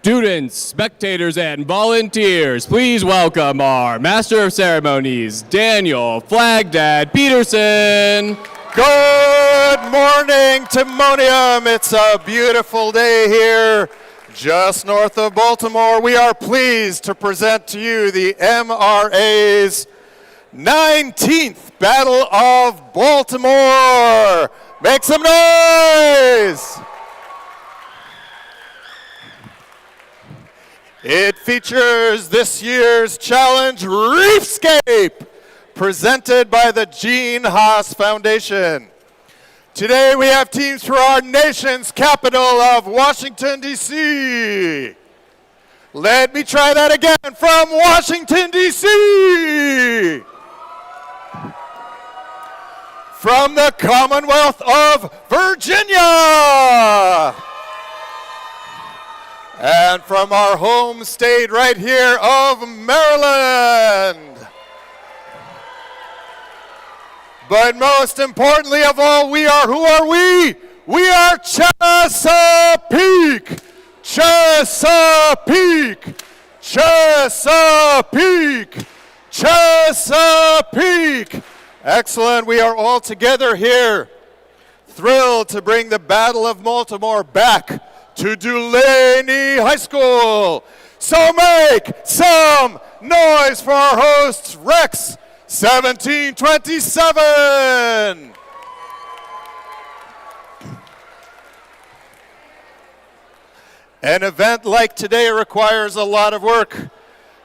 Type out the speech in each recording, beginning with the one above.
Students, spectators, and volunteers, please welcome our Master of Ceremonies, Daniel Flagdad Peterson. Good morning, Timonium. It's a beautiful day here just north of Baltimore. We are pleased to present to you the MRA's 19th Battle of Baltimore. Make some noise! It features this year's challenge, Reefscape, presented by the Gene Haas Foundation. Today we have teams for our nation's capital of Washington, D.C. Let me try that again, from Washington, D.C. From the Commonwealth of Virginia. And from our home state right here of Maryland. But most importantly of all, who are we? We are Chesapeake! Chesapeake! Chesapeake! Chesapeake! Excellent, we are all together here, thrilled to bring the Battle of Baltimore back to Dulaney High School. So make some noise for our hosts, Rex 1727. An event like today requires a lot of work.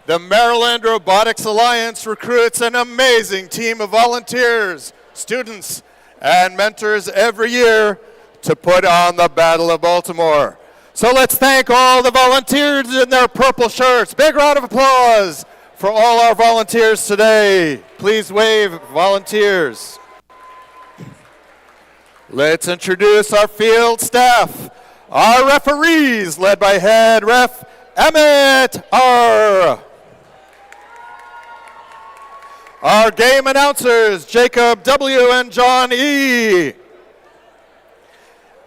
The Maryland Robotics Alliance recruits an amazing team of volunteers, students, and mentors every year to put on the Battle of Baltimore. So let's thank all the volunteers in their purple shirts. Big round of applause for all our volunteers today. Please wave, volunteers. Let's introduce our field staff. Our referees, led by head ref Emmett R. Our game announcers, Jacob W. and John E.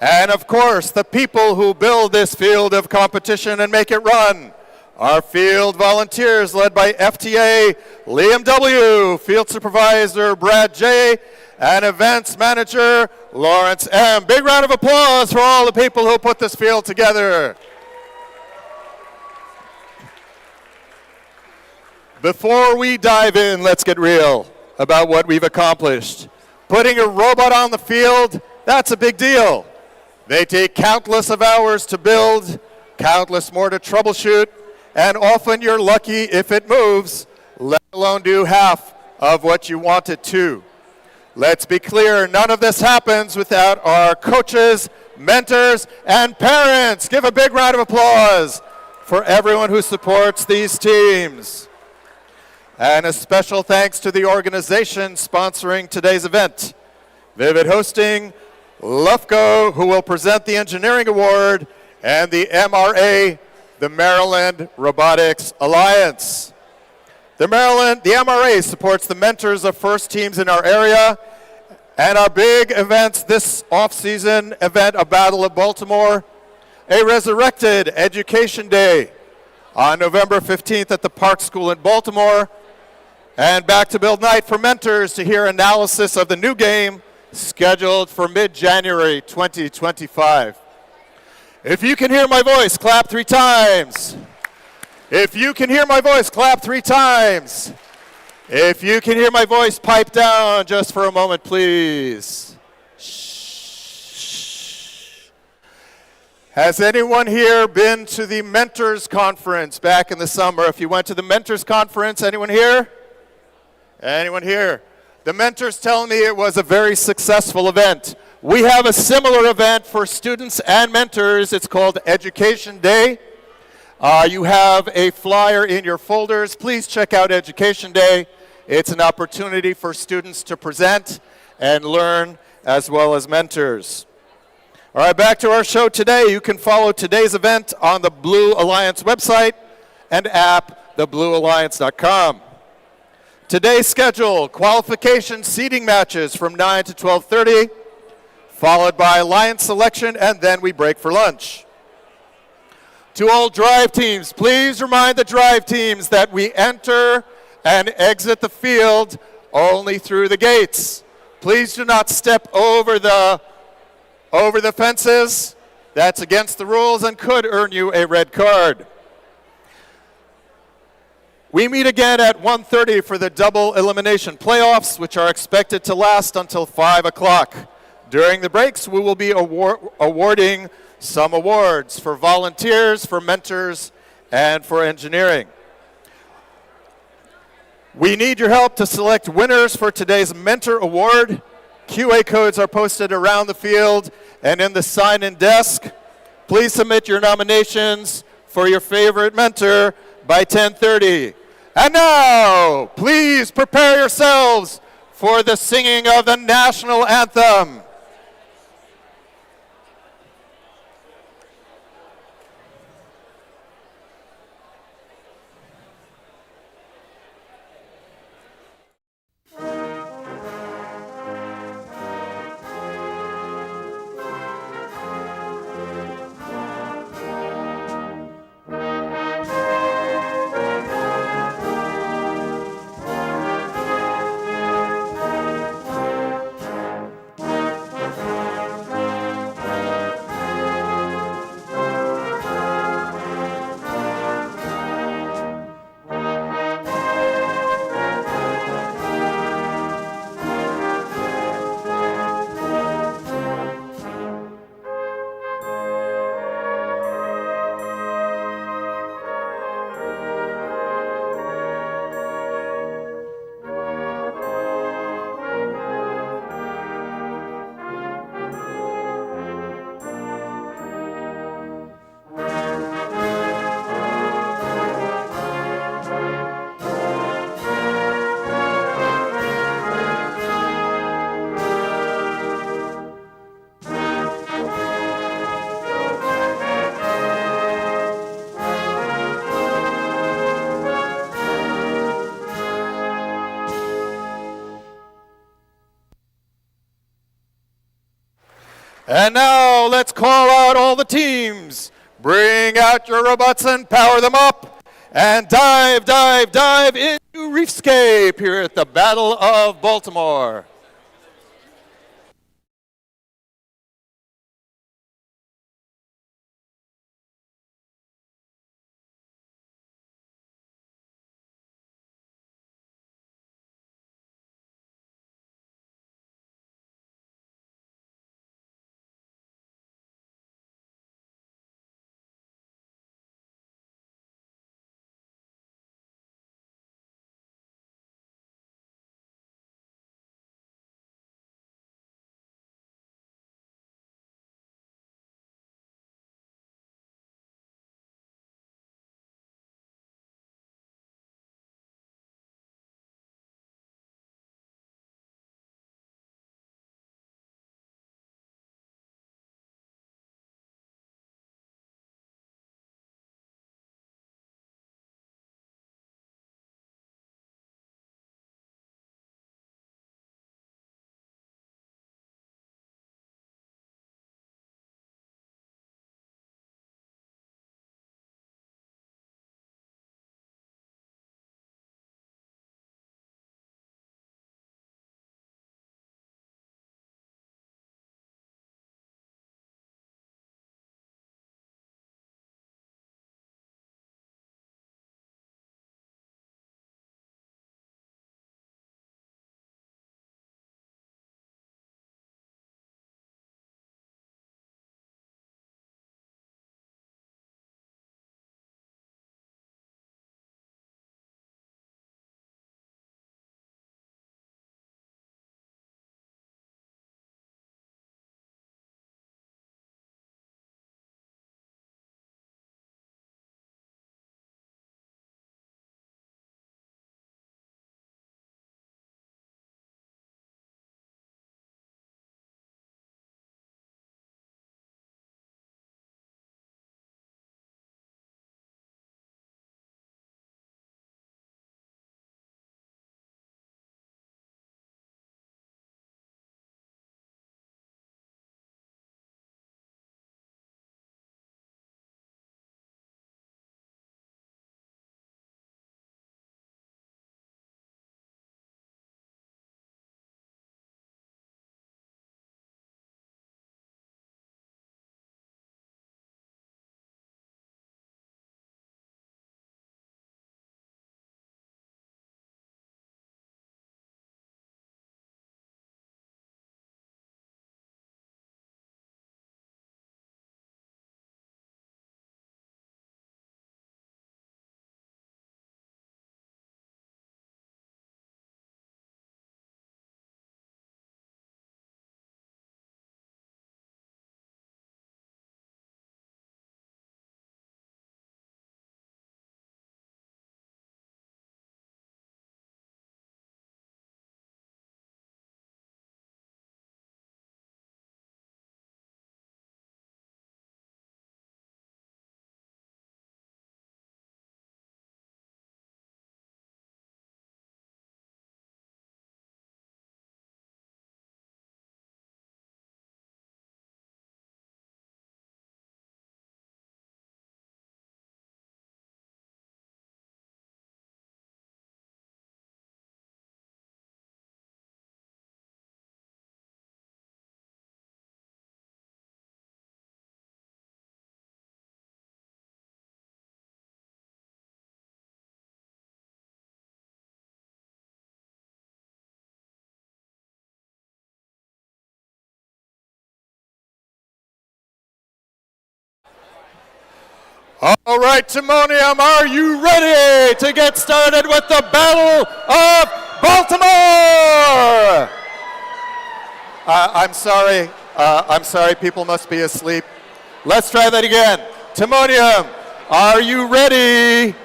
And of course, the people who build this field of competition and make it run. Our field volunteers, led by FTA Liam W., field supervisor Brad J., and events manager Lawrence M. Big round of applause for all the people who put this field together. Before we dive in, let's get real about what we've accomplished. Putting a robot on the field, that's a big deal. They take countless of hours to build, countless more to troubleshoot, and often you're lucky if it moves, let alone do half of what you want it to. Let's be clear, none of this happens without our coaches, mentors, and parents. Give a big round of applause for everyone who supports these teams. And a special thanks to the organization sponsoring today's event, Vivid Hosting, Lufco, who will present the Engineering Award, and the MRA, the Maryland Robotics Alliance. The MRA supports the mentors of first teams in our area, and our big events this off-season event, a Battle of Baltimore, a Resurrected Education Day on November 15th at the Park School in Baltimore, and Back to Build Night for mentors to hear analysis of the new game, scheduled for mid-January 2025. If you can hear my voice, clap 3 times. If you can hear my voice, clap 3 times. If you can hear my voice, pipe down just for a moment, please. Shh. Has anyone here been to the Mentors Conference back in the summer? If you went to the Mentors Conference, anyone here? Anyone here? The mentors tell me it was a very successful event. We have a similar event for students and mentors. It's called Education Day. You have a flyer in your folders. Please check out Education Day. It's an opportunity for students to present and learn as well as mentors. All right, back to our show today. You can follow today's event on the Blue Alliance website and app, thebluealliance.com. Today's schedule, qualification seeding matches from 9 to 12:30, followed by Alliance selection, and then we break for lunch. To all drive teams, please remind the drive teams that we enter and exit the field only through the gates. Please do not step over the fences. That's against the rules and could earn you a red card. We meet again at 1:30 for the double elimination playoffs, which are expected to last until 5 o'clock. During the breaks, we will be awarding some awards for volunteers, for mentors, and for engineering. We need your help to select winners for today's Mentor Award. QA codes are posted around the field and in the sign-in desk. Please submit your nominations for your favorite mentor by 10:30. And now, please prepare yourselves for the singing of the national anthem. And now let's call out all the teams. Bring out your robots and power them up. And dive, dive, dive into Reefscape here at the Battle of Baltimore. right, Timonium, are you ready to get started with the Battle of Baltimore? I'm sorry, people must be asleep. Let's try that again. Timonium, are you ready?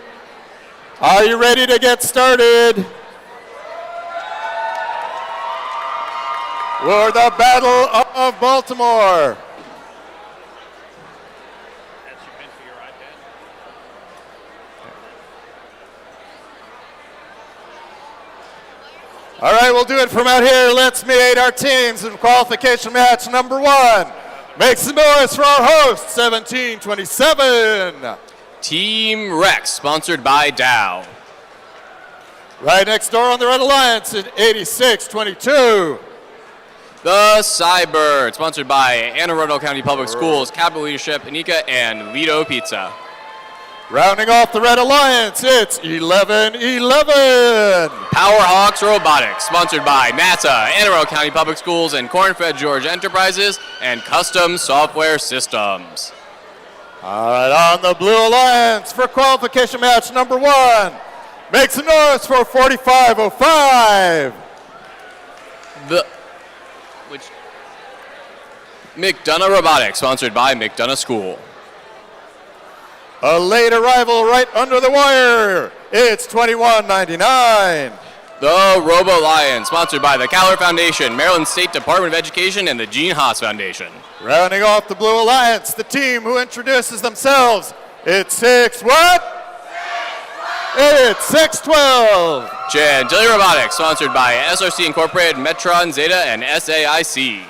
Are you ready to get started? For the Battle of Baltimore. All right, we'll do it from out here. Let's meet our teams in qualification match number 1. Make some noise for our host, 1727. Team Rex, sponsored by Dow. Right next door on the Red Alliance at 8622. The Cybird, sponsored by Anne Arundel County Public Schools, Capital Leadership, Anika, and Lido Pizza. Rounding off the Red Alliance, it's 1111. Powerhawks Robotics, sponsored by NASA, Anne Arundel County Public Schools, and Cornfed Georgia Enterprises, and Custom Software Systems. All right, on the Blue Alliance for qualification match number 1. Make some noise for 4505. McDonough Robotics, sponsored by McDonough School. A late arrival right under the wire. It's 2199. The Robo Lion, sponsored by the Caller Foundation, Maryland State Department of Education, and the Gene Haas Foundation. Rounding off the Blue Alliance, the team who introduces themselves. It's 6 what? It's 612. Chantilly Robotics, sponsored by SRC Incorporated, Metron, Zeta, and SAIC.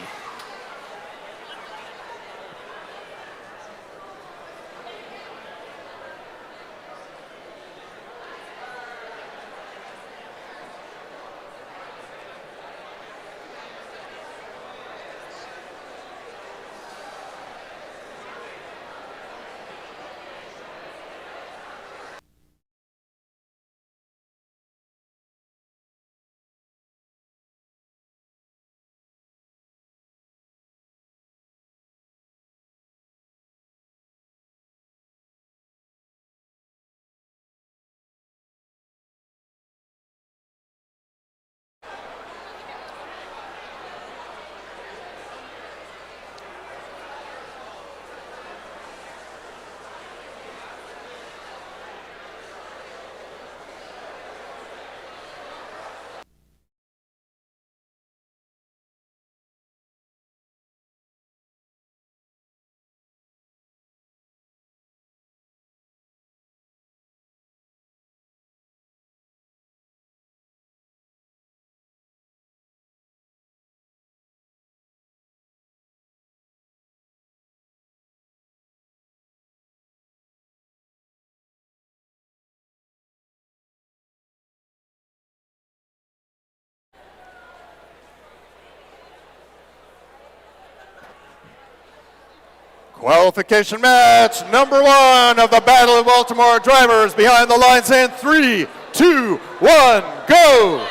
Qualification match number 1 of the Battle of Baltimore. Drivers behind the lines in 3, 2, 1, go!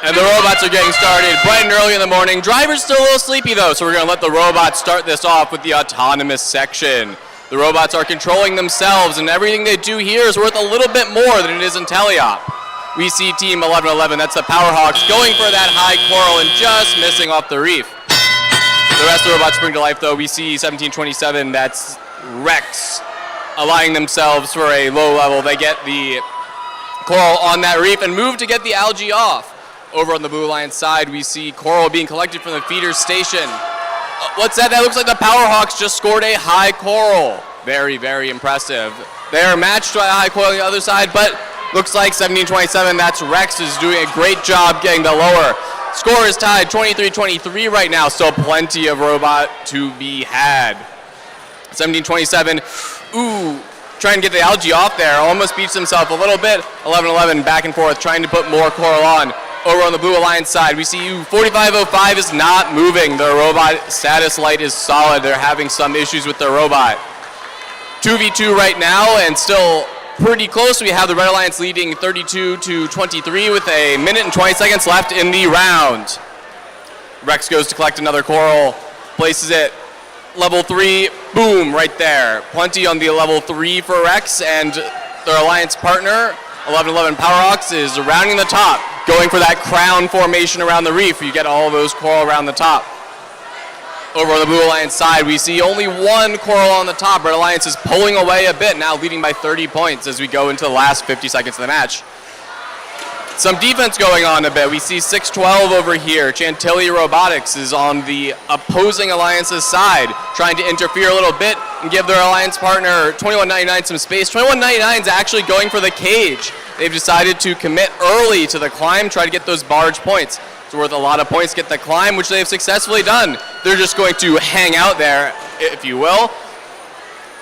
And the robots are getting started bright and early in the morning. Drivers still a little sleepy though, so we're going to let the robots start this off with the autonomous section. The robots are controlling themselves, and everything they do here is worth a little bit more than it is in Teleop. We see Team 1111, that's the Powerhawks, going for that high coral and just missing off the reef. The rest of the robots spring to life though. We see 1727, that's Rex, aligning themselves for a low level. They get the coral on that reef and move to get the algae off. Over on the Blue Alliance side, we see coral being collected from the feeder station. What's that? That looks like the Powerhawks just scored a high coral. Very, very impressive. They are matched to a high coral on the other side, but looks like 1727, that's Rex, is doing a great job getting the lower. Score is tied 23-23 right now, still plenty of robot to be had. 1727, trying to get the algae off there, almost beats himself a little bit. 1111 back and forth, trying to put more coral on. Over on the Blue Alliance side, we see 4505 is not moving. Their robot status light is solid. They're having some issues with their robot. 2v2 right now, and still pretty close. We have the Red Alliance leading 32-23 with a minute and 20 seconds left in the round. Rex goes to collect another coral, places it Level 3, boom, right there. Plenty on the level 3 for Rex, and their alliance partner, 1111 Powerhawks, is rounding the top, going for that crown formation around the reef. You get all those coral around the top. Over on the Blue Alliance side, we see only one coral on the top. Red Alliance is pulling away a bit, now leading by 30 points as we go into the last 50 seconds of the match. Some defense going on a bit. We see 612 over here. Chantilly Robotics is on the opposing alliance's side, trying to interfere a little bit and give their alliance partner 2199 some space. 2199 is actually going for the cage. They've decided to commit early to the climb, try to get those barge points. It's worth a lot of points to get the climb, which they've successfully done. They're just going to hang out there, if you will.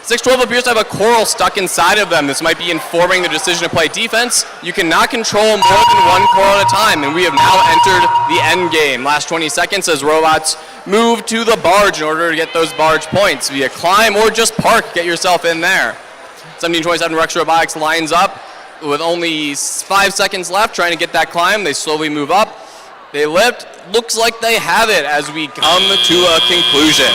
612 appears to have a coral stuck inside of them. This might be informing the decision to play defense. You cannot control more than one coral at a time, and we have now entered the end game. Last 20 seconds as robots move to the barge in order to get those barge points via climb or just park, get yourself in there. 1727 Rex Robotics lines up with only 5 seconds left, trying to get that climb. They slowly move up. They lift. Looks like they have it as we come to a conclusion.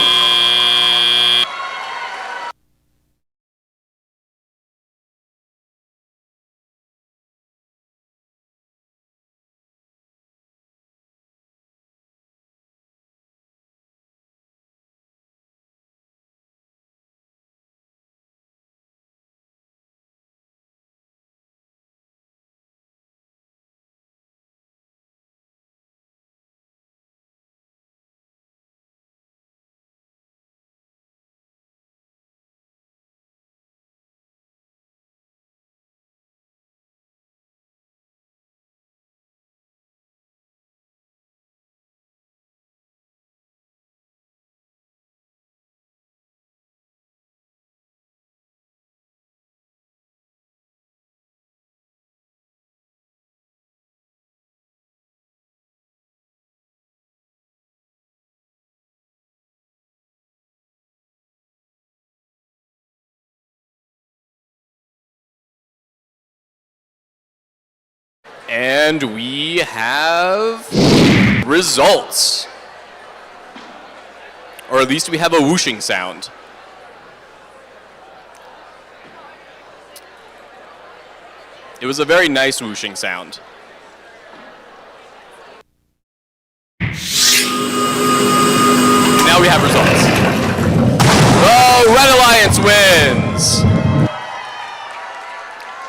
And we have results. Or at least we have a whooshing sound. It was a very nice whooshing sound. Now we have results. The Red Alliance wins.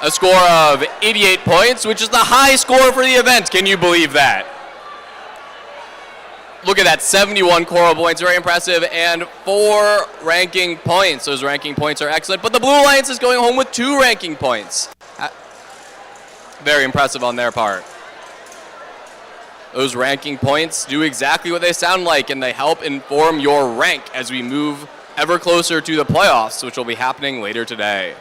A score of 88 points, which is the high score for the event. Can you believe that? Look at that, 71 coral points, very impressive, and 4 ranking points. Those ranking points are excellent, but the Blue Alliance is going home with 2 ranking points. Very impressive on their part. Those ranking points do exactly what they sound like, and they help inform your rank as we move ever closer to the playoffs, which will be happening later today.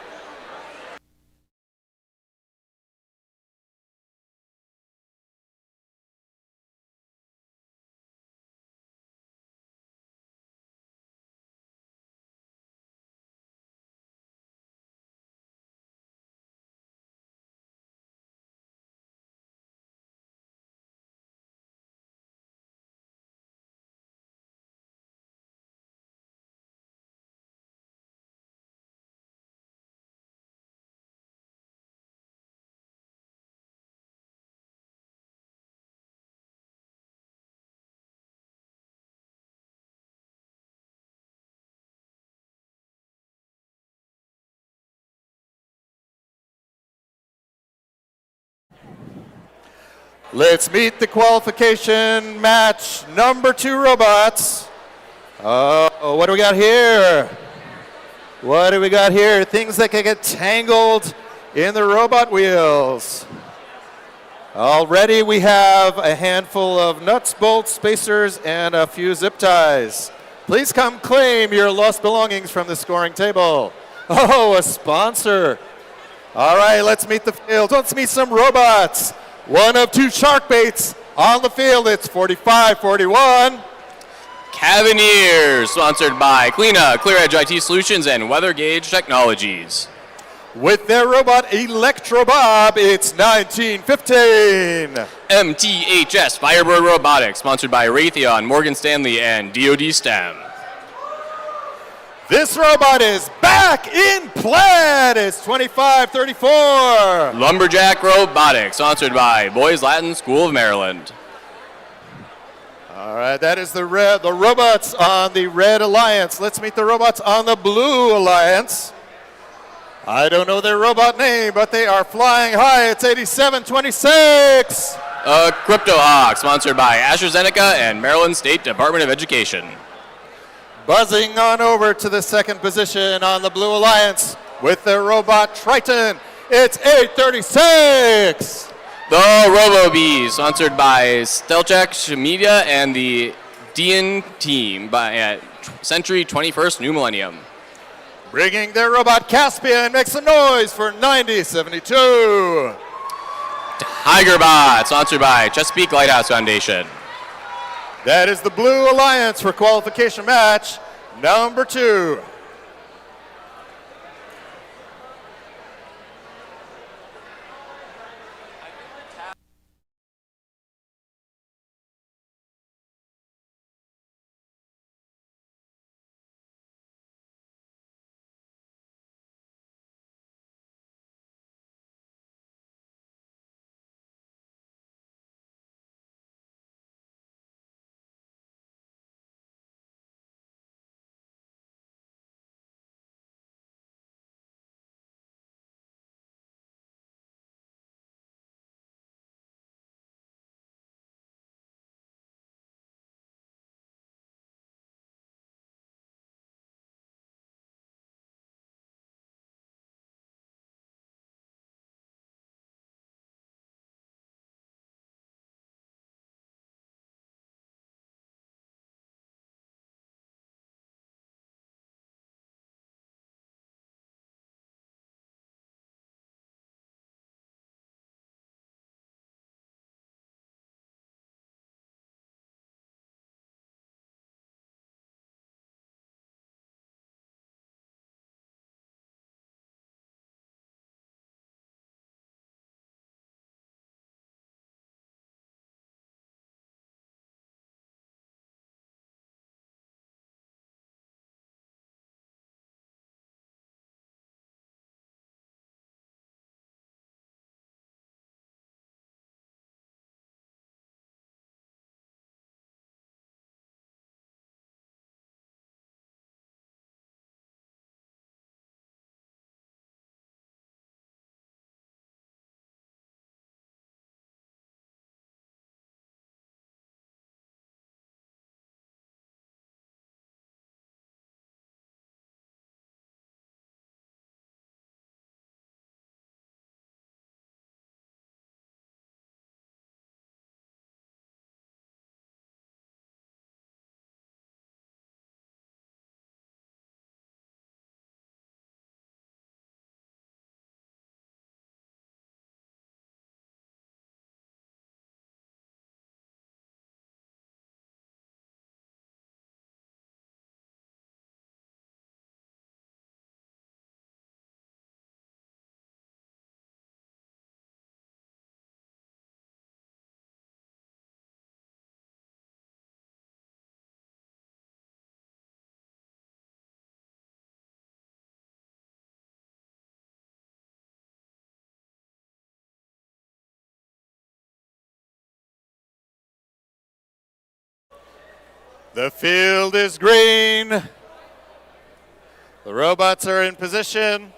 Let's meet the qualification match number 2 robots. What do we got here? What do we got here? Things that can get tangled in the robot wheels. Already we have a handful of nuts, bolts, spacers, and a few zip ties. Please come claim your lost belongings from the scoring table. Oh, a sponsor. All right, let's meet the field. Let's meet some robots. One of 2 shark baits on the field. It's 45-41. Cavaniers, sponsored by Cleana, Clear Edge IT Solutions, and Weather Gauge Technologies. With their robot Electro Bob, it's 1915. MTHS Firebird Robotics, sponsored by Raytheon, Morgan Stanley, and DoD STEM. This robot is back in plaid. It's 2534. Lumberjack Robotics, sponsored by Boys Latin School of Maryland. All right, that is the robots on the Red Alliance. Let's meet the robots on the Blue Alliance. I don't know their robot name, but they are flying high. It's 8726. Crypto Hawk, sponsored by AstraZeneca and Maryland State Department of Education. Buzzing on over to the second position on the Blue Alliance with their robot Triton. It's 836. The RoboBees, sponsored by Stelchak Media and the Dean team at Century 21st New Millennium. Bringing their robot Caspian, make some noise for 9072. Tigerbot, sponsored by Chesapeake Lighthouse Foundation. That is the Blue Alliance for qualification match number 2. The field is green. The robots are in position.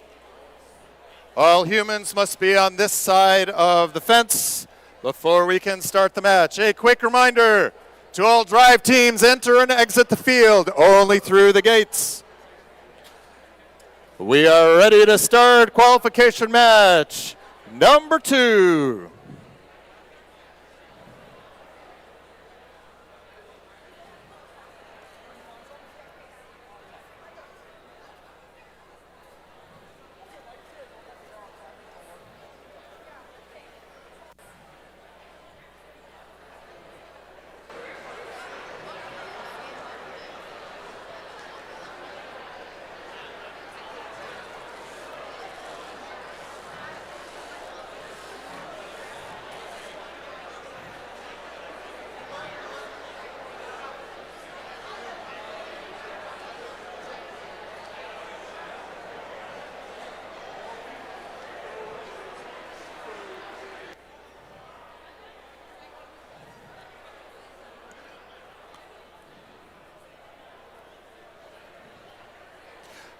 All humans must be on this side of the fence before we can start the match. A quick reminder to all drive teams, enter and exit the field only through the gates. We are ready to start qualification match number 2.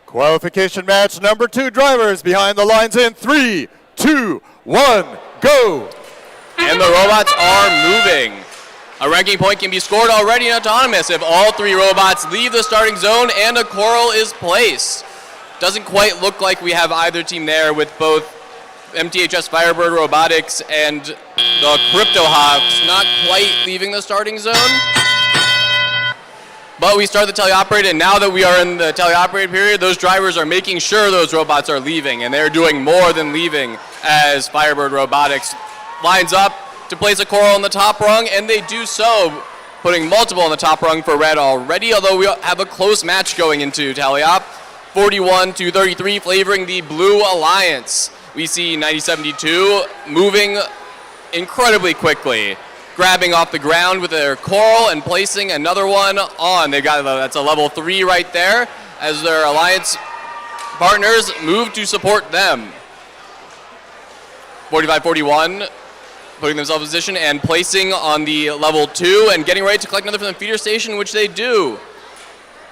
Qualification match number 2, drivers behind the lines in 3, 2, 1, go! And the robots are moving. A ranking point can be scored already in autonomous if all 3 robots leave the starting zone and a coral is placed. Doesn't quite look like we have either team there with both MTHS Firebird Robotics and the Crypto Hawks not quite leaving the starting zone. But we start the teleoperated, and now that we are in the teleoperated period, those drivers are making sure those robots are leaving, and they're doing more than leaving as Firebird Robotics lines up to place a coral on the top rung, and they do so, putting multiple on the top rung for red already, although we have a close match going into teleop, 41-33, favoring the Blue Alliance. We see 9072 moving incredibly quickly, grabbing off the ground with their coral and placing another one on. They got that's a level 3 right there as their alliance partners move to support them. 45-41 putting themselves in position and placing on the level 2 and getting ready to collect another from the feeder station, which they do.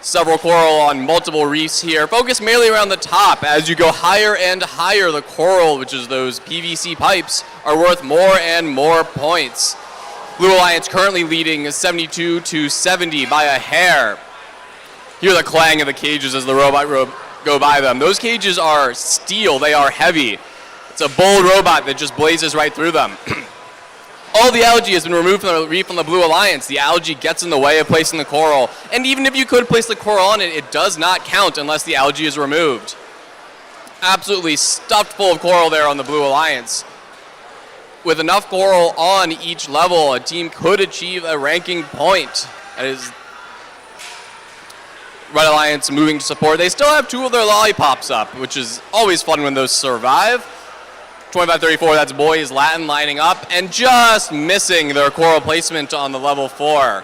Several coral on multiple reefs here. Focus mainly around the top. As you go higher and higher, the coral, which is those PVC pipes, are worth more and more points. Blue Alliance currently leading 72-70 by a hair. Hear the clang of the cages as the robot go by them. Those cages are steel. They are heavy. It's a bold robot that just blazes right through them. All the algae has been removed from the reef on the Blue Alliance. The algae gets in the way of placing the coral. And even if you could place the coral on it, it does not count unless the algae is removed. Absolutely stuffed full of coral there on the Blue Alliance. With enough coral on each level, a team could achieve a ranking point. That is Red Alliance moving to support. They still have 2 of their lollipops up, which is always fun when those survive. 25-34, that's Boys Latin lining up and just missing their coral placement on the level 4.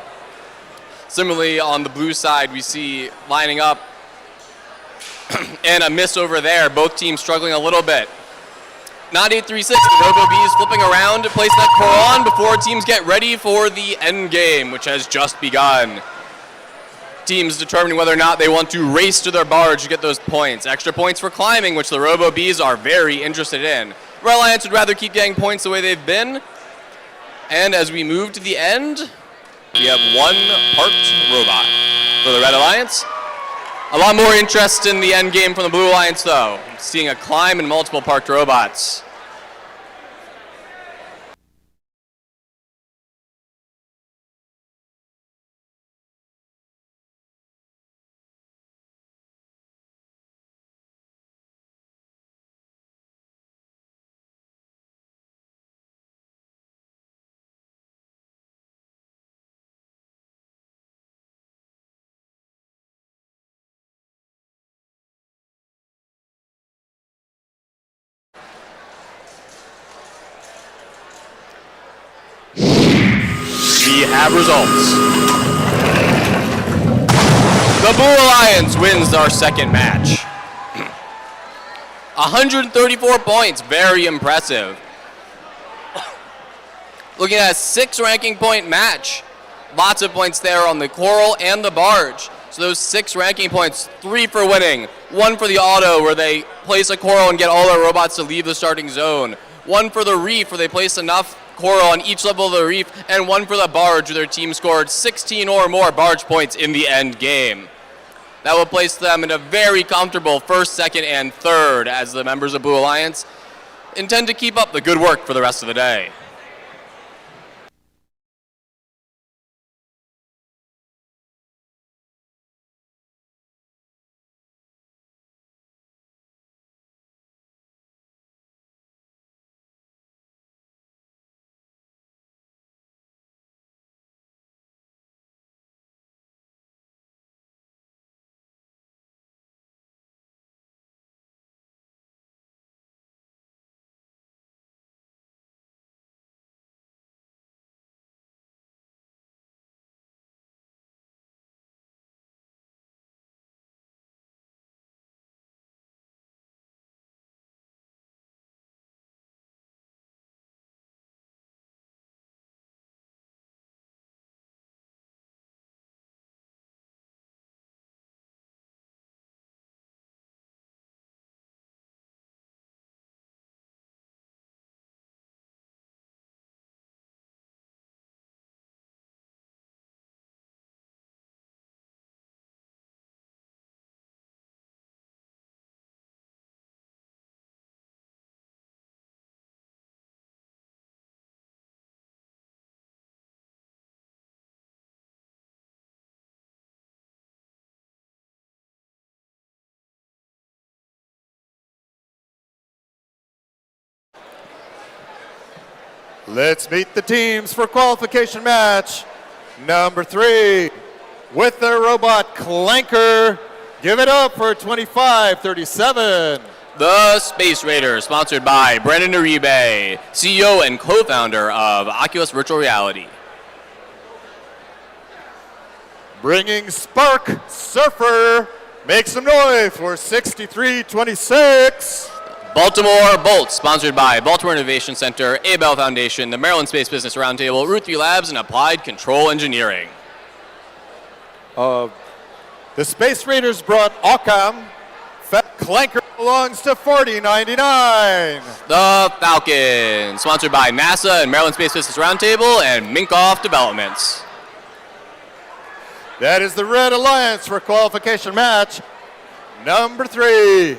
Similarly, on the blue side, we see lining up and a miss over there. Both teams struggling a little bit. 9836, the Robo Bees flipping around to place that coral on before teams get ready for the end game, which has just begun. Teams determining whether or not they want to race to their barge to get those points. Extra points for climbing, which the Robo Bees are very interested in. Red Alliance would rather keep getting points the way they've been. And as we move to the end, we have 1 parked robot for the Red Alliance. A lot more interest in the end game from the Blue Alliance, though. Seeing a climb and multiple parked robots. We have results. The Blue Alliance wins our second match. 134 points, very impressive. Looking at a 6 ranking point match. Lots of points there on the coral and the barge. So those 6 ranking points, 3 for winning, 1 for the auto where they place a coral and get all their robots to leave the starting zone, 1 for the reef where they place enough coral on each level of the reef, and 1 for the barge where their team scored 16 or more barge points in the end game. That will place them in a very comfortable 1st, 2nd, and 3rd as the members of Blue Alliance intend to keep up the good work for the rest of the day. Let's meet the teams for qualification match number 3 with their robot Clanker. Give it up for 2537. The Space Raiders, sponsored by Brandon Uribe, CEO and co-founder of Oculus Virtual Reality. Bringing Spark Surfer. Make some noise for 6326. Baltimore Bolts, sponsored by Baltimore Innovation Center, Abel Foundation, the Maryland Space Business Roundtable, Route 3 Labs, and Applied Control Engineering. The Space Raiders brought Occam. Clanker belongs to 4099. The Falcons, sponsored by NASA and Maryland Space Business Roundtable and Minkoff Developments. That is the Red Alliance for qualification match number 3.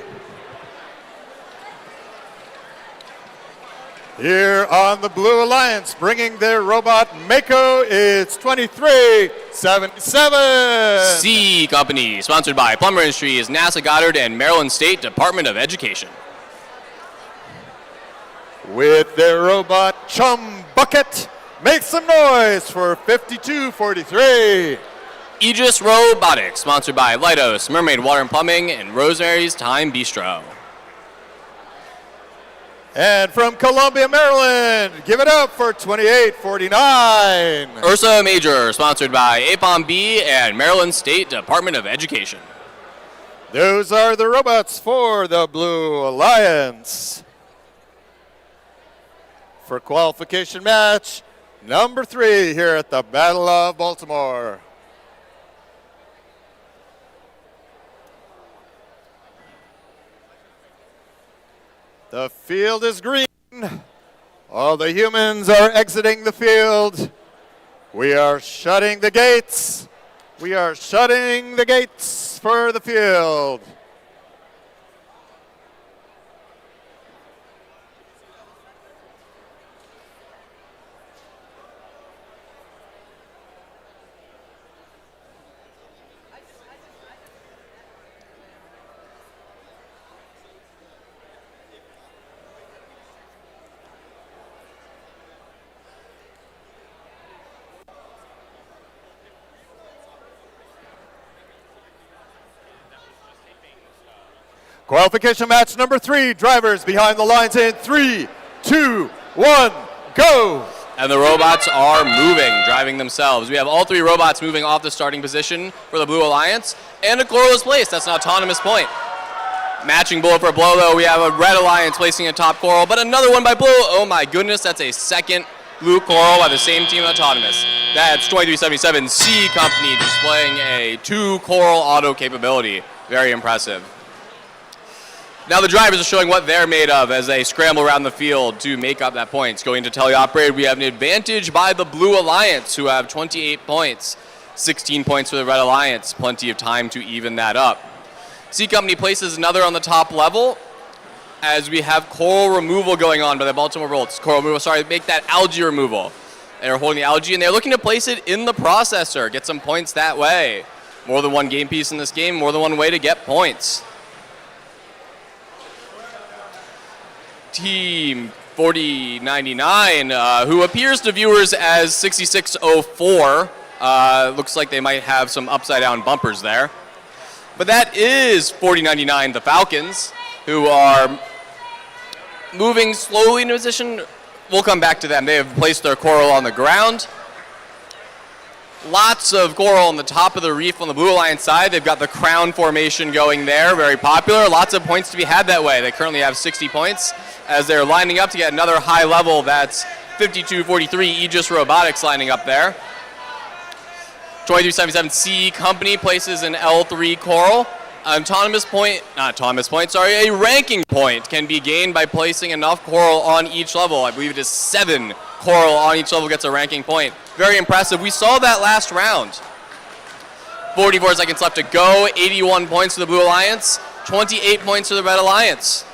Here on the Blue Alliance, bringing their robot Mako, it's 2377. C Company, sponsored by Plumber Industries, NASA Goddard, and Maryland State Department of Education. With their robot Chum Bucket, make some noise for 5243. Aegis Robotics, sponsored by Leidos, Mermaid Water and Plumbing, and Rosemary's Time Bistro. And from Columbia, Maryland, give it up for 2849. Ursa Major, sponsored by APOM B and Maryland State Department of Education. Those are the robots for the Blue Alliance. For qualification match number 3 here at the Battle of Baltimore. The field is green. All the humans are exiting the field. We are shutting the gates. We are shutting the gates for the field. Qualification match number 3, drivers behind the lines in 3, 2, 1, go! And the robots are moving, driving themselves. We have all 3 robots moving off the starting position for the Blue Alliance, and a Coral's place. That's an autonomous point. Matching blow for blow, though, we have a Red Alliance placing a top Coral, but another one by Blue. Oh my goodness, that's a second Blue Coral by the same team autonomous. That's 2377 C Company displaying a 2 Coral auto capability. Very impressive. Now the drivers are showing what they're made of as they scramble around the field to make up that points. Going to teleoperated, we have an advantage by the Blue Alliance, who have 28 points. 16 points for the Red Alliance. Plenty of time to even that up. C Company places another on the top level as we have coral removal going on by the Baltimore Bolts. Coral removal, sorry, make that algae removal. They're holding the algae and they're looking to place it in the processor. Get some points that way. More than one game piece in this game, more than one way to get points. Team 4099, who appears to viewers as 6604. Looks like they might have some upside down bumpers there. But that is 4099, the Falcons, who are moving slowly into position. We'll come back to them. They have placed their coral on the ground. Lots of coral on the top of the reef on the Blue Alliance side. They've got the crown formation going there, very popular. Lots of points to be had that way. They currently have 60 points as they're lining up to get another high level. That's 5243 Aegis Robotics lining up there. 2377 C Company places an L3 coral. A ranking point can be gained by placing enough coral on each level. I believe it is 7 coral on each level gets a ranking point. Very impressive. We saw that last round. 44 seconds left to go. 81 points for the Blue Alliance. 28 points for the Red Alliance.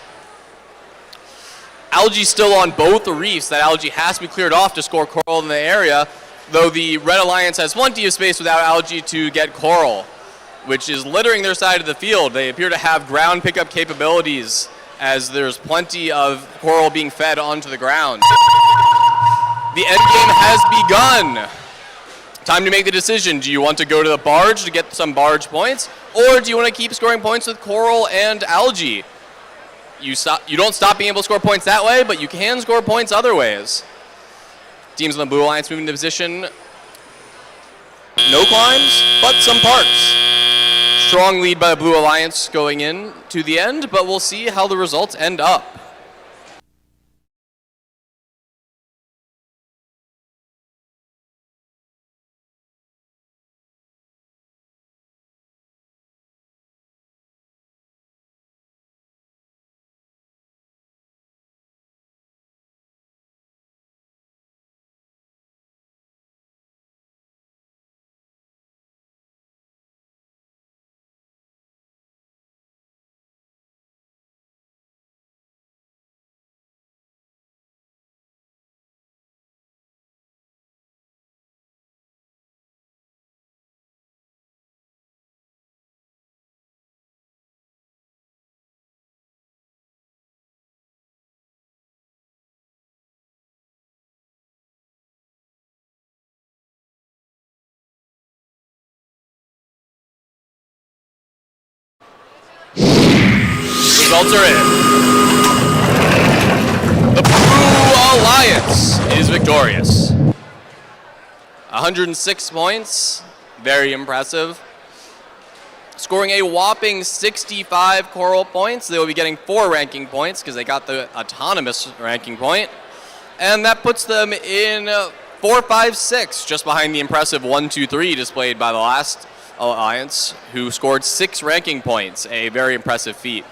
Algae still on both the reefs. That algae has to be cleared off to score coral in the area, though the Red Alliance has plenty of space without algae to get coral, which is littering their side of the field. They appear to have ground pickup capabilities as there's plenty of coral being fed onto the ground. The end game has begun. Time to make the decision. Do you want to go to the barge to get some barge points, or do you want to keep scoring points with coral and algae? You don't stop being able to score points that way, but you can score points other ways. Teams on the Blue Alliance moving into position. No climbs, but some parks. Strong lead by the Blue Alliance going in to the end, but we'll see how the results end up. Results are in. The Blue Alliance is victorious. 106 points, very impressive. Scoring a whopping 65 coral points. They will be getting 4 ranking points because they got the autonomous ranking point. And that puts them in 4, 5, 6, just behind the impressive 1, 2, 3 displayed by the last Alliance, who scored 6 ranking points, a very impressive feat.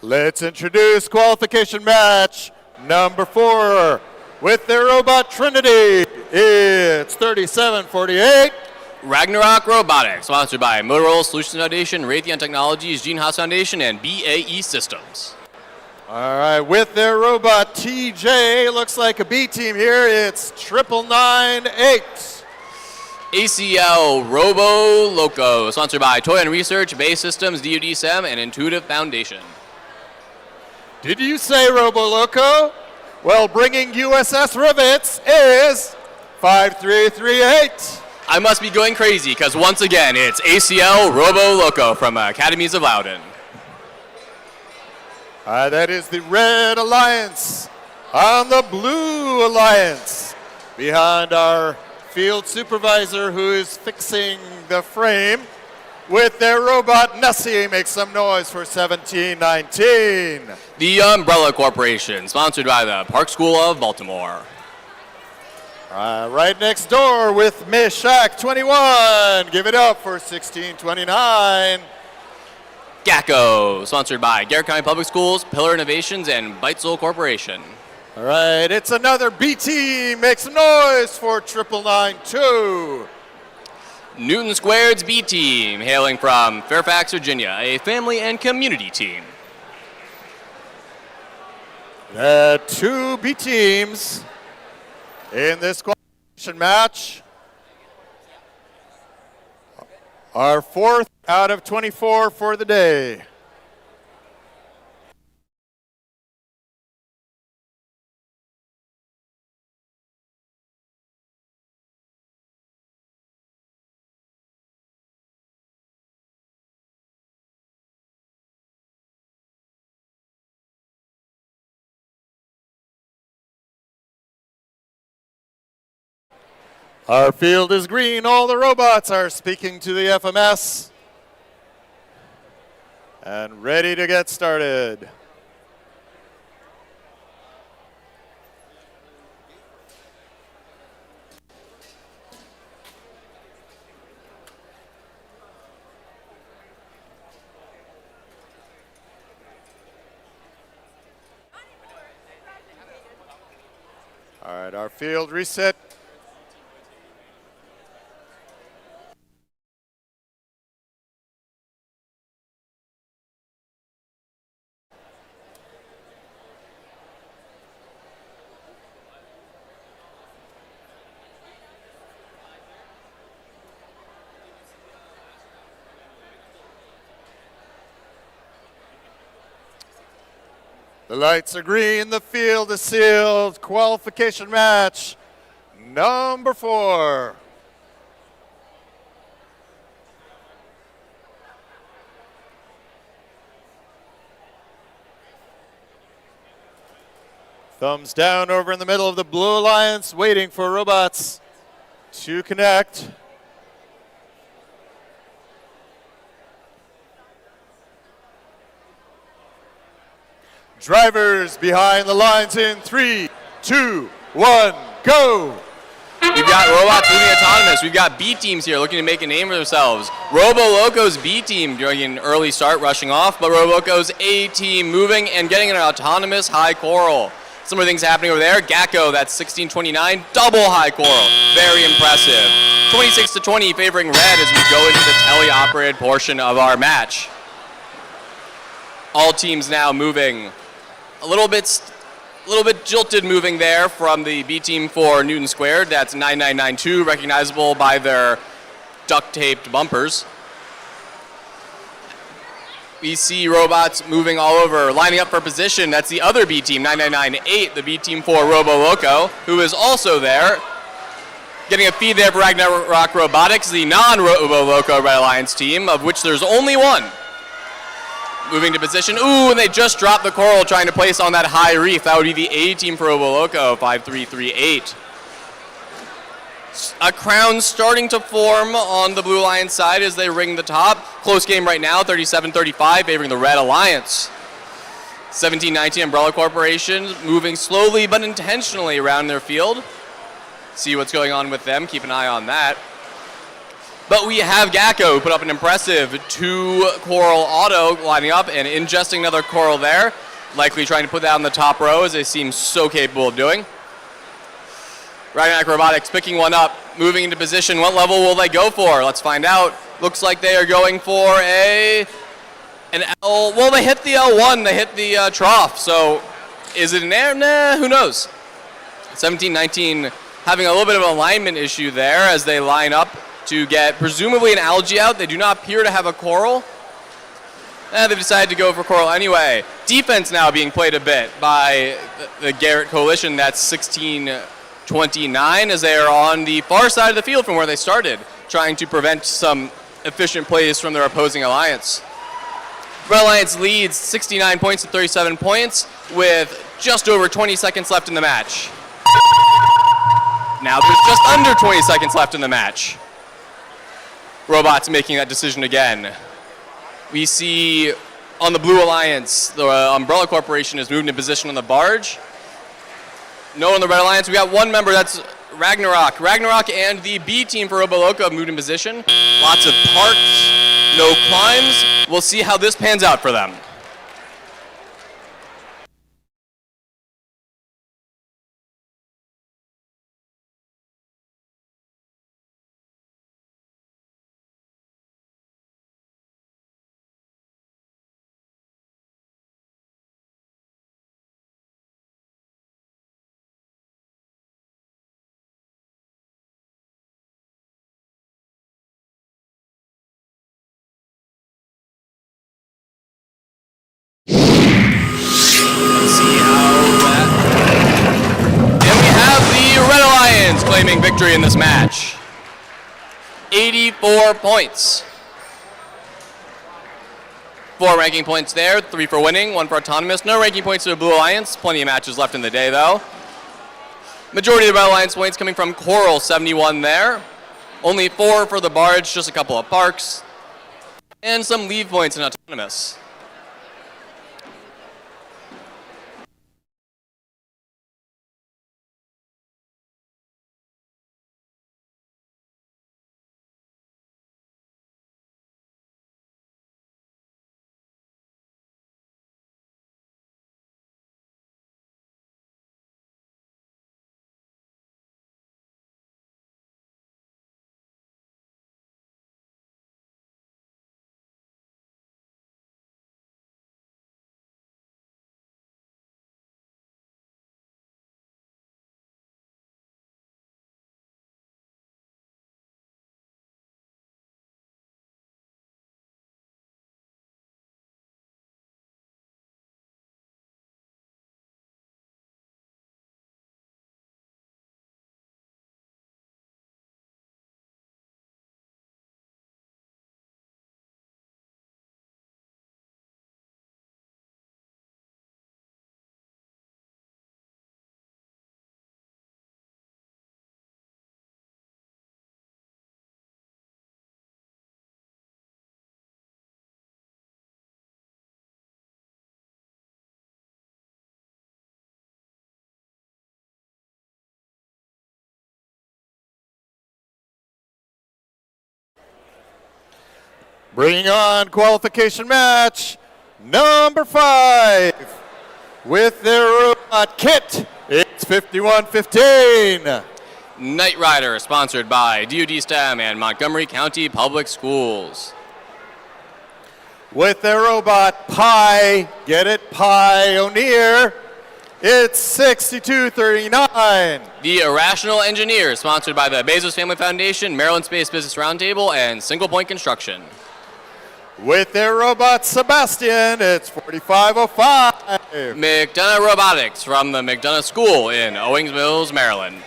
Let's introduce qualification match number 4 with their robot trinity. It's 3748. Ragnarok Robotics, sponsored by Motorola Solutions Foundation, Raytheon Technologies, Gene Haas Foundation, and BAE Systems. All right, with their robot TJ, looks like a B team here. It's 9998. ACL Robo Loco, sponsored by Toy and Research, Bay Systems, DoD SEM, and Intuitive Foundation. Did you say Robo Loco? Well, bringing USS Rivets is 5338. I must be going crazy because once again it's ACL Robo Loco from Academies of Loudon. That is the Red Alliance on the Blue Alliance. Behind our field supervisor who is fixing the frame with their robot Nessie. Make some noise for 1719. The Umbrella Corporation, sponsored by the Park School of Baltimore. Right next door with Miss Shack 21. Give it up for 1629. GACO, sponsored by Garrett County Public Schools, Pillar Innovations, and Beitzel Corporation. All right, it's another B team. Make some noise for 9992. Newton Squared's B team, hailing from Fairfax, Virginia, a family and community team. The 2 B teams in this qualification match are 4th out of 24 for the day. Our field is green. All the robots are speaking to the FMS and ready to get started. All right, our field reset. The lights are green, the field is sealed. Qualification match number 4. Thumbs down over in the middle of the Blue Alliance, waiting for robots to connect. Drivers behind the lines in 3, 2, 1, go! We've got robots moving autonomous. We've got B teams here looking to make a name for themselves. Robo Loco's B team doing an early start, rushing off, but Robo Loco's A team moving and getting an autonomous high coral. Some of the things happening over there. Gacko, that's 1629, double high coral. Very impressive. 26-20 favoring red as we go into the tele-operated portion of our match. All teams now moving. A little bit jilted moving there from the B team for Newton Squared. That's 9992, recognizable by their duct-taped bumpers. We see robots moving all over, lining up for position. That's the other B team, 9998, the B team for Robo Loco, who is also there. Getting a feed there for Ragnarok Robotics, the non-Robo Loco Red Alliance team, of which there's only one. Moving to position. Ooh, and they just dropped the coral trying to place on that high reef. That would be the A team for Robo Loco, 5338. A crown starting to form on the Blue Alliance side as they ring the top. Close game right now, 37-35, favoring the Red Alliance. 1719 Umbrella Corporation moving slowly but intentionally around their field. See what's going on with them. Keep an eye on that. But we have Gacko, who put up an impressive 2 coral auto lining up and ingesting another coral there. Likely trying to put that on the top row, as they seem so capable of doing. Ragnarok Robotics picking one up, moving into position. What level will they go for? Let's find out. Looks like they are going for an L. Well, they hit the L1. They hit the trough. So is it an air? Nah, who knows? 1719 having a little bit of an alignment issue there as they line up to get presumably an algae out. They do not appear to have a coral. They've decided to go for coral anyway. Defense now being played a bit by the Garrett Coalition. That's 1629 as they are on the far side of the field from where they started, trying to prevent some efficient plays from their opposing alliance. Red Alliance leads 69 points to 37 points with just over 20 seconds left in the match. Now there's just under 20 seconds left in the match. Robots making that decision again. We see on the Blue Alliance, the Umbrella Corporation is moved in position on the barge. No on the Red Alliance. We got one member, that's Ragnarok. Ragnarok and the B team for Robo Loco have moved in position. Lots of parts, no climbs. We'll see how this pans out for them. Claiming victory in this match. 84 points. 4 ranking points there, 3 for winning, 1 for autonomous. No ranking points to the Blue Alliance. Plenty of matches left in the day, though. Majority of the Red Alliance points coming from Coral, 71 there. Only 4 for the Barge, just a couple of Parks. And some leave points in Autonomous. Bringing on qualification match number 5 with their robot kit. It's 51-15. Knight Rider, sponsored by DoD STEM and Montgomery County Public Schools. With their robot Pi, get it, Pioneer, it's 62-39. The Irrational Engineer, sponsored by the Bezos Family Foundation, Maryland Space Business Roundtable, and Single Point Construction. With their robot Sebastian, it's 45-05. McDonough Robotics from the McDonough School in Owings Mills, Maryland.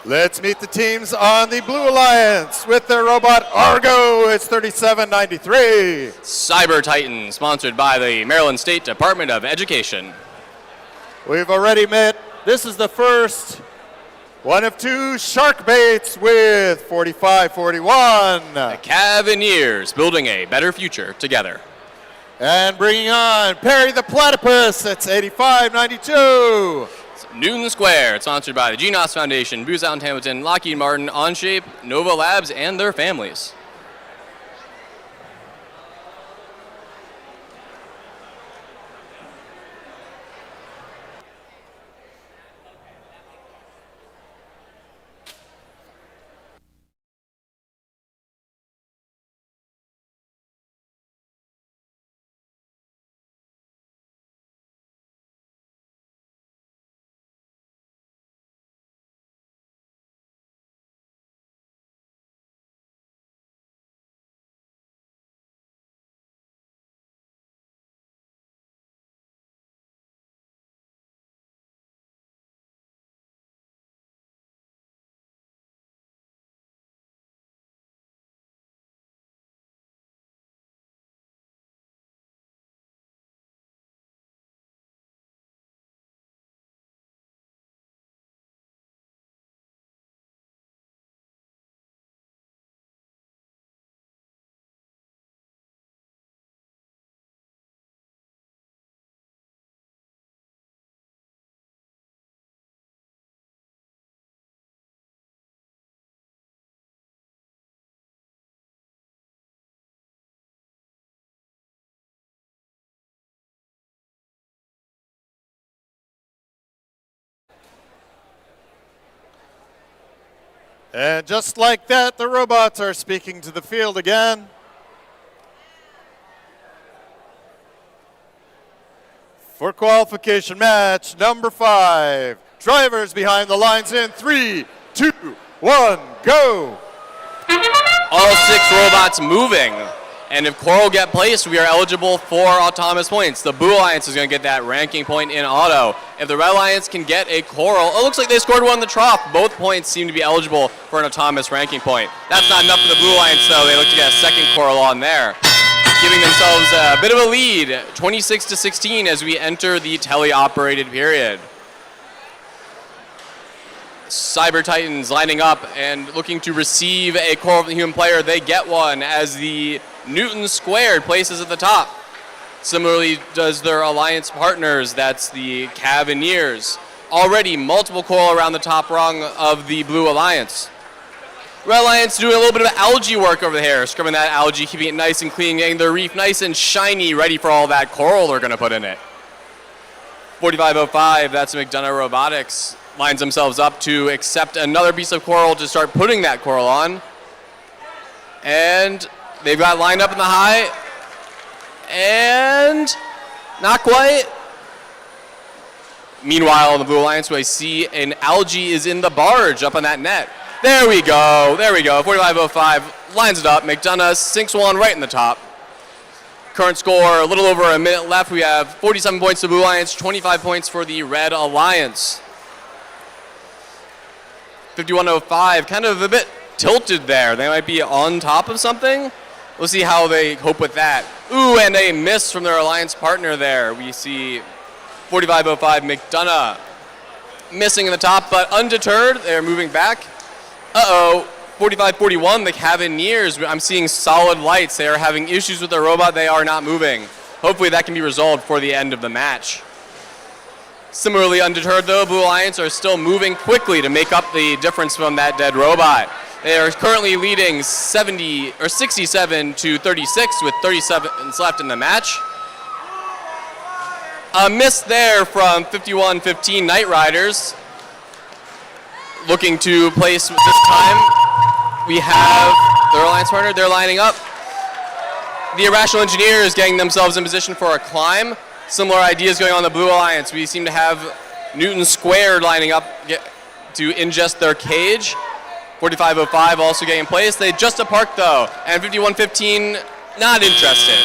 Let's meet the teams on the Blue Alliance. With their robot Argo, it's 37-93. Cyber Titan, sponsored by the Maryland State Department of Education. We've already met. This is the first one of 2 shark baits with 45-41. The Cavineers, building a better future together. And bringing on Perry the Platypus, it's 85-92. Newton Square, sponsored by the GNOS Foundation, Booz Allen Hamilton, Lockheed Martin, Onshape, Nova Labs, and their families. And just like that, the robots are speaking to the field again. For qualification match number 5. Drivers behind the lines in 3, 2, 1, go. All 6 robots moving. And if Coral get placed, we are eligible for autonomous points. The Blue Alliance is going to get that ranking point in auto. If the Red Alliance can get a Coral, it looks like they scored one in the trough. Both points seem to be eligible for an autonomous ranking point. That's not enough for the Blue Alliance, though. They look to get a second Coral on there, giving themselves a bit of a lead, 26-16, as we enter the teleoperated period. Cyber Titans lining up and looking to receive a coral from the human player. They get one as the Newton Squared places at the top. Similarly does their alliance partners, that's the Cavaliers. Already multiple coral around the top rung of the Blue Alliance. Red Alliance doing a little bit of algae work over here, scrubbing that algae, keeping it nice and clean, getting their reef nice and shiny, ready for all that coral they're going to put in it. 4505, that's McDonough Robotics, lines themselves up to accept another piece of coral to start putting that coral on. And they've got lined up in the high, and not quite. Meanwhile, in the Blue Alliance, we see an algae is in the barge up on that net. There we go, 4505 lines it up. McDonough sinks one right in the top. Current score, a little over a minute left. We have 47 points to the Blue Alliance, 25 points for the Red Alliance. 5105, kind of a bit tilted there. They might be on top of something. We'll see how they cope with that. Ooh, and a miss from their alliance partner there. We see 4505 McDonough missing in the top, but undeterred, they're moving back. 4541, the Cavaliers, I'm seeing solid lights. They are having issues with their robot. They are not moving. Hopefully that can be resolved for the end of the match. Similarly undeterred though, Blue Alliance are still moving quickly to make up the difference from that dead robot. They are currently leading 67 to 36 with 30 seconds left in the match. A miss there from 5115 Knight Riders. Looking to place this time. We have their alliance partner, they're lining up. The Irrational Engineers getting themselves in position for a climb. Similar ideas going on in the Blue Alliance. We seem to have Newton Squared lining up to ingest their cage. 4505 also getting in place. They just parked though, and 5115 not interested.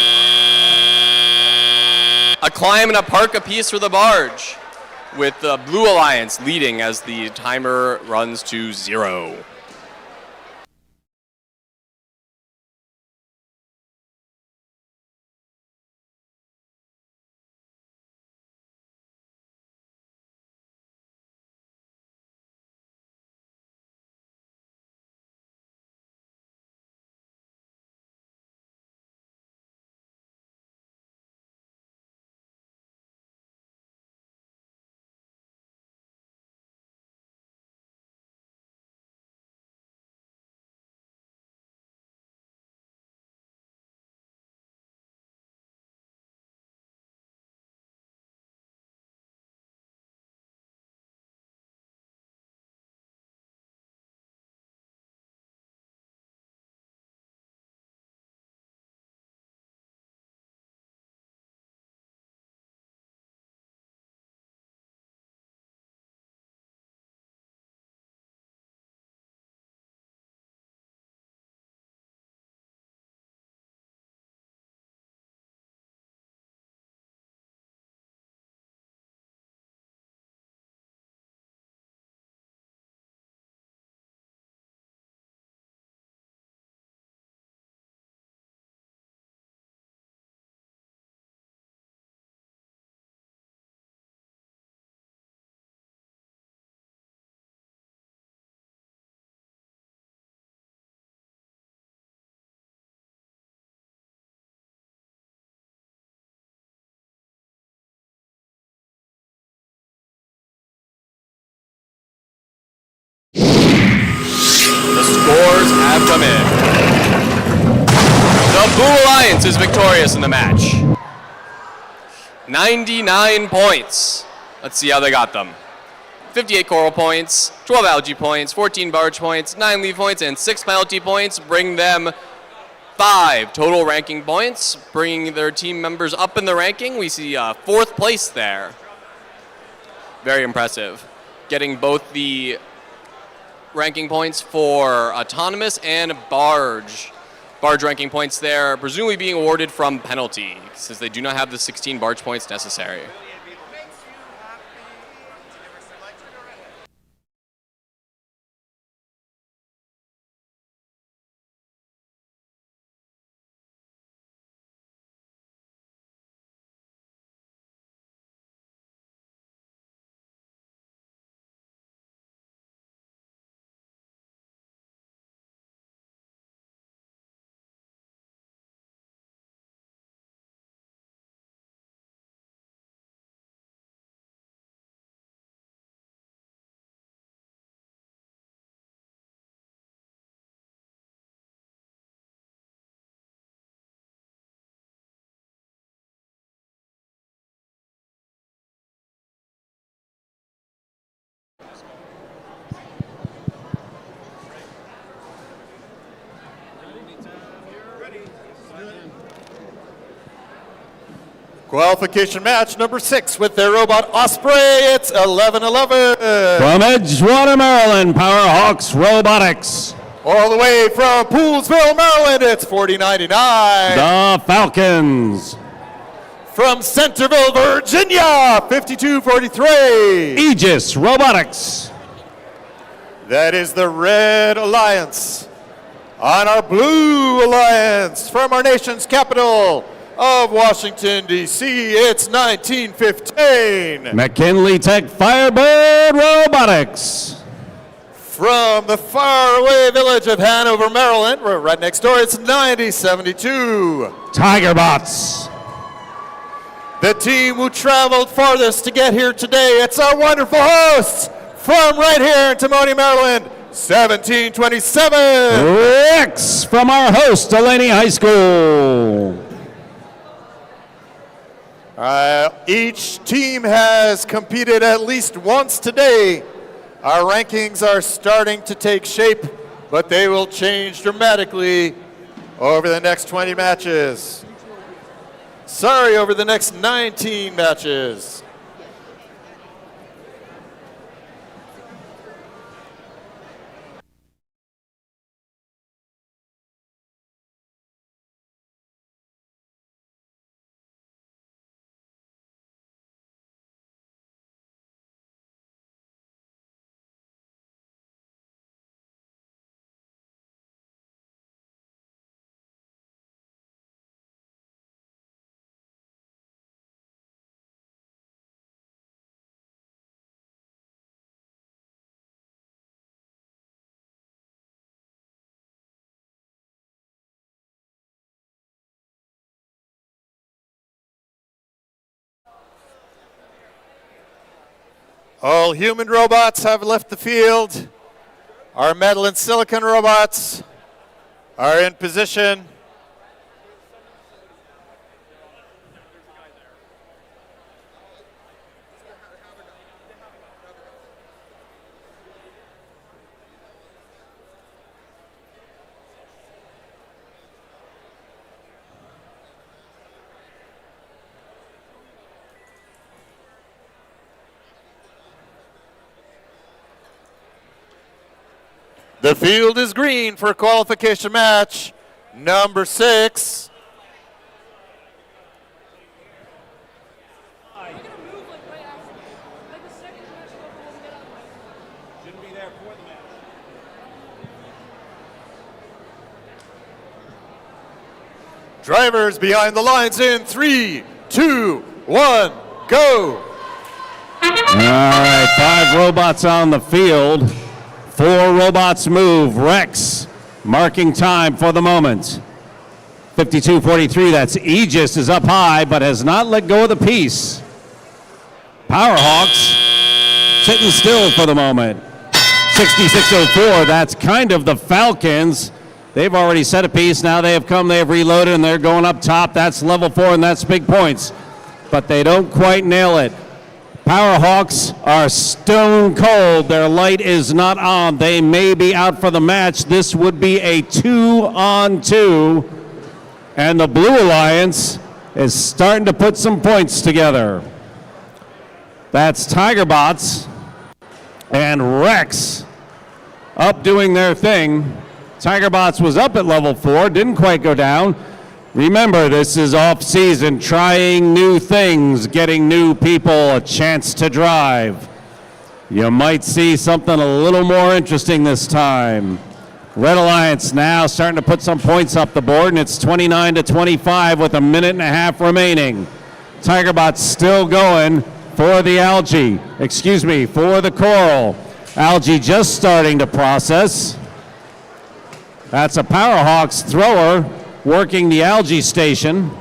A climb and a park apiece for the barge, with the Blue Alliance leading as the timer runs to 0. The scores have come in. The Blue Alliance is victorious in the match. 99 points. Let's see how they got them. 58 coral points, 12 algae points, 14 barge points, 9 leave points, and 6 penalty points bring them 5 total ranking points, bringing their team members up in the ranking. We see 4th place there. Very impressive. Getting both the ranking points for autonomous and barge. Barge ranking points there, presumably being awarded from penalty, since they do not have the 16 barge points necessary. Qualification match number 6 with their robot Osprey. It's 11-11. From Edgewater, Maryland, Powerhawks Robotics. All the way from Poolesville, Maryland, it's 40-99. The Falcons. From Centerville, Virginia, 52-43. Aegis Robotics. That is the Red Alliance. On our Blue Alliance, from our nation's capital of Washington, D.C., it's 1915. McKinley Tech Firebird Robotics. From the faraway village of Hanover, Maryland, we're right next door, it's 9072. Tigerbots. The team who traveled farthest to get here today, it's our wonderful hosts from right here in Timony, Maryland, 1727. Rex from our host, Delaney High School. Each team has competed at least once today. Our rankings are starting to take shape, but they will change dramatically over the next 20 matches. Sorry, over the next 19 matches. All human robots have left the field. Our metal and silicon robots are in position. The field is green for qualification match number 6. Drivers behind the lines in 3, 2, 1, go. All right, 5 robots on the field. 4 robots move. Rex marking time for the moment. 52-43, that's Aegis is up high, but has not let go of the piece. Powerhawks sitting still for the moment. 66-04, that's kind of the Falcons. They've already set a piece. Now they have come, they have reloaded, and they're going up top. That's level 4, and that's big points. But they don't quite nail it. Powerhawks are stone cold. Their light is not on. They may be out for the match. This would be a 2-on-2. And the Blue Alliance is starting to put some points together. That's Tigerbots and Rex up doing their thing. Tigerbots was up at level 4, didn't quite go down. Remember, this is off-season, trying new things, getting new people a chance to drive. You might see something a little more interesting this time. Red Alliance now starting to put some points up the board, and it's 29-25 with a minute and a half remaining. Tigerbots still going for the algae, for the coral. Algae just starting to process. That's a Powerhawks thrower working the algae station.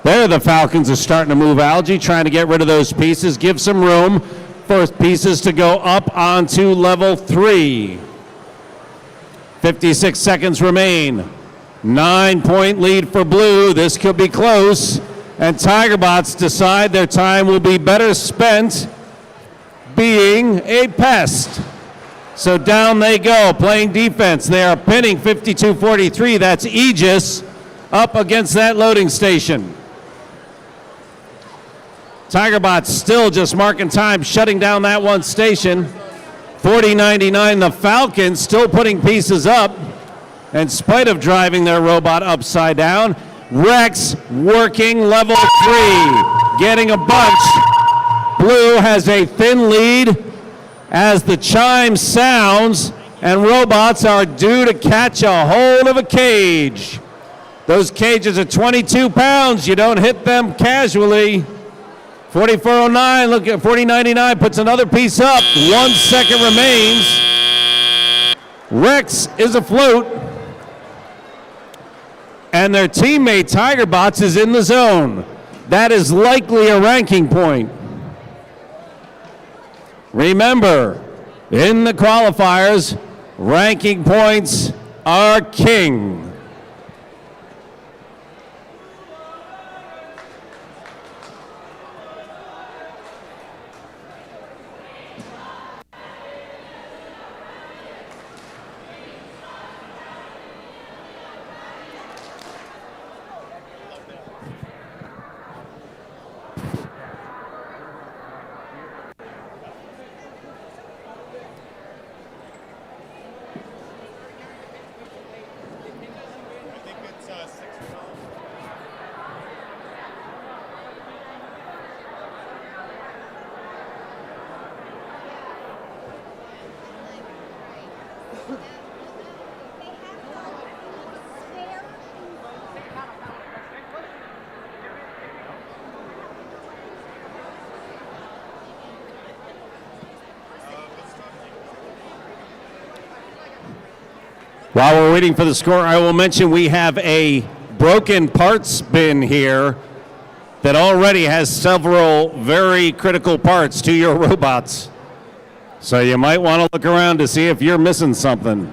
There the Falcons are starting to move algae, trying to get rid of those pieces, give some room for pieces to go up onto level 3. 56 seconds remain. 9-point lead for Blue. This could be close. And Tigerbots decide their time will be better spent being a pest. So down they go, playing defense. They are pinning 52-43. That's Aegis up against that loading station. Tigerbots still just marking time, shutting down that one station. 40-99, the Falcons still putting pieces up in spite of driving their robot upside down. Rex working level 3, getting a bunch. Blue has a thin lead as the chime sounds, and robots are due to catch a hold of a cage. Those cages are 22 pounds. You don't hit them casually. 4409, look at 4099, puts another piece up. 1 second remains. Rex is afloat. And their teammate Tigerbots is in the zone. That is likely a ranking point. Remember, in the qualifiers, ranking points are king. While we're waiting for the score, I will mention we have a broken parts bin here that already has several very critical parts to your robots. So you might want to look around to see if you're missing something.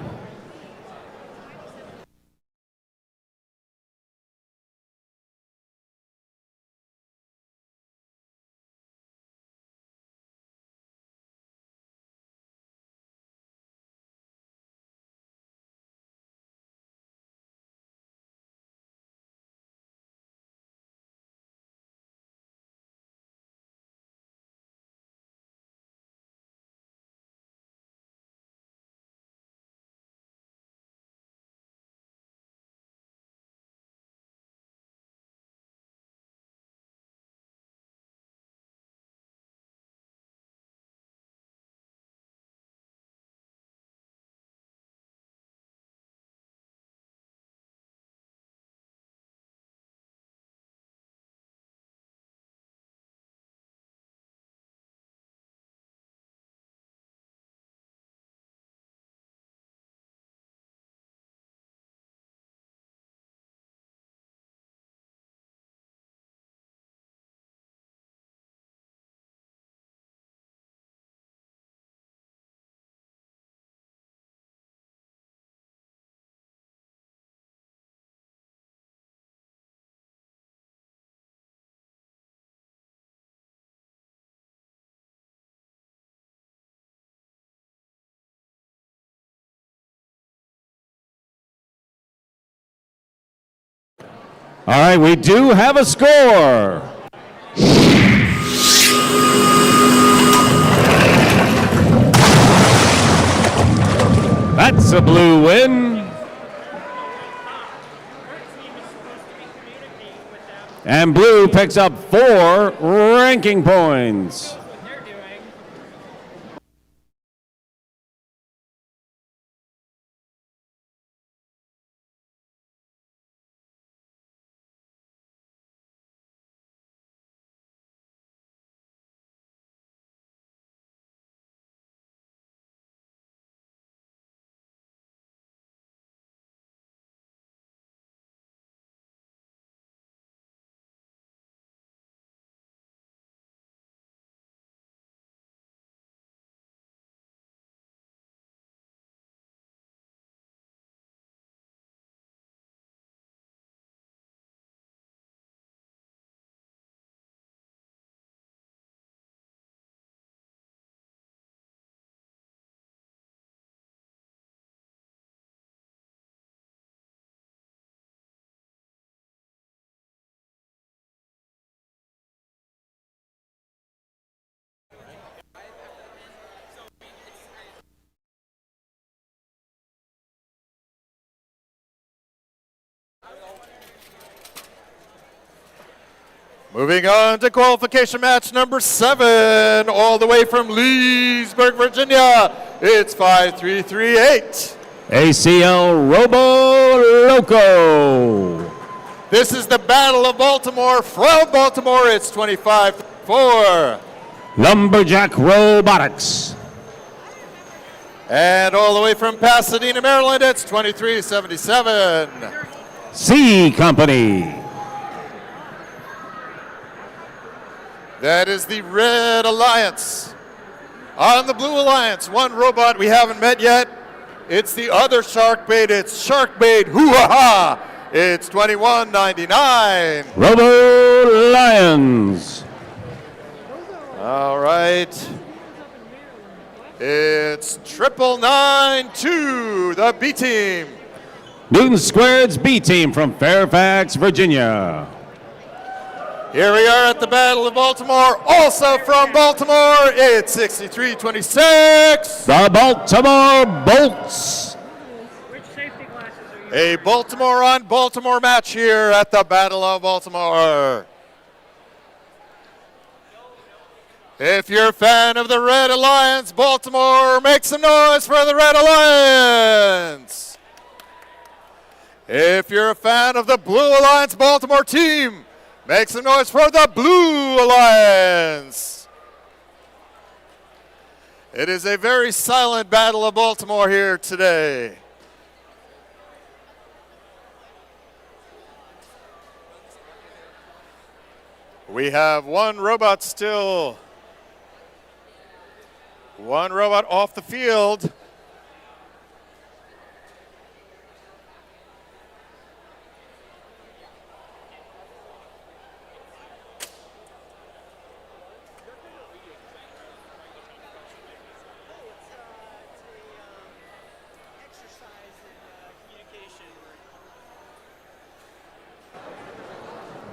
All right, we do have a score. That's a blue win. And blue picks up 4 ranking points. Moving on to qualification match number 7, all the way from Leesburg, Virginia. It's 5-3-3-8. ACL Robo Loco. This is the Battle of Baltimore. From Baltimore, it's 25-4. Lumberjack Robotics. And all the way from Pasadena, Maryland, it's 23-77. C Company. That is the Red Alliance. On the Blue Alliance, one robot we haven't met yet. It's the other Sharkbait. It's Sharkbait Hoo-Ha-Ha. It's 21.99. Robo Lions. All right. It's 992, the B team. Newton Squared's B team from Fairfax, Virginia. Here we are at the Battle of Baltimore. Also from Baltimore, it's 63-26. The Baltimore Bolts. A Baltimore on Baltimore match here at the Battle of Baltimore. If you're a fan of the Red Alliance, Baltimore, make some noise for the Red Alliance. If you're a fan of the Blue Alliance Baltimore team, make some noise for the Blue Alliance. It is a very silent Battle of Baltimore here today. We have one robot still. One robot off the field.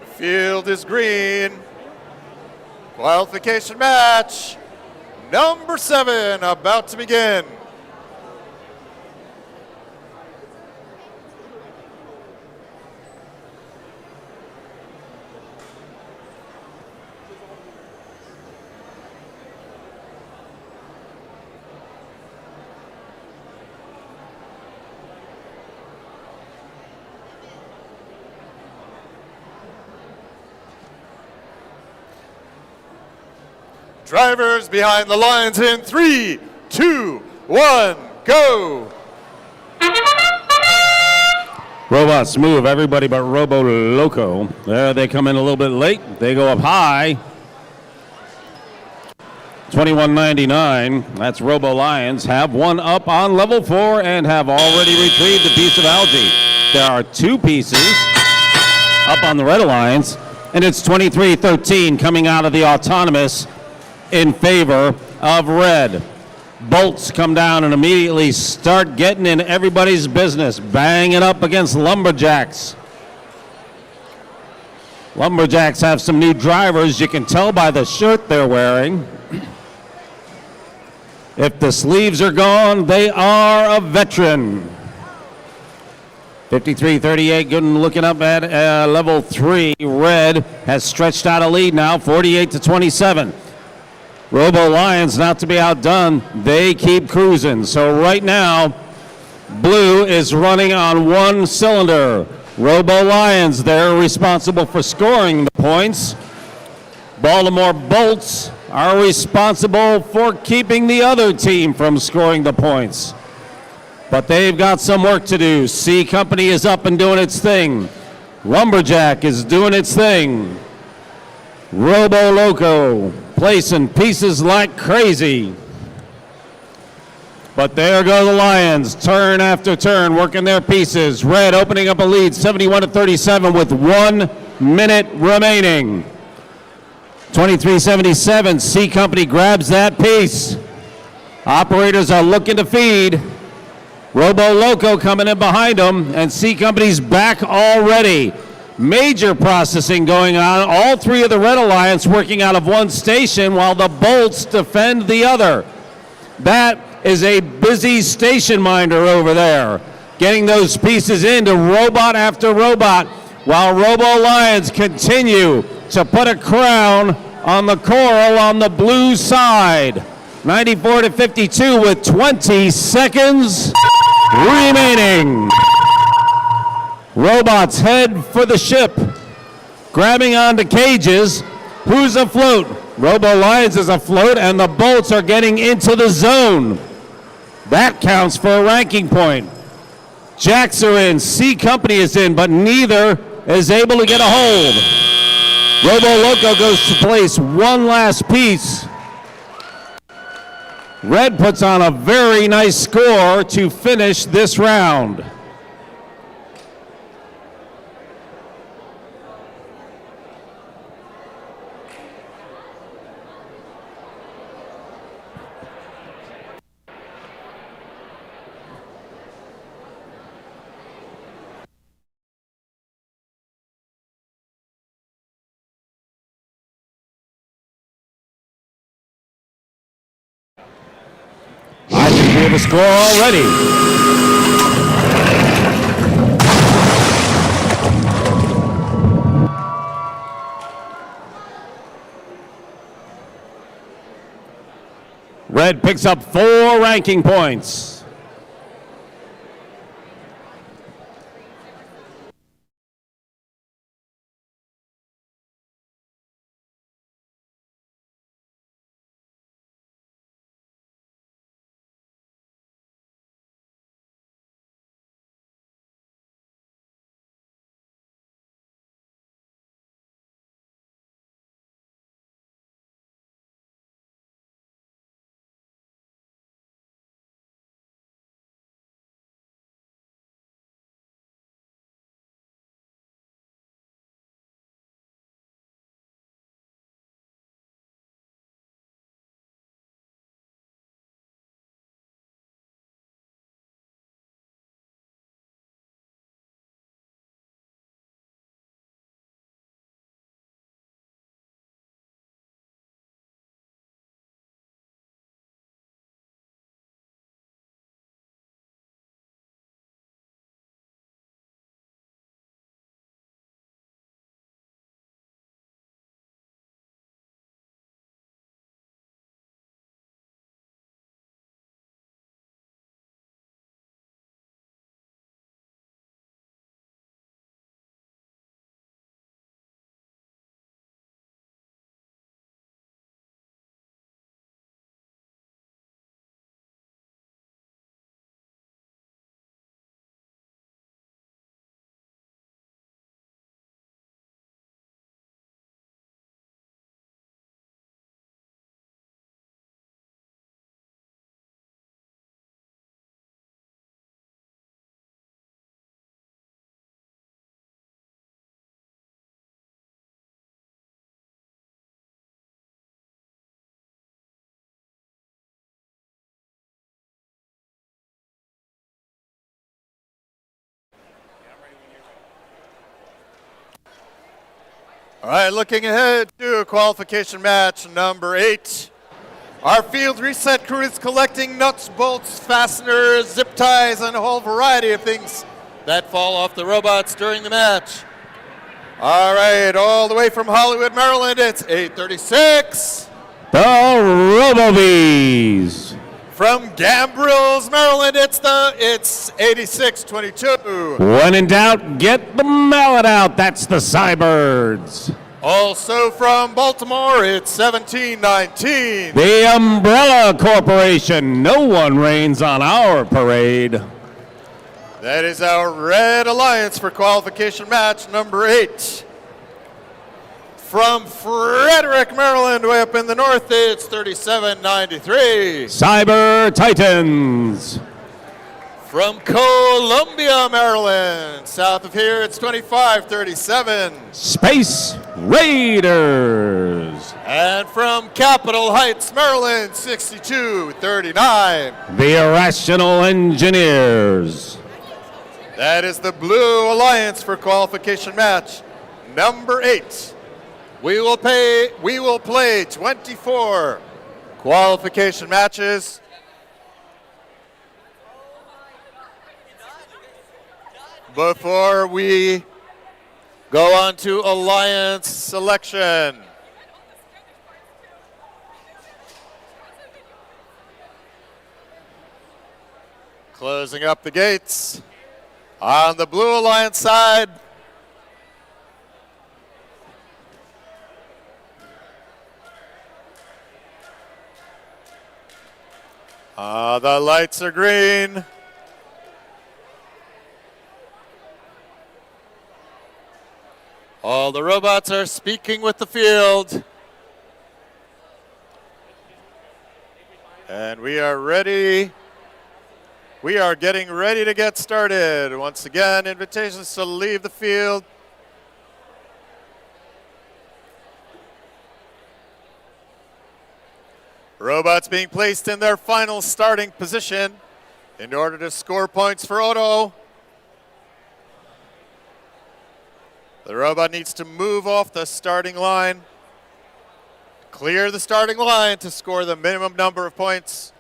The field is green. Qualification match number 7 about to begin. Drivers behind the lines in 3, 2, 1, go. Robots move, everybody but Robo Loco. There they come in a little bit late. They go up high. 21.99. That's Robo Lions. Have one up on level 4 and have already retrieved a piece of algae. There are 2 pieces up on the Red Alliance, and it's 23-13 coming out of the autonomous in favor of red. Bolts come down and immediately start getting in everybody's business, banging up against Lumberjacks. Lumberjacks have some new drivers. You can tell by the shirt they're wearing. If the sleeves are gone, they are a veteran. 53-38, good looking up at level 3. Red has stretched out a lead now, 48-27. Robo Lions, not to be outdone, they keep cruising. So right now, blue is running on 1 cylinder. Robo Lions, they're responsible for scoring the points. Baltimore Bolts are responsible for keeping the other team from scoring the points. But they've got some work to do. C Company is up and doing its thing. Lumberjack is doing its thing. Robo Loco placing pieces like crazy. But there go the Lions, turn after turn, working their pieces. Red opening up a lead, 71-37 with 1 minute remaining. 23-77, C Company grabs that piece. Operators are looking to feed. Robo Loco coming in behind them, and C Company's back already. Major processing going on. All 3 of the Red Alliance working out of 1 station while the Bolts defend the other. That is a busy station minder over there. getting those pieces into robot after robot, while Robo Lions continue to put a crown on the coral on the blue side. 94-52 with 20 seconds remaining. Robots head for the ship, grabbing onto cages. Who's afloat? Robo Lions is afloat, and the bolts are getting into the zone. That counts for a ranking point. Jacks are in, C Company is in, but neither is able to get a hold. Robo Loco goes to place one last piece. Red puts on a very nice score to finish this round. I think we have a score already. Red picks up 4 ranking points. All right, looking ahead to qualification match number 8. Our field reset crew is collecting nuts, bolts, fasteners, zip ties, and a whole variety of things that fall off the robots during the match. All right, all the way from Hollywood, Maryland, it's 8:36. The RoboBees. From Gambrills, Maryland, it's 86:22. When in doubt, get the mallet out. That's the Cybirds. Also from Baltimore, it's 17:19. The Umbrella Corporation. No one reigns on our parade. That is our Red Alliance for qualification match number 8. From Frederick, Maryland, way up in the north, it's 37:93. Cyber Titans. From Columbia, Maryland, south of here, it's 25:37. Space Raiders. And from Capitol Heights, Maryland, 62:39. The Irrational Engineers. That is the Blue Alliance for qualification match number 8. We will play 24 qualification matches. before we go on to alliance selection. Closing up the gates on the Blue Alliance side. The lights are green. All the robots are speaking with the field. And we are ready. We are getting ready to get started. Once again, invitations to leave the field. Robots being placed in their final starting position in order to score points for Otto. The robot needs to move off the starting line, clear the starting line to score the minimum number of points.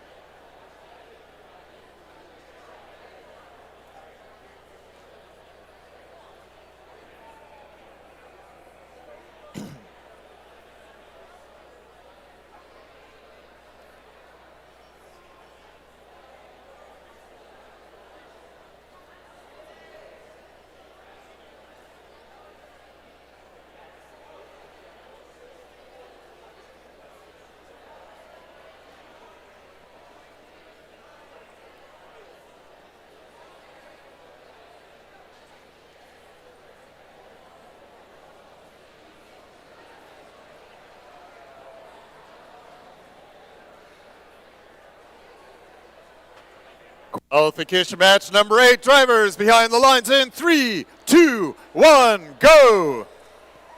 Qualification match number 8, drivers behind the lines in 3, 2, 1, go!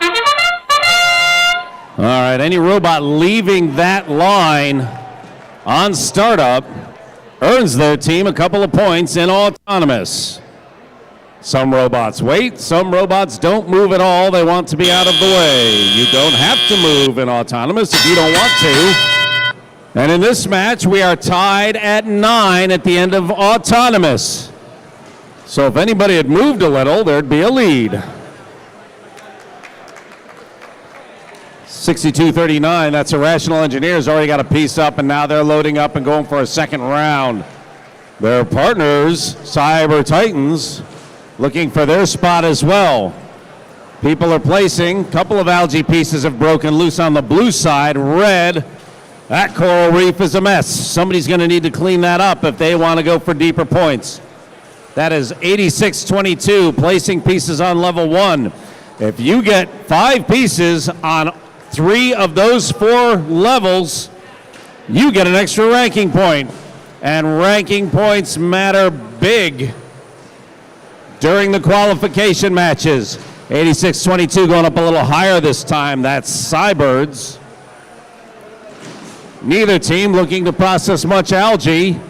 All right, any robot leaving that line on startup earns their team a couple of points in autonomous. Some robots wait, some robots don't move at all. They want to be out of the way. You don't have to move in autonomous if you don't want to. And in this match, we are tied at 9 at the end of autonomous. So if anybody had moved a little, there'd be a lead. 62-39, that's Irrational Engineers already got a piece up, and now they're loading up and going for a second round. Their partners, Cyber Titans, looking for their spot as well. People are placing, a couple of algae pieces have broken loose on the blue side. Red, that coral reef is a mess. Somebody's going to need to clean that up if they want to go for deeper points. That is 86-22, placing pieces on level 1. If you get 5 pieces on 3 of those 4 levels, you get an extra ranking point. And ranking points matter big during the qualification matches. 86-22 going up a little higher this time. That's Cybirds. Neither team looking to process much algae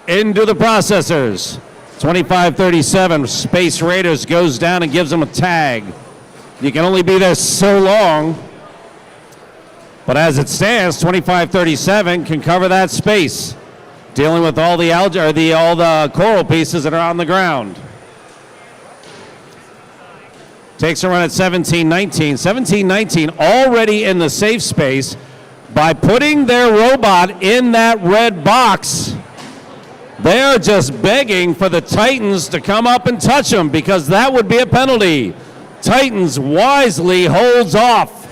into the processors. 25-37, Space Raiders goes down and gives them a tag. You can only be there so long, but as it stands, 25-37 can cover that space, dealing with all the algae or all the coral pieces that are on the ground. Takes a run at 17-19. 17-19 already in the safe space. By putting their robot in that red box, they're just begging for the Titans to come up and touch them because that would be a penalty. Titans wisely holds off.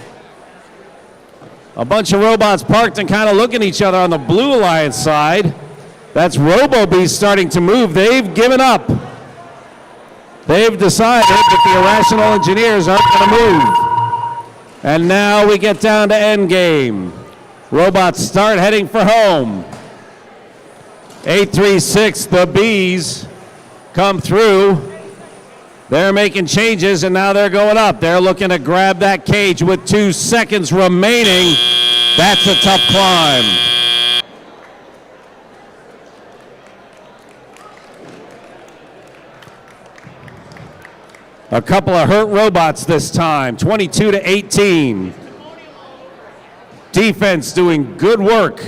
A bunch of robots parked and kind of looking at each other on the Blue Alliance side. That's RoboBee starting to move. They've given up. They've decided that the Irrational Engineers aren't going to move. And now we get down to endgame. Robots start heading for home. 836, the Bees come through. They're making changes, and now they're going up. They're looking to grab that cage with 2 seconds remaining. That's a tough climb. A couple of hurt robots this time, 22-18. Defense doing good work.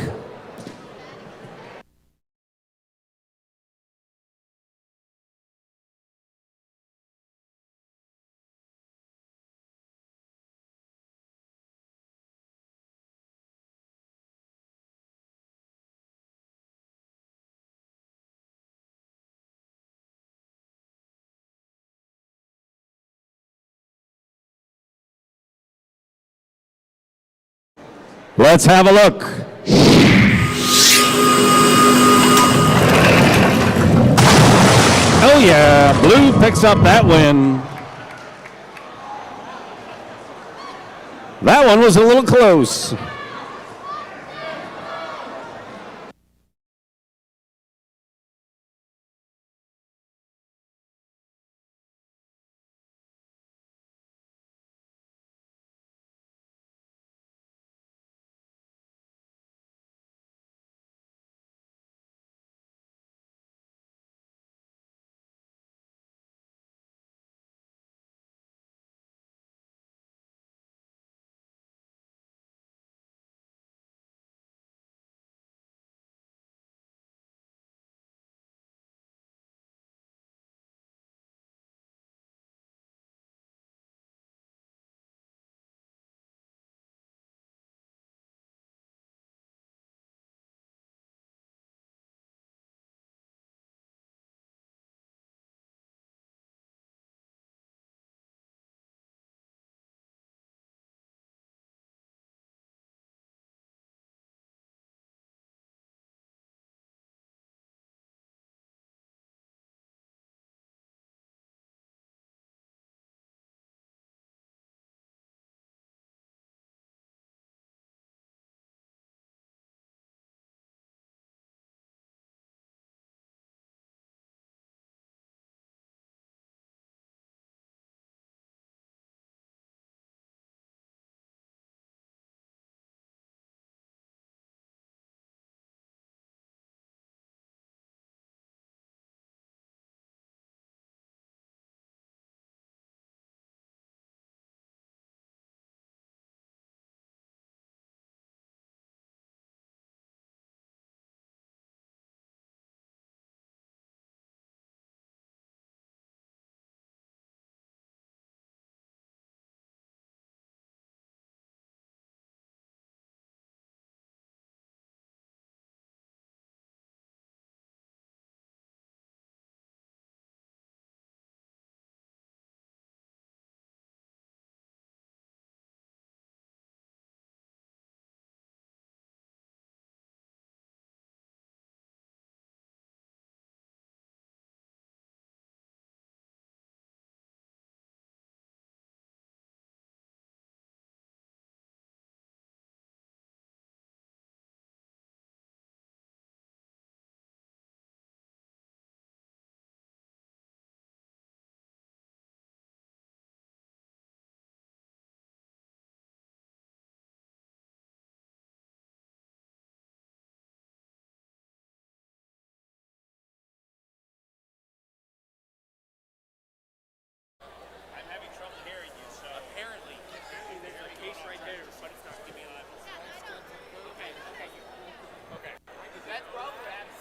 Let's have a look. Oh yeah, blue picks up that win. That one was a little close.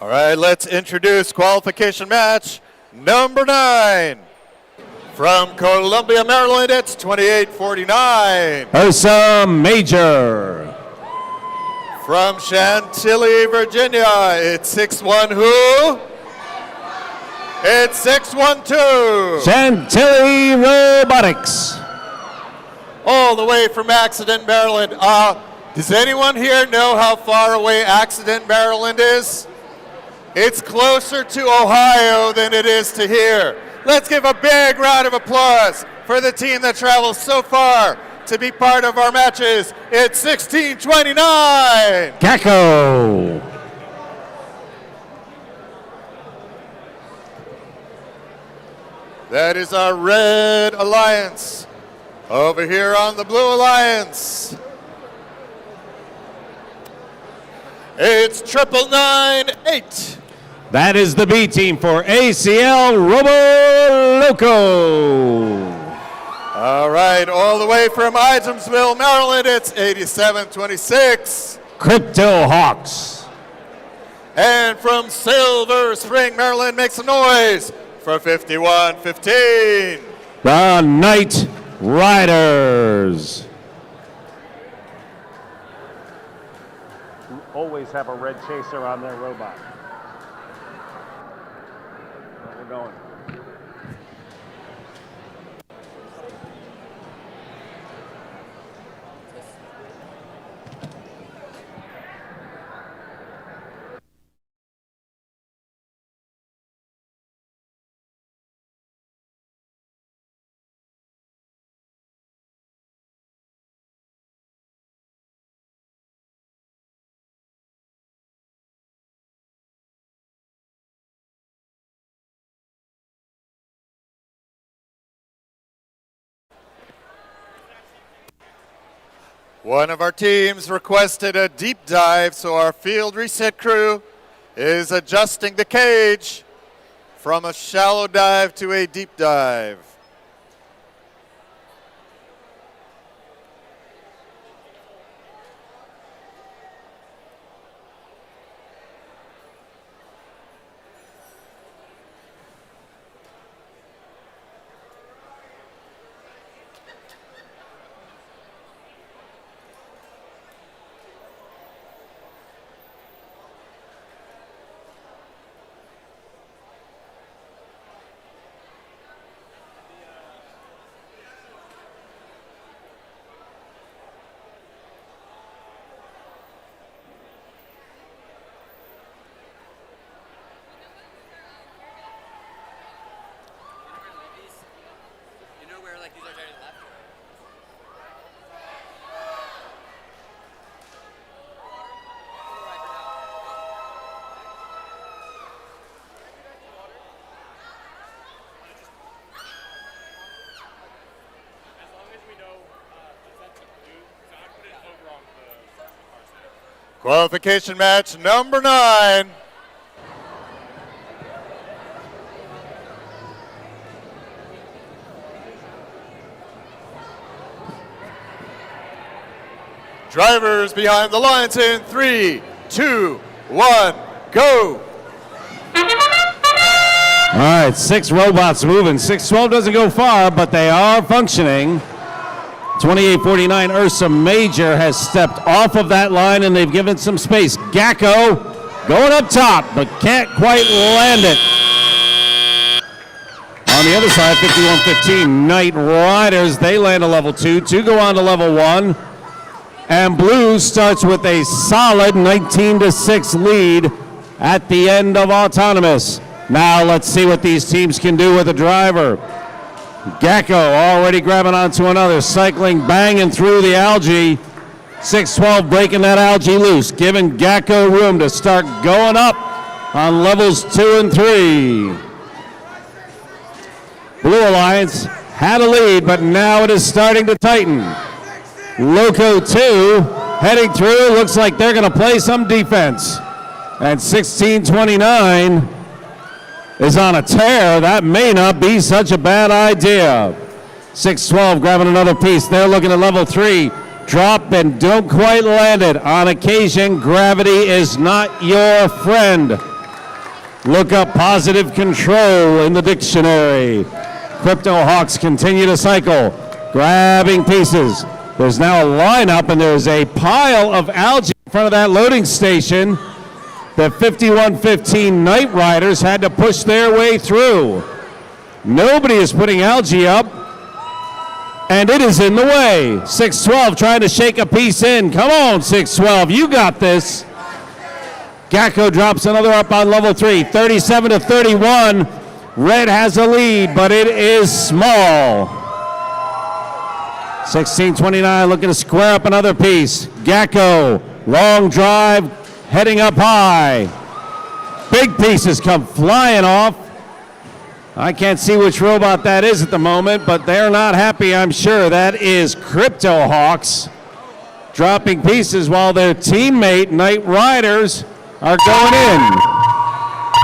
All right, let's introduce qualification match number 9. From Columbia, Maryland, it's 28-49. Ursa Major. From Chantilly, Virginia, it's 6-1 who? It's 6-1-2. Chantilly Robotics. All the way from Accident, Maryland. Does anyone here know how far away Accident, Maryland is? It's closer to Ohio than it is to here. Let's give a big round of applause for the team that travels so far to be part of our matches. It's 16-29. Gacko. That is our red alliance. Over here on the blue alliance, it's 998. That is the B team for ACL Robo Loco. All right, all the way from Itemsville, Maryland, it's 8726. Crypto Hawks. And from Silver Spring, Maryland, make some noise for 5115. The Night Riders. Always have a red chaser on their robot. We're going. One of our teams requested a deep dive, so our field reset crew is adjusting the cage from a shallow dive to a deep dive. Qualification match number 9. Drivers behind the lines in 3, 2, 1, go! All right, 6 robots moving. 612 doesn't go far, but they are functioning. 2849 Ursa Major has stepped off of that line, and they've given some space. Gacko going up top, but can't quite land it. On the other side, 5115 Knight Riders, they land a level 2. 2 go on to level 1. And Blue starts with a solid 19-6 lead at the end of Autonomous. Now let's see what these teams can do with a driver. Gacko already grabbing onto another, cycling, banging through the algae. 612 breaking that algae loose, giving Gacko room to start going up on levels 2 and 3. Blue Alliance had a lead, but now it is starting to tighten. Loco 2 heading through, looks like they're going to play some defense. And 1629 is on a tear. That may not be such a bad idea. 612 grabbing another piece. They're looking at level 3. Drop and don't quite land it. On occasion, gravity is not your friend. Look up positive control in the dictionary. Crypto Hawks continue to cycle, grabbing pieces. There's now a lineup, and there's a pile of algae in front of that loading station. The 5115 Knight Riders had to push their way through. Nobody is putting algae up, and it is in the way. 612 trying to shake a piece in. Come on, 612, you got this. Gacko drops another up on level 3, 37-31. Red has a lead, but it is small. 1629 looking to square up another piece. Gacko, long drive, heading up high. Big pieces come flying off. I can't see which robot that is at the moment, but they're not happy, I'm sure. That is Crypto Hawks dropping pieces while their teammate, Knight Riders, are going in.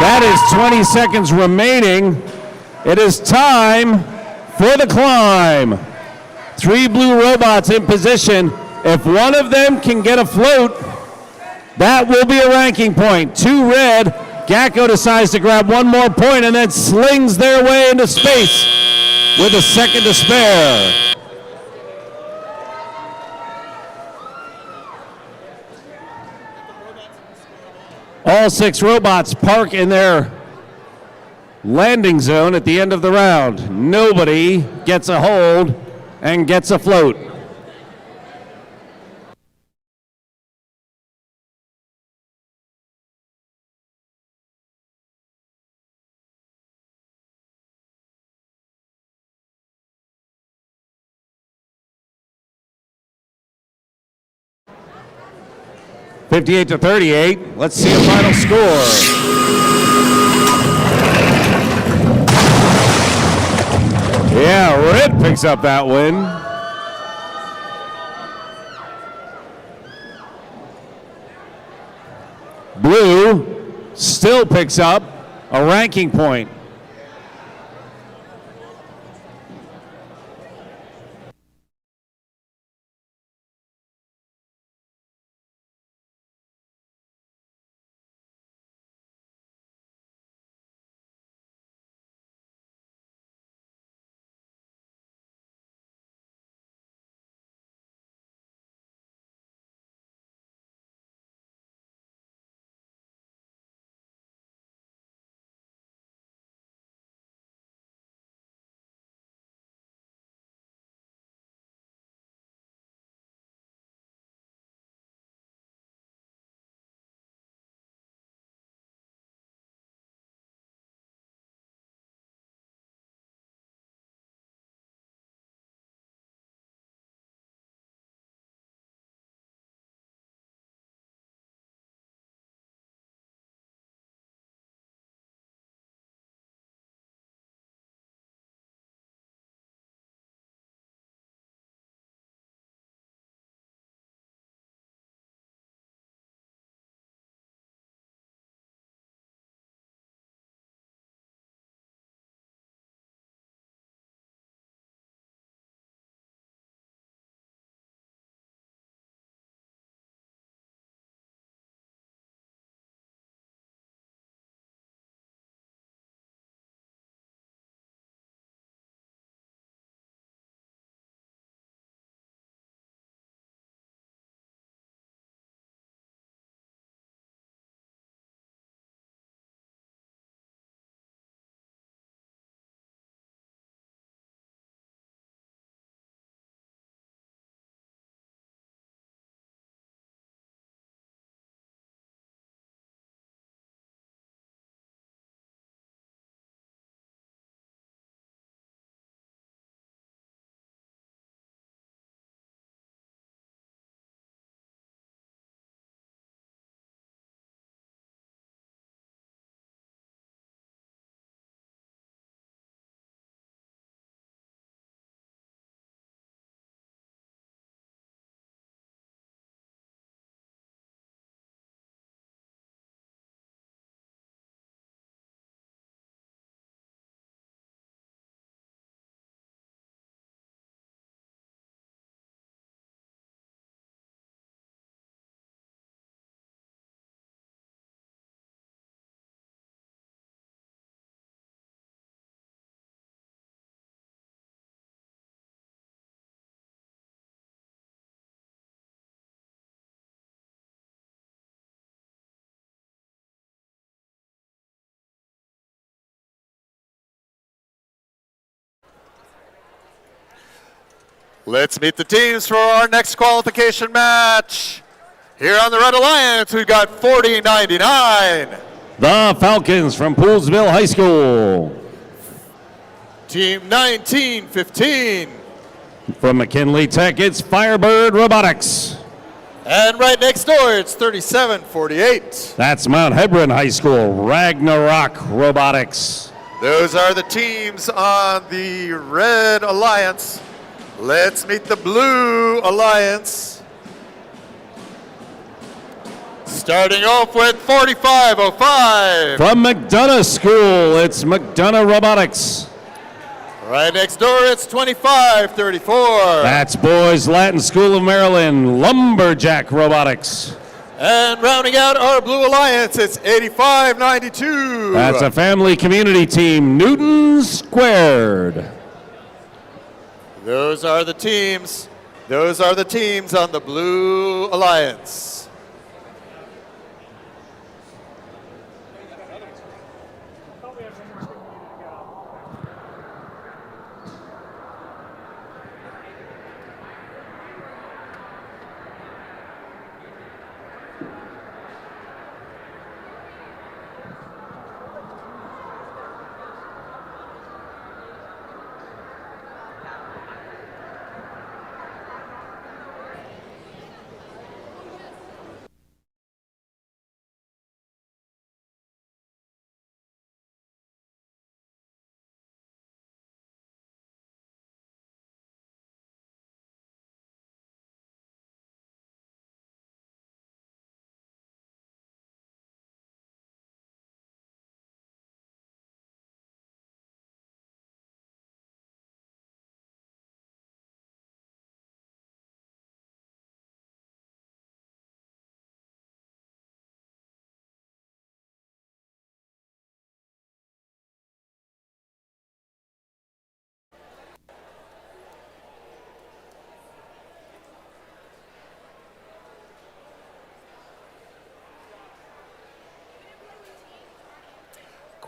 That is 20 seconds remaining. It is time for the climb. 3 blue robots in position. If one of them can get afloat, that will be a ranking point. 2 red. Gacko decides to grab one more point and then slings their way into space with a second to spare. All 6 robots park in their landing zone at the end of the round. Nobody gets a hold and gets afloat. (58-38). Let's see a final score. Yeah, Red picks up that win. still picks up a ranking point. Let's meet the teams for our next qualification match. Here on the Red Alliance, we've got 4099. The Falcons from Poolsville High School. Team 1915. From McKinley Tech, it's Firebird Robotics. And right next door, it's 3748. That's Mount Hebron High School, Ragnarok Robotics. Those are the teams on the Red Alliance. Let's meet the Blue Alliance. Starting off with 4505. From McDonough School, it's McDonough Robotics. Right next door, it's 2534. That's Boys Latin School of Maryland, Lumberjack Robotics. And rounding out our Blue Alliance, it's 8592. That's a family community team, Newton Squared. Those are the teams. Those are the teams on the Blue Alliance.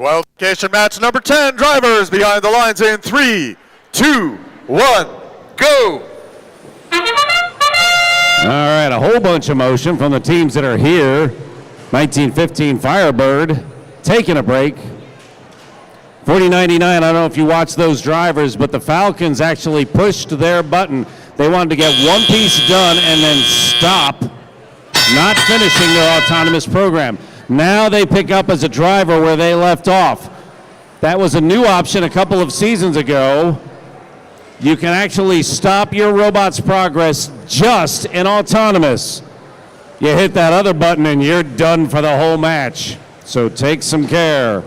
Qualification match number 10, drivers behind the lines in 3, 2, 1, go! All right, a whole bunch of motion from the teams that are here. 1915 Firebird taking a break. 4099, I don't know if you watched those drivers, but the Falcons actually pushed their button. They wanted to get one piece done and then stop, not finishing their autonomous program. Now they pick up as a driver where they left off. That was a new option a couple of seasons ago. You can actually stop your robot's progress just in autonomous. You hit that other button and you're done for the whole match. So take some care.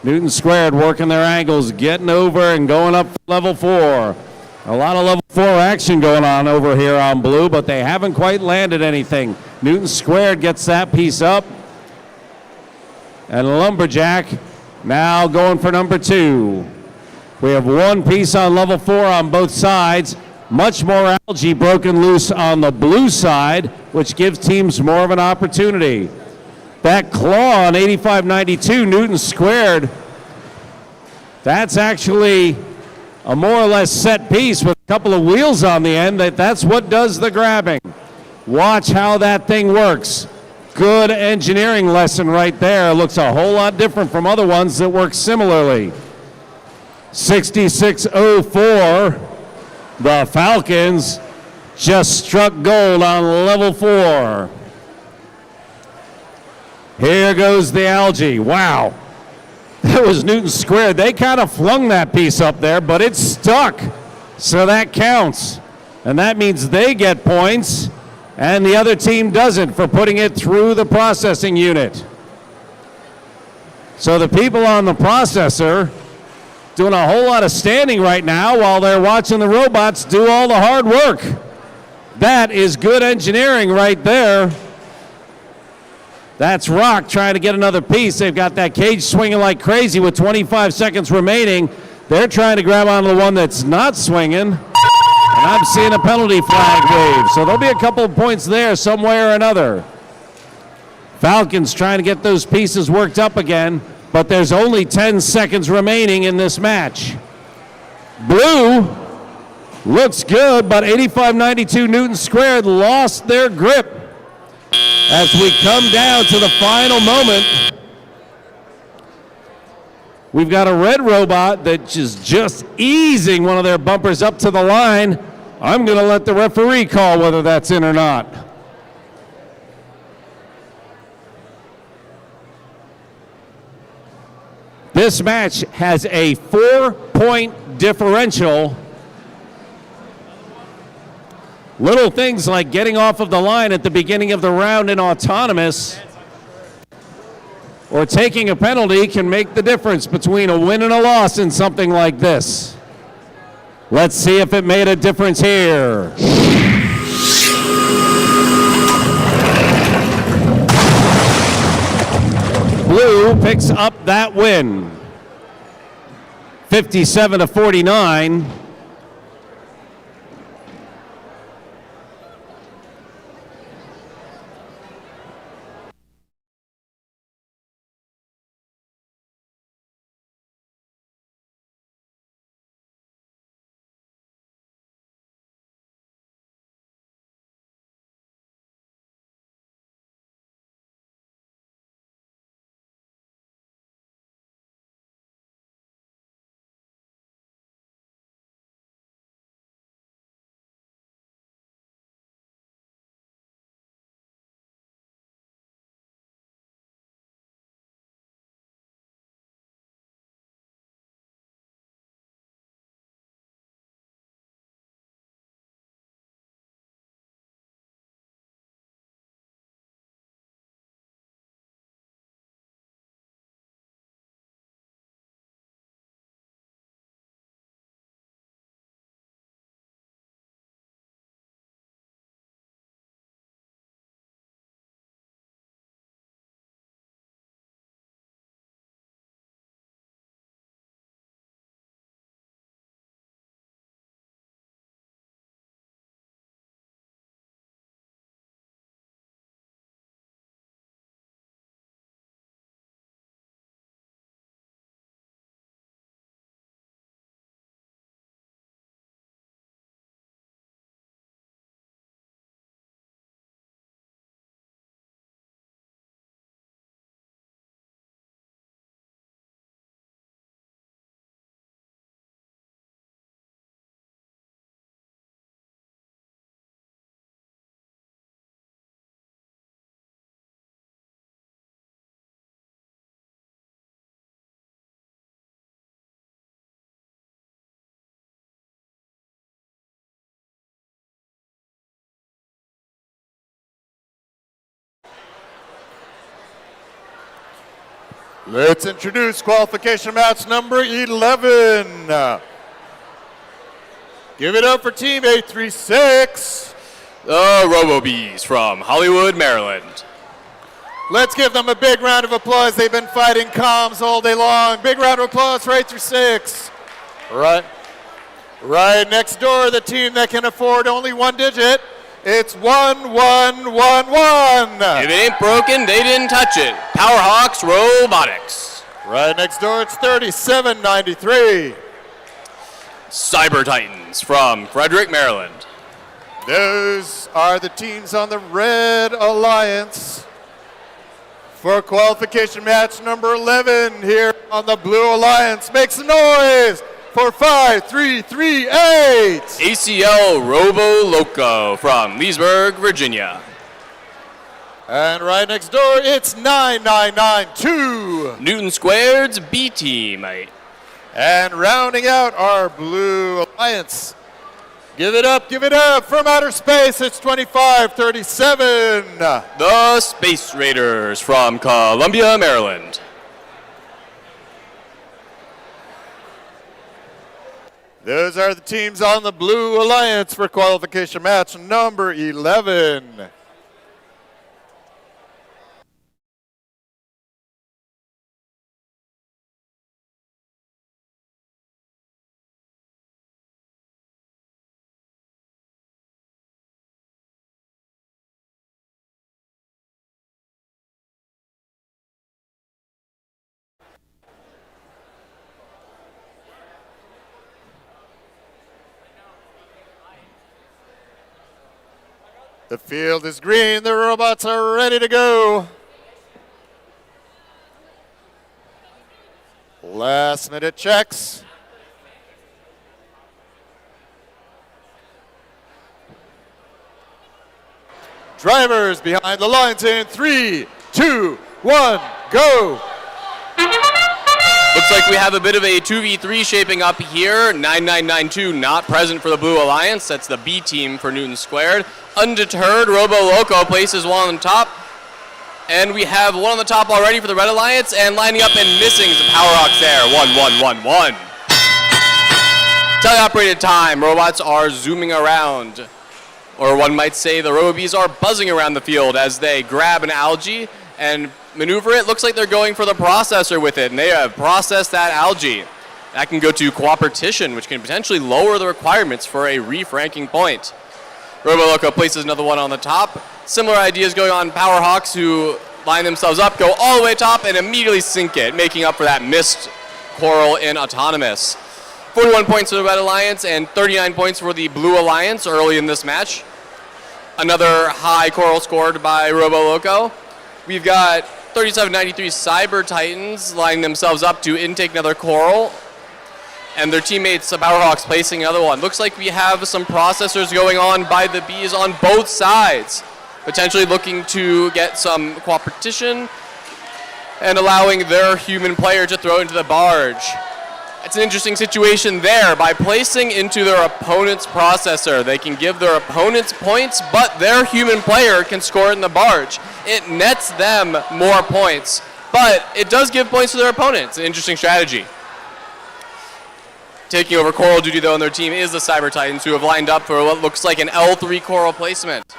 Newton Squared working their angles, getting over and going up level 4. A lot of level 4 action going on over here on blue, but they haven't quite landed anything. Newton Squared gets that piece up. And Lumberjack now going for number 2. We have one piece on level 4 on both sides. Much more algae broken loose on the blue side, which gives teams more of an opportunity. That claw on 8592 Newton Squared, that's actually a more or less set piece with a couple of wheels on the end. That's what does the grabbing. Watch how that thing works. Good engineering lesson right there. Looks a whole lot different from other ones that work similarly. 6604, the Falcons just struck gold on level 4. Here goes the algae. Wow. That was Newton Squared. They kind of flung that piece up there, but it stuck. So that counts. And that means they get points, and the other team doesn't for putting it through the processing unit. So the people on the processor doing a whole lot of standing right now while they're watching the robots do all the hard work. That is good engineering right there. That's Rock trying to get another piece. They've got that cage swinging like crazy with 25 seconds remaining. They're trying to grab onto the one that's not swinging. And I'm seeing a penalty flag wave. So there'll be a couple of points there some way or another. Falcons trying to get those pieces worked up again, but there's only 10 seconds remaining in this match. Blue looks good, but 8592 Newton Squared lost their grip. As we come down to the final moment, we've got a red robot that is just easing one of their bumpers up to the line. I'm going to let the referee call whether that's in or not. This match has a 4-point differential. Little things like getting off of the line at the beginning of the round in autonomous or taking a penalty can make the difference between a win and a loss in something like this. Let's see if it made a difference here. Blue picks up that win. 57-49. Let's introduce qualification match number 11. Give it up for team 836. The Robo-Bees from Hollywood, Maryland. Let's give them a big round of applause. They've been fighting comms all day long. Big round of applause for 836. Right next door, the team that can afford only one digit. It's 1111. If it ain't broken, they didn't touch it. Powerhawks Robotics. Right next door, it's 3793. Cyber Titans from Frederick, Maryland. Those are the teams on the Red Alliance for qualification match number 11 here on the Blue Alliance. Make some noise for 5338. ACL Robo Loco from Leesburg, Virginia. And right next door, it's 9992. Newton Squared's B Team. And rounding out our Blue Alliance, give it up from outer space, it's 2537. The Space Raiders from Columbia, Maryland. Those are the teams on the Blue Alliance for qualification match number 11. The field is green. The robots are ready to go. Last minute checks. Drivers behind the lines in 3, 2, 1, go. Looks like we have a bit of a 2v3 shaping up here. 9992 not present for the Blue Alliance. That's the B team for Newton Squared. Undeterred, Robo Loco places one on the top. And we have one on the top already for the Red Alliance, and lining up and missing is the Powerhawks there. 1-1-1-1. Teleoperated time. Robots are zooming around. Or one might say the Robo-Bees are buzzing around the field as they grab an algae and maneuver it. Looks like they're going for the processor with it, and they have processed that algae. That can go to Cooperation, which can potentially lower the requirements for a reef ranking point. Roboloco places another one on the top. Similar ideas going on Powerhawks, who line themselves up, go all the way top, and immediately sink it, making up for that missed coral in Autonomous. 41 points for the Red Alliance and 39 points for the Blue Alliance early in this match. Another high coral scored by Roboloco. We've got 3793 Cyber Titans lining themselves up to intake another coral, and their teammates, the Powerhawks, placing another one. Looks like we have some processors going on by the Bees on both sides, potentially looking to get some Cooperation and allowing their human player to throw into the barge. It's an interesting situation there. By placing into their opponent's processor, they can give their opponents points, but their human player can score it in the barge. It nets them more points, but it does give points to their opponent. It's an interesting strategy. Taking over coral duty, though, on their team is the Cyber Titans, who have lined up for what looks like an L3 coral placement.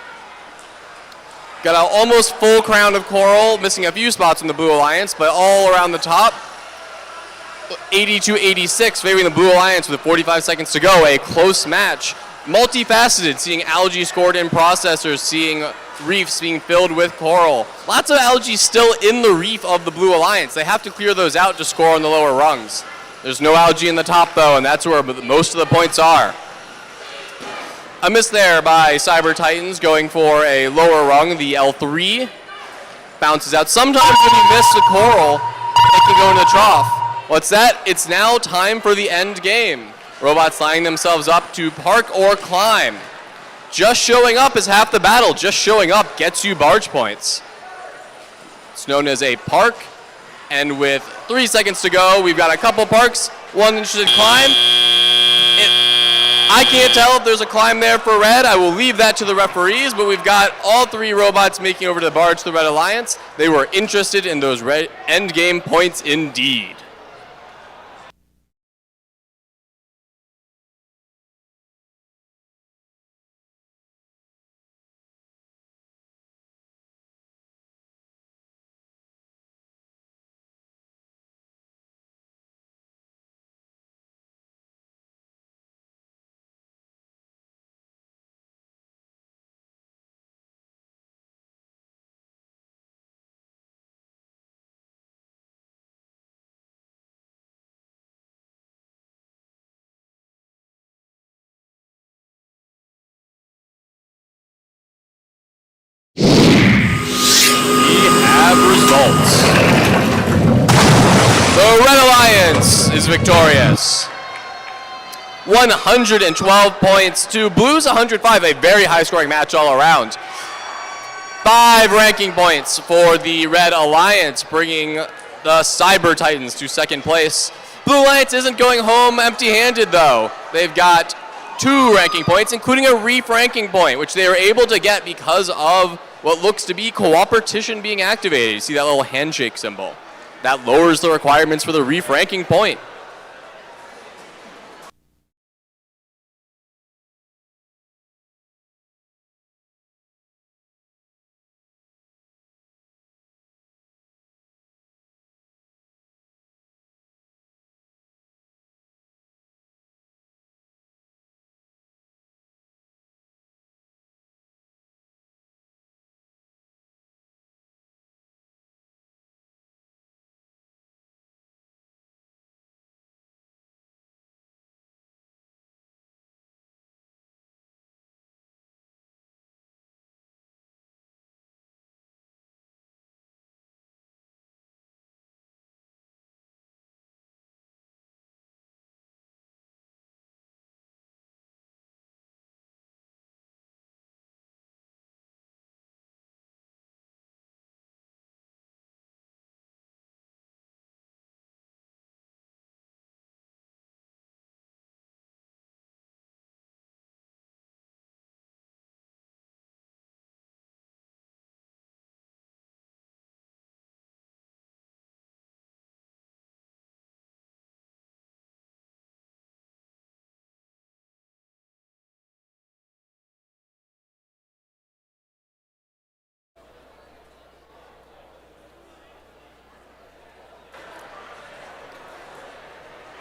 Got an almost full crown of coral, missing a few spots in the Blue Alliance, but all around the top. 82-86 favoring the Blue Alliance with 45 seconds to go. A close match. Multifaceted, seeing algae scored in processors, seeing reefs being filled with coral. Lots of algae still in the reef of the Blue Alliance. They have to clear those out to score on the lower rungs. There's no algae in the top, though, and that's where most of the points are. A miss there by Cyber Titans, going for a lower rung, the L3. Bounces out. Sometimes when you miss a coral, it can go in the trough. What's that? It's now time for the end game. Robots lining themselves up to park or climb. Just showing up is half the battle. Just showing up gets you barge points. It's known as a park. And with 3 seconds to go, we've got a couple parks, one interested climb. I can't tell if there's a climb there for red. I will leave that to the referees, but we've got all three robots making over to the barge, the Red Alliance. They were interested in those red end game points indeed. Results. The Red Alliance is victorious. 112 points to Blues 105, a very high-scoring match all around. 5 ranking points for the Red Alliance, bringing the Cyber Titans to second place. Blue Alliance isn't going home empty-handed, though. They've got 2 ranking points, including a Reef ranking point, which they were able to get because of what looks to be cooperation being activated. You see that little handshake symbol. That lowers the requirements for the Reef ranking point.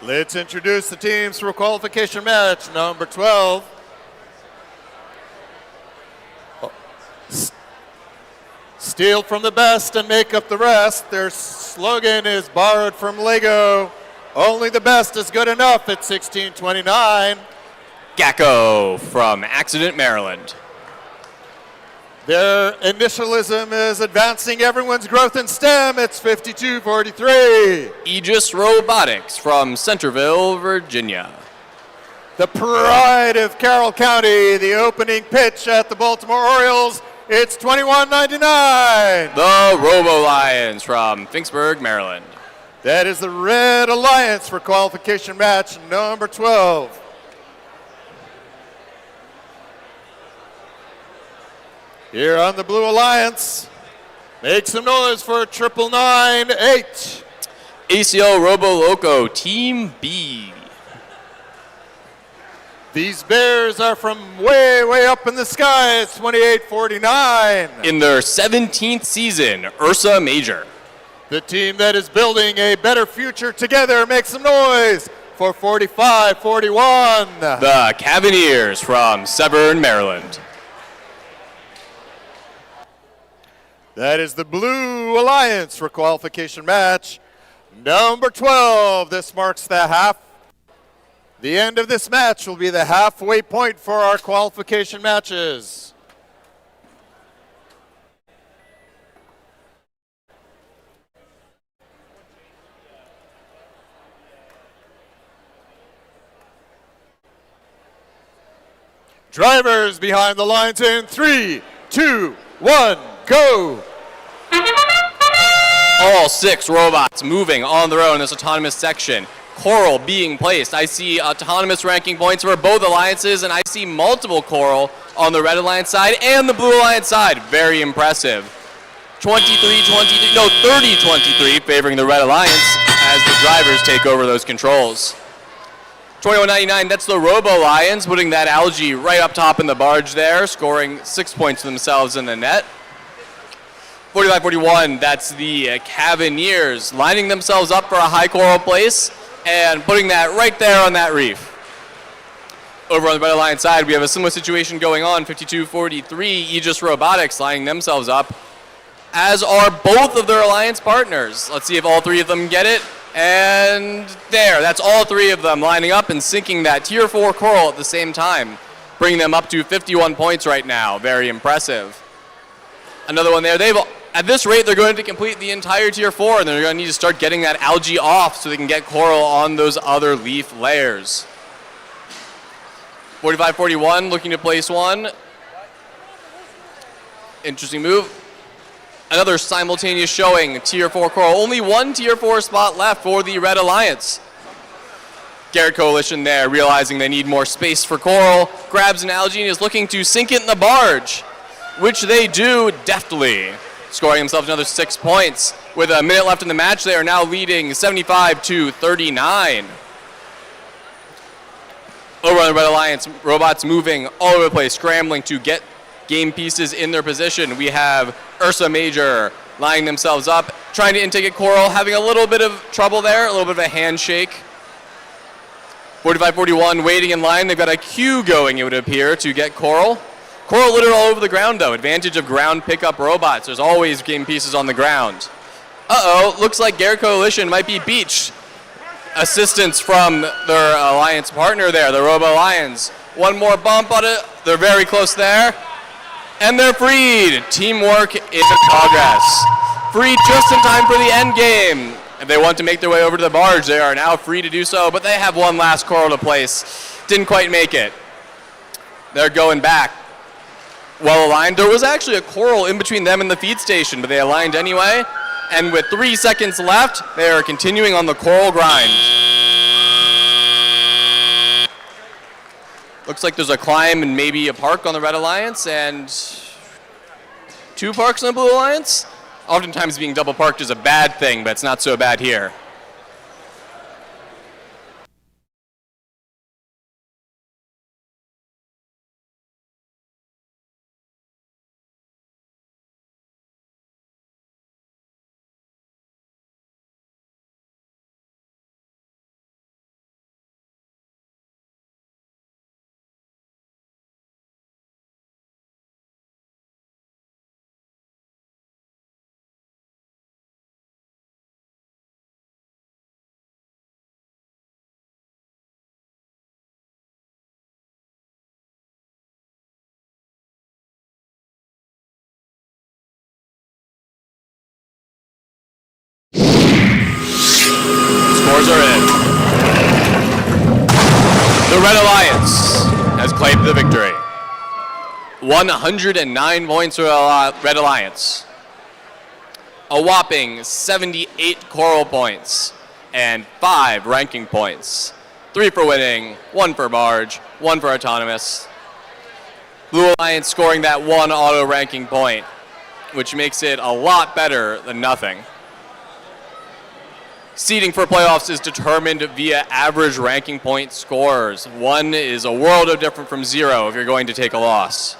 Let's introduce the teams for a qualification match. Number 12. Steal from the best and make up the rest. Their slogan is borrowed from Lego. Only the best is good enough at 1629. Gacko from Accident, Maryland. Their initialism is advancing everyone's growth in STEM. It's 5243. Aegis Robotics from Centerville, Virginia. The pride of Carroll County, the opening pitch at the Baltimore Orioles. It's 2199. The Robo Lions from Finksburg, Maryland. That is the Red Alliance for qualification match number 12. Here on the Blue Alliance, make some noise for 998. ACL Robo Loco, Team B. These Bears are from way, way up in the sky. It's 2849. In their 17th season, Ursa Major. The team that is building a better future together, make some noise for 4541. The Cavaliers from Severn, Maryland. That is the Blue Alliance for qualification match number 12. This marks the end of this match will be the halfway point for our qualification matches. Drivers behind the lines in 3, 2, 1, go! All 6 robots moving on their own in this autonomous section. coral being placed. I see autonomous ranking points for both alliances, and I see multiple coral on the Red Alliance side and the Blue Alliance side. Very impressive. 30-23 favoring the Red Alliance as the drivers take over those controls. 21.99, that's the Robo Lions, putting that algae right up top in the barge there, scoring 6 points for themselves in the net. 45-41, that's the Cavaniers, lining themselves up for a high coral place and putting that right there on that reef. Over on the Red Alliance side, we have a similar situation going on. 52-43, Aegis Robotics lining themselves up, as are both of their alliance partners. Let's see if all three of them get it. And there, that's all three of them lining up and sinking that Tier 4 coral at the same time, bringing them up to 51 points right now. Very impressive. Another one there. At this rate, they're going to complete the entire Tier 4, and they're going to need to start getting that algae off so they can get coral on those other leaf layers. 45-41, looking to place one. Interesting move. Another simultaneous showing, Tier 4 coral. Only one Tier 4 spot left for the Red Alliance. Garrett Coalition there, realizing they need more space for coral, grabs an algae and is looking to sink it in the barge, which they do deftly, scoring themselves another 6 points. With a minute left in the match, they are now leading 75-39. Over on the Red Alliance, robots moving all over the place, scrambling to get game pieces in their position. We have Ursa Major lining themselves up, trying to intake a coral, having a little bit of trouble there, a little bit of a handshake. 45-41 waiting in line. They've got a queue going, it would appear, to get coral. Coral littered all over the ground, though. Advantage of ground pickup robots. There's always game pieces on the ground. Uh-oh, looks like Garrett Coalition might be beached. Assistance from their alliance partner there, the Robo Lions. One more bump on it. They're very close there. And they're freed. Teamwork in progress. Freed just in time for the end game. If they want to make their way over to the barge, they are now free to do so, but they have one last coral to place. Didn't quite make it. They're going back. Well aligned. There was actually a coral in between them and the feed station, but they aligned anyway. And with 3 seconds left, they are continuing on the coral grind. Looks like there's a climb and maybe a park on the Red Alliance and 2 parks on the Blue Alliance. Oftentimes being double parked is a bad thing, but it's not so bad here. Scores are in. The Red Alliance has claimed the victory. 109 points for the Red Alliance. A whopping 78 coral points and 5 ranking points. 3 for winning, 1 for barge, 1 for autonomous. Blue Alliance scoring that 1 auto ranking point, which makes it a lot better than nothing. Seeding for playoffs is determined via average ranking point scores. 1 is a world of different from 0 if you're going to take a loss.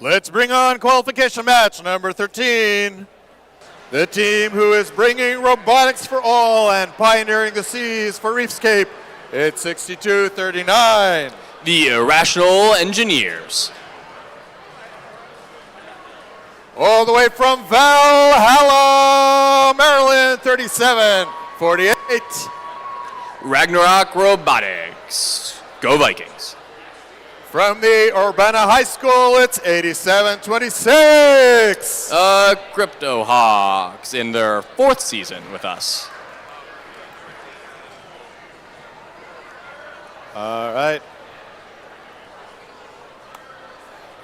Let's bring on qualification match number 13. The team who is bringing robotics for all and pioneering the seas for Reefscape. It's 62-39. The Irrational Engineers. All the way from Valhalla, Maryland, 37-48. Ragnarok Robotics. Go Vikings. From the Urbana High School, it's 87-26. Crypto Hawks in their 4th season with us. All right.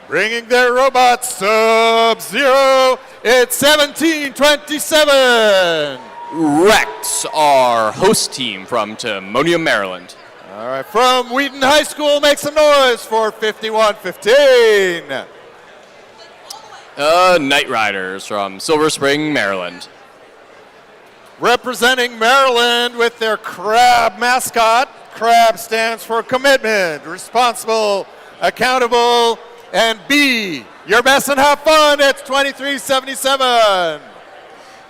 Bringing their robots, Sub-Zero, it's 17-27. Rex, our host team from Timonium, Maryland. All right, from Wheaton High School, make some noise for 51-15. Night Riders from Silver Spring, Maryland. Representing Maryland with their crab mascot. Crab stands for commitment, responsible, accountable, and be your best and have fun. It's 23-77.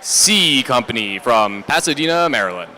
C Company from Pasadena, Maryland.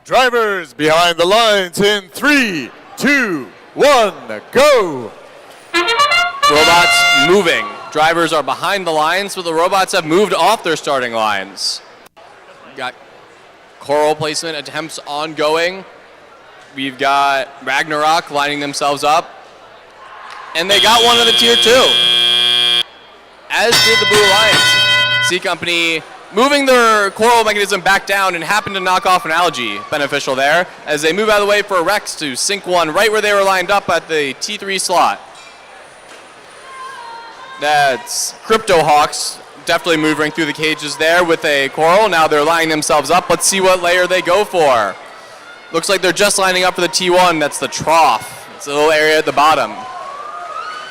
Drivers behind the lines in 3, 2, 1, go. Robots moving. Drivers are behind the lines, but the robots have moved off their starting lines. Got coral placement attempts ongoing. We've got Ragnarok lining themselves up. And they got one in the tier 2. As did the Blue Alliance. C Company moving their coral mechanism back down and happened to knock off an algae. Beneficial there as they move out of the way for Rex to sink one right where they were lined up at the T3 slot. That's Crypto Hawks definitely moving through the cages there with a coral. Now they're lining themselves up. Let's see what layer they go for. Looks like they're just lining up for the T1. That's the trough. It's a little area at the bottom.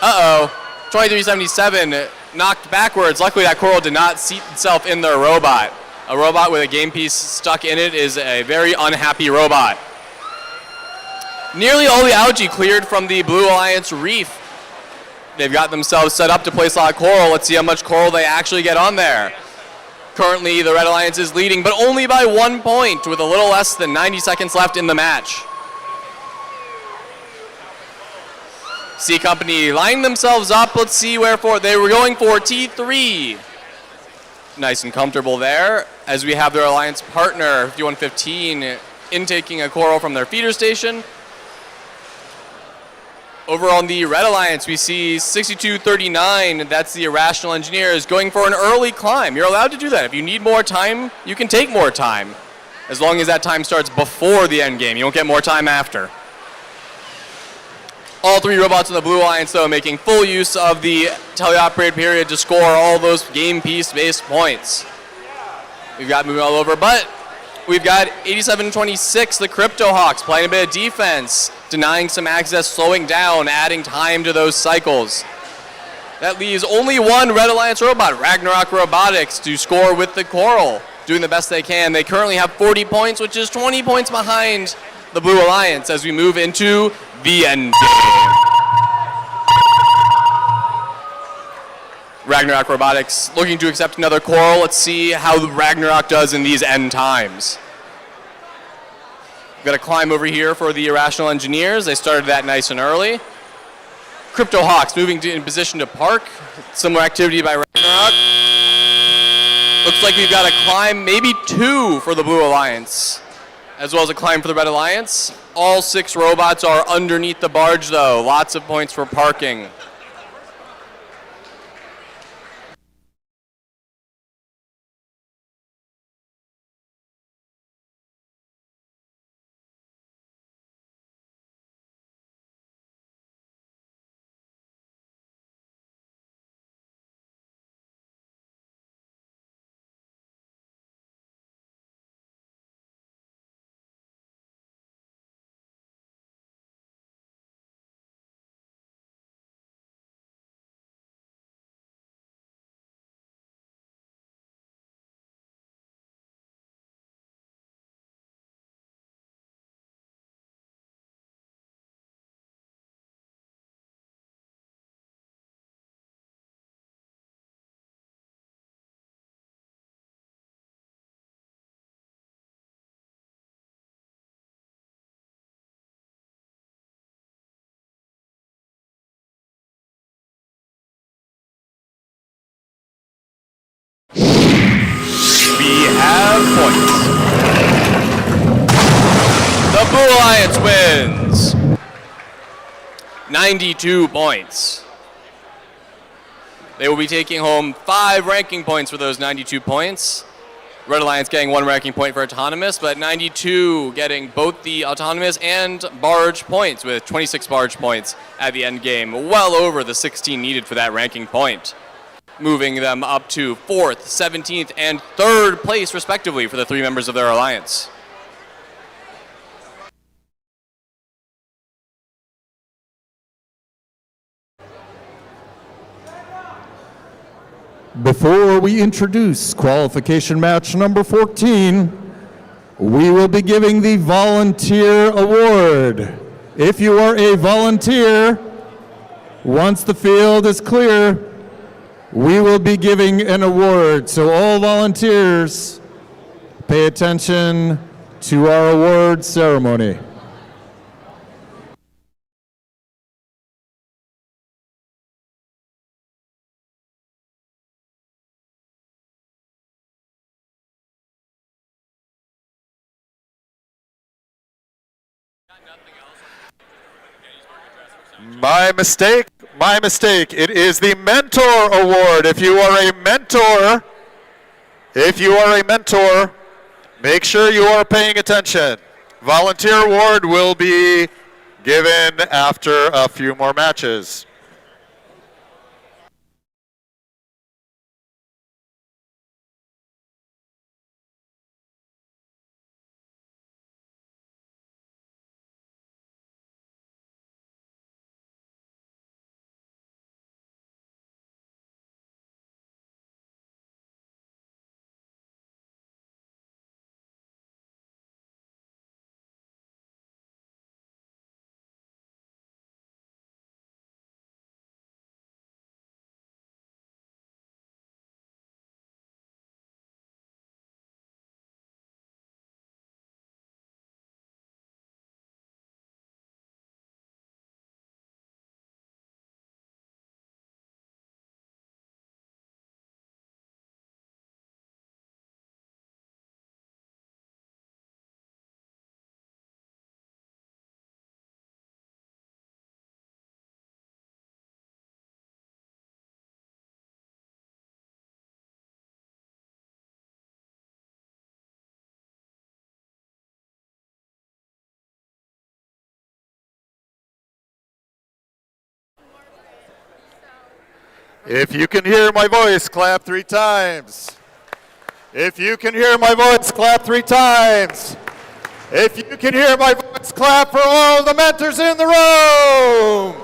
Uh-oh. 2377 knocked backwards. Luckily, that coral did not seat itself in their robot. A robot with a game piece stuck in it is a very unhappy robot. Nearly all the algae cleared from the Blue Alliance reef. They've got themselves set up to place a lot of coral. Let's see how much coral they actually get on there. Currently, the Red Alliance is leading, but only by 1 point with a little less than 90 seconds left in the match. C Company lining themselves up. Let's see where for. They were going for T3. Nice and comfortable there as we have their alliance partner, 5115, intaking a coral from their feeder station. Over on the Red Alliance, we see 6239. That's the Irrational Engineers going for an early climb. You're allowed to do that. If you need more time, you can take more time. As long as that time starts before the end game. You won't get more time after. All three robots in the Blue Alliance, though, making full use of the teleoperated period to score all those game piece-based points. We've got moving all over, but We've got 87-26, the Crypto Hawks playing a bit of defense, denying some access, slowing down, adding time to those cycles. That leaves only one Red Alliance robot, Ragnarok Robotics, to score with the Coral, doing the best they can. They currently have 40 points, which is 20 points behind the Blue Alliance as we move into the end game. Ragnarok Robotics looking to accept another Coral. Let's see how the Ragnarok does in these end times. We've got a climb over here for the Irrational Engineers. They started that nice and early. Crypto Hawks moving in position to park. Similar activity by Ragnarok. Looks like we've got a climb, maybe 2 for the Blue Alliance, as well as a climb for the Red Alliance. All 6 robots are underneath the barge, though. Lots of points for parking. We have points. The Blue Alliance wins. 92 points. They will be taking home 5 ranking points for those 92 points. Red Alliance getting 1 ranking point for Autonomous, but 92 getting both the Autonomous and Barge points, with 26 Barge points at the end game, well over the 16 needed for that ranking point, moving them up to 4th, 17th, and 3rd place, respectively, for the 3 members of their alliance. Before we introduce qualification match number 14, we will be giving the Volunteer Award. If you are a volunteer, once the field is clear, we will be giving an award. So all volunteers, pay attention to our award ceremony. My mistake. It is the Mentor Award. If you are a mentor, make sure you are paying attention. Volunteer Award will be given after a few more matches. If you can hear my voice, clap 3 times. If you can hear my voice, clap 3 times. If you can hear my voice, clap for all the mentors in the room.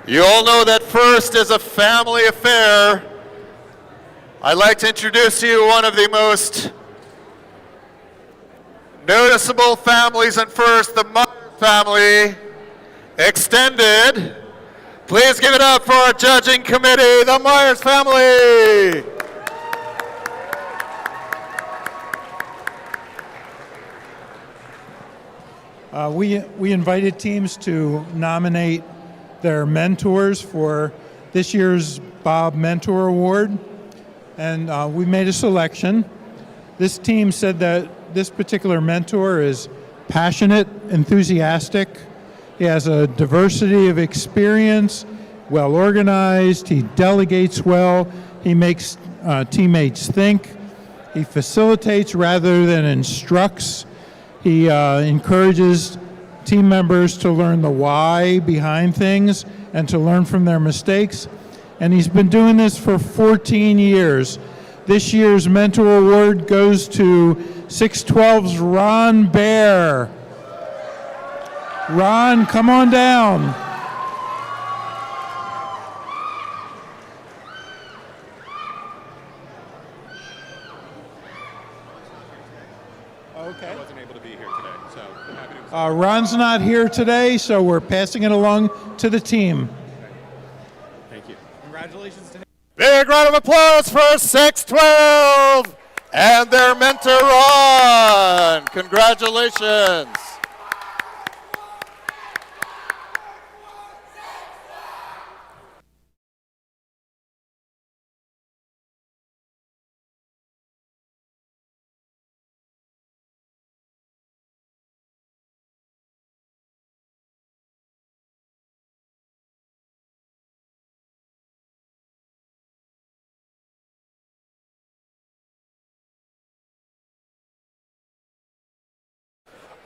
You all know that first is a family affair. I'd like to introduce to you one of the most noticeable families in first, the Myers family, extended. Please give it up for our judging committee, the Myers family. We invited teams to nominate their mentors for this year's Bob Mentor Award, and we made a selection. This team said that this particular mentor is passionate, enthusiastic. He has a diversity of experience, well organized, he delegates well, he makes teammates think, he facilitates rather than instructs, he encourages team members to learn the why behind things and to learn from their mistakes. And he's been doing this for 14 years. This year's Mentor Award goes to 612's Ron Bear. Ron, come on down. Okay. I wasn't able to be here today, so I'm happy to. Ron's not here today, so we're passing it along to the team. Thank you. Congratulations to him. Big round of applause for 612 and their mentor, Ron. Congratulations.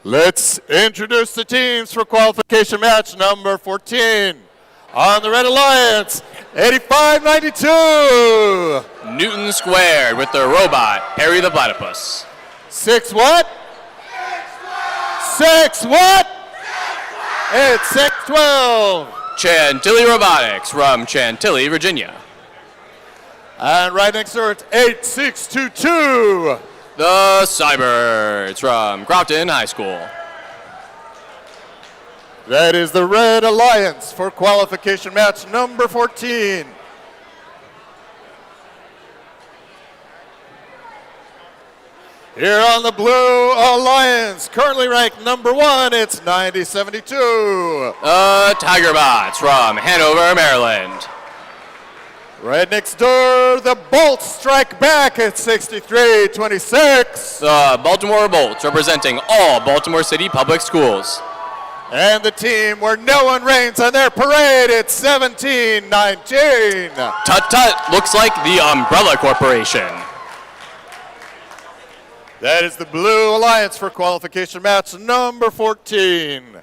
Let's introduce the teams for qualification match number 14. On the Red Alliance, 8592. Newton Squared with their robot, Harry the Platypus. 6 what? 6 what? It's 612. Chantilly Robotics from Chantilly, Virginia. And right next door, it's 8622. The Cybirds from Crofton High School. That is the Red Alliance for qualification match number 14. Here on the Blue Alliance, currently ranked number 1, it's 9072. The Tigerbots from Hanover, Maryland. Right next door, the Bolts strike back at 6326. The Baltimore Bolts representing all Baltimore City public schools. And the team where no one reigns on their parade, it's 1719. Tut tut, looks like the Umbrella Corporation. That is the Blue Alliance for qualification match number 14.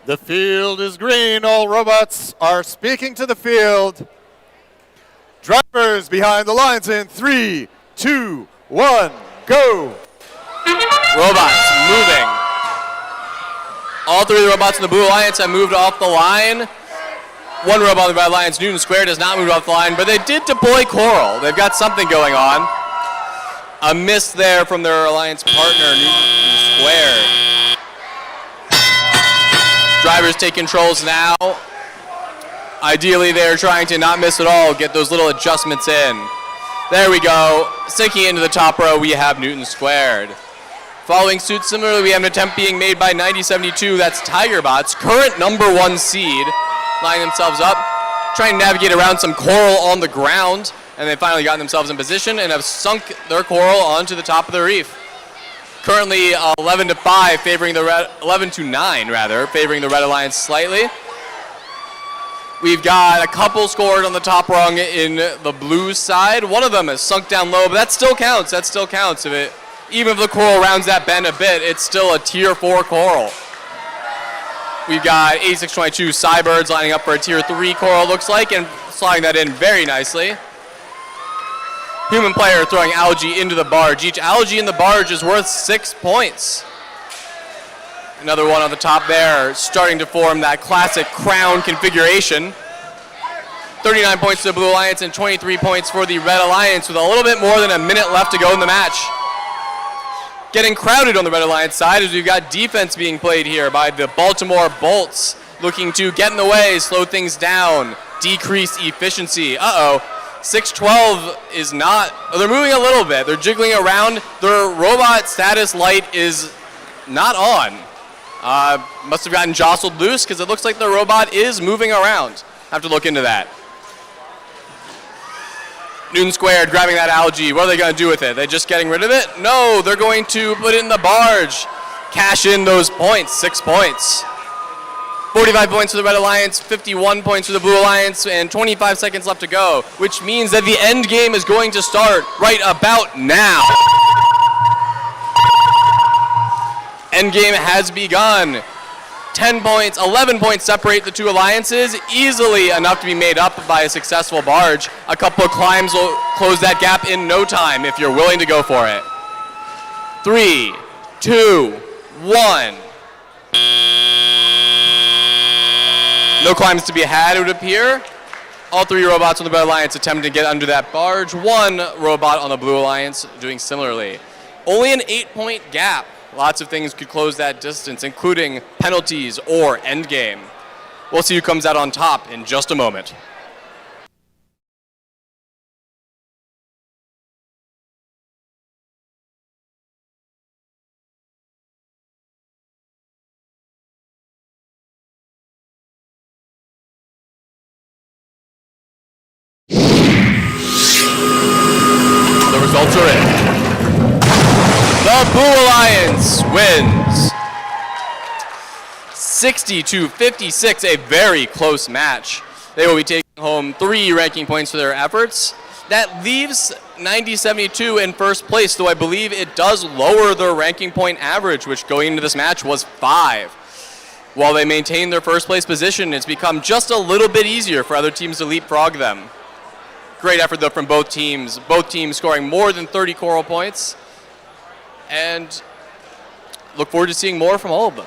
The field is green. All robots are speaking to the field. Drivers behind the lines in 3, 2, 1, go. Robots moving. All three of the robots in the Blue Alliance have moved off the line. One robot in the Red Alliance, Newton Square, does not move off the line, but they did deploy Coral. They've got something going on. A miss there from their Alliance partner, Newton Square. Drivers take controls now. Ideally, they're trying to not miss at all, get those little adjustments in. There we go. Sinking into the top row, we have Newton Squared. Following suit, similarly, we have an attempt being made by 9072. That's Tigerbots, current #1 seed, lining themselves up, trying to navigate around some coral on the ground, and they finally gotten themselves in position and have sunk their coral onto the top of the reef. Currently 11-5, favoring the red, 11-9 rather, favoring the Red Alliance slightly. We've got a couple scored on the top rung in the blue side. One of them has sunk down low, but that still counts. That still counts. Even if the coral rounds that bend a bit, it's still a tier 4 coral. We've got 8622 Cybirds lining up for a tier 3 coral, looks like, and sliding that in very nicely. Human player throwing algae into the barge. Each algae in the barge is worth 6 points. Another one on the top there, starting to form that classic crown configuration. 39 points to the Blue Alliance and 23 points for the Red Alliance with a little bit more than a minute left to go in the match. Getting crowded on the Red Alliance side as we've got defense being played here by the Baltimore Bolts, looking to get in the way, slow things down, decrease efficiency. 612 is not, they're moving a little bit. They're jiggling around. Their robot status light is not on. Must have gotten jostled loose because it looks like the robot is moving around. Have to look into that. Newton Squared grabbing that algae. What are they going to do with it? They just getting rid of it? No, they're going to put it in the barge. Cash in those points, 6 points. 45 points for the Red Alliance, 51 points for the Blue Alliance, and 25 seconds left to go, which means that the end game is going to start right about now. End game has begun. 10 points, 11 points separate the two alliances, easily enough to be made up by a successful barge. A couple of climbs will close that gap in no time if you're willing to go for it. 3, 2, 1. No climbs to be had, it would appear. All three robots on the Red Alliance attempting to get under that barge. One robot on the Blue Alliance doing similarly. Only an 8-point gap. Lots of things could close that distance, including penalties or endgame. We'll see who comes out on top in just a moment. The results are in. The Blue Alliance wins 60-56, a very close match. They will be taking home 3 ranking points for their efforts. That leaves 9072 in first place, though I believe it does lower their ranking point average, which going into this match was 5. While they maintain their first place position, it's become just a little bit easier for other teams to leapfrog them. Great effort, though, from both teams scoring more than 30 coral points. And look forward to seeing more from all of them.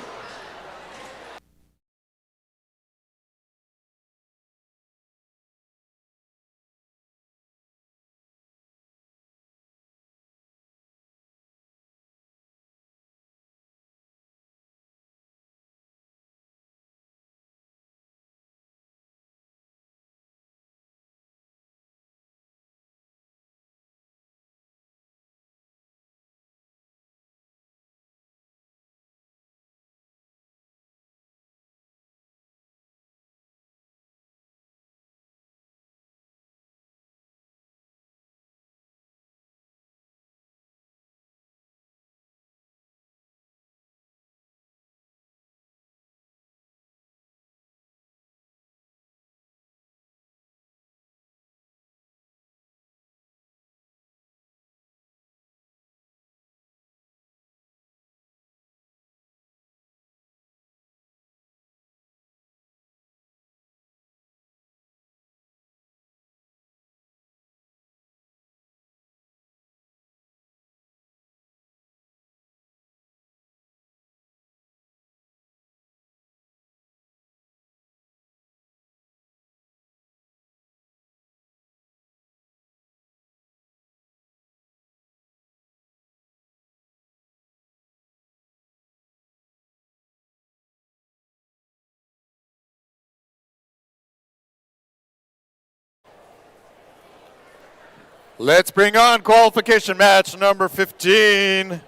Let's bring on qualification match number 15.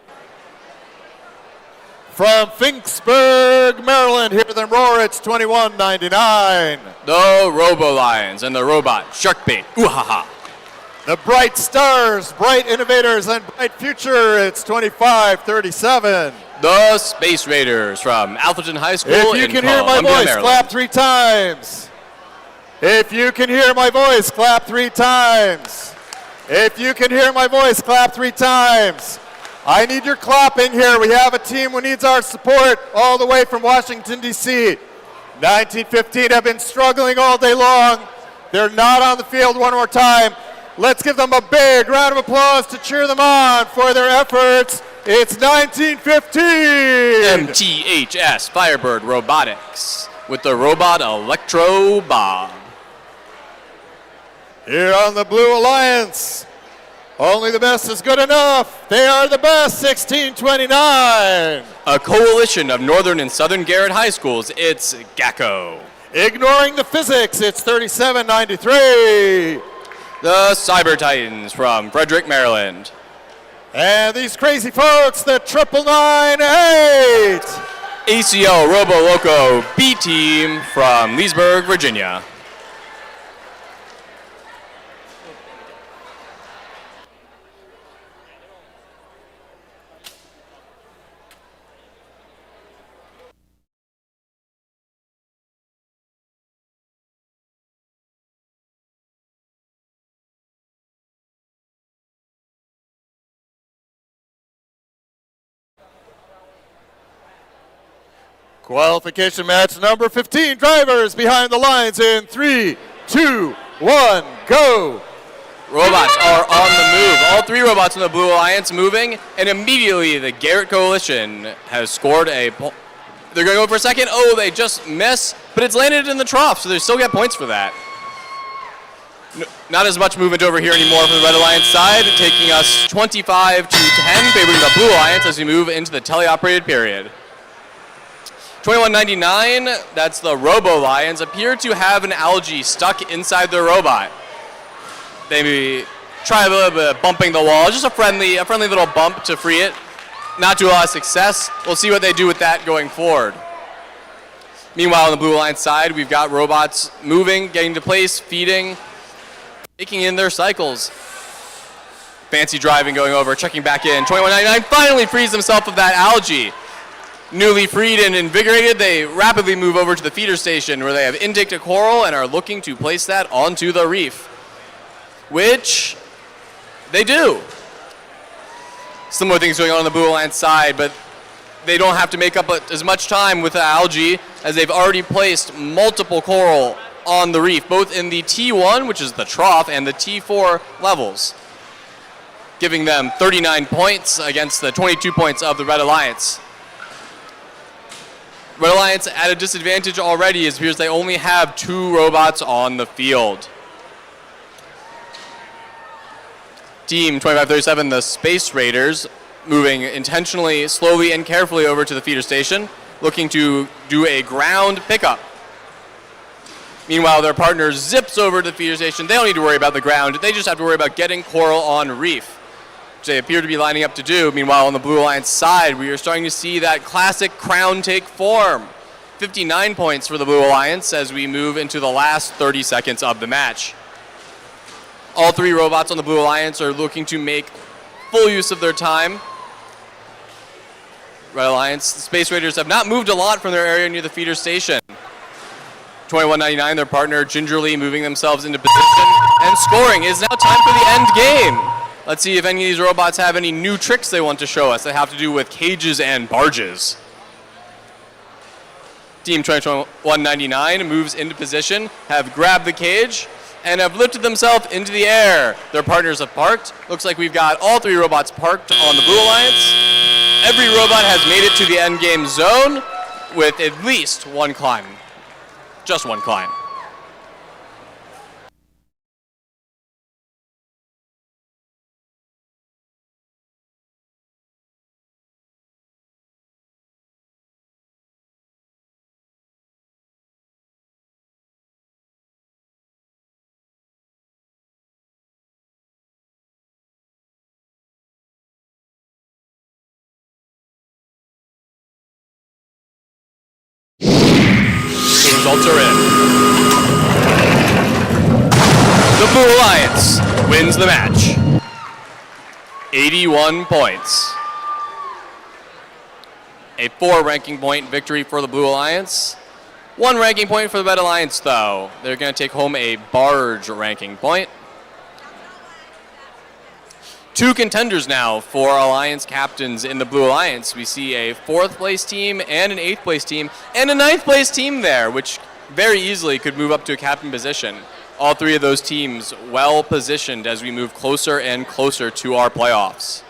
From Finksburg, Maryland, hear them roar, it's 21-99. The Robo Lions and the robot Sharkbait. Ooh ha ha. The Bright Stars, Bright Innovators, and Bright Future, it's 25-37. The Space Raiders from Alpharton High School If you in can hear my Columbia, voice, Maryland. clap 3 times. If you can hear my voice, clap 3 times. If you can hear my voice, clap 3 times. I need your clapping here. We have a team who needs our support all the way from Washington, D.C. 1915 have been struggling all day long. They're not on the field one more time. Let's give them a big round of applause to cheer them on for their efforts. It's 1915. MTHS Firebird Robotics with the robot Electro Bob. Here on the Blue Alliance, only the best is good enough. They are the best, 1629. A coalition of Northern and Southern Garrett High Schools, it's GACO. Ignoring the physics, it's 3793. The Cyber Titans from Frederick, Maryland. And these crazy folks, the 9998. ACL Robo Loco B Team from Leesburg, Virginia. Qualification match number 15. Drivers behind the lines in 3, 2, 1, go. Robots are on the move. All 3 robots in the Blue Alliance moving, and immediately the Garrett Coalition has scored a. They're going to go for a second. Oh, they just miss, but it's landed in the trough, so they still get points for that. Not as much movement over here anymore from the Red Alliance side, taking us 25-10, favoring the Blue Alliance as we move into the teleoperated period. 2199, that's the Robo Lions, appear to have an algae stuck inside their robot. Maybe try a little bit of bumping the wall, just a friendly little bump to free it. Not to a lot of success. We'll see what they do with that going forward. Meanwhile, on the Blue Alliance side, we've got robots moving, getting to place, feeding, taking in their cycles. Fancy driving going over, checking back in. 2199 finally frees himself of that algae. Newly freed and invigorated, they rapidly move over to the feeder station where they have intaked a coral and are looking to place that onto the reef, which they do. Similar things going on the Blue Alliance side, but they don't have to make up as much time with the algae as they've already placed multiple coral on the reef, both in the T1, which is the trough, and the T4 levels, giving them 39 points against the 22 points of the Red Alliance. Red Alliance at a disadvantage already as it appears they only have 2 robots on the field. Team 2537, the Space Raiders, moving intentionally, slowly, and carefully over to the feeder station, looking to do a ground pickup. Meanwhile, their partner zips over to the feeder station. They don't need to worry about the ground. They just have to worry about getting coral on reef, which they appear to be lining up to do. Meanwhile, on the Blue Alliance side, we are starting to see that classic crown take form. 59 points for the Blue Alliance as we move into the last 30 seconds of the match. All 3 robots on the Blue Alliance are looking to make full use of their time. Red Alliance, the Space Raiders have not moved a lot from their area near the feeder station. 2199, their partner gingerly moving themselves into position and scoring. It is now time for the end game. Let's see if any of these robots have any new tricks they want to show us that have to do with cages and barges. Team 2199 moves into position, have grabbed the cage, and have lifted themselves into the air. Their partners have parked. Looks like we've got all 3 robots parked on the Blue Alliance. Every robot has made it to the end game zone with at least 1 climb. Just 1 climb. results are in. The Blue Alliance wins the match. 81 points. A 4 ranking point victory for the Blue Alliance. 1 ranking point for the Red Alliance, though. They're going to take home a barge ranking point. 2 contenders now for Alliance captains in the Blue Alliance. We see a 4th place team and an 8th place team and a 9th place team there, which very easily could move up to a captain position. All 3 of those teams well positioned as we move closer and closer to our playoffs.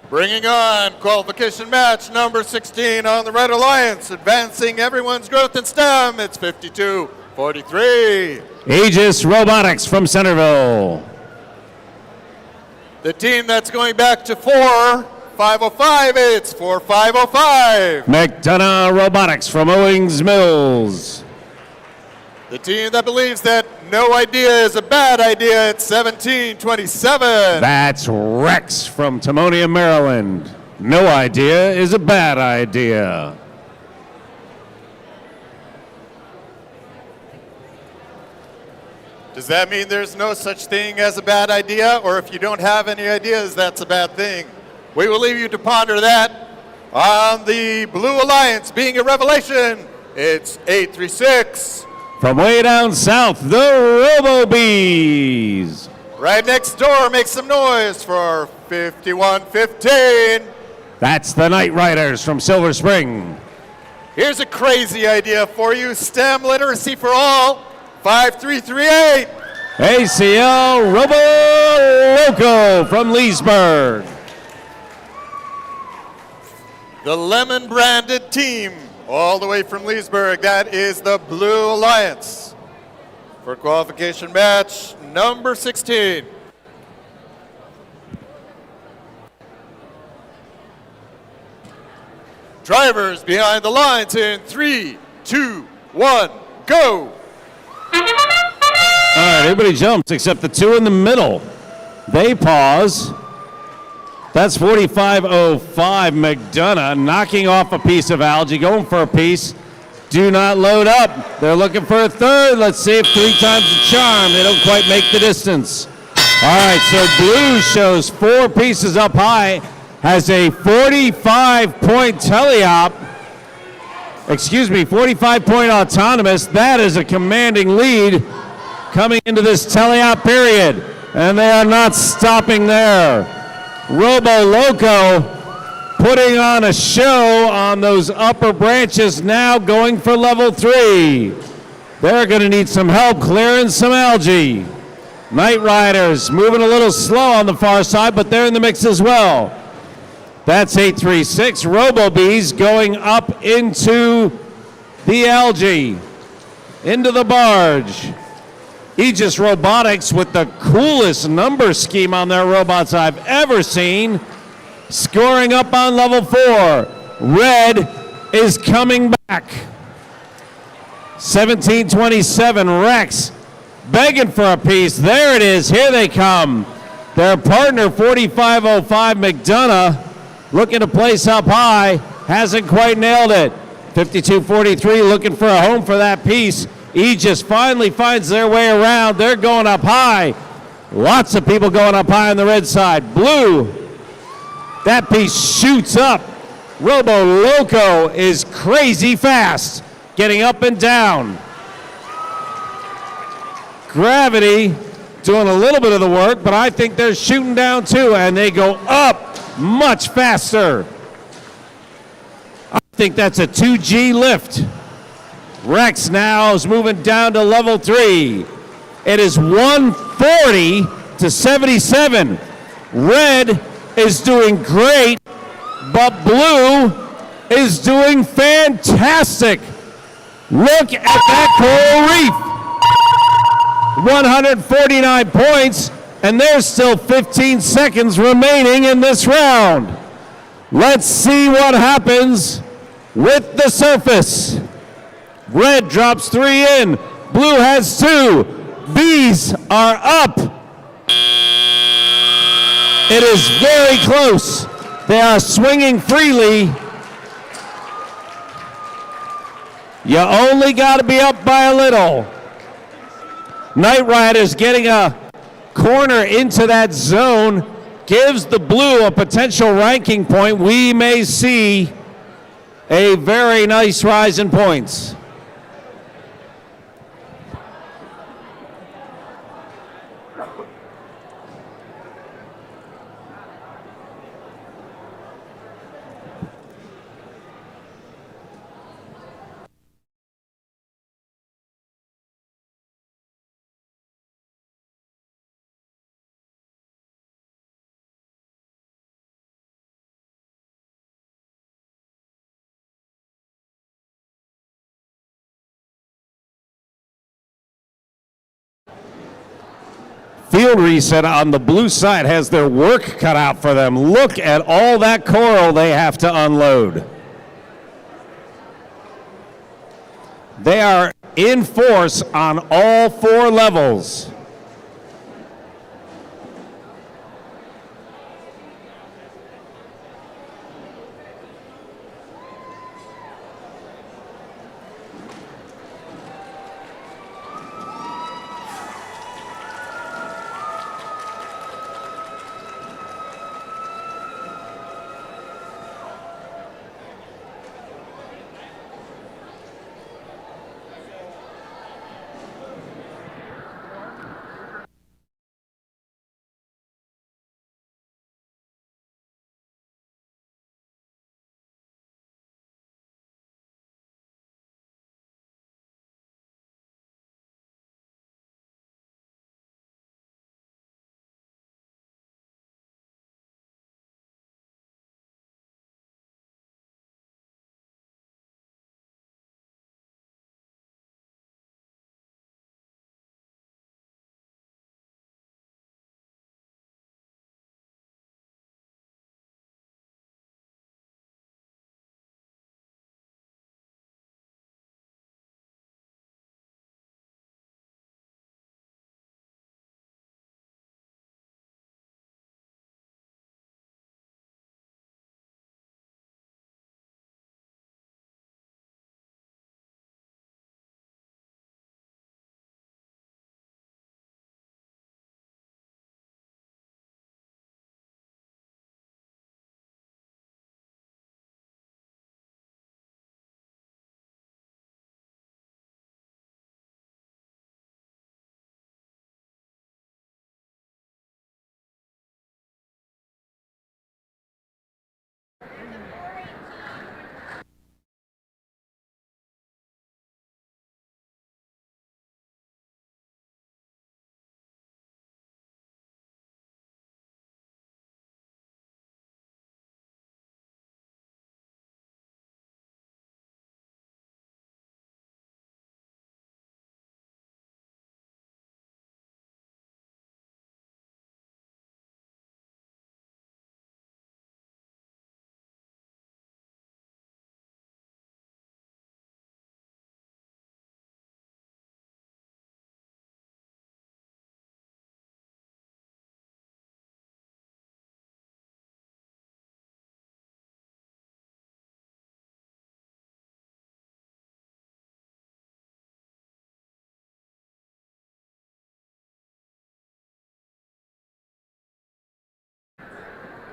Bringing on qualification match number 16 on the Red Alliance, advancing everyone's growth in STEM. It's 52-43. Aegis Robotics from Centerville. The team that's going back to 4-505, it's 4-505. McDonough Robotics from Owings Mills. The team that believes that no idea is a bad idea, it's 17-27. That's Rex from Timonium, Maryland. No idea is a bad idea. Does that mean there's no such thing as a bad idea? Or if you don't have any ideas, that's a bad thing? We will leave you to ponder that. On the Blue Alliance being a revelation, it's 836. From way down south, the Robo-Bees. Right next door, make some noise for 5115. That's the Night Riders from Silver Spring. Here's a crazy idea for you. STEM literacy for all, 5338. ACL Robo Loco from Leesburg. The lemon branded team, all the way from Leesburg, that is the Blue Alliance. For qualification match number 16. Drivers behind the lines in 3, 2, 1, go! All right, everybody jumps except the 2 in the middle. They pause. That's 4505 McDonough knocking off a piece of algae, going for a piece. Do not load up. They're looking for a 3rd. Let's see if 3 times the charm. They don't quite make the distance. All right, so Blue shows 4 pieces up high, has a 45-point teleop. 45-point autonomous. That is a commanding lead coming into this teleop period. And they are not stopping there. Robo Loco putting on a show on those upper branches, now going for level 3. They're going to need some help clearing some algae. Night Riders moving a little slow on the far side, but they're in the mix as well. That's 836. Robo-Bees going up into the algae, into the barge. Aegis Robotics with the coolest number scheme on their robots I've ever seen, scoring up on level 4. Red is coming back. 1727, Rex begging for a piece. There it is, here they come. Their partner 4505 McDonough looking to place up high, hasn't quite nailed it. 5243 looking for a home for that piece. Aegis finally finds their way around. They're going up high. Lots of people going up high on the red side. Blue, that piece shoots up. Robo Loco is crazy fast, getting up and down. Gravity doing a little bit of the work, but I think they're shooting down too, and they go up much faster. I think that's a 2G lift. Rex now is moving down to level 3. It is 140 to 77. Red is doing great, but blue is doing fantastic. Look at that coral reef. 149 points, and there's still 15 seconds remaining in this round. Let's see what happens with the surface. Red drops 3 in. Blue has 2. These are up. It is very close. They are swinging freely. You only got to be up by a little. Knight Rider's getting a corner into that zone. Gives the blue a potential ranking point. We may see a very nice rise in points. Field reset on the blue side has their work cut out for them. Look at all that coral they have to unload. They are in force on all 4 levels.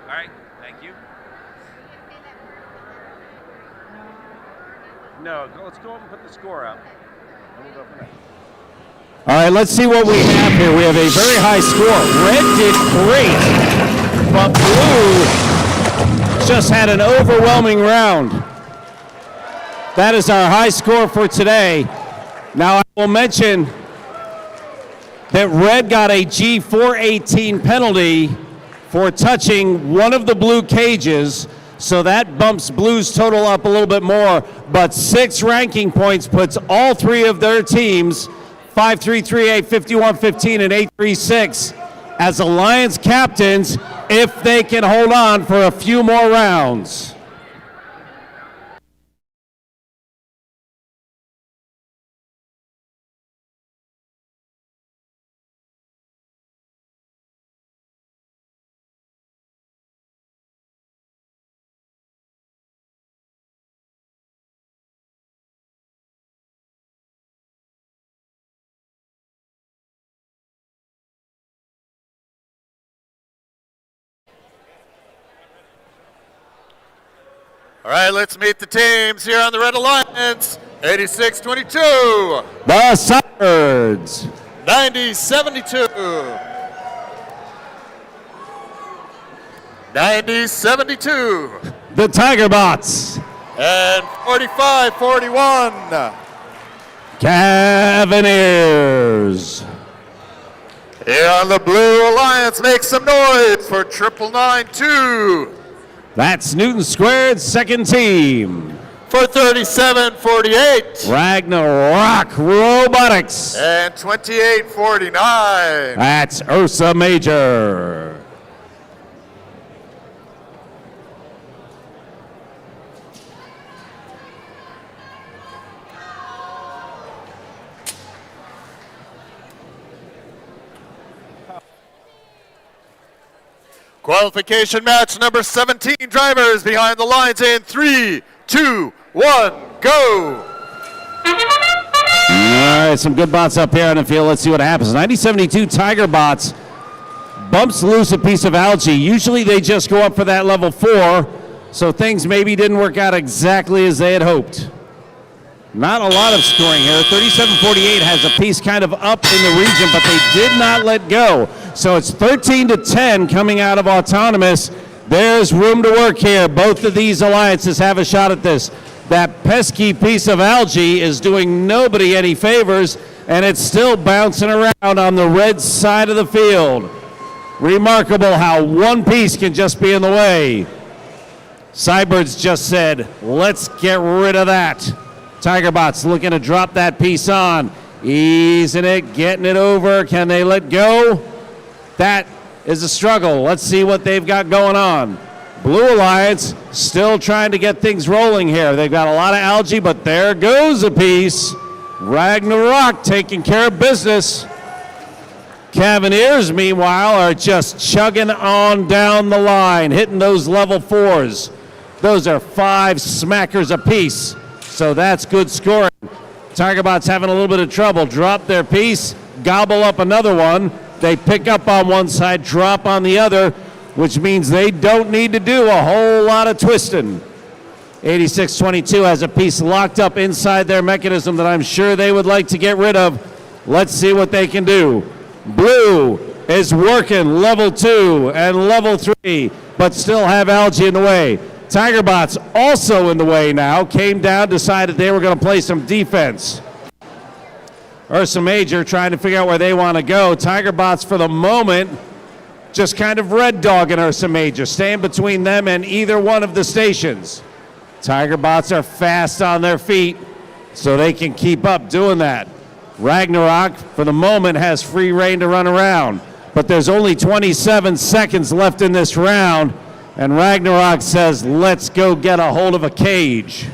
All right, thank you. No, let's go up and put the score out. And we'll go from there. All right, let's see what we have here. We have a very high score. Red did great, but blue just had an overwhelming round. That is our high score for today. Now I will mention that red got a G418 penalty for touching one of the blue cages, so that bumps blue's total up a little bit more, but 6 ranking points puts all 3 of their teams, 5-3, 3-8, 51-15, and 8-3-6, as Alliance captains if they can hold on for a few more rounds. All right, let's meet the teams here on the Red Alliance. 86-22. The Cybirds. 90-72. 90-72. The Tigerbots. And 45-41. Cavaliers. Here on the Blue Alliance, make some noise for 992. That's Newton Squared's second team. For 37-48. Ragnarok Robotics. And 28-49. That's Ursa Major. Qualification match number 17. Drivers behind the lines in 3, 2, 1, go. All right, some good bots up here on the field. Let's see what happens. 90-72 Tiger Bots bumps loose a piece of algae. Usually they just go up for that level 4, so things maybe didn't work out exactly as they had hoped. Not a lot of scoring here. 37-48 has a piece kind of up in the region, but they did not let go. So it's 13-10 coming out of Autonomous. There's room to work here. Both of these alliances have a shot at this. That pesky piece of algae is doing nobody any favors, and it's still bouncing around on the red side of the field. Remarkable how one piece can just be in the way. Cybirds just said, let's get rid of that. Tigerbots looking to drop that piece on. Easing it, getting it over. Can they let go? That is a struggle. Let's see what they've got going on. Blue Alliance still trying to get things rolling here. They've got a lot of algae, but there goes a piece. Ragnarok taking care of business. Cavaliers, meanwhile, are just chugging on down the line, hitting those level 4s. Those are 5 smackers apiece. So that's good scoring. Tigerbots having a little bit of trouble. Drop their piece, gobble up another one. They pick up on one side, drop on the other, which means they don't need to do a whole lot of twisting. 86-22 has a piece locked up inside their mechanism that I'm sure they would like to get rid of. Let's see what they can do. Blue is working level 2 and level 3, but still have algae in the way. Tigerbots also in the way now, came down, decided they were going to play some defense. Ursa Major trying to figure out where they want to go. Tigerbots for the moment just kind of red dogging Ursa Major, staying between them and either one of the stations. Tigerbots are fast on their feet, so they can keep up doing that. Ragnarok for the moment has free reign to run around, but there's only 27 seconds left in this round. And Ragnarok says, let's go get a hold of a cage.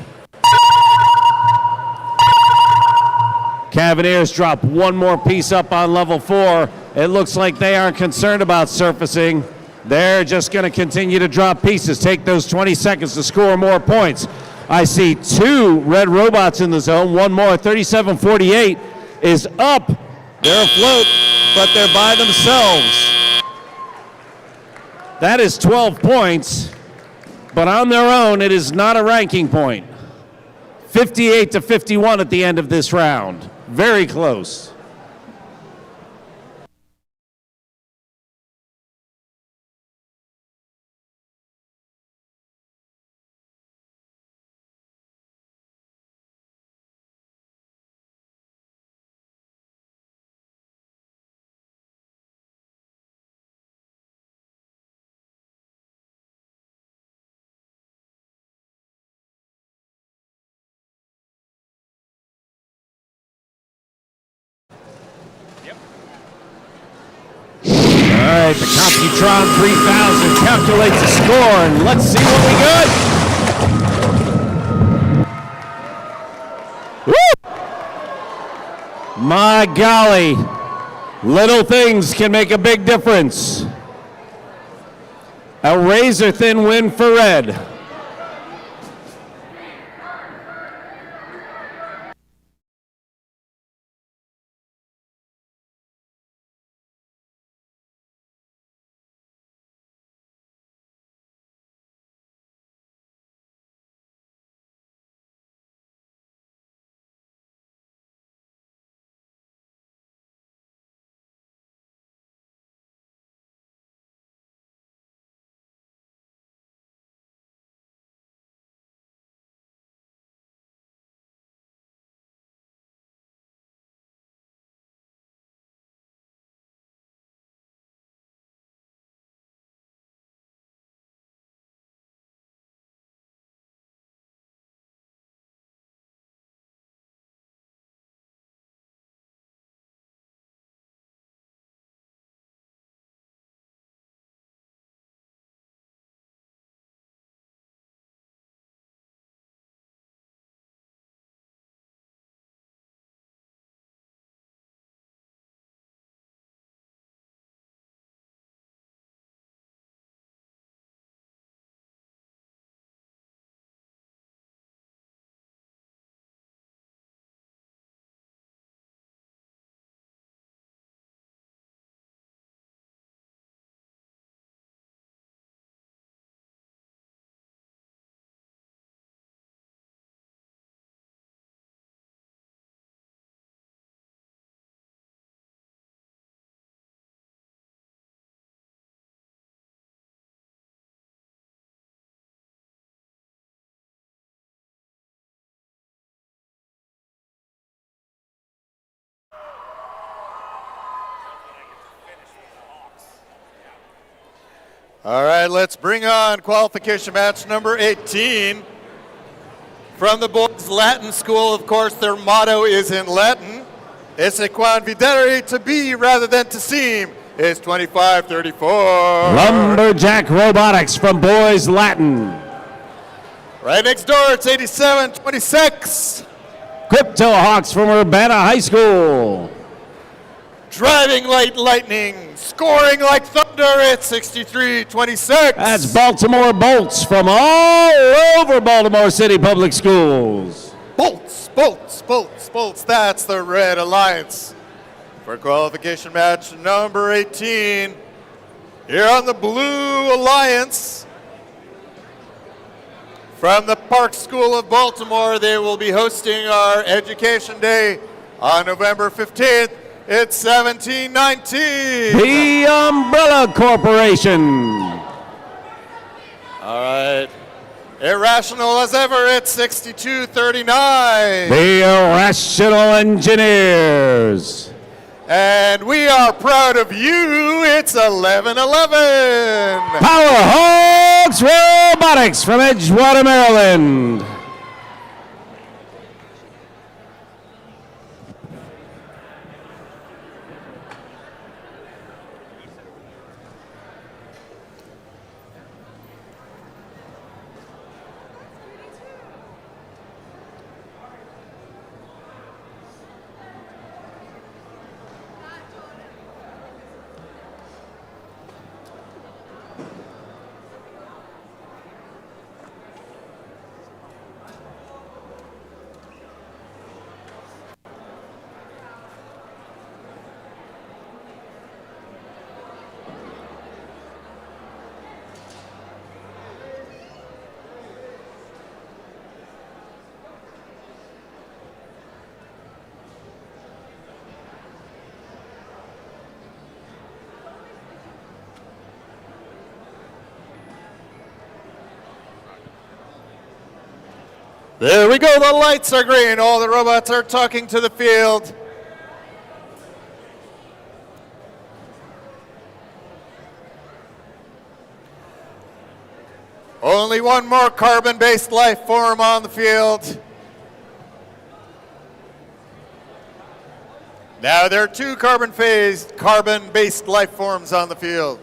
Cavaliers drop one more piece up on level 4. It looks like they aren't concerned about surfacing. They're just going to continue to drop pieces, take those 20 seconds to score more points. I see 2 red robots in the zone, one more. 37-48 is up. They're afloat, but they're by themselves. That is 12 points, but on their own, it is not a ranking point. 58-51 at the end of this round. Very close. All right, the Computron 3000 calculates the score, and let's see what we got. Woo! My golly, little things can make a big difference. A razor-thin win for Red. All right, let's bring on qualification match number 18. From the boys' Latin school, of course, their motto is in Latin. Esse quam videre to be rather than to seem is 25-34. Lumberjack Robotics from Boys Latin. Right next door, it's 87-26. Crypto Hawks from Urbana High School. Driving like lightning, scoring like thunder, it's 63-26. That's Baltimore Bolts from all over Baltimore City Public Schools. Bolts, bolts, bolts, bolts. That's the Red Alliance. For qualification match number 18, here on the Blue Alliance, from the Park School of Baltimore, they will be hosting our Education Day on November 15th. It's 17-19. The Umbrella Corporation. All right. Irrational as ever, it's 62-39. The Irrational Engineers. And we are proud of you, it's 11-11. Power Hawks Robotics from Edgewater, Maryland. There we go, the lights are green. All the robots are talking to the field. Only one more carbon-based life form on the field. Now there are two carbon-based life forms on the field.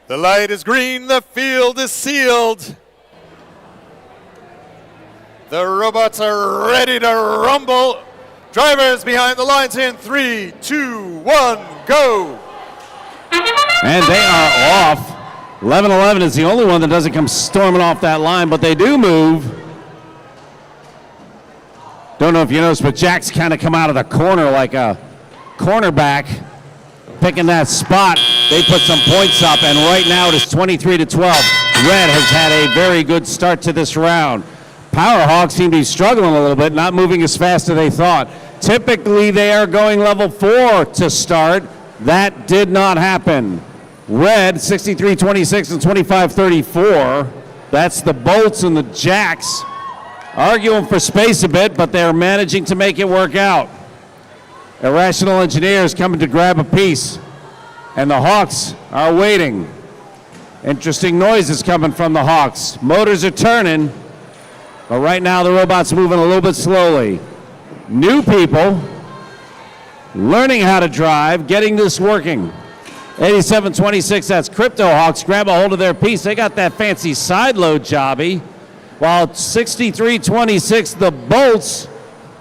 The light is green, the field is sealed. The robots are ready to rumble. Drivers behind the lines in 3, 2, 1, go. And they are off. 11-11 is the only one that doesn't come storming off that line, but they do move. Don't know if you noticed, but Jack's kind of come out of the corner like a cornerback, picking that spot. They put some points up, and right now it is 23-12. Red has had a very good start to this round. Powerhawks seem to be struggling a little bit, not moving as fast as they thought. Typically, they are going level 4 to start. That did not happen. Red, 63-26 and 25-34. That's the Bolts and the Jacks arguing for space a bit, but they're managing to make it work out. Irrational Engineers coming to grab a piece, and the Hawks are waiting. Interesting noises coming from the Hawks. Motors are turning, but right now the robot's moving a little bit slowly. New people learning how to drive, getting this working. 87-26, that's Crypto Hawks. Grab a hold of their piece. They got that fancy side load jobby. While 63-26, the Bolts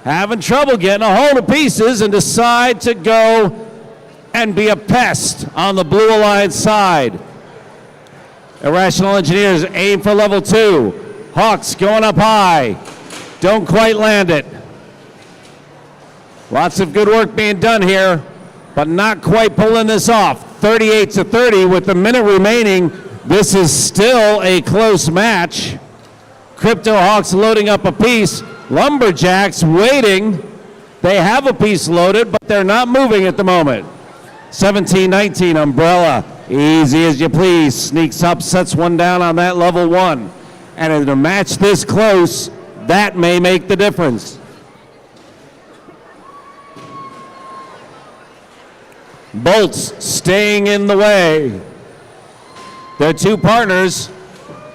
having trouble getting a hold of pieces and decide to go and be a pest on the Blue Alliance side. Irrational Engineers aim for level 2. Hawks going up high. Don't quite land it. Lots of good work being done here, but not quite pulling this off. 38-30 with the minute remaining. This is still a close match. Crypto Hawks loading up a piece. Lumberjacks waiting. They have a piece loaded, but they're not moving at the moment. 17-19, Umbrella, easy as you please. Sneaks up, sets one down on that level 1. And in a match this close, that may make the difference. Bolts staying in the way. Their two partners,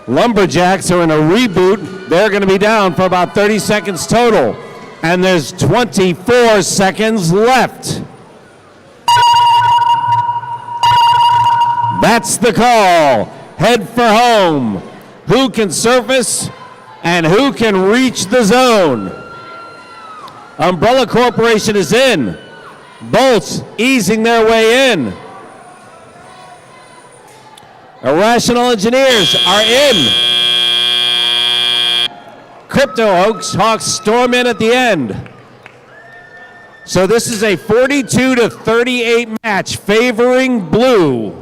Lumberjacks, are in a reboot. They're going to be down for about 30 seconds total. And there's 24 seconds left. That's the call. Head for home. Who can surface and who can reach the zone? Umbrella Corporation is in. Bolts easing their way in. Irrational Engineers are in. Crypto Hawks storm in at the end. So this is a 42-38 match favoring blue.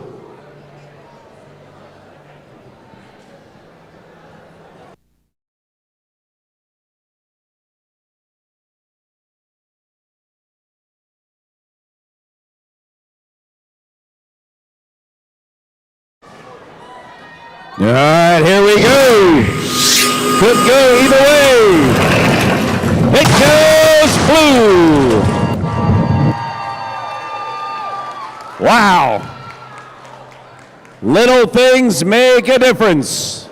All right, here we go. Could go either way. clue. Wow. Little things make a difference.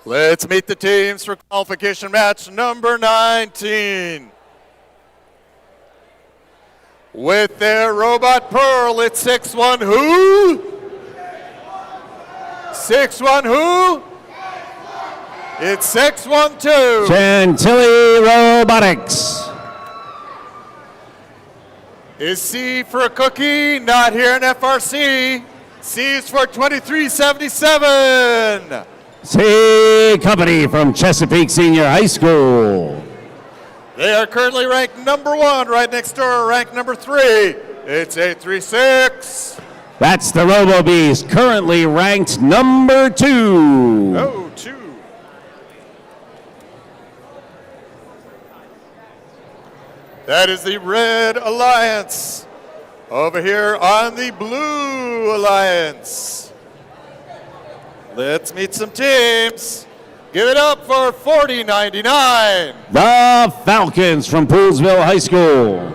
Let's meet the teams for qualification match number 19. With their robot Pearl, it's 6-1 who? 6-1 who? It's 6-1-2. Chantilly Robotics. Is C for a cookie? Not here in FRC. C is for 2377. C Company from Chesapeake Senior High School. They are currently ranked number 1, right next door, ranked number 3. It's 836. That's the Robo Beast, currently ranked number 2. Oh, 2. That is the Red Alliance. Over here on the Blue Alliance. Let's meet some teams. Give it up for 4099. The Falcons from Poolsville High School.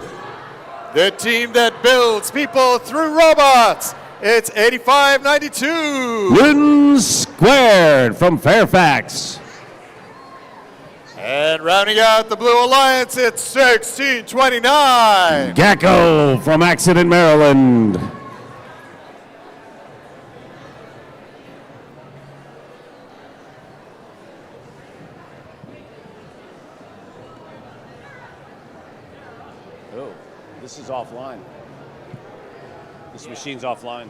The team that builds people through robots. It's 8592. Wooden Squared from Fairfax. And rounding out the Blue Alliance, it's 1629. Gacko from Accident, Maryland. Oh, this is offline. This machine's offline.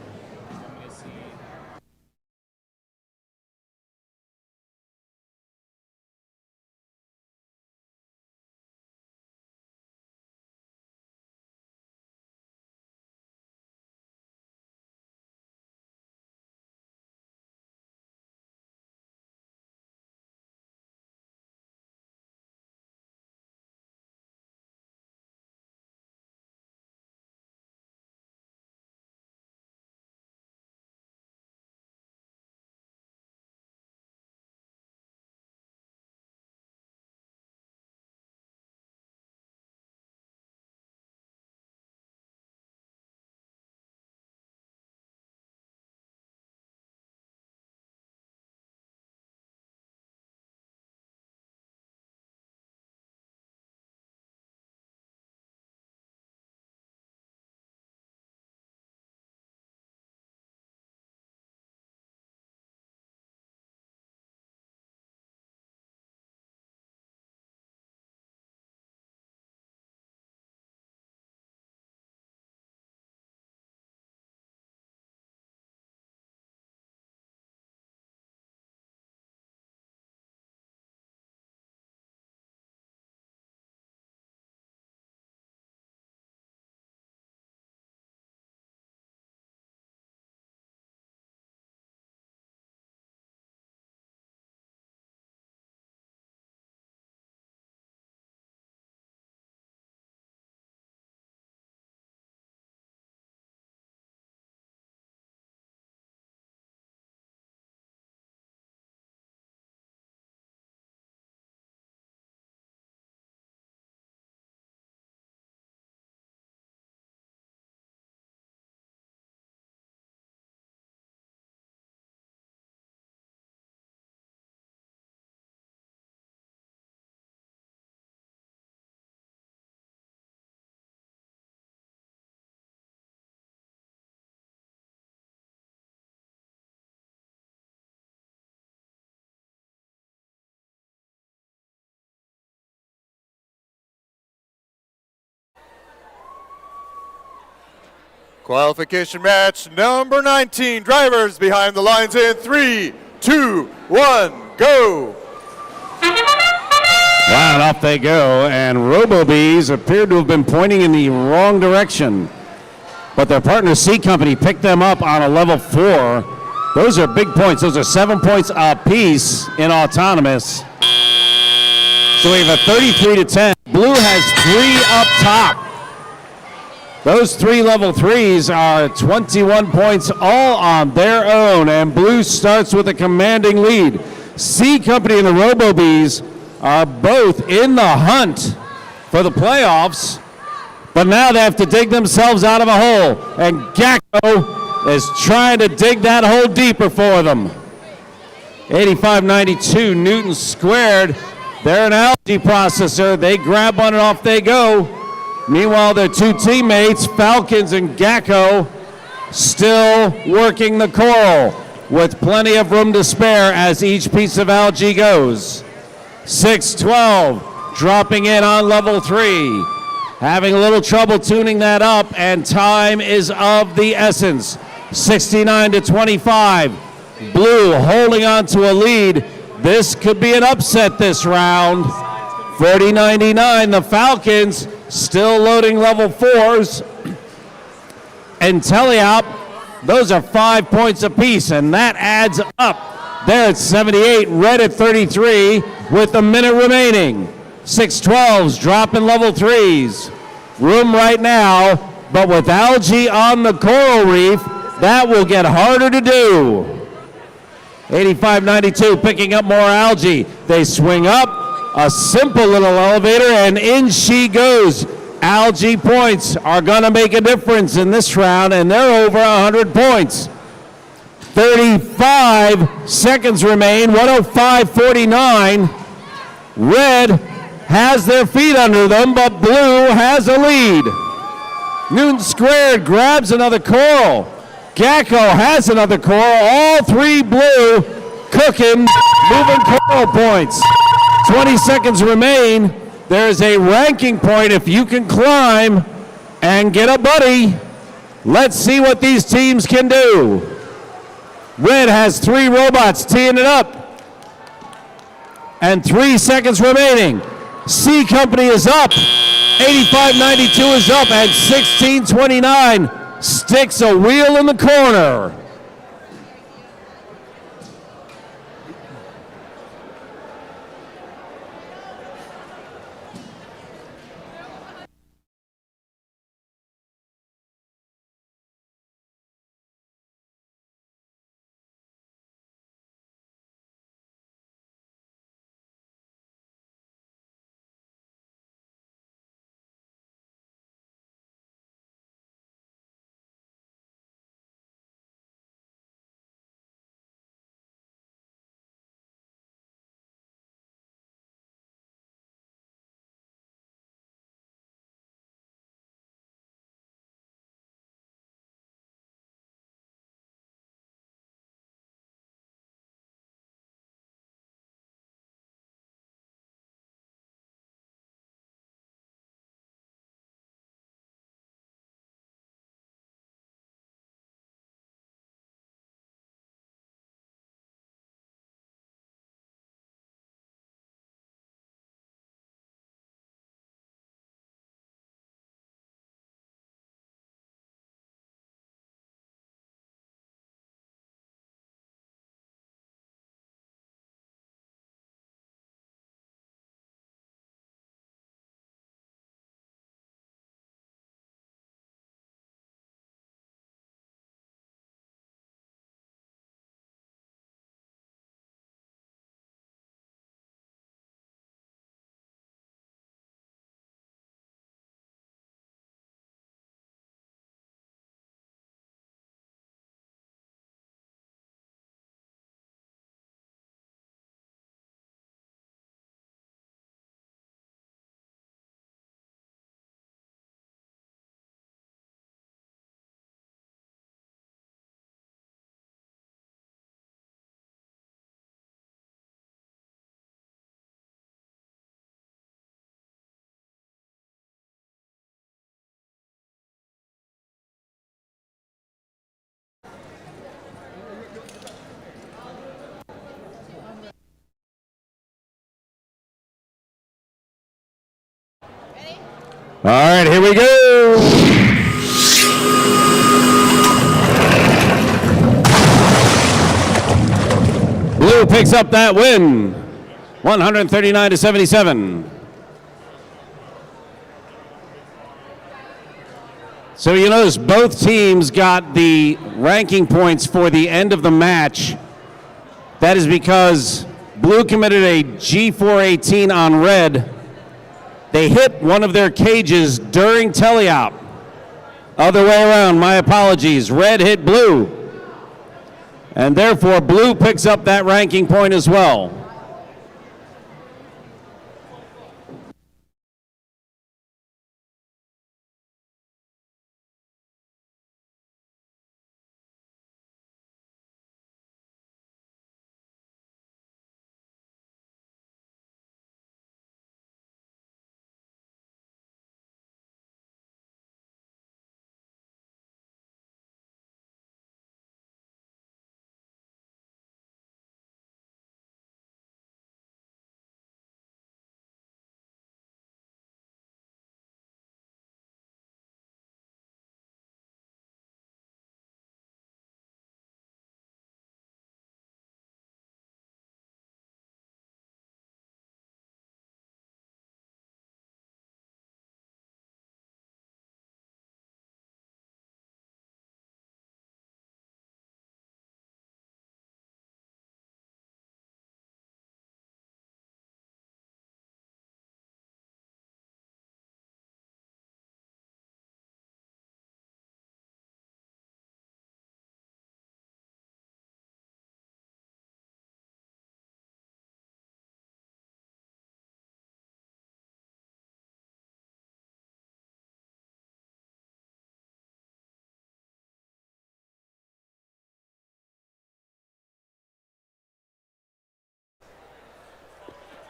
Qualification match number 19. Drivers behind the lines in 3, 2, 1, go. Wow, and off they go, and RoboBees appeared to have been pointing in the wrong direction. But their partner C Company picked them up on a level 4. Those are big points. Those are 7 points apiece in autonomous. So we have a 33-10. Blue has 3 up top. Those 3 level 3s are 21 points all on their own, and Blue starts with a commanding lead. C Company and the RoboBees are both in the hunt for the playoffs, but now they have to dig themselves out of a hole, and Gacko is trying to dig that hole deeper for them. 85-92, Newton squared. They're an algae processor. They grab one and off they go. Meanwhile, their 2 teammates, Falcons and Gacko, still working the coral with plenty of room to spare as each piece of algae goes. 6-12, dropping in on level 3. Having a little trouble tuning that up, and time is of the essence. 69-25. Blue holding on to a lead. This could be an upset this round. 40-99, the Falcons still loading level 4s. And Teleop, those are 5 points apiece, and that adds up. They're at 78, Red at 33 with a minute remaining. 6-12s dropping level 3s. Room right now, but with algae on the coral reef, that will get harder to do. 85-92 picking up more algae. They swing up, a simple little elevator, and in she goes. Algae points are going to make a difference in this round, and they're over 100 points. 35 seconds remain, 105-49. Red has their feet under them, but Blue has a lead. Newton squared grabs another coral. Gacko has another coral. All 3 Blue cooking, moving coral points. 20 seconds remain. There's a ranking point if you can climb and get a buddy. Let's see what these teams can do. Red has 3 robots teeing it up. And 3 seconds remaining. C Company is up. 85-92 is up, and 16-29 sticks a wheel in the corner. All right, here we go. Blue picks up that win, 139-77. So you notice both teams got the ranking points for the end of the match. That is because Blue committed a G418 on Red. They hit one of their cages during teleop. Other way around, my apologies. Red hit Blue. And therefore, Blue picks up that ranking point as well.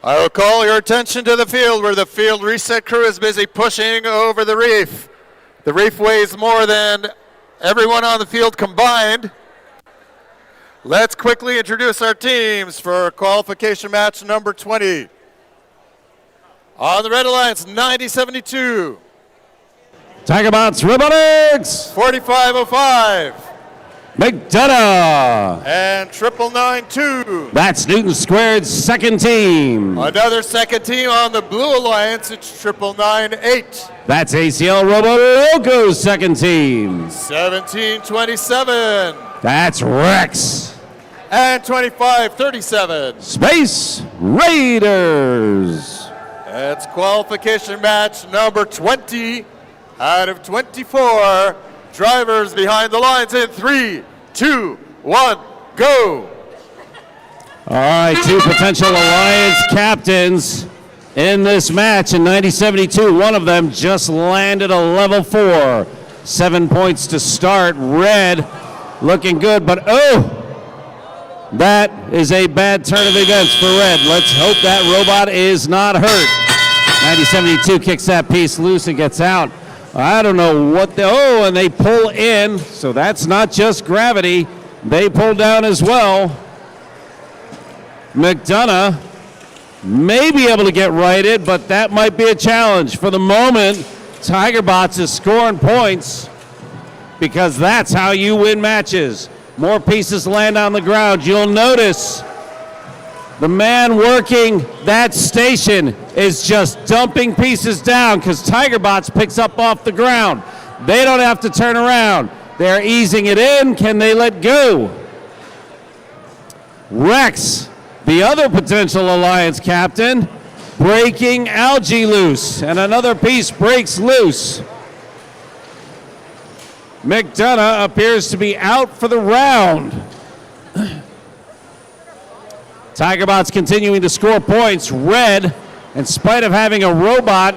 I will call your attention to the field where the field reset crew is busy pushing over the reef. The reef weighs more than everyone on the field combined. Let's quickly introduce our teams for qualification match number 20. On the Red Alliance, 9072. Tigerbots Robotics. 4505. McDonough. And 9992. That's Newton Squared's second team. Another second team on the Blue Alliance, it's 9998. That's ACL Robo Loco's second team. 1727. That's Rex. And 2537. Space Raiders. That's qualification match number 20 out of 24. Drivers behind the lines in 3, 2, 1, go. All right, two potential alliance captains in this match in 9072. One of them just landed a level 4. 7 points to start. Red looking good, but that is a bad turn of events for Red. Let's hope that robot is not hurt. 9072 kicks that piece loose and gets out. I don't know what and they pull in, so that's not just gravity. They pull down as well. McDonough may be able to get righted, but that might be a challenge. For the moment, Tigerbots is scoring points because that's how you win matches. More pieces land on the ground. You'll notice the man working that station is just dumping pieces down because Tigerbots picks up off the ground. They don't have to turn around. They're easing it in. Can they let go? Rex, the other potential alliance captain, breaking algae loose, and another piece breaks loose. McDonough appears to be out for the round. Tigerbots continuing to score points. Red, in spite of having a robot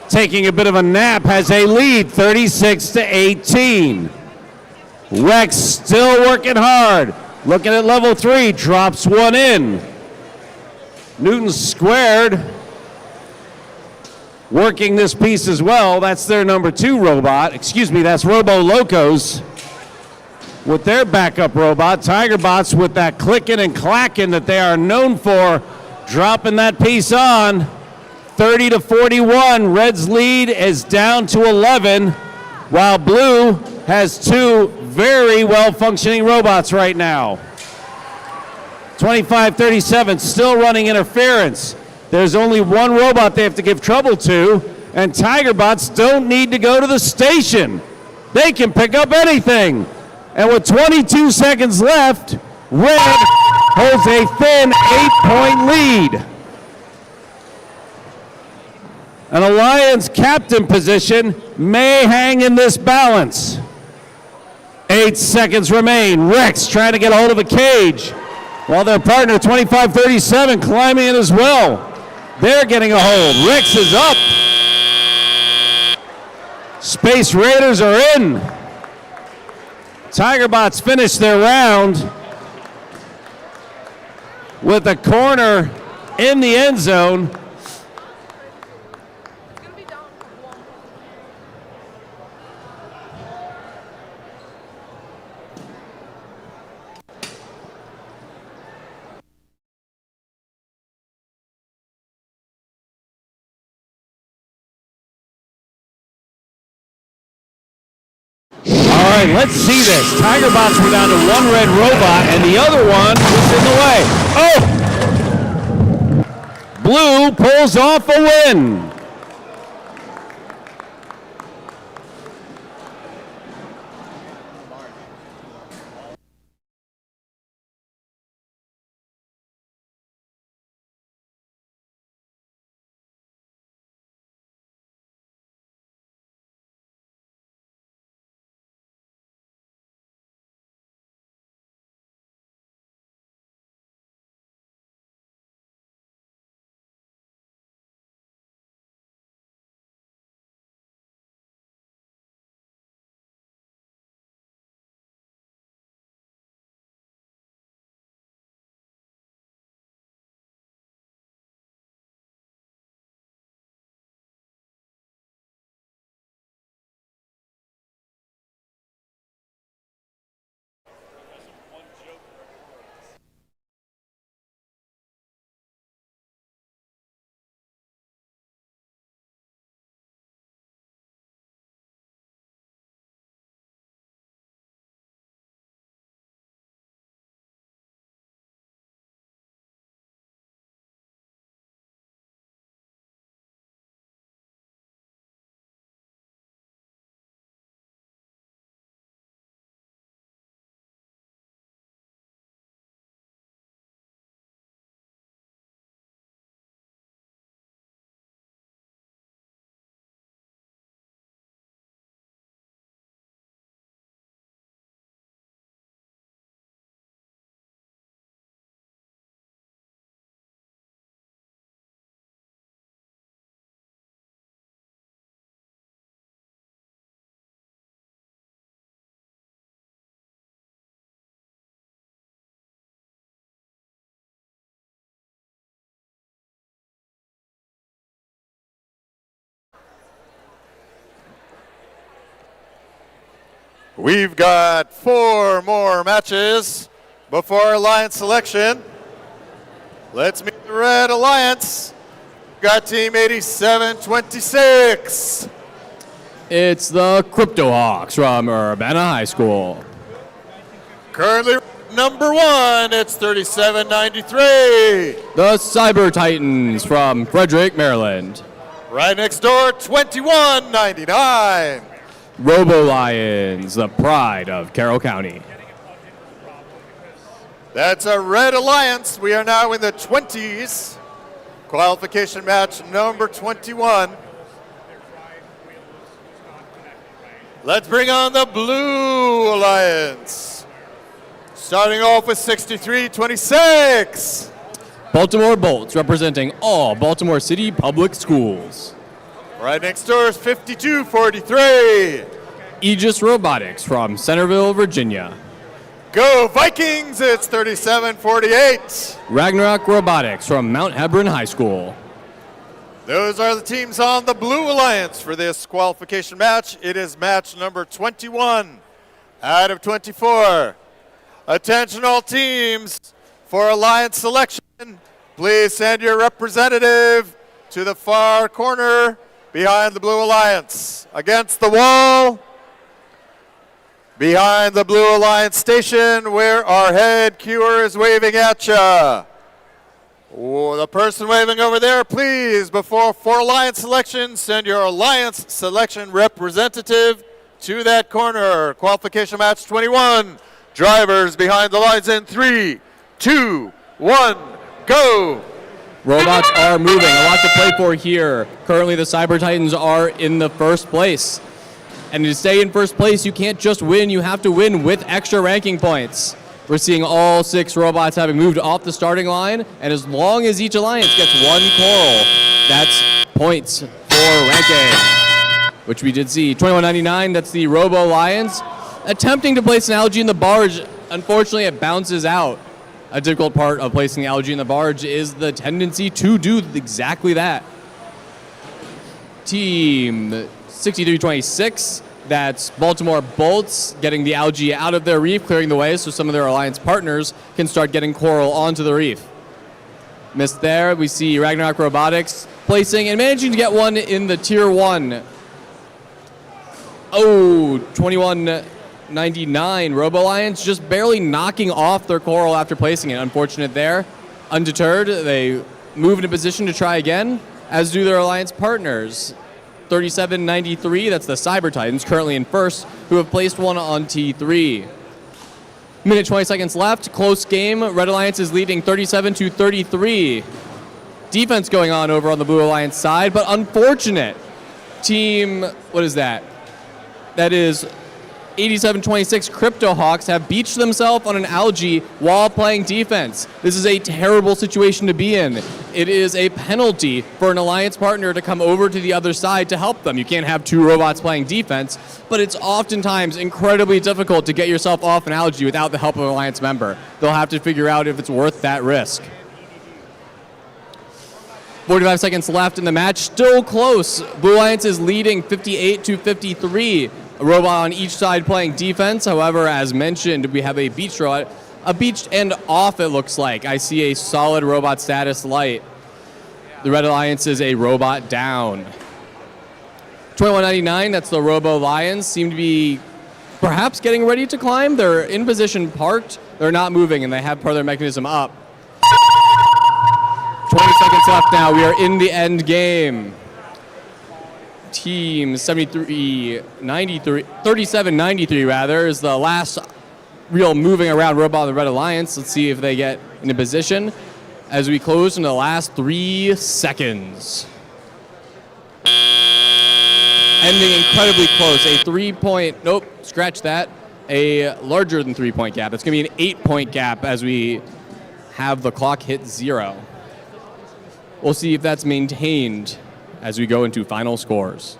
taking a bit of a nap, has a lead, 36-18. Rex still working hard. Looking at level 3, drops one in. Newton Squared working this piece as well. That's their number 2 robot. Excuse me, that's Robo Locos with their backup robot. Tigerbots with that clicking and clacking that they are known for, dropping that piece on. 30-41. Red's lead is down to 11, while Blue has two very well-functioning robots right now. 25-37, still running interference. There's only one robot they have to give trouble to, and Tigerbots don't need to go to the station. They can pick up anything. And with 22 seconds left, Red holds a thin 8-point lead. An Alliance captain position may hang in this balance. 8 seconds remain. Rex trying to get a hold of a cage, while their partner, 25-37, climbing in as well. They're getting a hold. Rex is up. Space Raiders are in. Tigerbots finish their round with a corner in the end zone. All right, let's see this. Tigerbots were down to one red robot, and the other one was in the way. Oh! Blue pulls off a win. We've got 4 more matches before Alliance selection. Let's meet the Red Alliance. We've got Team 8726. It's the Crypto Hawks from Urbana High School. Currently number 1, it's 3793. The Cyber Titans from Frederick, Maryland. Right next door, 2199. Robo Lions, the pride of Carroll County. That's a Red Alliance. We are now in the 20s. Qualification match number 21. Let's bring on the Blue Alliance. Starting off with 6326. Baltimore Bolts representing all Baltimore City public schools. Right next door is 5243. Aegis Robotics from Centerville, Virginia. Go Vikings, it's 3748. Ragnarok Robotics from Mount Hebron High School. Those are the teams on the Blue Alliance for this qualification match. It is match number 21 out of 24. Attention all teams for Alliance selection. Please send your representative to the far corner behind the Blue Alliance. Against the wall, behind the Blue Alliance station, where our head cuer is waving at ya. Oh, the person waving over there, please, for Alliance selection, send your Alliance selection representative to that corner. Qualification match 21. Drivers behind the lines in 3, 2, 1, go. Robots are moving. A lot to play for here. Currently, the Cyber Titans are in the first place. And to stay in first place, you can't just win. You have to win with extra ranking points. We're seeing all 6 robots having moved off the starting line. And as long as each alliance gets 1 coral, that's points for ranking, which we did see. 2199, that's the Robo Alliance. Attempting to place an algae in the barge. Unfortunately, it bounces out. A difficult part of placing the algae in the barge is the tendency to do exactly that. Team 6326, that's Baltimore Bolts, getting the algae out of their reef, clearing the way so some of their alliance partners can start getting coral onto the reef. Missed there. We see Ragnarok Robotics placing and managing to get one in the tier 1. Oh, 2199 Robo Alliance just barely knocking off their coral after placing it. Unfortunate there. Undeterred, they move into position to try again, as do their alliance partners. 3793, that's the Cyber Titans, currently in first, who have placed one on T3. Minute 20 seconds left. Close game. Red Alliance is leading 37-33. Defense going on over on the Blue Alliance side, but unfortunate. Team, what is that? That is 8726 Crypto Hawks have beached themselves on an algae while playing defense. This is a terrible situation to be in. It is a penalty for an alliance partner to come over to the other side to help them. You can't have 2 robots playing defense, but it's oftentimes incredibly difficult to get yourself off an algae without the help of an alliance member. They'll have to figure out if it's worth that risk. 45 seconds left in the match, still close. Blue Alliance is leading 58-53. A robot on each side playing defense. However, as mentioned, we have a beached robot. A beached and off, it looks like. I see a solid robot status light. The Red Alliance is a robot down. 2199, that's the Robo Lions, seem to be perhaps getting ready to climb. They're in position parked. They're not moving, and they have part of their mechanism up. 20 seconds left now. We are in the end game. Team 3793 rather, is the last real moving around robot of the Red Alliance. Let's see if they get into position as we close in the last 3 seconds. Ending incredibly close. A 3-point, nope, scratch that. A larger than 3-point gap. It's going to be an 8-point gap as we have the clock hit 0. We'll see if that's maintained as we go into final scores.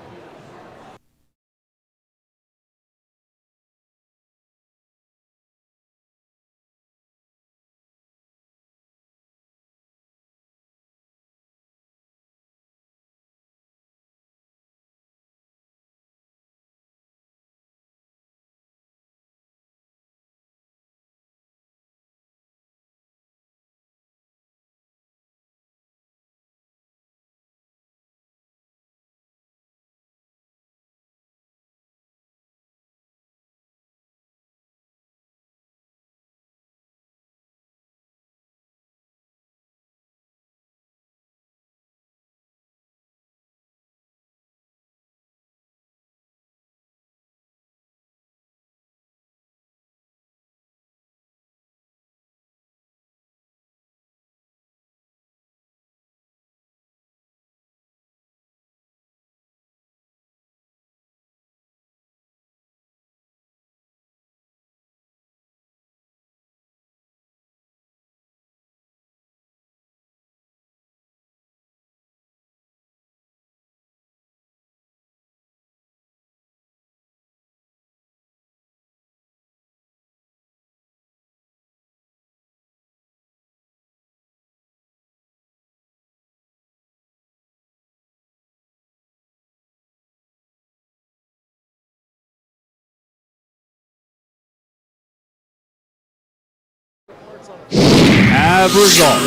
Have results.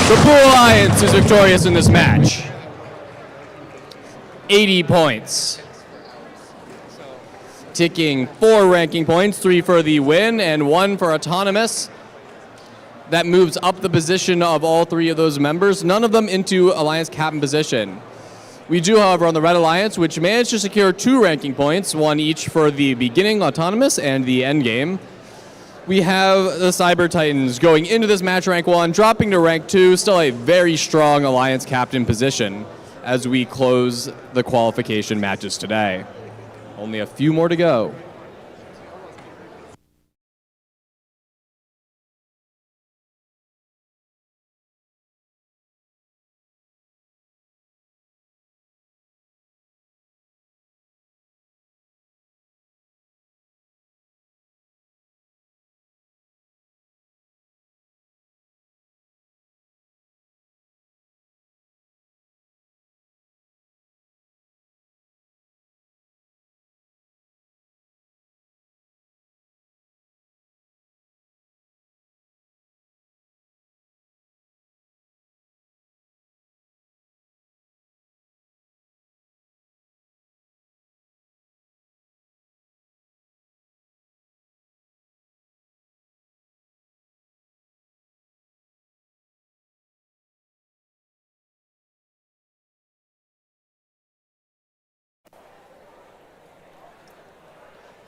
The Blue Alliance is victorious in this match. 80 points. Ticking 4 ranking points, 3 for the win and 1 for autonomous. That moves up the position of all 3 of those members, none of them into Alliance captain position. We do, however, on the Red Alliance, which managed to secure 2 ranking points, 1 each for the beginning autonomous and the end game. We have the Cyber Titans going into this match rank 1, dropping to rank 2, still a very strong Alliance captain position as we close the qualification matches today. Only a few more to go.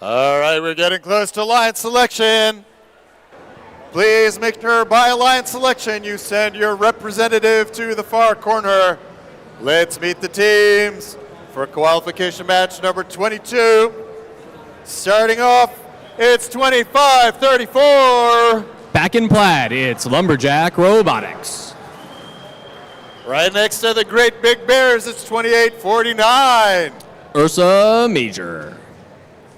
All right, we're getting close to Alliance selection. Please make sure by Alliance selection you send your representative to the far corner. Let's meet the teams for qualification match number 22. Starting off, it's 25-34. Back in plaid, it's Lumberjack Robotics. Right next to the Great Big Bears, it's 28-49. Ursa Major.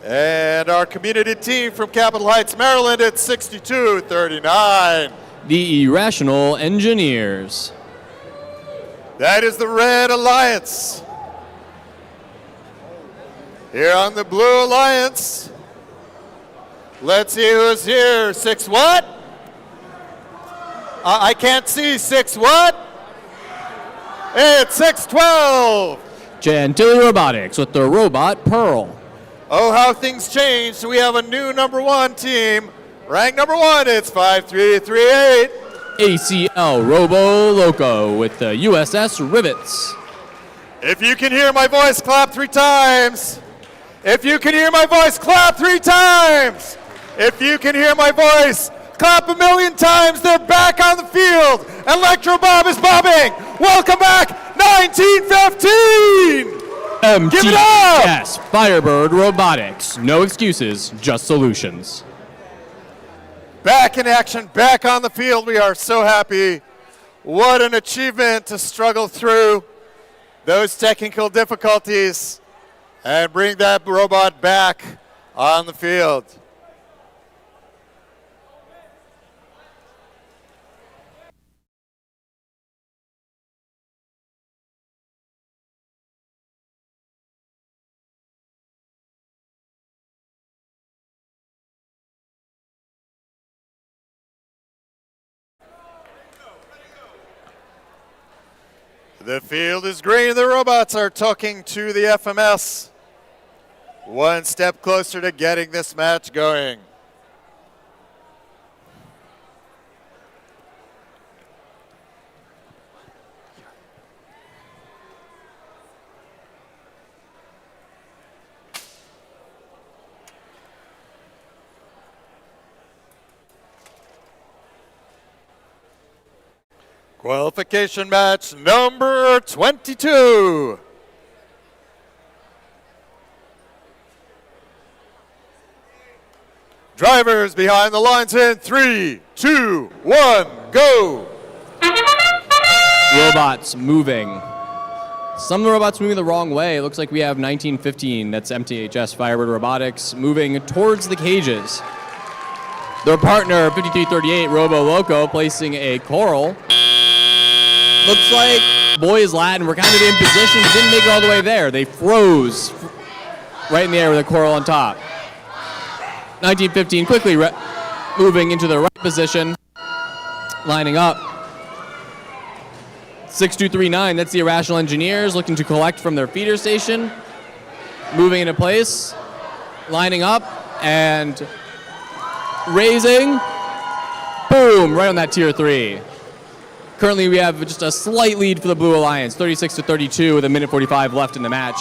And our community team from Capitol Heights, Maryland, it's 62-39. The Irrational Engineers. That is the Red Alliance. Here on the Blue Alliance, let's see who's here. 6 what? I can't see. 6 what? It's 612. Chantilly Robotics with the Robot Pearl. Oh, how things changed. We have a new number 1 team. Rank number 1, it's 5338. ACL Robo Loco with the USS Rivets. If you can hear my voice, clap 3 times. If you can hear my voice, clap 3 times. If you can hear my voice, clap 1,000,000 times. They're back on the field. Electro Bob is bobbing. Welcome back, 1915. Give it up! Yes, Firebird Robotics. No excuses, just solutions. Back in action, back on the field. We are so happy. What an achievement to struggle through those technical difficulties and bring that robot back on the field. The field is green. The robots are talking to the FMS. One step closer to getting this match going. Qualification match number 22. Drivers behind the lines in 3, 2, 1, go. Robots moving. Some of the robots moving the wrong way. It looks like we have 1915, that's MTHS Firebird Robotics, moving towards the cages. Their partner, 5338 Robo Loco, placing a coral. Looks like Boys Latin were kind of in position, didn't make it all the way there. They froze right in the air with a coral on top. 1915 quickly moving into the right position, lining up. 6239, that's the Irrational Engineers looking to collect from their feeder station. Moving into place, lining up, and raising. Boom, right on that tier 3. Currently we have just a slight lead for the Blue Alliance, 36-32 with a minute 45 left in the match.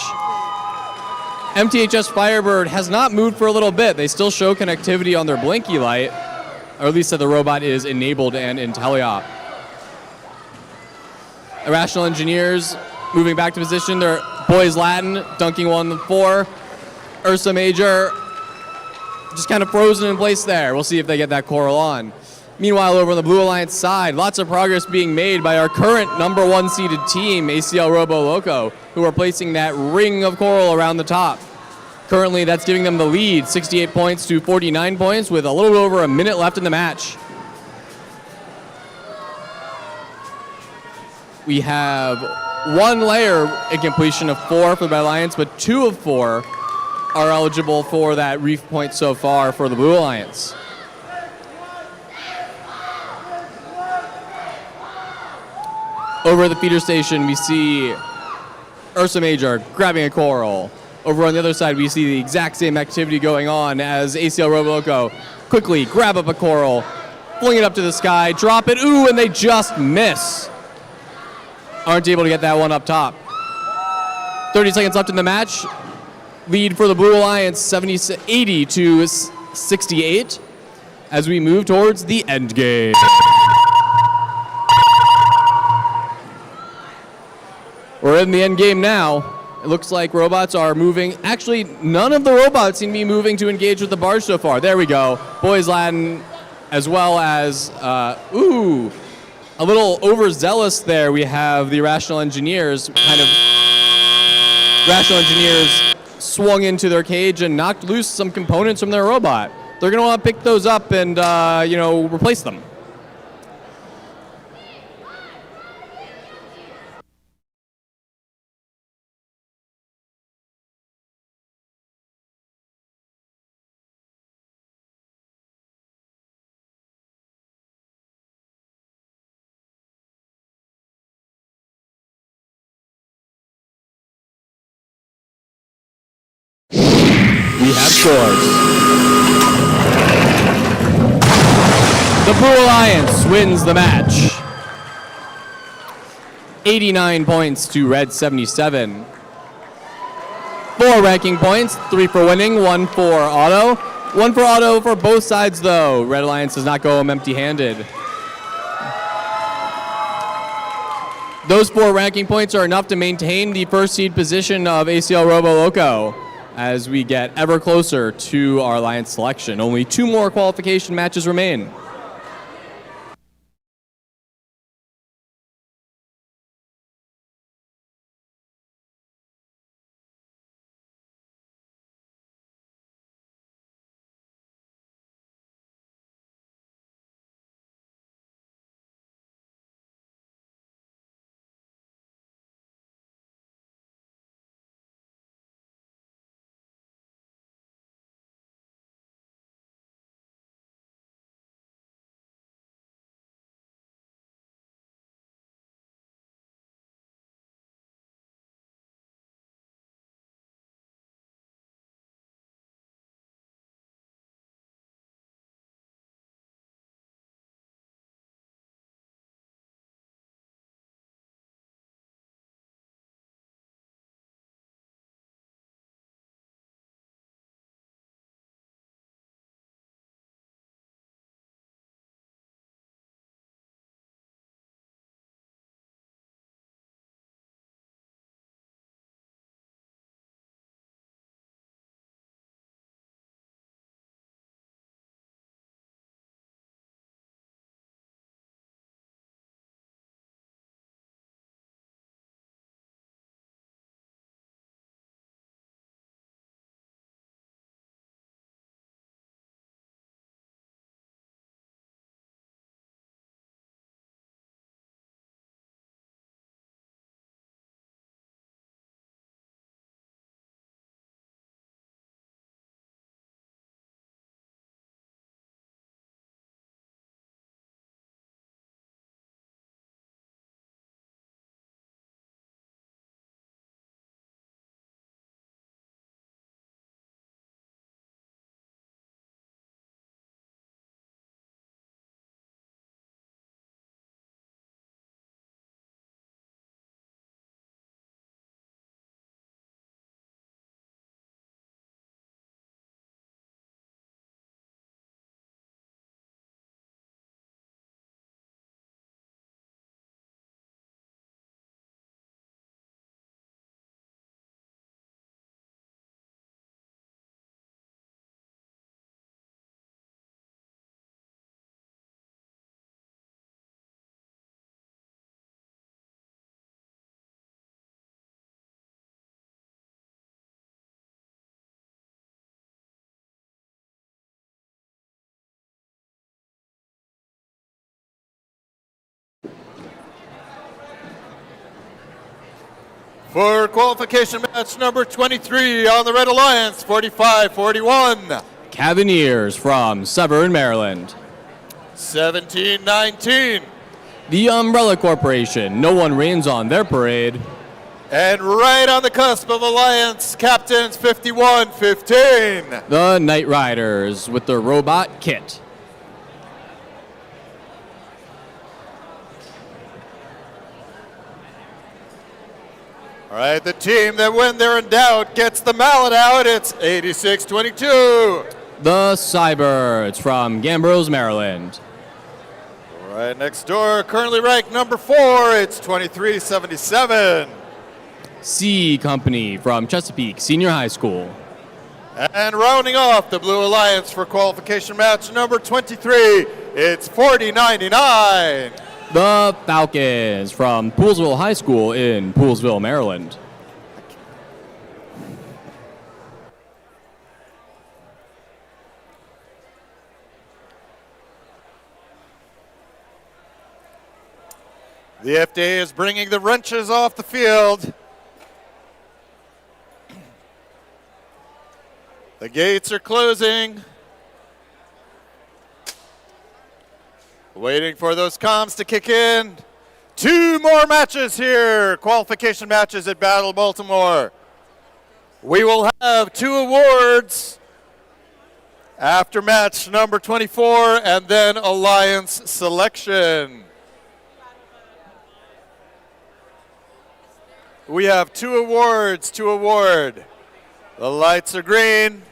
MTHS Firebird has not moved for a little bit. They still show connectivity on their blinky light, or at least that the robot is enabled and in teleop. Irrational Engineers moving back to position. They're Boys Latin, dunking 1-4. Ursa Major just kind of frozen in place there. We'll see if they get that coral on. Meanwhile, over on the Blue Alliance side, lots of progress being made by our current number 1 seeded team, ACL Robo Loco, who are placing that ring of coral around the top. Currently, that's giving them the lead, 68 points to 49 points, with a little bit over a minute left in the match. We have 1 layer in completion of 4 for the Alliance, but 2 of 4 are eligible for that reef point so far for the Blue Alliance. Over at the feeder station, we see Ursa Major grabbing a coral. Over on the other side, we see the exact same activity going on as ACL Roboloco quickly grab up a coral, fling it up to the sky, drop it, ooh, and they just miss. Aren't able to get that one up top. 30 seconds left in the match. Lead for the Blue Alliance, 80 to 68, as we move towards the end game. We're in the end game now. It looks like robots are moving. Actually, none of the robots seem to be moving to engage with the barge so far. There we go. Boys Latin, as well as, a little overzealous there. We have the Irrational Engineers. Irrational Engineers swung into their cage and knocked loose some components from their robot. They're going to want to pick those up and, replace them. We have scores. The Blue Alliance wins the match. 89 points to Red 77. 4 ranking points, 3 for winning, 1 for auto. 1 for auto for both sides though. Red Alliance does not go home empty-handed. Those 4 ranking points are enough to maintain the first seed position of ACL Robo Loco as we get ever closer to our Alliance selection. Only 2 more qualification matches remain. For qualification match number 23 on the Red Alliance, 45-41. Cavaliers from Severn, Maryland. 17-19. The Umbrella Corporation, no one rains on their parade. And right on the cusp of Alliance, captains 51-15. The Knight Riders with the robot kit. All right, the team that when they're in doubt gets the mallet out. It's 86-22. The Cybirds from Gambros, Maryland. All right, next door, currently ranked number 4. It's 23-77. C Company from Chesapeake Senior High School. And rounding off the Blue Alliance for qualification match number 23, it's 40-99. The Falcons from Poolsville High School in Poolsville, Maryland. The FDA is bringing the wrenches off the field. The gates are closing. Waiting for those comms to kick in. 2 more matches here, qualification matches at Battle Baltimore. We will have 2 awards after match number 24 and then Alliance selection. We have 2 awards to award. The lights are green.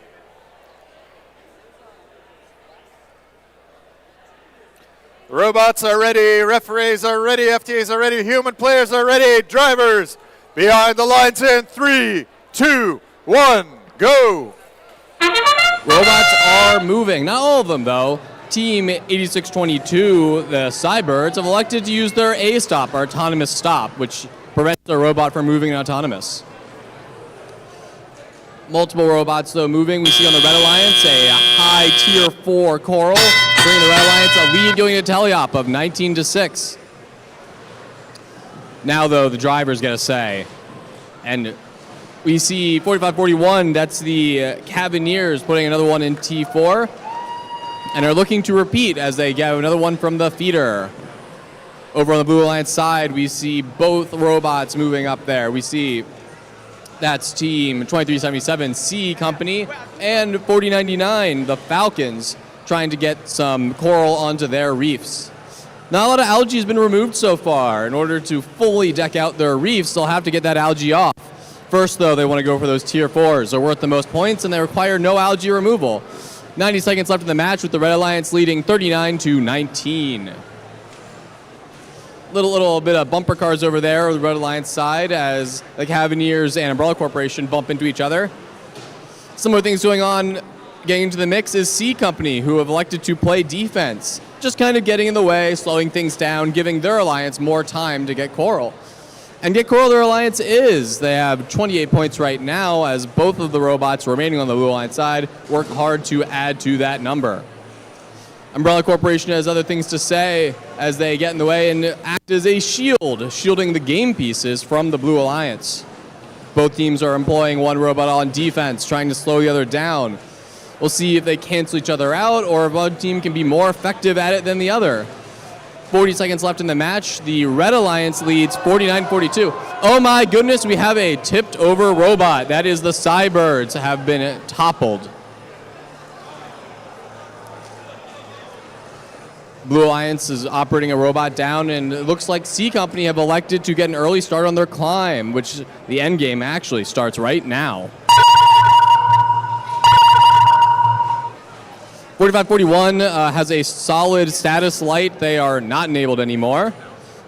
The robots are ready, referees are ready, FTAs are ready, human players are ready, drivers behind the lines in 3, 2, 1, go. Robots are moving. Not all of them, though. Team 8622, the Cybirds, have elected to use their A-stop, or autonomous stop, which prevents the robot from moving autonomous. Multiple robots, though, moving. We see on the Red Alliance a high Tier 4 Coral, bringing the Red Alliance a lead going to teleop of 19-6. Now, though, the drivers get a say. And we see 45-41, that's the Cavaliers putting another one in T4. And are looking to repeat as they get another one from the feeder. Over on the Blue Alliance side, we see both robots moving up there. We see that's Team 2377 C Company and 4099, the Falcons, trying to get some coral onto their reefs. Not a lot of algae has been removed so far. In order to fully deck out their reefs, they'll have to get that algae off. First, though, they want to go for those Tier 4s. They're worth the most points, and they require no algae removal. 90 seconds left in the match with the Red Alliance leading 39-19. Little bit of bumper cars over there on the Red Alliance side as the Cavaliers and Umbrella Corporation bump into each other. Similar things going on getting into the mix is C Company, who have elected to play defense. Just kind of getting in the way, slowing things down, giving their alliance more time to get coral. And get coral their alliance is. They have 28 points right now as both of the robots remaining on the Blue Alliance side work hard to add to that number. Umbrella Corporation has other things to say as they get in the way and act as a shield, shielding the game pieces from the Blue Alliance. Both teams are employing one robot on defense, trying to slow the other down. We'll see if they cancel each other out or if one team can be more effective at it than the other. 40 seconds left in the match. The Red Alliance leads 49-42. Oh my goodness, we have a tipped over robot. That is the Cybirds have been toppled. Blue Alliance is operating a robot down, and it looks like C Company have elected to get an early start on their climb, which the end game actually starts right now. 45-41 has a solid status light. They are not enabled anymore.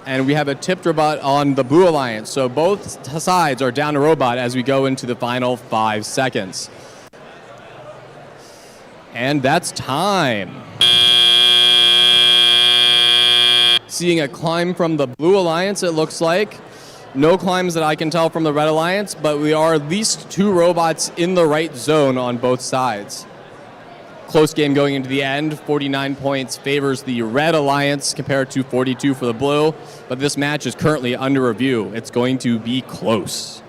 And we have a tipped robot on the Blue Alliance. So both sides are down a robot as we go into the final 5 seconds. And that's time. Seeing a climb from the Blue Alliance, it looks like. No climbs that I can tell from the Red Alliance, but we are at least 2 robots in the right zone on both sides. close game going into the end. 49 points favors the Red Alliance compared to 42 for the Blue. But this match is currently under review. It's going to be close.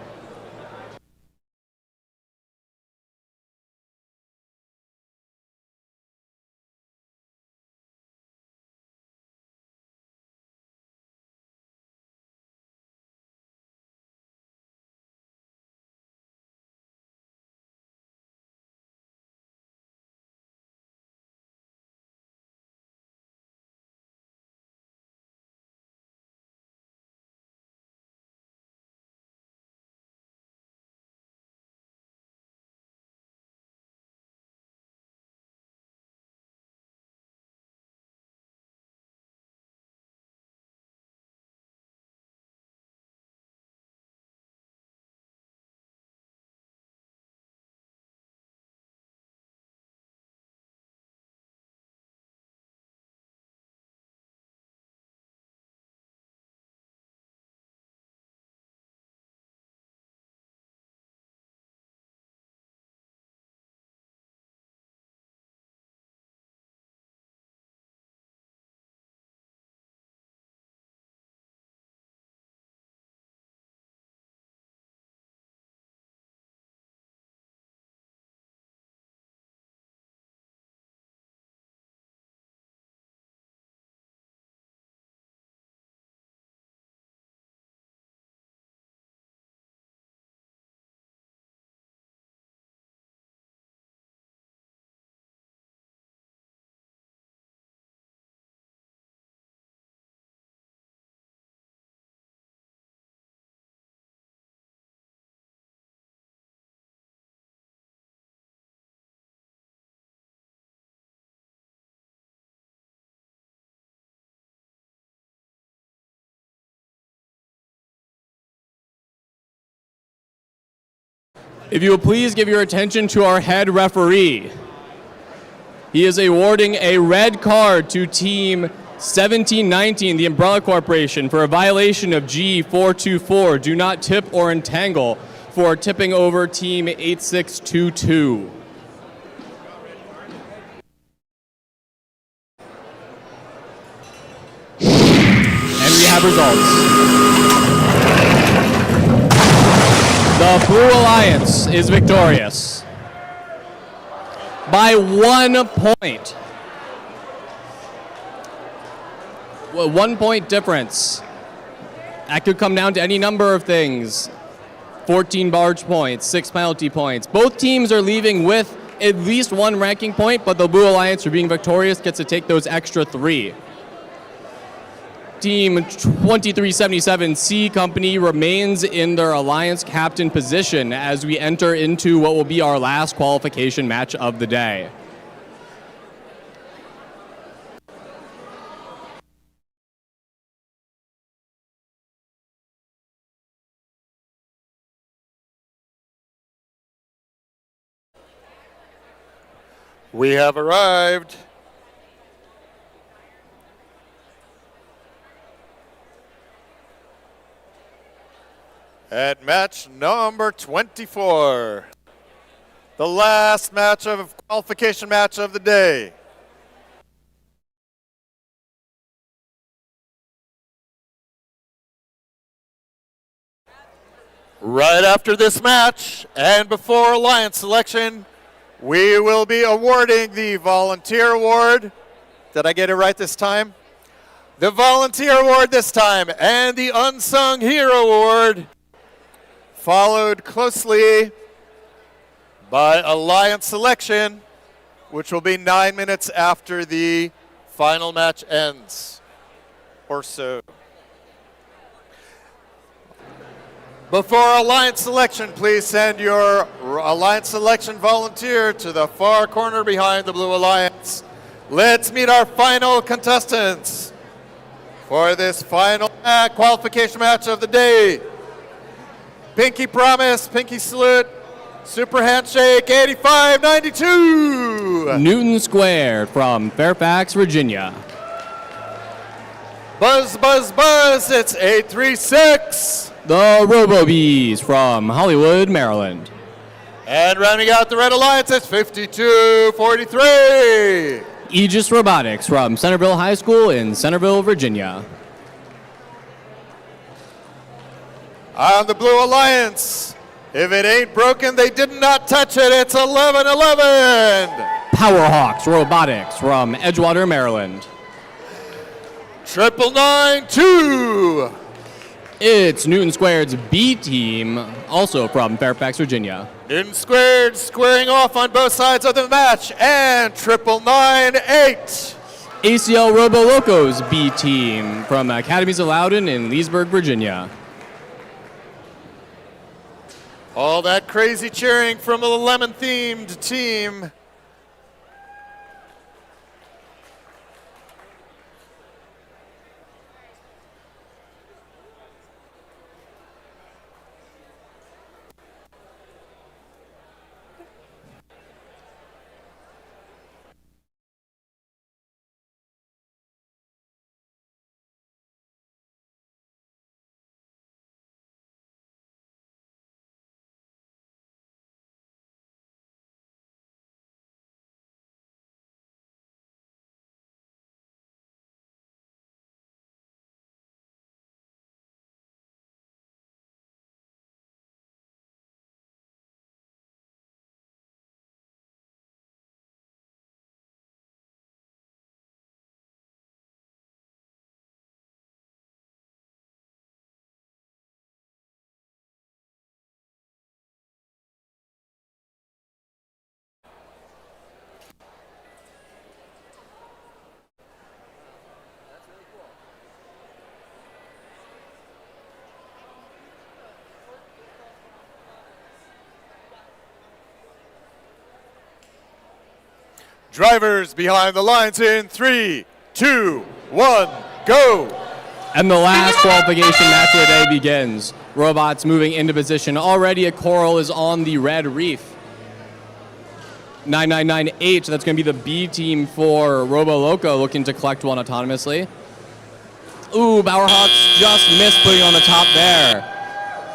If you will please give your attention to our head referee. He is awarding a red card to Team 1719, the Umbrella Corporation, for a violation of G424, do not tip or entangle, for tipping over Team 8622. And we have results. The Blue Alliance is victorious by 1 point. Well, 1 point difference. That could come down to any number of things. 14 barge points, 6 penalty points. Both teams are leaving with at least 1 ranking point, but the Blue Alliance, for being victorious, gets to take those extra 3. Team 2377 C Company remains in their Alliance captain position as we enter into what will be our last qualification match of the day. We have arrived. At match number 24, the last match of qualification match of the day. Right after this match and before Alliance selection, we will be awarding the Volunteer Award. Did I get it right this time? The Volunteer Award this time and the Unsung Hero Award, followed closely by Alliance selection, which will be 9 minutes after the final match ends, or so. Before Alliance selection, please send your Alliance selection volunteer to the far corner behind the Blue Alliance. Let's meet our final contestants for this final qualification match of the day. Pinky Promise, Pinky Salute, Super Handshake 8592. Newton Square from Fairfax, Virginia. Buzz, buzz, buzz, it's 836. The Robo Bees from Hollywood, Maryland. And rounding out the Red Alliance, it's 52-43. Aegis Robotics from Centerville High School in Centerville, Virginia. On the Blue Alliance, if it ain't broken, they did not touch it. It's 11-11. Powerhawks Robotics from Edgewater, Maryland. 999-2. It's Newton Squared's B team, also from Fairfax, Virginia. Newton Squared squaring off on both sides of the match, and 999-8. ACL Robo Locos B team from Academies of Loudon in Leesburg, Virginia. All that crazy cheering from a lemon-themed team. Drivers behind the lines in 3, 2, 1, go. And the last qualification match of the day begins. Robots moving into position. Already a Coral is on the red reef. 9998, that's going to be the B team for Robo Loco, looking to collect one autonomously. Ooh, Bowerhawks just missed putting on the top there.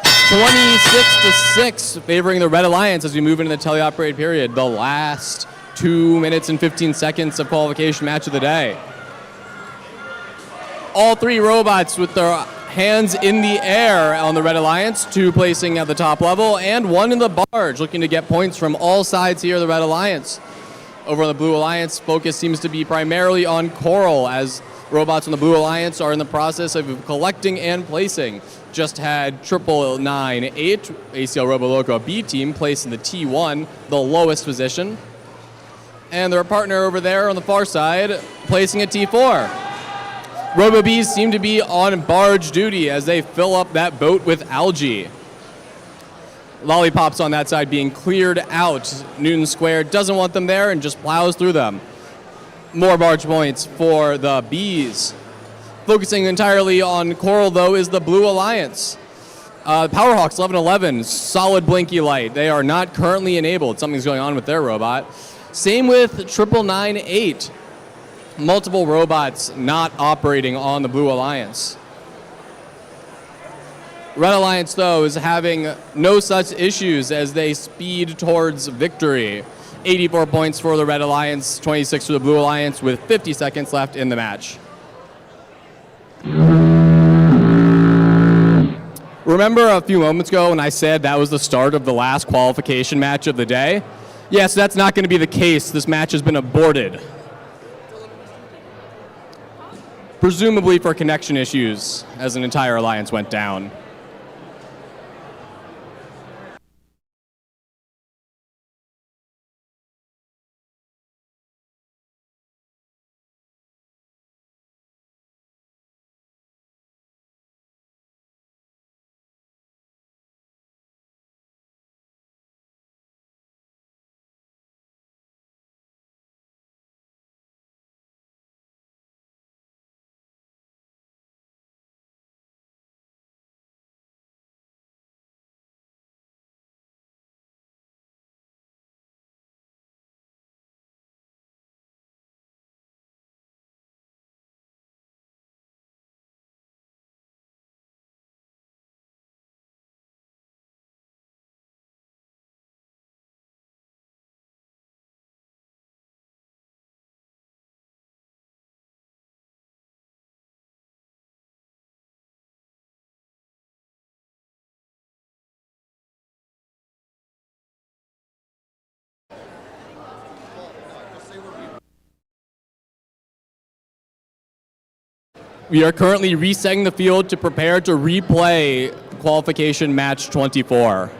26-6, favoring the Red Alliance as we move into the teleoperated period. The last 2 minutes and 15 seconds of qualification match of the day. All three robots with their hands in the air on the Red Alliance, two placing at the top level, and one in the barge, looking to get points from all sides here of the Red Alliance. Over on the Blue Alliance, focus seems to be primarily on Coral, as robots on the Blue Alliance are in the process of collecting and placing. Just had 999-8, ACL Robo Loco B team, placed in the T1, the lowest position. And their partner over there on the far side, placing at T4. Robo Bees seem to be on barge duty as they fill up that boat with algae. Lollipops on that side being cleared out. Newton Square doesn't want them there and just plows through them. More barge points for the Bees. Focusing entirely on Coral, though, is the Blue Alliance. Powerhawks 1111, solid blinky light. They are not currently enabled. Something's going on with their robot. Same with 999-8. Multiple robots not operating on the Blue Alliance. Red Alliance, though, is having no such issues as they speed towards victory. 84 points for the Red Alliance, 26 for the Blue Alliance, with 50 seconds left in the match. Remember a few moments ago when I said that was the start of the last qualification match of the day? Yes, that's not going to be the case. This match has been aborted. Presumably for connection issues, as an entire alliance went down. We are currently resetting the field to prepare to replay qualification match 24.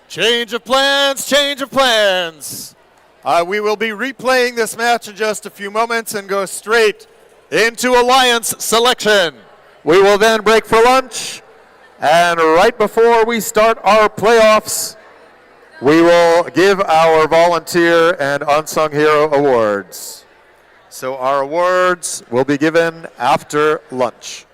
Change of plans, change of plans. We will be replaying this match in just a few moments and go straight into Alliance selection. We will then break for lunch, and right before we start our playoffs, we will give our volunteer and unsung hero awards. So our awards will be given after lunch.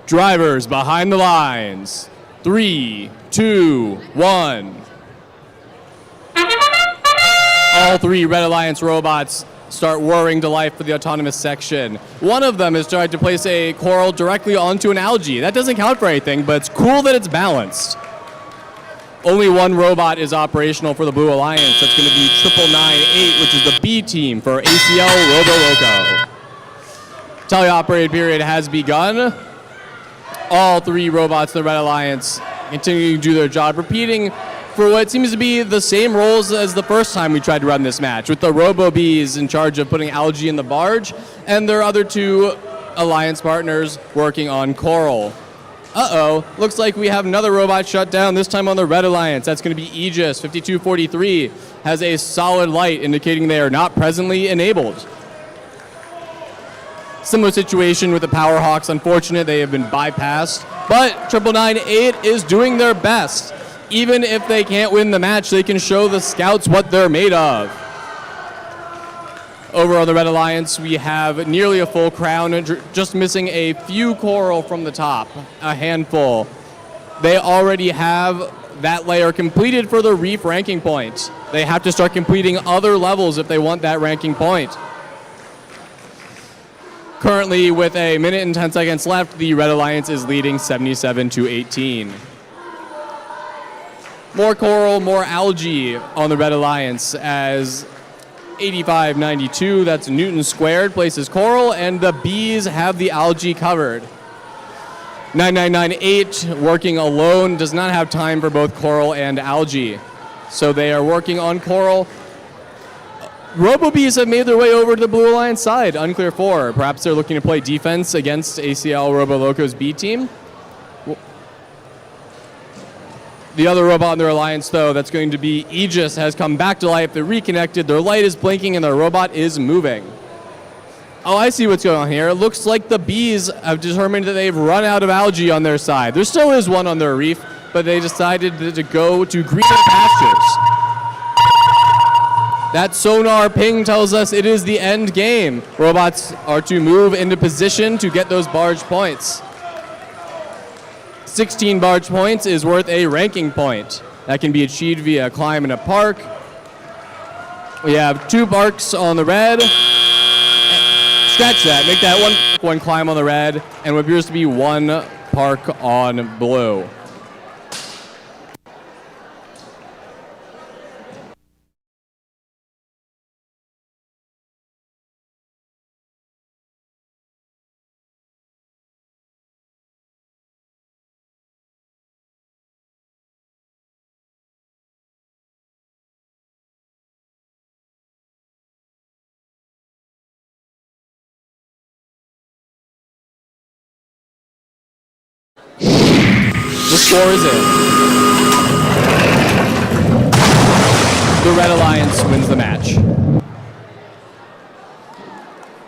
Drivers behind the lines. 3, 2, 1. All 3 Red Alliance robots start whirring to life for the autonomous section. One of them is trying to place a coral directly onto an algae. That doesn't count for anything, but it's cool that it's balanced. Only one robot is operational for the Blue Alliance. That's going to be 9998, which is the B team for ACL Robo Loco. Teleoperated period has begun. All 3 robots in the Red Alliance continuing to do their job, repeating for what seems to be the same roles as the first time we tried to run this match, with the Robo-Bees in charge of putting algae in the barge, and their other 2 Alliance partners working on coral. Uh-oh, looks like we have another robot shut down, this time on the Red Alliance. That's going to be Aegis. 5243 has a solid light indicating they are not presently enabled. Similar situation with the Powerhawks. Unfortunate, they have been bypassed, but 9998 is doing their best. Even if they can't win the match, they can show the scouts what they're made of. Over on the Red Alliance, we have nearly a full crown, just missing a few coral from the top, a handful. They already have that layer completed for the Reef ranking point. They have to start completing other levels if they want that ranking point. Currently, with a minute and 10 seconds left, the Red Alliance is leading 77-18. More coral, more algae on the Red Alliance as 8592, that's Newton squared, places coral, and the bees have the algae covered. 9998, working alone, does not have time for both coral and algae. So they are working on coral. Robo-Bees have made their way over to the Blue Alliance side, unclear 4. Perhaps they're looking to play defense against ACL Robo Loco's B team. The other robot in their alliance, though, that's going to be Aegis, has come back to life. They're reconnected, their light is blinking, and their robot is moving. Oh, I see what's going on here. It looks like the bees have determined that they've run out of algae on their side. There still is one on their reef, but they decided to go to greener pastures. That sonar ping tells us it is the end game. Robots are to move into position to get those barge points. 16 barge points is worth a ranking point. That can be achieved via a climb in a park. We have 2 parks on the red. Scratch that, make that one climb on the red, and what appears to be 1 park on blue. The score is in. The Red Alliance wins the match.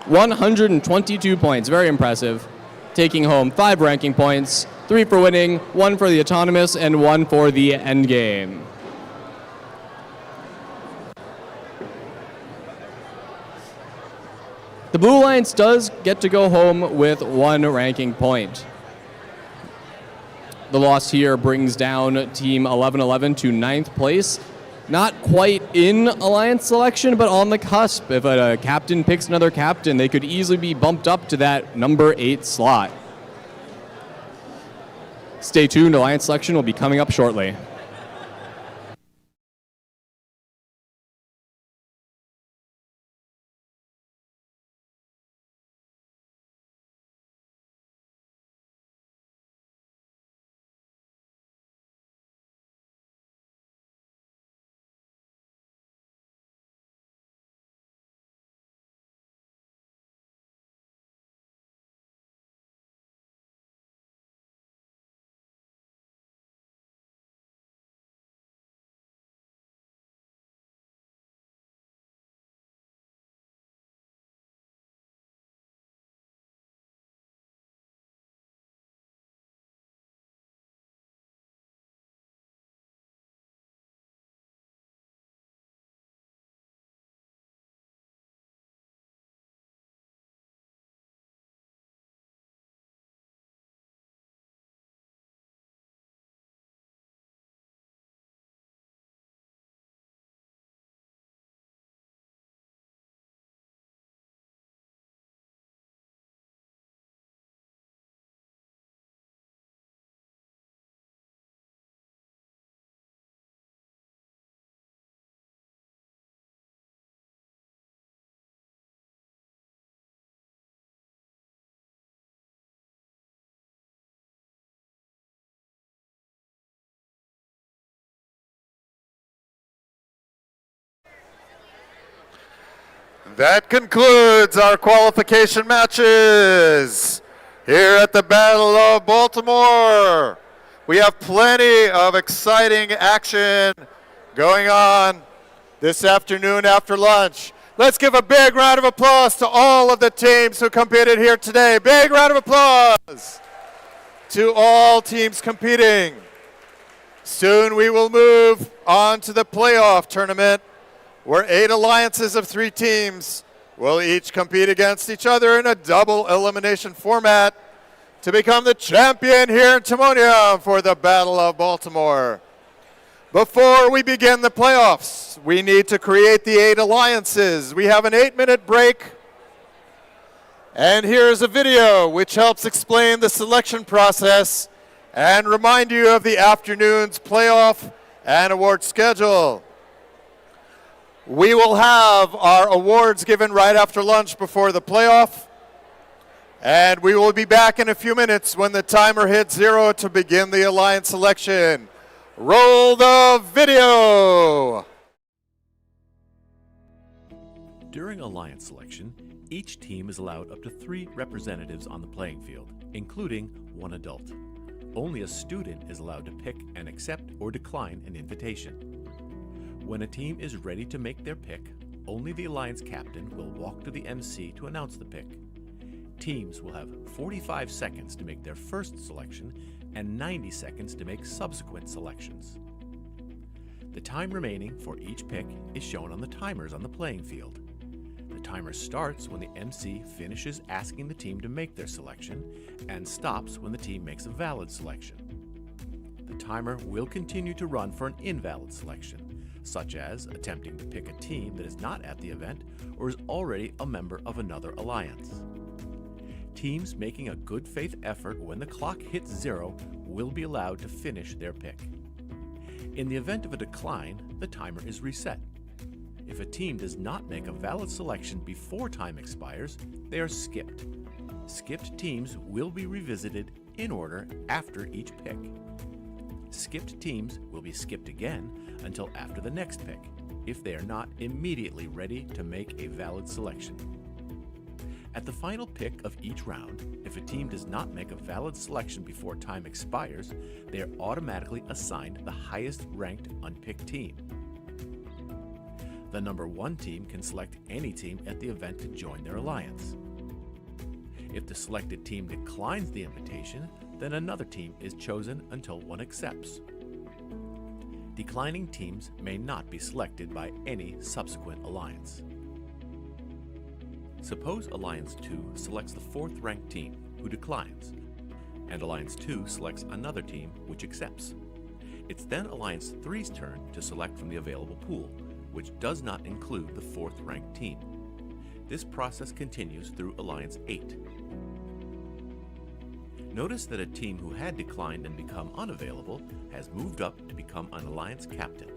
122 points, very impressive. Taking home 5 ranking points, 3 for winning, 1 for the autonomous, and 1 for the endgame. The Blue Alliance does get to go home with 1 ranking point. The loss here brings down Team 1111 to 9th place. Not quite in Alliance selection, but on the cusp. If a captain picks another captain, they could easily be bumped up to that number 8 slot. Stay tuned, Alliance selection will be coming up shortly. That concludes our qualification matches here at the Battle of Baltimore. We have plenty of exciting action going on this afternoon after lunch. Let's give a big round of applause to all of the teams who competed here today. Big round of applause to all teams competing. Soon we will move on to the playoff tournament, where 8 alliances of 3 teams will each compete against each other in a double elimination format to become the champion here in Timonium for the Battle of Baltimore. Before we begin the playoffs, we need to create the 8 alliances. We have an 8-minute break, and here's a video which helps explain the selection process and remind you of the afternoon's playoff and award schedule. We will have our awards given right after lunch before the playoff, and we will be back in a few minutes when the timer hits 0 to begin the alliance selection. Roll the video! During alliance selection, each team is allowed up to 3 representatives on the playing field, including 1 adult. Only a student is allowed to pick and accept or decline an invitation. When a team is ready to make their pick, only the alliance captain will walk to the MC to announce the pick. Teams will have 45 seconds to make their first selection and 90 seconds to make subsequent selections. The time remaining for each pick is shown on the timers on the playing field. The timer starts when the MC finishes asking the team to make their selection and stops when the team makes a valid selection. The timer will continue to run for an invalid selection, such as attempting to pick a team that is not at the event or is already a member of another alliance. Teams making a good faith effort when the clock hits 0 will be allowed to finish their pick. In the event of a decline, the timer is reset. If a team does not make a valid selection before time expires, they are skipped. Skipped teams will be revisited in order after each pick. Skipped teams will be skipped again until after the next pick, if they are not immediately ready to make a valid selection. At the final pick of each round, if a team does not make a valid selection before time expires, they are automatically assigned the highest ranked unpicked team. The number 1 team can select any team at the event to join their alliance. If the selected team declines the invitation, then another team is chosen until one accepts. Declining teams may not be selected by any subsequent alliance. Suppose Alliance 2 selects the 4th ranked team, who declines, and Alliance 2 selects another team, which accepts. It's then Alliance 3's turn to select from the available pool, which does not include the 4th ranked team. This process continues through Alliance 8. Notice that a team who had declined and become unavailable has moved up to become an alliance captain.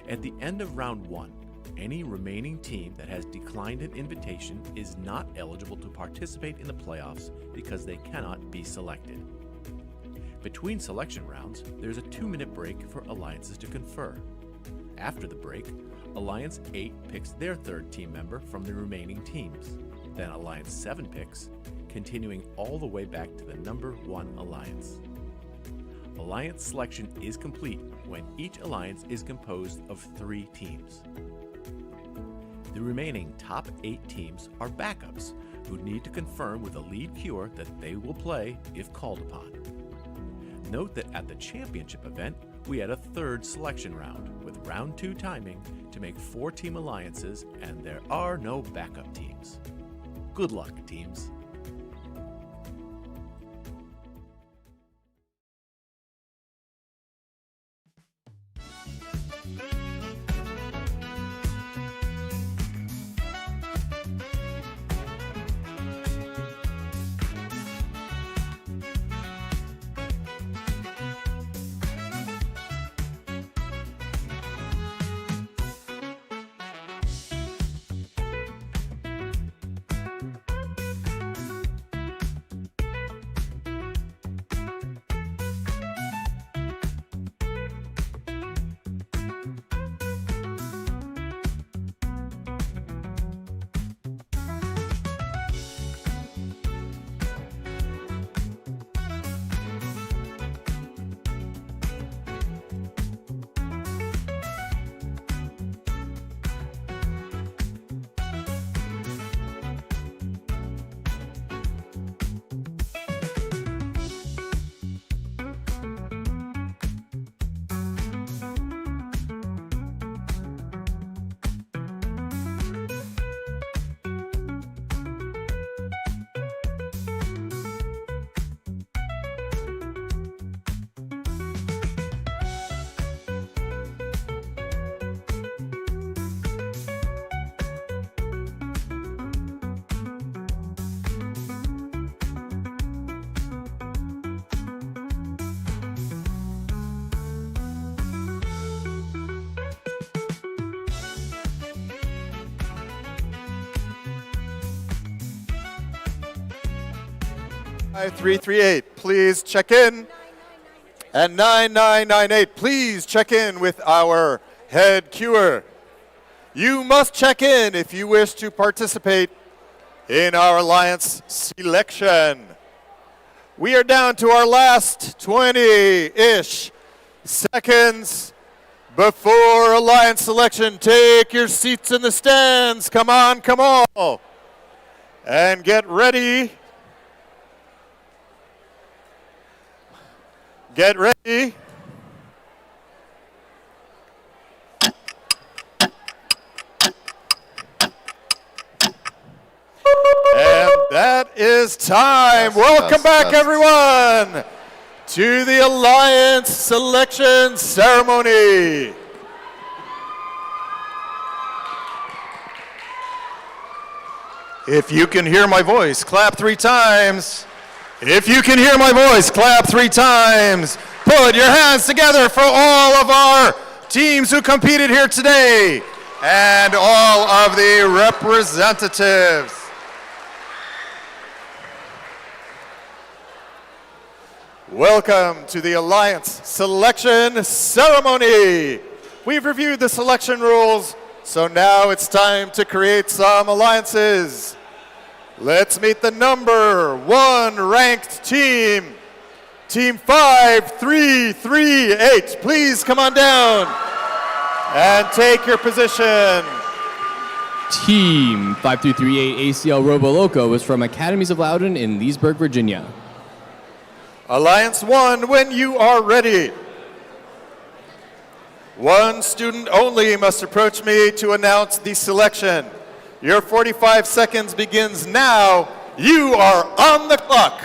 At the end of round 1, any remaining team that has declined an invitation is not eligible to participate in the playoffs because they cannot be selected. Between selection rounds, there's a 2-minute break for alliances to confer. After the break, Alliance 8 picks their 3rd team member from the remaining teams. Then Alliance 7 picks, continuing all the way back to the number 1 alliance. Alliance selection is complete when each alliance is composed of 3 teams. The remaining top 8 teams are backups who need to confirm with a lead cure that they will play if called upon. Note that at the championship event, we had a 3rd selection round with round 2 timing to make 4-team alliances, and there are no backup teams. Good luck, teams. 5338, please check in. And 9998, please check in with our head cuer. You must check in if you wish to participate in our Alliance selection. We are down to our last 20-ish seconds before Alliance selection. Take your seats in the stands. Come on, come on. And get ready. Get ready. And that is time. Welcome back, everyone, to the Alliance selection ceremony. If you can hear my voice, clap 3 times. If you can hear my voice, clap 3 times. Put your hands together for all of our teams who competed here today and all of the representatives. Welcome to the Alliance selection ceremony. We've reviewed the selection rules, so now it's time to create some alliances. Let's meet the number 1 ranked team, Team 5338. Please come on down and take your position. Team 5338 ACL Roboloco is from Academies of Loudon in Leesburg, Virginia. Alliance 1, when you are ready. 1 student only must approach me to announce the selection. Your 45 seconds begins now. You are on the clock.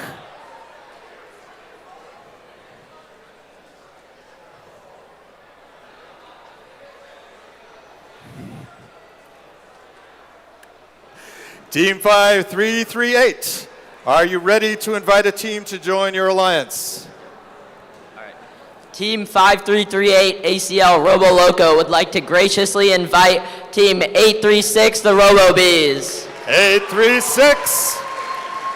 Team 5338, are you ready to invite a team to join your alliance? Team 5338 ACL Roboloco would like to graciously invite Team 836 the RoboBees. 836.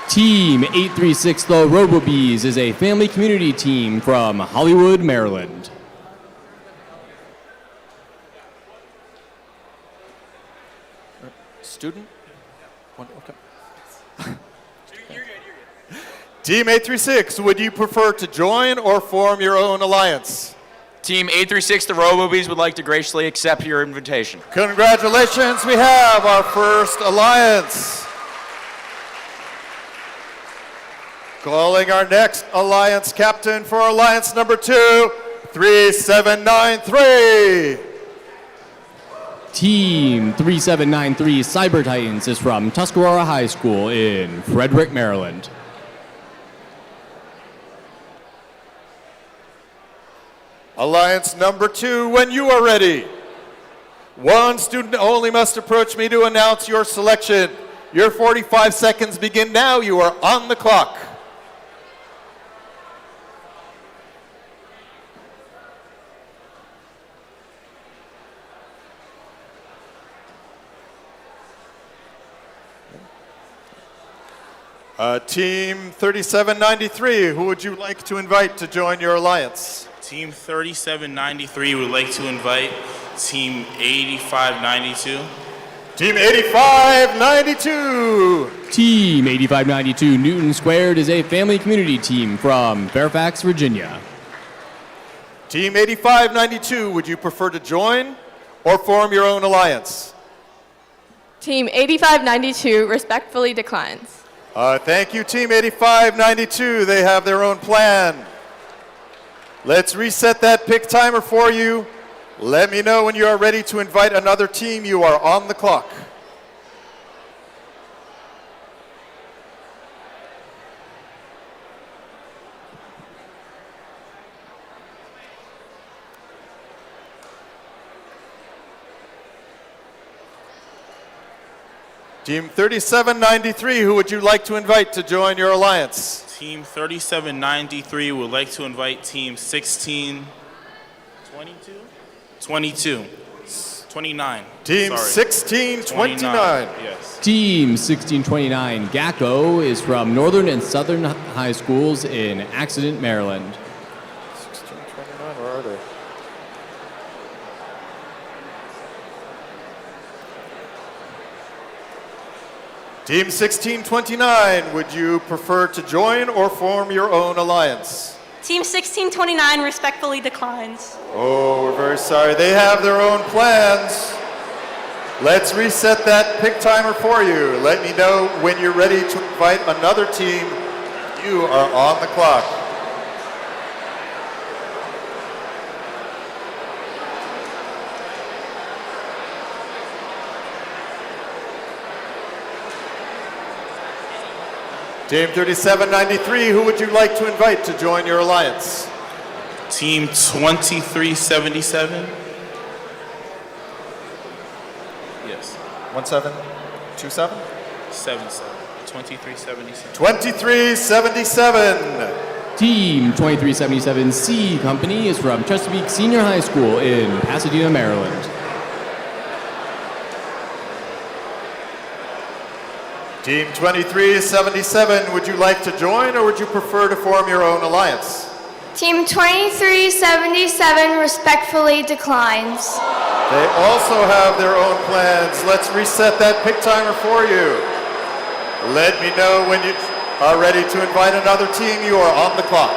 Team 836 the RoboBees is a family community team from Hollywood, Maryland. Student? Okay. Team 836, would you prefer to join or form your own alliance? Team 836, the RoboBees, would like to graciously accept your invitation. Congratulations, we have our first alliance. Calling our next alliance captain for alliance number 2, 3793. Team 3793 Cyber Titans is from Tuscarora High School in Frederick, Maryland. Alliance number 2, when you are ready. 1 student only must approach me to announce your selection. Your 45 seconds begin now. You are on the clock. Team 3793, who would you like to invite to join your alliance? Team 3793 would like to invite Team 8592. Team 8592. Team 8592 Newton Squared is a family community team from Fairfax, Virginia. Team 8592, would you prefer to join or form your own alliance? Team 8592 respectfully declines. Thank you, Team 8592. They have their own plan. Let's reset that pick timer for you. Let me know when you are ready to invite another team. You are on the clock. Team 3793, who would you like to invite to join your alliance? Team 3793 would like to invite Team 1622. 29. Team Sorry. 1629. Yes. Team 1629 GACO is from Northern and Southern High Schools in Accident, Maryland. 1629, where are they? Team 1629, would you prefer to join or form your own alliance? Team 1629 respectfully declines. Oh, we're very sorry. They have their own plans. Let's reset that pick timer for you. Let me know when you're ready to invite another team. You are on the clock. Team 3793, who would you like to invite to join your alliance? Team 2377. Yes. 1727? 77. 2377. 2377. Team 2377C Company is from Chesapeake Senior High School in Pasadena, Maryland. Team 2377, would you like to join or would you prefer to form your own alliance? Team 2377 respectfully declines. They also have their own plans. Let's reset that pick timer for you. Let me know when you are ready to invite another team. You are on the clock.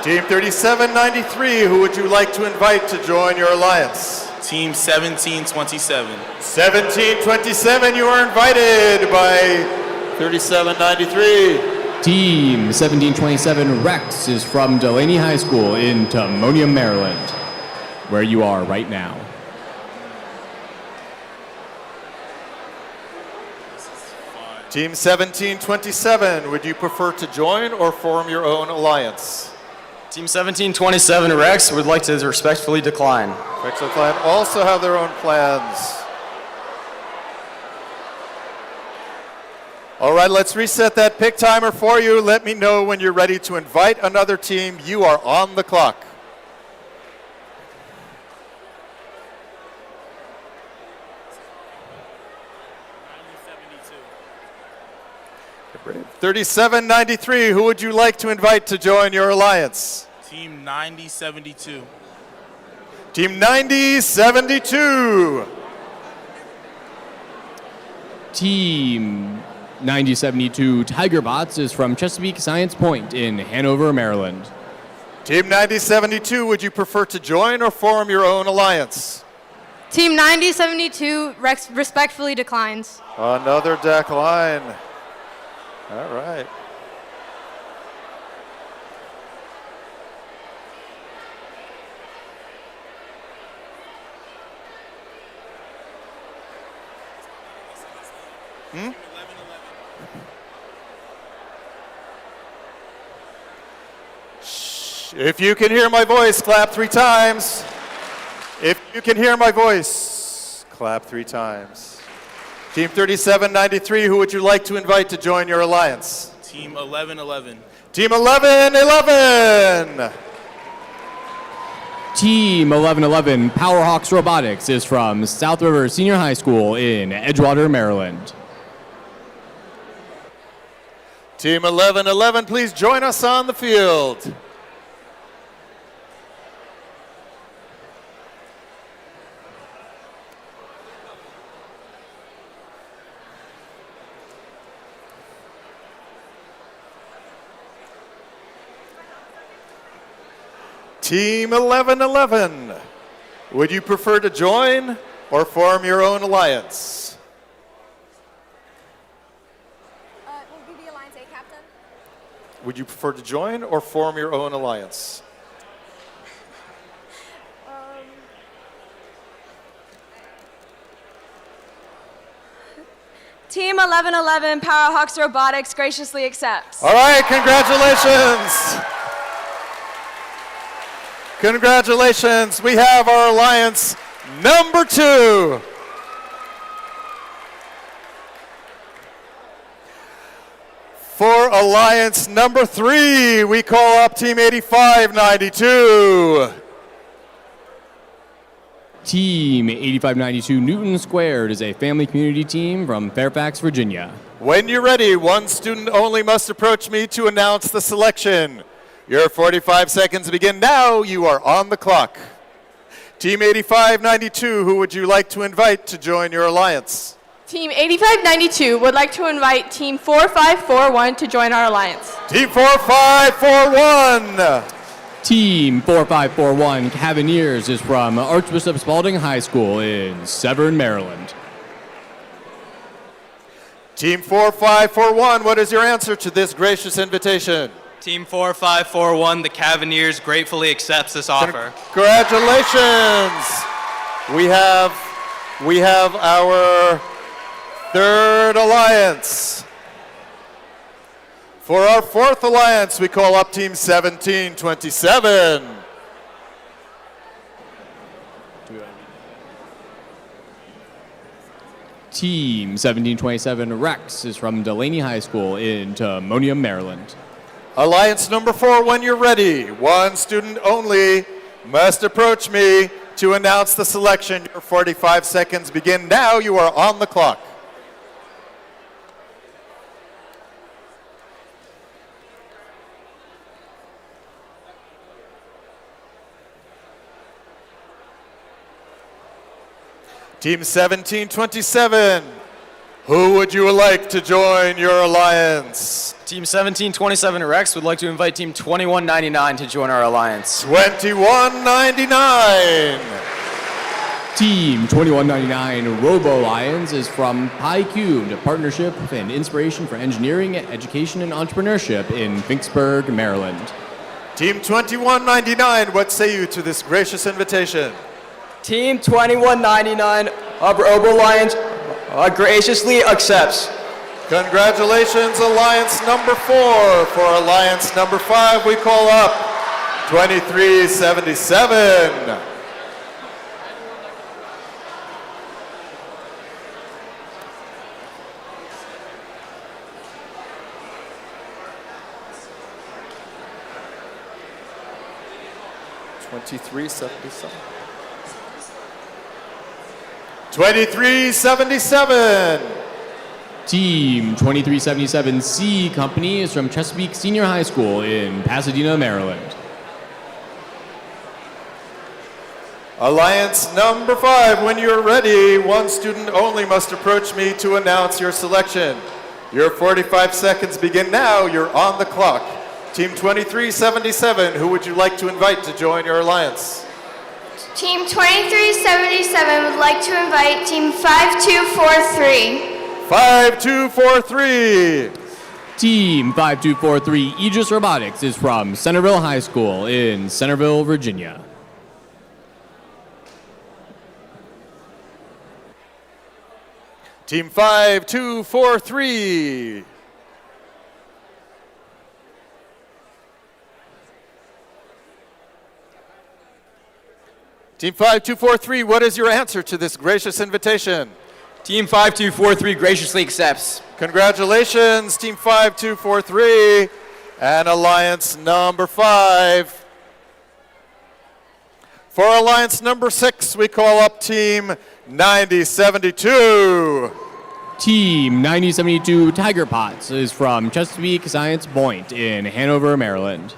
Team 3793, who would you like to invite to join your alliance? Team 1727. 1727, you are invited by 3793. Team 1727 Rex is from Delaney High School in Timonium, Maryland, where you are right now. Team 1727, would you prefer to join or form your own alliance? Team 1727 Rex would like to respectfully decline. Rex and Clan also have their own plans. All right, let's reset that pick timer for you. Let me know when you're ready to invite another team. You are on the clock. Brave. 3793, who would you like to invite to join your alliance? Team 9072. Team 9072. Team 9072 Tiger Bots is from Chesapeake Science Point in Hanover, Maryland. Team 9072, would you prefer to join or form your own alliance? Team 9072 Rex respectfully declines. Another decline. All right. If you can hear my voice, clap 3 times. If you can hear my voice, clap 3 times. Team 3793, who would you like to invite to join your alliance? Team 1111. Team 1111. Team 1111 Powerhawks Robotics is from South River Senior High School in Edgewater, Maryland. Team 1111, please join us on the field. Team 1111, would you prefer to join or form your own alliance? Will be the Alliance A captain? Would you prefer to join or form your own alliance? Team 1111 Powerhawks Robotics graciously accepts. All right, congratulations. Congratulations. We have our alliance number 2. For alliance number 3, we call up team 8592. Team 8592 Newton Squared is a family community team from Fairfax, Virginia. When you're ready, one student only must approach me to announce the selection. Your 45 seconds begin now. You are on the clock. Team 8592, who would you like to invite to join your alliance? Team 8592 would like to invite Team 4541 to join our alliance. Team 4541. Team 4541 Cavaliers is from Archbishop Spalding High School in Severn, Maryland. Team 4541, what is your answer to this gracious invitation? Team 4541, the Cavaliers, gratefully accepts this offer. Congratulations. We have our third alliance. For our fourth alliance, we call up team 1727. Team 1727 Rex is from Delaney High School in Timonium, Maryland. Alliance number 4, when you're ready, one student only must approach me to announce the selection. Your 45 seconds begin now. You are on the clock. Team 1727, who would you like to join your alliance? Team 1727 Rex would like to invite Team 2199 to join our alliance. 2199. Team 2199 Robo Lions is from Pi Cubed, a partnership and inspiration for engineering, education, and entrepreneurship in Finksburg, Maryland. Team 2199, what say you to this gracious invitation? Team 2199 of Robo Lions graciously accepts. Congratulations, alliance number 4. For alliance number 5, we call up 2377. $23.77. Team 2377C Company is from Chesapeake Senior High School in Pasadena, Maryland. Alliance number 5, when you're ready, one student only must approach me to announce your selection. Your 45 seconds begin now. You're on the clock. Team 2377, who would you like to invite to join your alliance? Team 2377 would like to invite Team 5243. 5243. Team 5243 Aegis Robotics is from Centerville High School in Centerville, Virginia. Team 5243. Team 5243, what is your answer to this gracious invitation? Team 5243 graciously accepts. Congratulations, Team 5243 and Alliance number 5. For Alliance number 6, we call up Team 9072. Team 9072 Tiger Pots is from Chesapeake Science Point in Hanover, Maryland.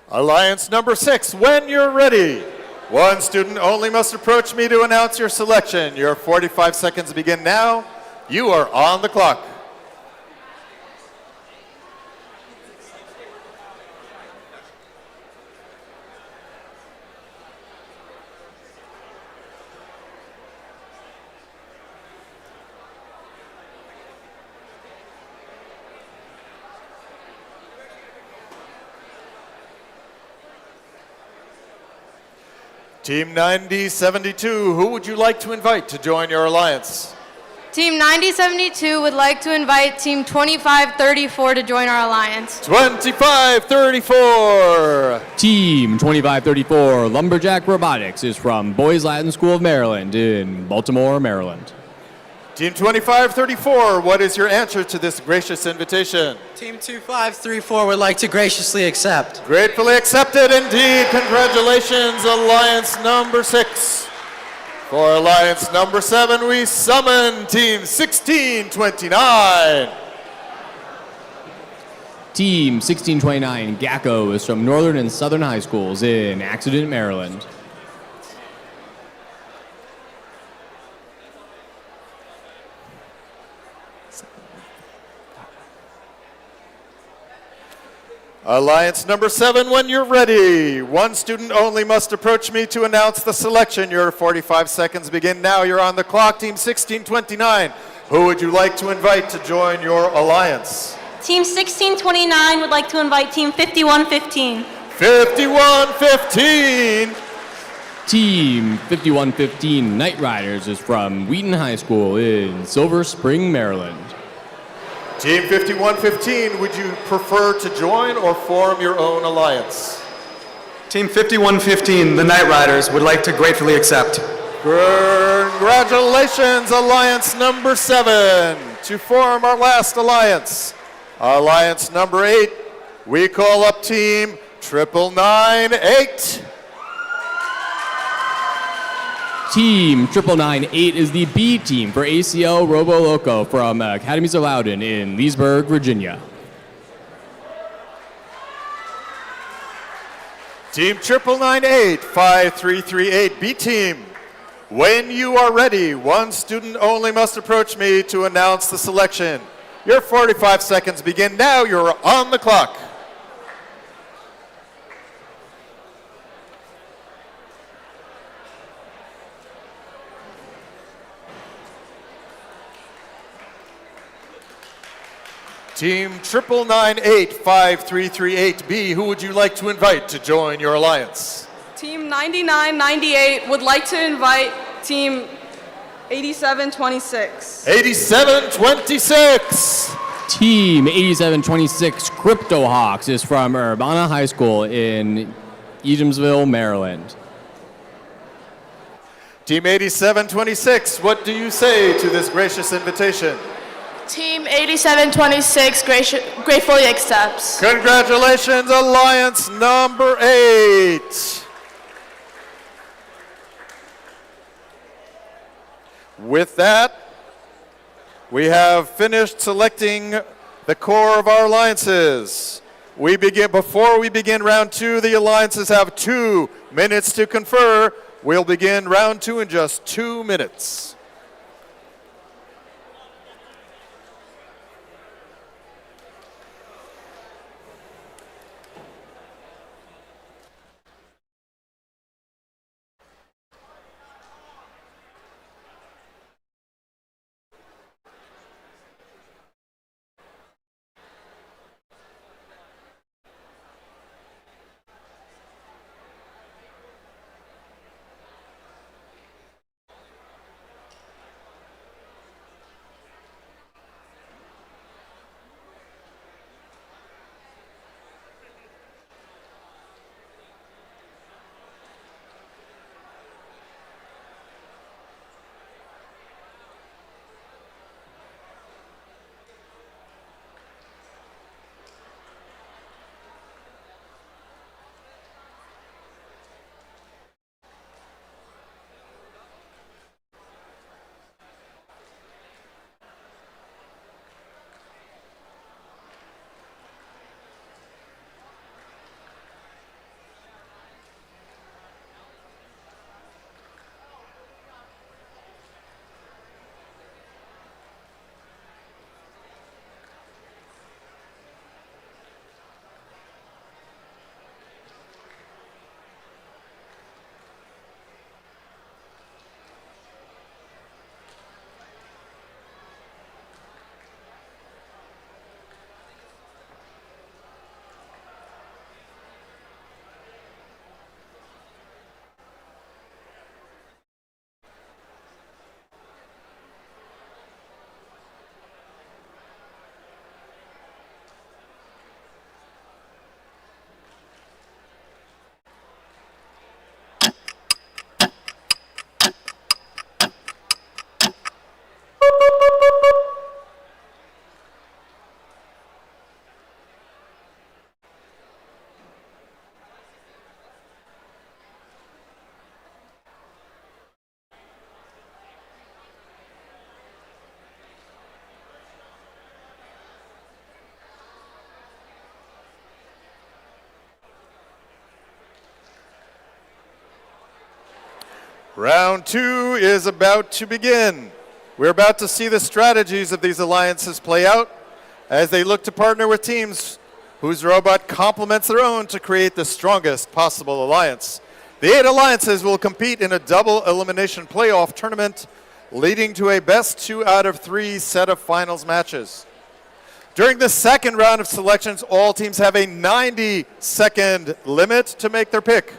Alliance number 6, when you're ready, one student only must approach me to announce your selection. Your 45 seconds begin now. You are on the clock. Team 9072, who would you like to invite to join your alliance? Team 9072 would like to invite Team 2534 to join our alliance. 2534. Team 2534 Lumberjack Robotics is from Boys Latin School of Maryland in Baltimore, Maryland. Team 2534, what is your answer to this gracious invitation? Team 2534 would like to graciously accept. Gratefully accepted indeed. Congratulations, Alliance number 6. For Alliance number 7, we summon Team 1629. Team 1629 GACO is from Northern and Southern High Schools in Accident, Maryland. Alliance number 7, when you're ready. One student only must approach me to announce the selection. Your 45 seconds begin now. You're on the clock. Team 1629, who would you like to invite to join your alliance? Team 1629 would like to invite Team 5115. 5115. Team 5115 Night Riders is from Wheaton High School in Silver Spring, Maryland. Team 5115, would you prefer to join or form your own alliance? Team 5115, the Night Riders, would like to gratefully accept. Congratulations, Alliance number 7, to form our last alliance. Alliance number 8, we call up Team 9998. Team 9998 is the B team for ACL Robo Loco from Academies of Loudon in Leesburg, Virginia. Team 9998, 5338, B team. When you are ready, one student only must approach me to announce the selection. Your 45 seconds begin now. You're on the clock. Team 9998, 5338B, who would you like to invite to join your alliance? Team 9998 would like to invite Team 8726. 8726. Team 8726 Crypto Hawks is from Urbana High School in Edomsville, Maryland. Team 8726, what do you say to this gracious invitation? Team 8726 gratefully accepts. Congratulations, Alliance number 8. With that, we have finished selecting the core of our alliances. Before we begin round 2, the alliances have 2 minutes to confer. We'll begin round 2 in just 2 minutes. Round 2 is about to begin. We're about to see the strategies of these alliances play out as they look to partner with teams whose robot complements their own to create the strongest possible alliance. The 8 alliances will compete in a double elimination playoff tournament, leading to a best 2 out of 3 set of finals matches. During the second round of selections, all teams have a 90-second limit to make their pick.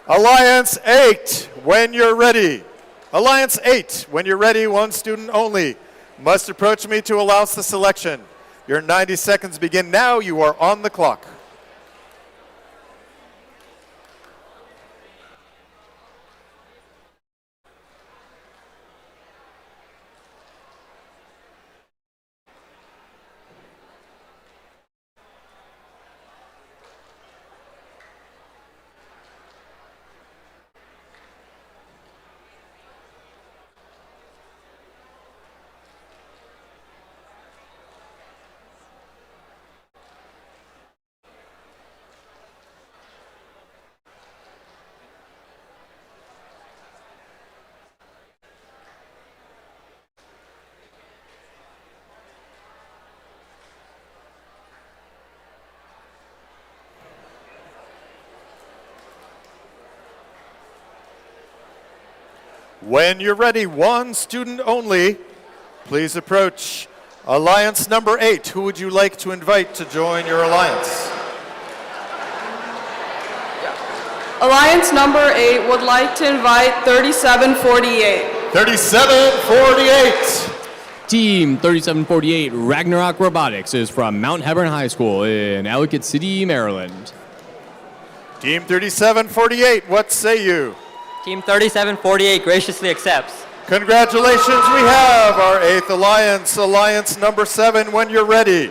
Alliance 8, when you're ready. Alliance 8, when you're ready, one student only must approach me to announce the selection. Your 90 seconds begin now. You are on the clock. When you're ready, one student only, please approach. Alliance number 8, who would you like to invite to join your alliance? Alliance number 8 would like to invite 3748. 3748. Team 3748 Ragnarok Robotics is from Mount Hebron High School in Ellicott City, Maryland. Team 3748, what say you? Team 3748 graciously accepts. Congratulations, we have our 8th alliance, alliance number 7, when you're ready.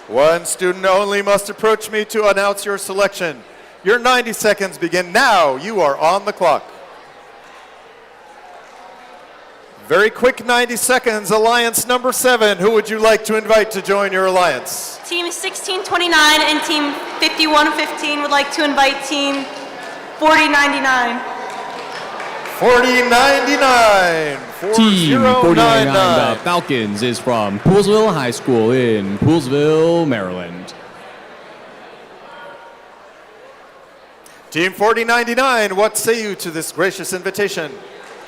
One student only must approach me to announce your selection. Your 90 seconds begin now. You are on the clock. Very quick 90 seconds, alliance number 7. Who would you like to invite to join your alliance? Team 1629 and Team 5115 would like to invite Team 4099. 4099. Team 4099, 4099. the Falcons, is from Poolsville High School in Poolsville, Maryland. Team 4099, what say you to this gracious invitation?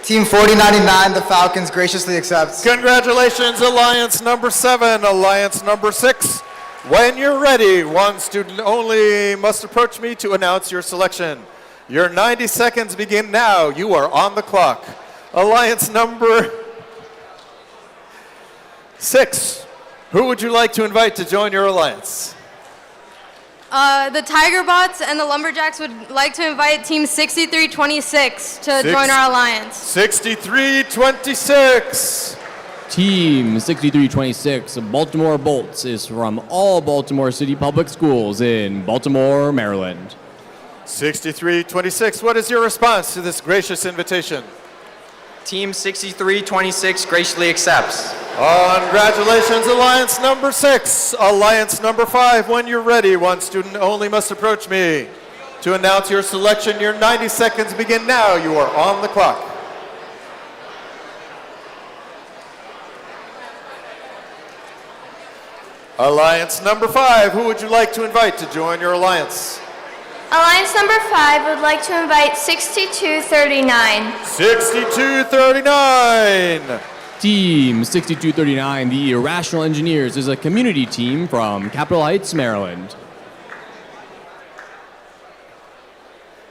Team 4099, the Falcons, graciously accepts. Congratulations, alliance number 7, alliance number 6. When you're ready, one student only must approach me to announce your selection. Your 90 seconds begin now. You are on the clock. Alliance number 6. Who would you like to invite to join your alliance? The Tiger Bots and the Lumberjacks would like to invite Team 6326 to join our alliance. 6326. Team 6326 Baltimore Bolts is from all Baltimore City Public Schools in Baltimore, Maryland. 6326, what is your response to this gracious invitation? Team 6326 graciously accepts. Congratulations, alliance number 6. Alliance number 5, when you're ready, one student only must approach me to announce your selection. Your 90 seconds begin now. You are on the clock. Alliance number 5, who would you like to invite to join your alliance? Alliance number 5 would like to invite 6239. 6239. Team 6239, the Irrational Engineers, is a community team from Capitol Heights, Maryland.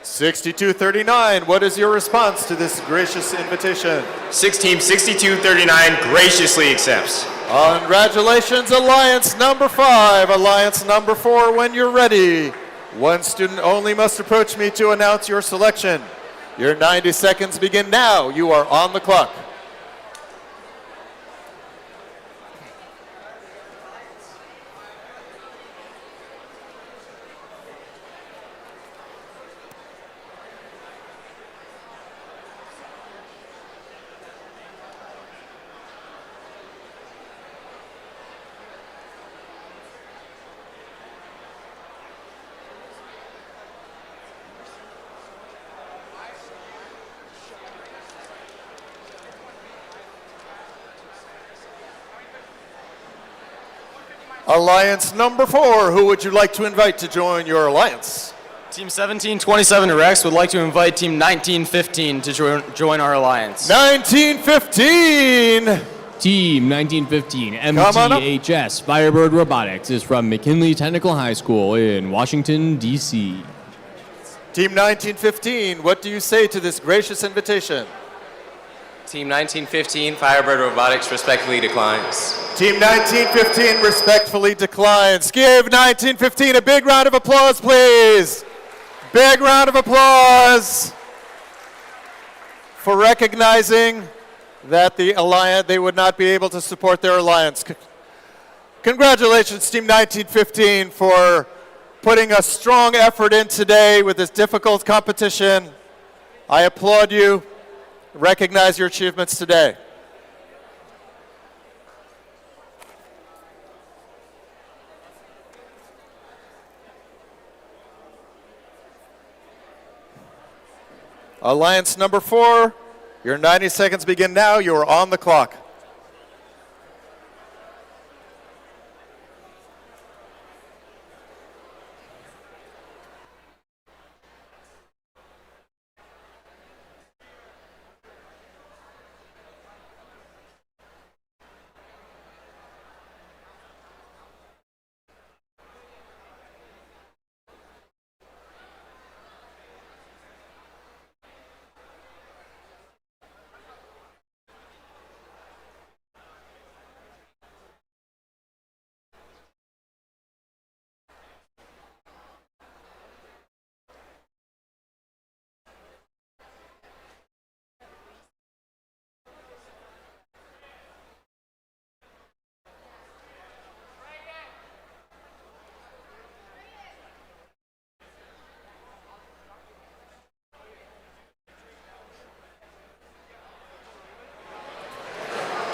6239, what is your response to this gracious invitation? Team 6239 graciously accepts. Congratulations, alliance number 5. Alliance number 4, when you're ready. One student only must approach me to announce your selection. Your 90 seconds begin now. You are on the clock. Alliance number 4, who would you like to invite to join your alliance? Team 1727 Rex would like to invite Team 1915 to join our alliance. 1915! Team 1915 Come on up. MTHS Firebird Robotics is from McKinley Technical High School in Washington, D.C. Team 1915, what do you say to this gracious invitation? Team 1915 Firebird Robotics respectfully declines. Team 1915 respectfully declines. Give 1915 a big round of applause, please. Big round of applause for recognizing that the alliance, they would not be able to support their alliance. Congratulations, Team 1915, for putting a strong effort in today with this difficult competition. I applaud you. Recognize your achievements today. Alliance number 4, your 90 seconds begin now. You are on the clock.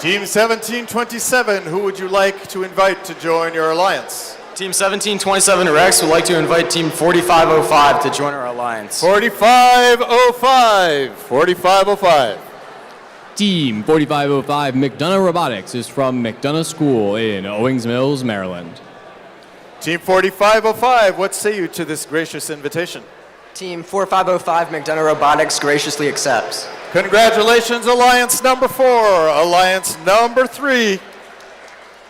Team 1727, who would you like to invite to join your alliance? Team 1727 Rex would like to invite Team 4505 to join our alliance. 4505. 4505. Team 4505 McDonough Robotics is from McDonough School in Owings Mills, Maryland. Team 4505, what say you to this gracious invitation? Team 4505 McDonough Robotics graciously accepts. Congratulations, Alliance number 4. Alliance number 3.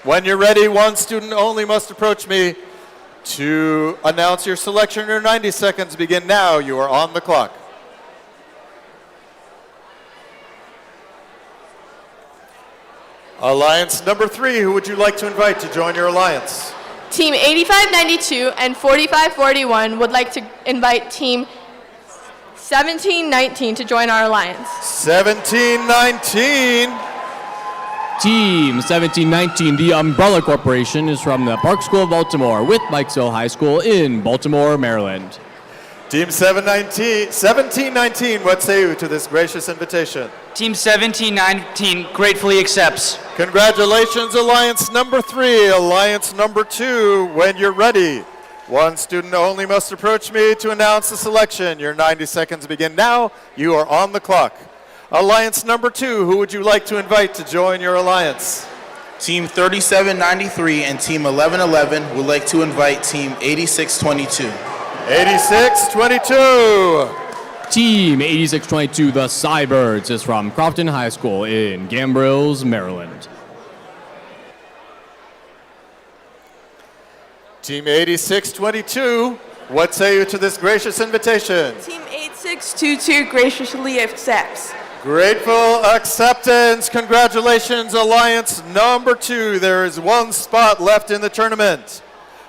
When you're ready, one student only must approach me to announce your selection. Your 90 seconds begin now. You are on the clock. Alliance number 3, who would you like to invite to join your alliance? Team 8592 and 4541 would like to invite Team 1719 to join our alliance. 1719. Team 1719, the Umbrella Corporation, is from the Park School of Baltimore with Mikesville High School in Baltimore, Maryland. Team 1719, what say you to this gracious invitation? Team 1719 gratefully accepts. Congratulations, Alliance number 3. Alliance number 2, when you're ready, one student only must approach me to announce the selection. Your 90 seconds begin now. You are on the clock. Alliance number 2, who would you like to invite to join your alliance? Team 3793 and Team 1111 would like to invite Team 8622. 8622. Team 8622, the Cybirds, is from Crofton High School in Gambrills, Maryland. Team 8622, what say you to this gracious invitation? Team 8622 graciously accepts. Grateful acceptance. Congratulations, Alliance number 2. There is one spot left in the tournament.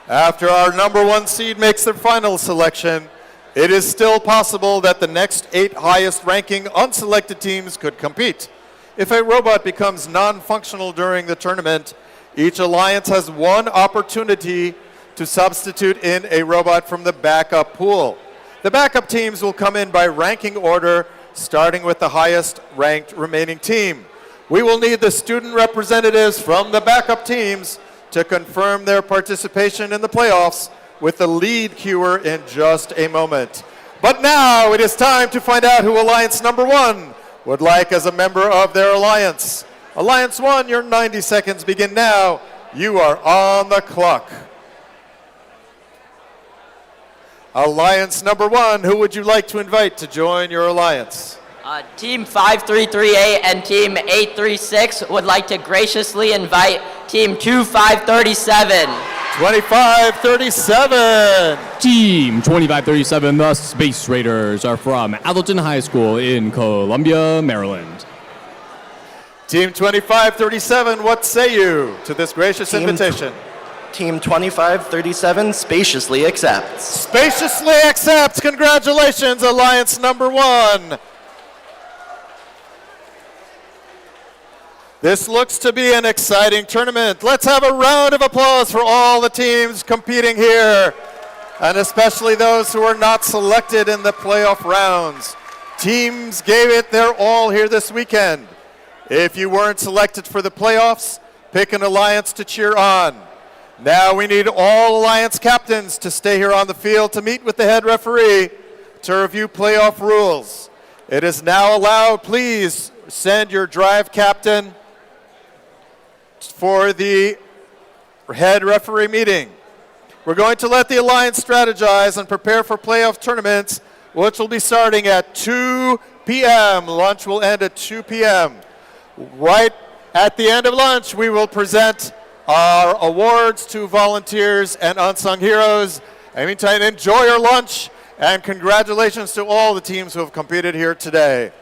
After our number 1 seed makes their final selection, it is still possible that the next 8 highest ranking unselected teams could compete. If a robot becomes non-functional during the tournament, each alliance has one opportunity to substitute in a robot from the backup pool. The backup teams will come in by ranking order, starting with the highest ranked remaining team. We will need the student representatives from the backup teams to confirm their participation in the playoffs with the lead queuer in just a moment. But now it is time to find out who Alliance number 1 would like as a member of their alliance. Alliance 1, your 90 seconds begin now. You are on the clock. Alliance number 1, who would you like to invite to join your alliance? Team 5338 and Team 836 would like to graciously invite Team 2537. 2537. Team 2537, the Space Raiders, are from Atherton High School in Columbia, Maryland. Team 2537, what say you to this gracious invitation? Team 2537 spaciously accepts. Spaciously accepts. Congratulations, Alliance number 1. This looks to be an exciting tournament. Let's have a round of applause for all the teams competing here, and especially those who are not selected in the playoff rounds. Teams gave it their all here this weekend. If you weren't selected for the playoffs, pick an alliance to cheer on. Now we need all alliance captains to stay here on the field to meet with the head referee to review playoff rules. It is now allowed. Please send your drive captain for the head referee meeting. We're going to let the alliance strategize and prepare for playoff tournaments, which will be starting at 2 p.m. Lunch will end at 2 p.m. Right at the end of lunch, we will present our awards to volunteers and unsung heroes. In the meantime, enjoy your lunch, and congratulations to all the teams who have competed here today.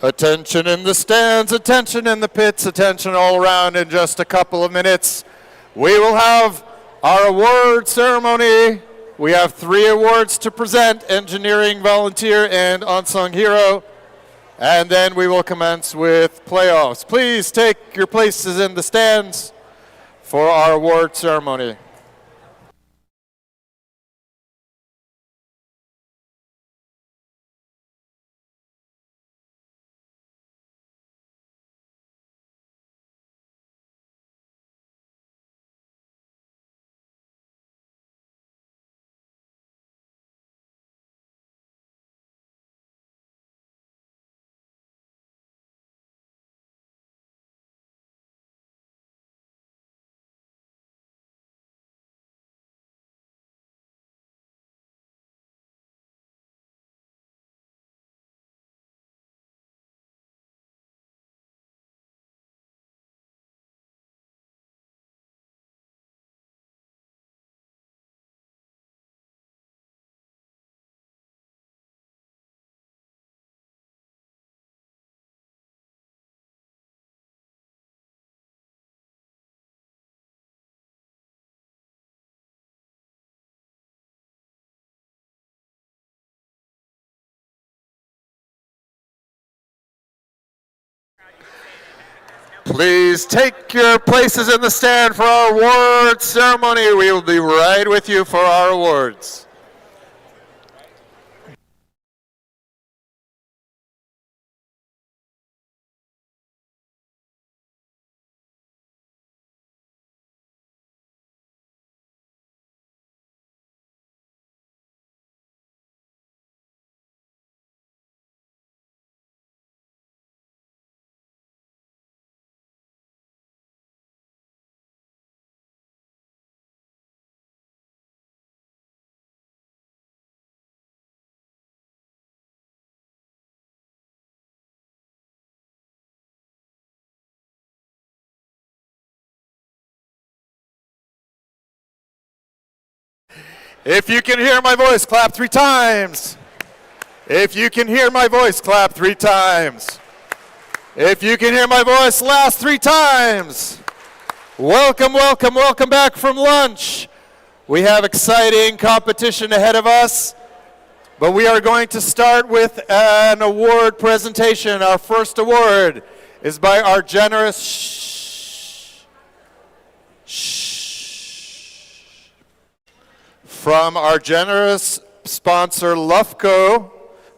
Attention in the stands, attention in the pits, attention all around. In just a couple of minutes, we will have our award ceremony. We have 3 awards to present, Engineering Volunteer and Unsung Hero. And then we will commence with playoffs. Please take your places in the stands for our award ceremony. Please take your places in the stand for our award ceremony. We will be right with you for our awards. If you can hear my voice, clap 3 times. If you can hear my voice, clap 3 times. If you can hear my voice, last 3 times. Welcome, welcome, welcome back from lunch. We have exciting competition ahead of us, but we are going to start with an award presentation. Our first award is by our generous from our generous sponsor, Lufco,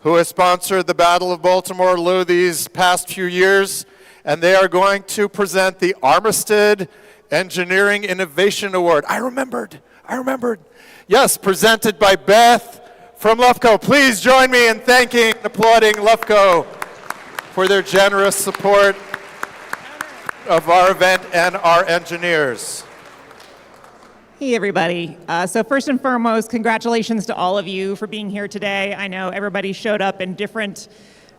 who has sponsored the Battle of Baltimore these past few years, and they are going to present the Armistead Engineering Innovation Award. I remembered. Yes, presented by Beth from Lufco. Please join me in thanking and applauding Lufco for their generous support of our event and our engineers. Hey everybody. So first and foremost, congratulations to all of you for being here today. I know everybody showed up in different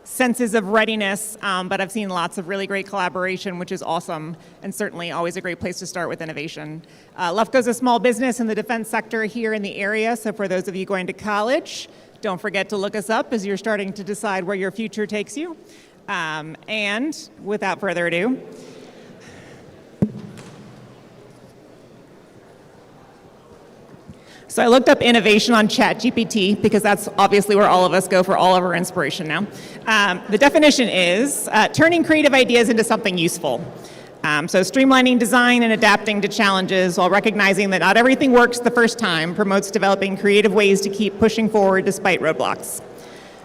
senses of readiness, but I've seen lots of really great collaboration, which is awesome, and certainly always a great place to start with innovation. Lufco's a small business in the defense sector here in the area, so for those of you going to college, don't forget to look us up as you're starting to decide where your future takes you. And without further ado, so I looked up innovation on ChatGPT because that's obviously where all of us go for all of our inspiration now. The definition is turning creative ideas into something useful. So streamlining design and adapting to challenges while recognizing that not everything works the first time promotes developing creative ways to keep pushing forward despite roadblocks.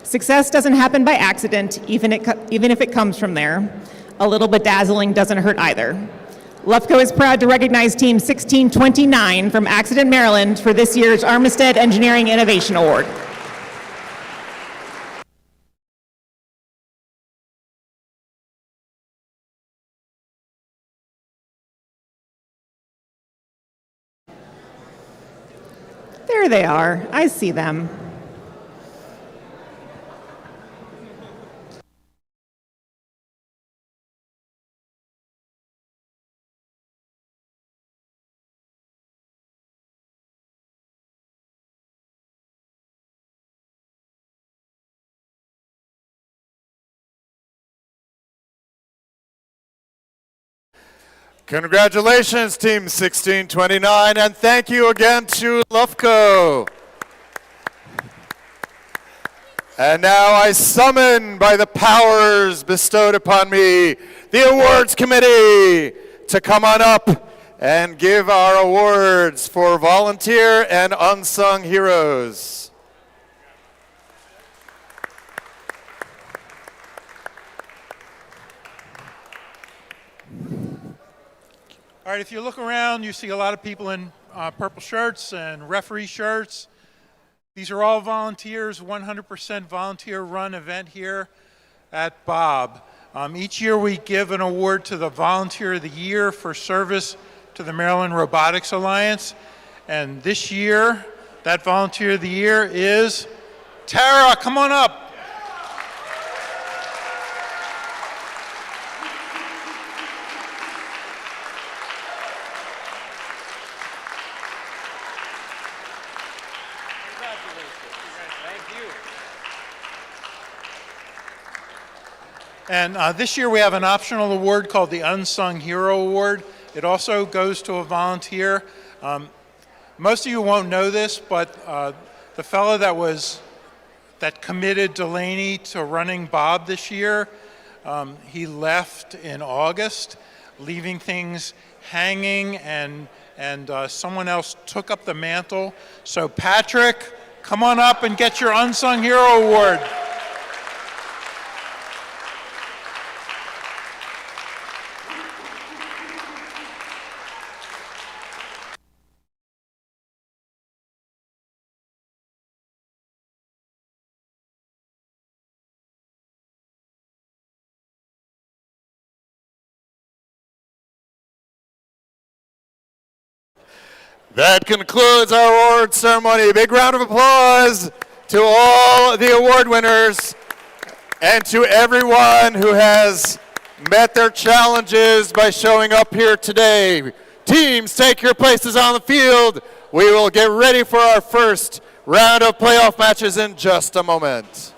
Success doesn't happen by accident, even if it comes from there. A little bedazzling doesn't hurt either. Lufco is proud to recognize Team 1629 from Accident, Maryland for this year's Armistead Engineering Innovation Award. There they are. I see them. Congratulations, Team 1629, and thank you again to Lufco. And now I summon, by the powers bestowed upon me, the awards committee to come on up and give our awards for volunteer and unsung heroes. All right, if you look around, you see a lot of people in purple shirts and referee shirts. These are all volunteers, 100% volunteer run event here at Bob. Each year we give an award to the Volunteer of the Year for service to the Maryland Robotics Alliance. And this year, that Volunteer of the Year is Tara. Come on up. And this year we have an optional award called the Unsung Hero Award. It also goes to a volunteer. Most of you won't know this, but the fellow that committed Delaney to running Bob this year, he left in August, leaving things hanging, and someone else took up the mantle. So Patrick, come on up and get your Unsung Hero Award. That concludes our award ceremony. Big round of applause to all the award winners and to everyone who has met their challenges by showing up here today. Teams, take your places on the field. We will get ready for our first round of playoff matches in just a moment.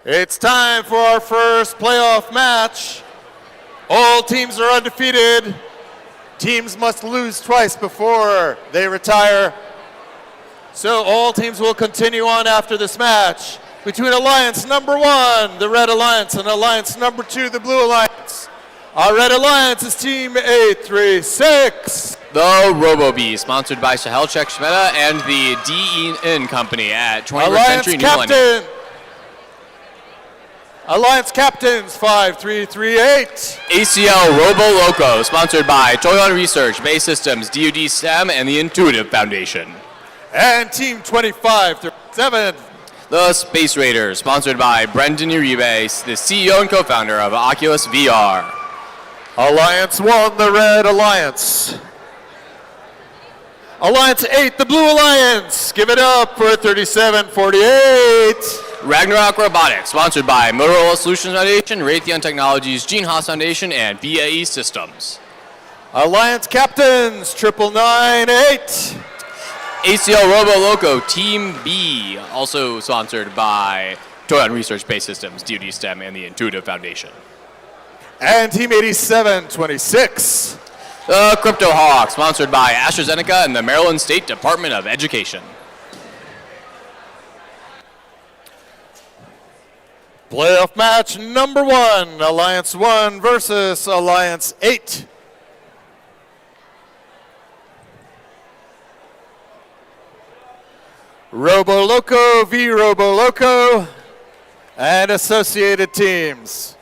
It's time for our first playoff match. All teams are undefeated. Teams must lose twice before they retire. So all teams will continue on after this match between Alliance number 1, the Red Alliance, and Alliance number 2, the Blue Alliance. Our Red Alliance is Team 836. The RoboBee, sponsored by Sahelchek Shmeta and the DEN Company at 21st Alliance Century New Millennium. Alliance Captains 5338. ACL Robo Loco, sponsored by Toyon Research, Base Systems, DoD STEM, and the Intuitive Foundation. And Team 2537. The Space Raiders, sponsored by Brendan Uribe, the CEO and co-founder of Oculus VR. Alliance 1, the Red Alliance. Alliance 8, the Blue Alliance. Give it up for 3748. Ragnarok Robotics, sponsored by Motorola Solutions Foundation, Raytheon Technologies, Gene Haas Foundation, and BAE Systems. Alliance Captains 9998. ACL Robo Loco Team B, also sponsored by Toyon Research Base Systems, DoD STEM, and the Intuitive Foundation. And Team 8726. The Crypto Hawk, sponsored by AstraZeneca and the Maryland State Department of Education. Playoff match number 1, Alliance 1 versus Alliance 8. Robo Loco v Robo Loco and associated teams.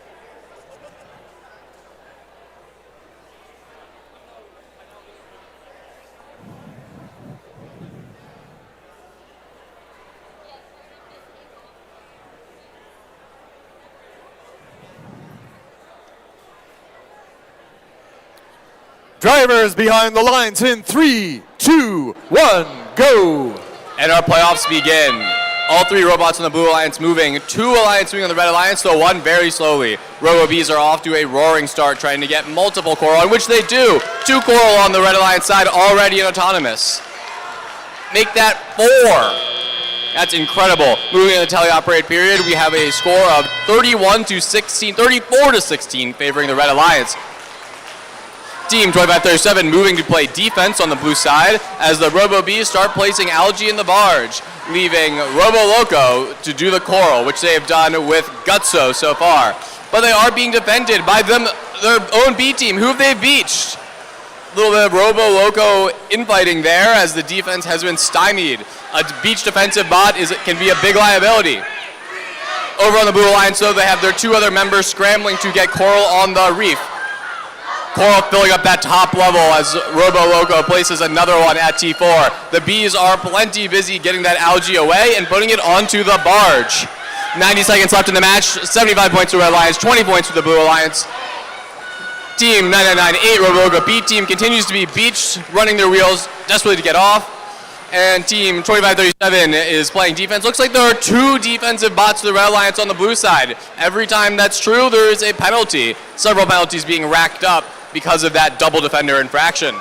Drivers behind the lines in 3, 2, 1, go. And our playoffs begin. All 3 robots on the Blue Alliance moving, 2 Alliance moving on the Red Alliance, though 1 very slowly. RoboBees are off to a roaring start trying to get multiple coral, in which they do. 2 coral on the Red Alliance side already in autonomous. Make that 4. That's incredible. Moving in the teleoperated period, we have a score of 31-16, 34-16 favoring the Red Alliance. Team 2537 moving to play defense on the blue side as the RoboBees start placing algae in the barge, leaving Robo Loco to do the coral, which they have done with Gutso so far. But they are being defended by their own B team, who they beached. A little bit of Robo Loco infighting there as the defense has been stymied. A beach defensive bot can be a big liability. Over on the Blue Alliance, though, they have their 2 other members scrambling to get coral on the reef. Coral filling up that top level as Robo Loco places another one at T4. The bees are plenty busy getting that algae away and putting it onto the barge. 90 seconds left in the match. 75 points for Red Alliance, 20 points for the Blue Alliance. Team 9998 Robo Loco B team continues to be beached, running their wheels desperately to get off. And Team 2537 is playing defense. Looks like there are 2 defensive bots to the Red Alliance on the blue side. Every time that's true, there is a penalty. Several penalties being racked up because of that double defender infraction.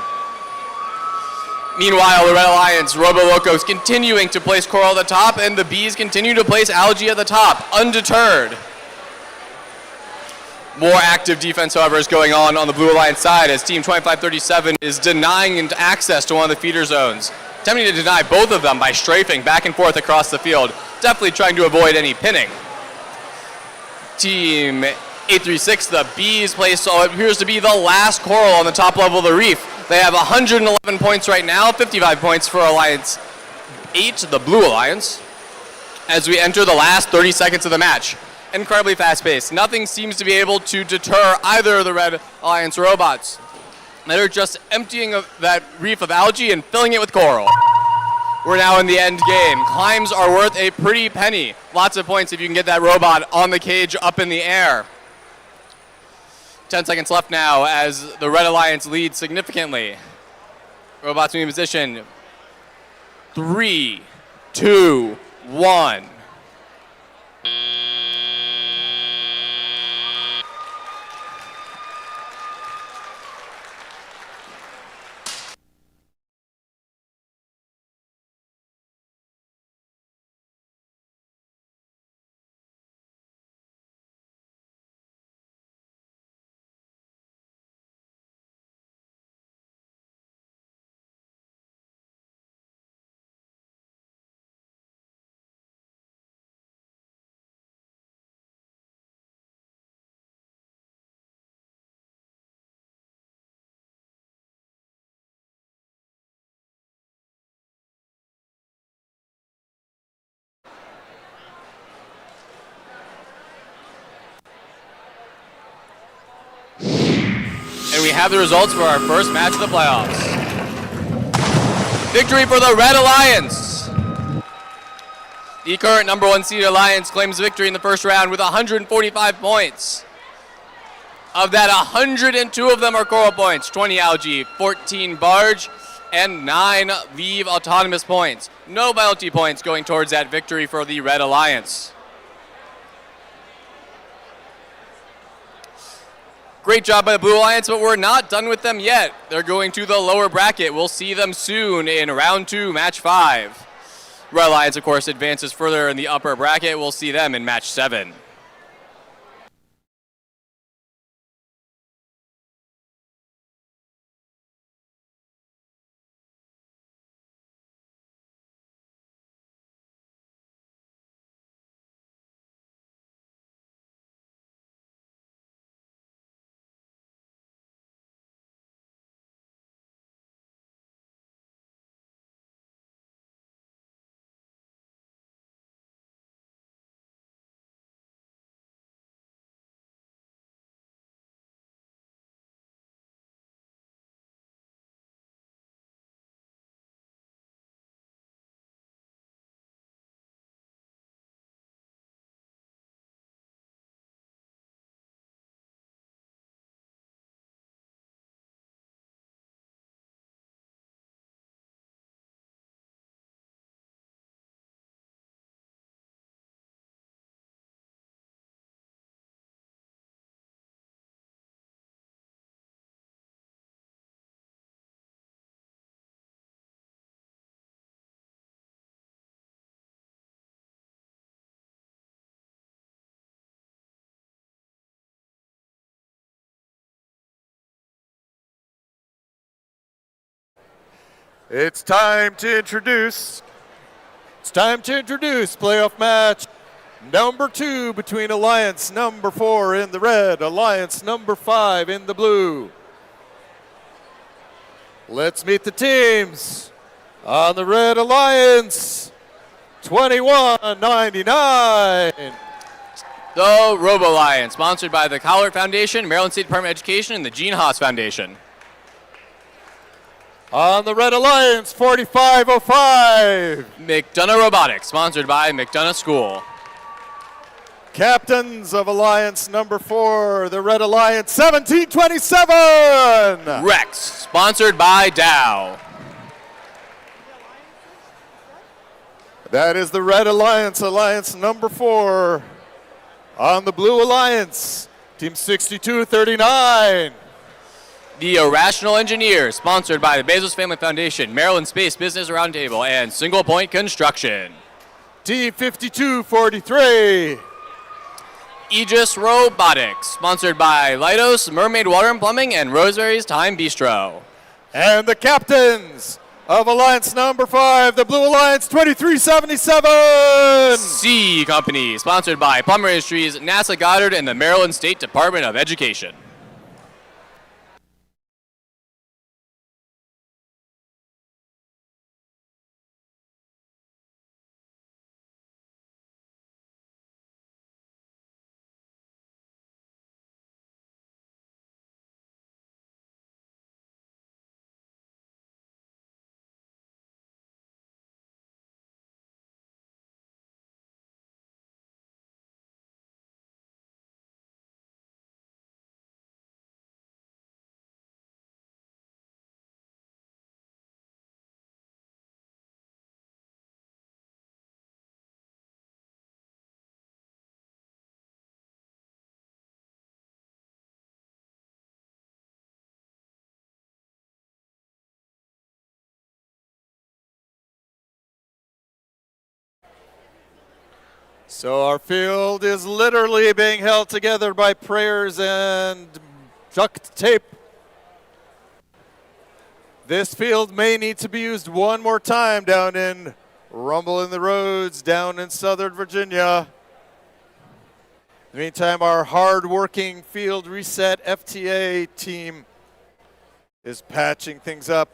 Meanwhile, the Red Alliance, Robo Loco is continuing to place coral at the top, and the bees continue to place algae at the top, undeterred. More active defense, however, is going on the Blue Alliance side as Team 2537 is denying access to one of the feeder zones. Attempting to deny both of them by strafing back and forth across the field, definitely trying to avoid any pinning. Team 836, the bees place what appears to be the last coral on the top level of the reef. They have 111 points right now, 55 points for Alliance 8, the Blue Alliance, as we enter the last 30 seconds of the match. Incredibly fast-paced. Nothing seems to be able to deter either of the Red Alliance robots. They're just emptying that reef of algae and filling it with coral. We're now in the end game. Climbs are worth a pretty penny. Lots of points if you can get that robot on the cage up in the air. 10 seconds left now as the Red Alliance leads significantly. Robots moving in position. 3, 2, 1. have the results for our first match of the playoffs. Victory for the Red Alliance. The current number 1 seed Alliance claims victory in the first round with 145 points. Of that, 102 of them are Coral points, 20 Algae, 14 Barge, and 9 Leave Autonomous points. No penalty points going towards that victory for the Red Alliance. Great job by the Blue Alliance, but we're not done with them yet. They're going to the lower bracket. We'll see them soon in round 2, match 5. Red Alliance, of course, advances further in the upper bracket. We'll see them in match 7. It's time to introduce playoff match number 2 between Alliance number 4 in the red, Alliance number 5 in the blue. Let's meet the teams. On the Red Alliance, 2199. The Robo Alliance, sponsored by the Collard Foundation, Maryland State Department of Education, and the Gene Haas Foundation. On the Red Alliance, 4505. McDonough Robotics, sponsored by McDonough School. Captains of Alliance number 4, the Red Alliance, 1727. Rex, sponsored by Dow. That is the Red Alliance, Alliance number 4. On the Blue Alliance, Team 6239. The Irrational Engineer, sponsored by the Bezos Family Foundation, Maryland Space Business Roundtable, and Single Point Construction. Team 5243. Aegis Robotics, sponsored by Leidos, Mermaid Water and Plumbing, and Rosemary's Time Bistro. And the captains of Alliance number 5, the Blue Alliance, 2377. C Company, sponsored by Plumber Industries, NASA Goddard, and the Maryland State Department of Education. So our field is literally being held together by prayers and duct tape. This field may need to be used one more time down in Rumble in the Roads, down in Southern Virginia. In the meantime, our hard-working Field Reset FTA team is patching things up.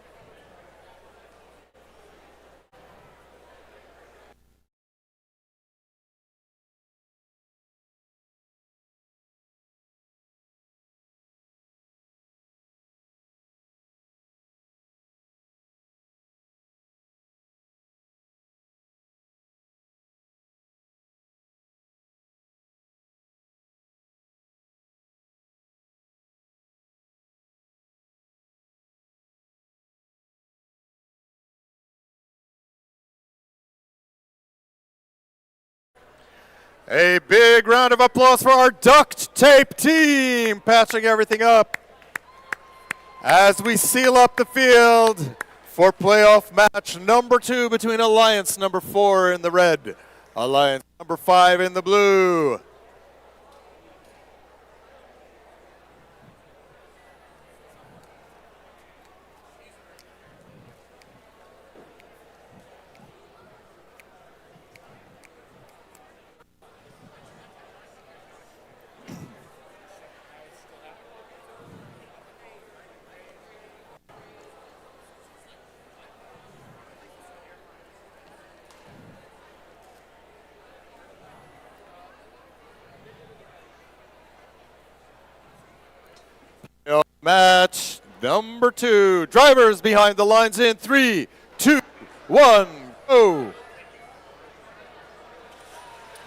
A big round of applause for our duct tape team, patching everything up as we seal up the field for playoff match number 2 between Alliance number 4 in the red, Alliance number 5 in the blue. Match number 2. Drivers behind the lines in 3, 2, 1, go.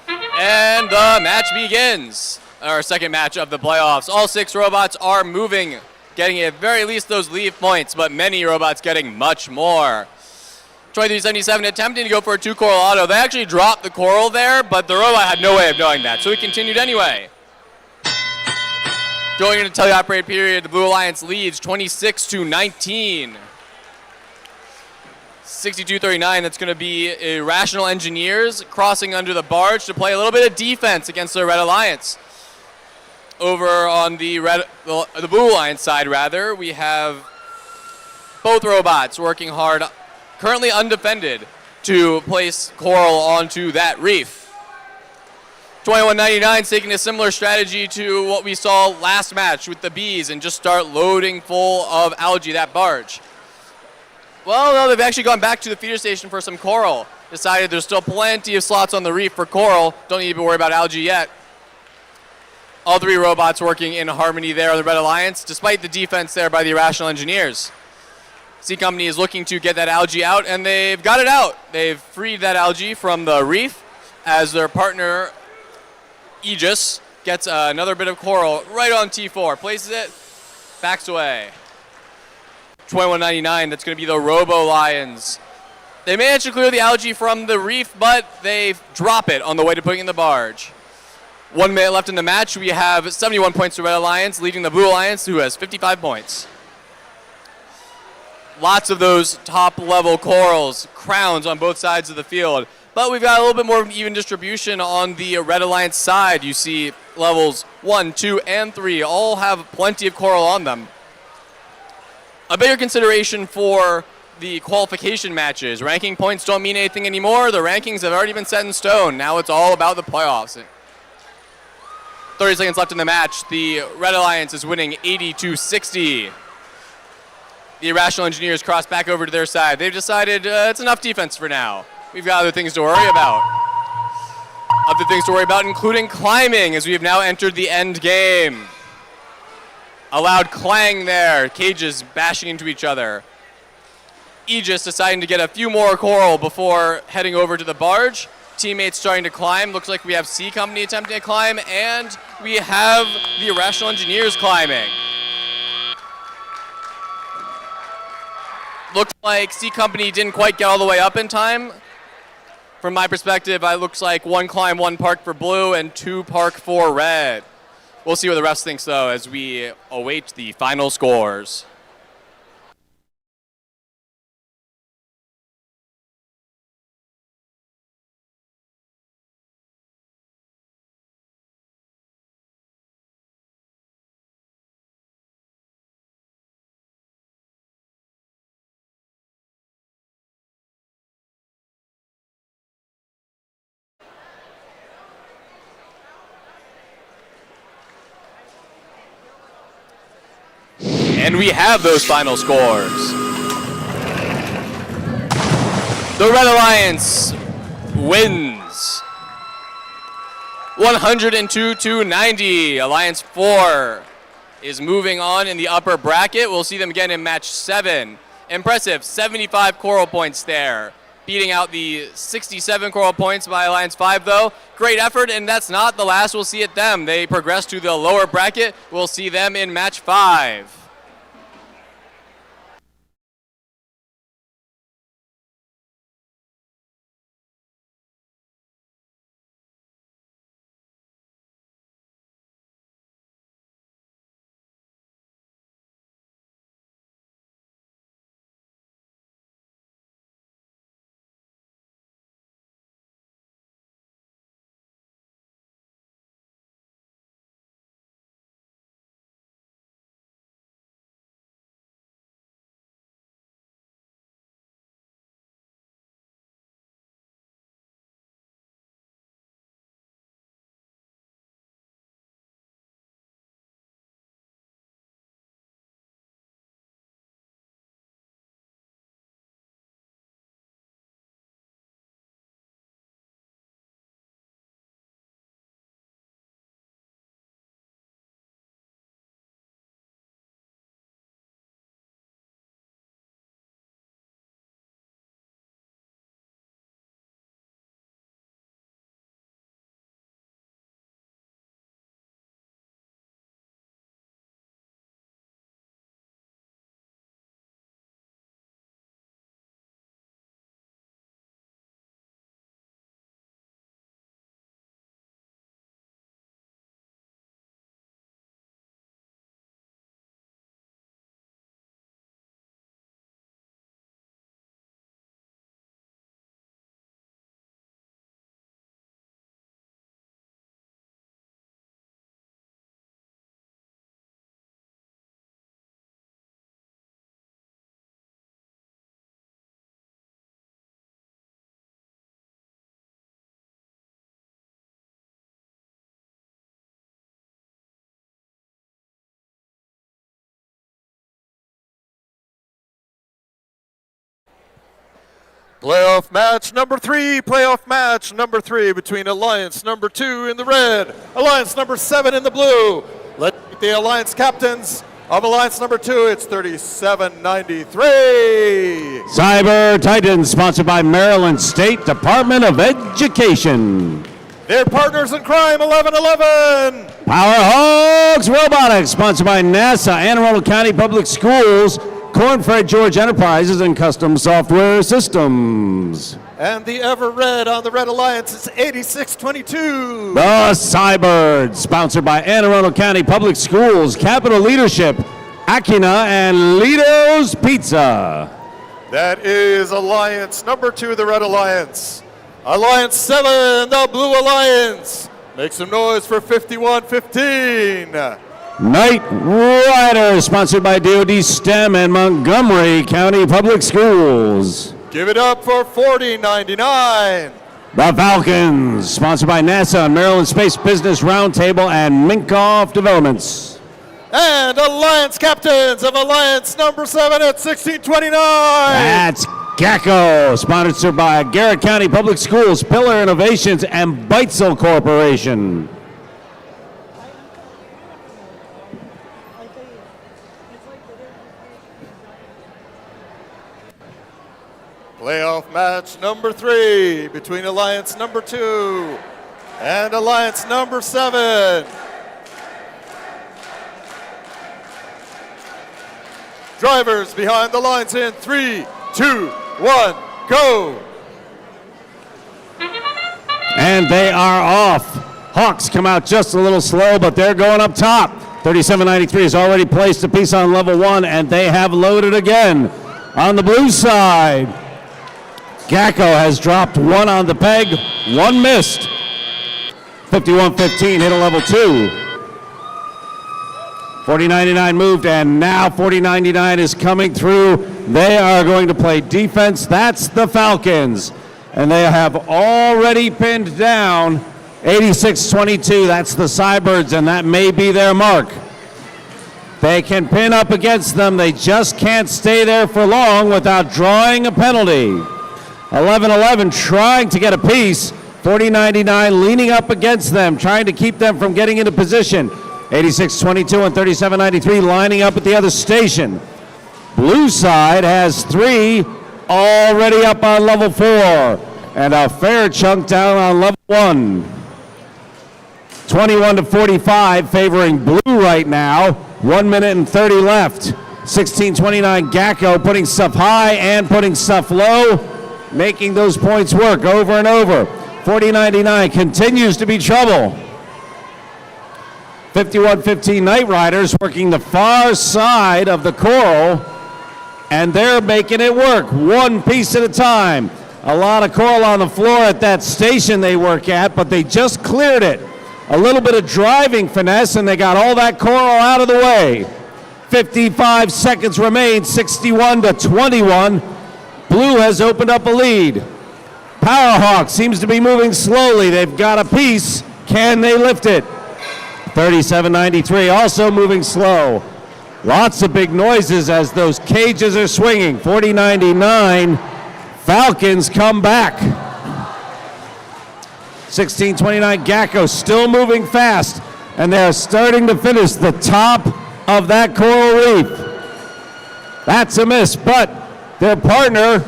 And the match begins. Our second match of the playoffs. All 6 robots are moving, getting at very least those leave points, but many robots getting much more. 2377 attempting to go for a 2 coral auto. They actually dropped the coral there, but the robot had no way of knowing that, so he continued anyway. Going into teleoperated period, the Blue Alliance leads 26-19. 62-39, that's going to be Irrational Engineers crossing under the barge to play a little bit of defense against the Red Alliance. Over on the Blue Alliance side, rather, we have both robots working hard, currently undefended, to place coral onto that reef. 2199's taking a similar strategy to what we saw last match with the bees and just start loading full of algae that barge. Well, no, they've actually gone back to the feeder station for some coral. Decided there's still plenty of slots on the reef for coral. Don't need to worry about algae yet. All 3 robots working in harmony there on the Red Alliance, despite the defense there by the Irrational Engineers. C Company is looking to get that algae out, and they've got it out. They've freed that algae from the reef as their partner Aegis gets another bit of coral right on T4, places it, backs away. 2199, that's going to be the Robo Lions. They managed to clear the algae from the reef, but they drop it on the way to putting in the barge. 1 minute left in the match. We have 71 points to Red Alliance, leading the Blue Alliance, who has 55 points. Lots of those top-level corals, crowns on both sides of the field. But we've got a little bit more even distribution on the Red Alliance side. You see levels 1, 2, and 3 all have plenty of coral on them. A bigger consideration for the qualification matches. Ranking points don't mean anything anymore. The rankings have already been set in stone. Now it's all about the playoffs. 30 seconds left in the match. The Red Alliance is winning 80-60. The Irrational Engineers cross back over to their side. They've decided it's enough defense for now. We've got other things to worry about. Other things to worry about including climbing, as we have now entered the end game. A loud clang there, cages bashing into each other. Aegis deciding to get a few more coral before heading over to the barge. Teammates starting to climb. Looks like we have C Company attempting to climb, and we have the Irrational Engineers climbing. Looks like C Company didn't quite get all the way up in time. From my perspective, it looks like 1 climb, 1 park for blue, and 2 park for red. We'll see what the rest thinks, though, as we await the final scores. And we have those final scores. The Red Alliance wins 102-90. Alliance 4 is moving on in the upper bracket. We'll see them again in match 7. Impressive, 75 coral points there. Beating out the 67 coral points by Alliance 5, though. Great effort, and that's not the last we'll see at them. They progress to the lower bracket. We'll see them in match 5. Playoff match number 3, between Alliance number 2 in the red, Alliance number 7 in the blue. Let's meet the Alliance captains of Alliance number 2. It's 3793. Cyber Titans, sponsored by Maryland State Department of Education. Their partners in crime, 1111. Power Hogs Robotics, sponsored by NASA, Anne Arundel County Public Schools, Cornfred George Enterprises, and Custom Software Systems. And the ever red on the Red Alliance is 8622. The Cybirds, sponsored by Anne Arundel County Public Schools, Capital Leadership, Acuna, and Lido's Pizza. That is Alliance number 2, the Red Alliance. Alliance 7, the Blue Alliance. Make some noise for 5115. Night Riders, sponsored by DoD STEM and Montgomery County Public Schools. Give it up for 4099. The Falcons, sponsored by NASA and Maryland Space Business Roundtable and Minkoff Developments. And Alliance captains of Alliance number 7 at 1629. That's GACO, sponsored by Garrett County Public Schools, Pillar Innovations, and Beitzel Corporation. Playoff match number 3 between Alliance number 2 and Alliance number 7. Drivers behind the lines in 3, 2, 1, go! And they are off. Hawks come out just a little slow, but they're going up top. 3793 has already placed a piece on level 1, and they have loaded again. On the blue side, GACO has dropped 1 on the peg, 1 missed. 5115 hit a level 2. 4099 moved, and now 4099 is coming through. They are going to play defense. That's the Falcons. And they have already pinned down 8622. That's the Cybirds, and that may be their mark. They can pin up against them. They just can't stay there for long without drawing a penalty. 1111 trying to get a piece. 4099 leaning up against them, trying to keep them from getting into position. 8622 and 3793 lining up at the other station. Blue side has 3 already up on level 4, and a fair chunk down on level 1. 21 to 45 favoring blue right now. 1 minute and 30 left. 1629 GACO putting stuff high and putting stuff low, making those points work over and over. 4099 continues to be trouble. 5115 Night Riders working the far side of the coral, and they're making it work 1 piece at a time. A lot of coral on the floor at that station they work at, but they just cleared it. A little bit of driving finesse, and they got all that coral out of the way. 55 seconds remain, 61 to 21. Blue has opened up a lead. Powerhawk seems to be moving slowly. They've got a piece. Can they lift it? 3793 also moving slow. Lots of big noises as those cages are swinging. 4099 Falcons come back. 1629 GACO still moving fast, and they're starting to finish the top of that coral reef. That's a miss, but their partner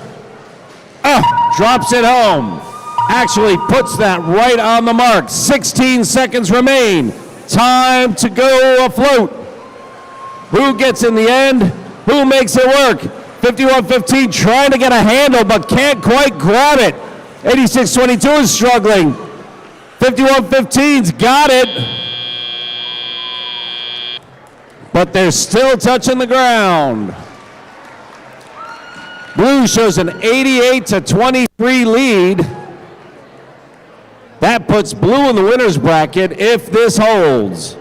drops it home. Actually puts that right on the mark. 16 seconds remain. Time to go afloat. Who gets in the end? Who makes it work? 5115 trying to get a handle but can't quite grab it. 8622 is struggling. 5115's got it. But they're still touching the ground. Blue shows an 88 to 23 lead. That puts blue in the winner's bracket if this holds.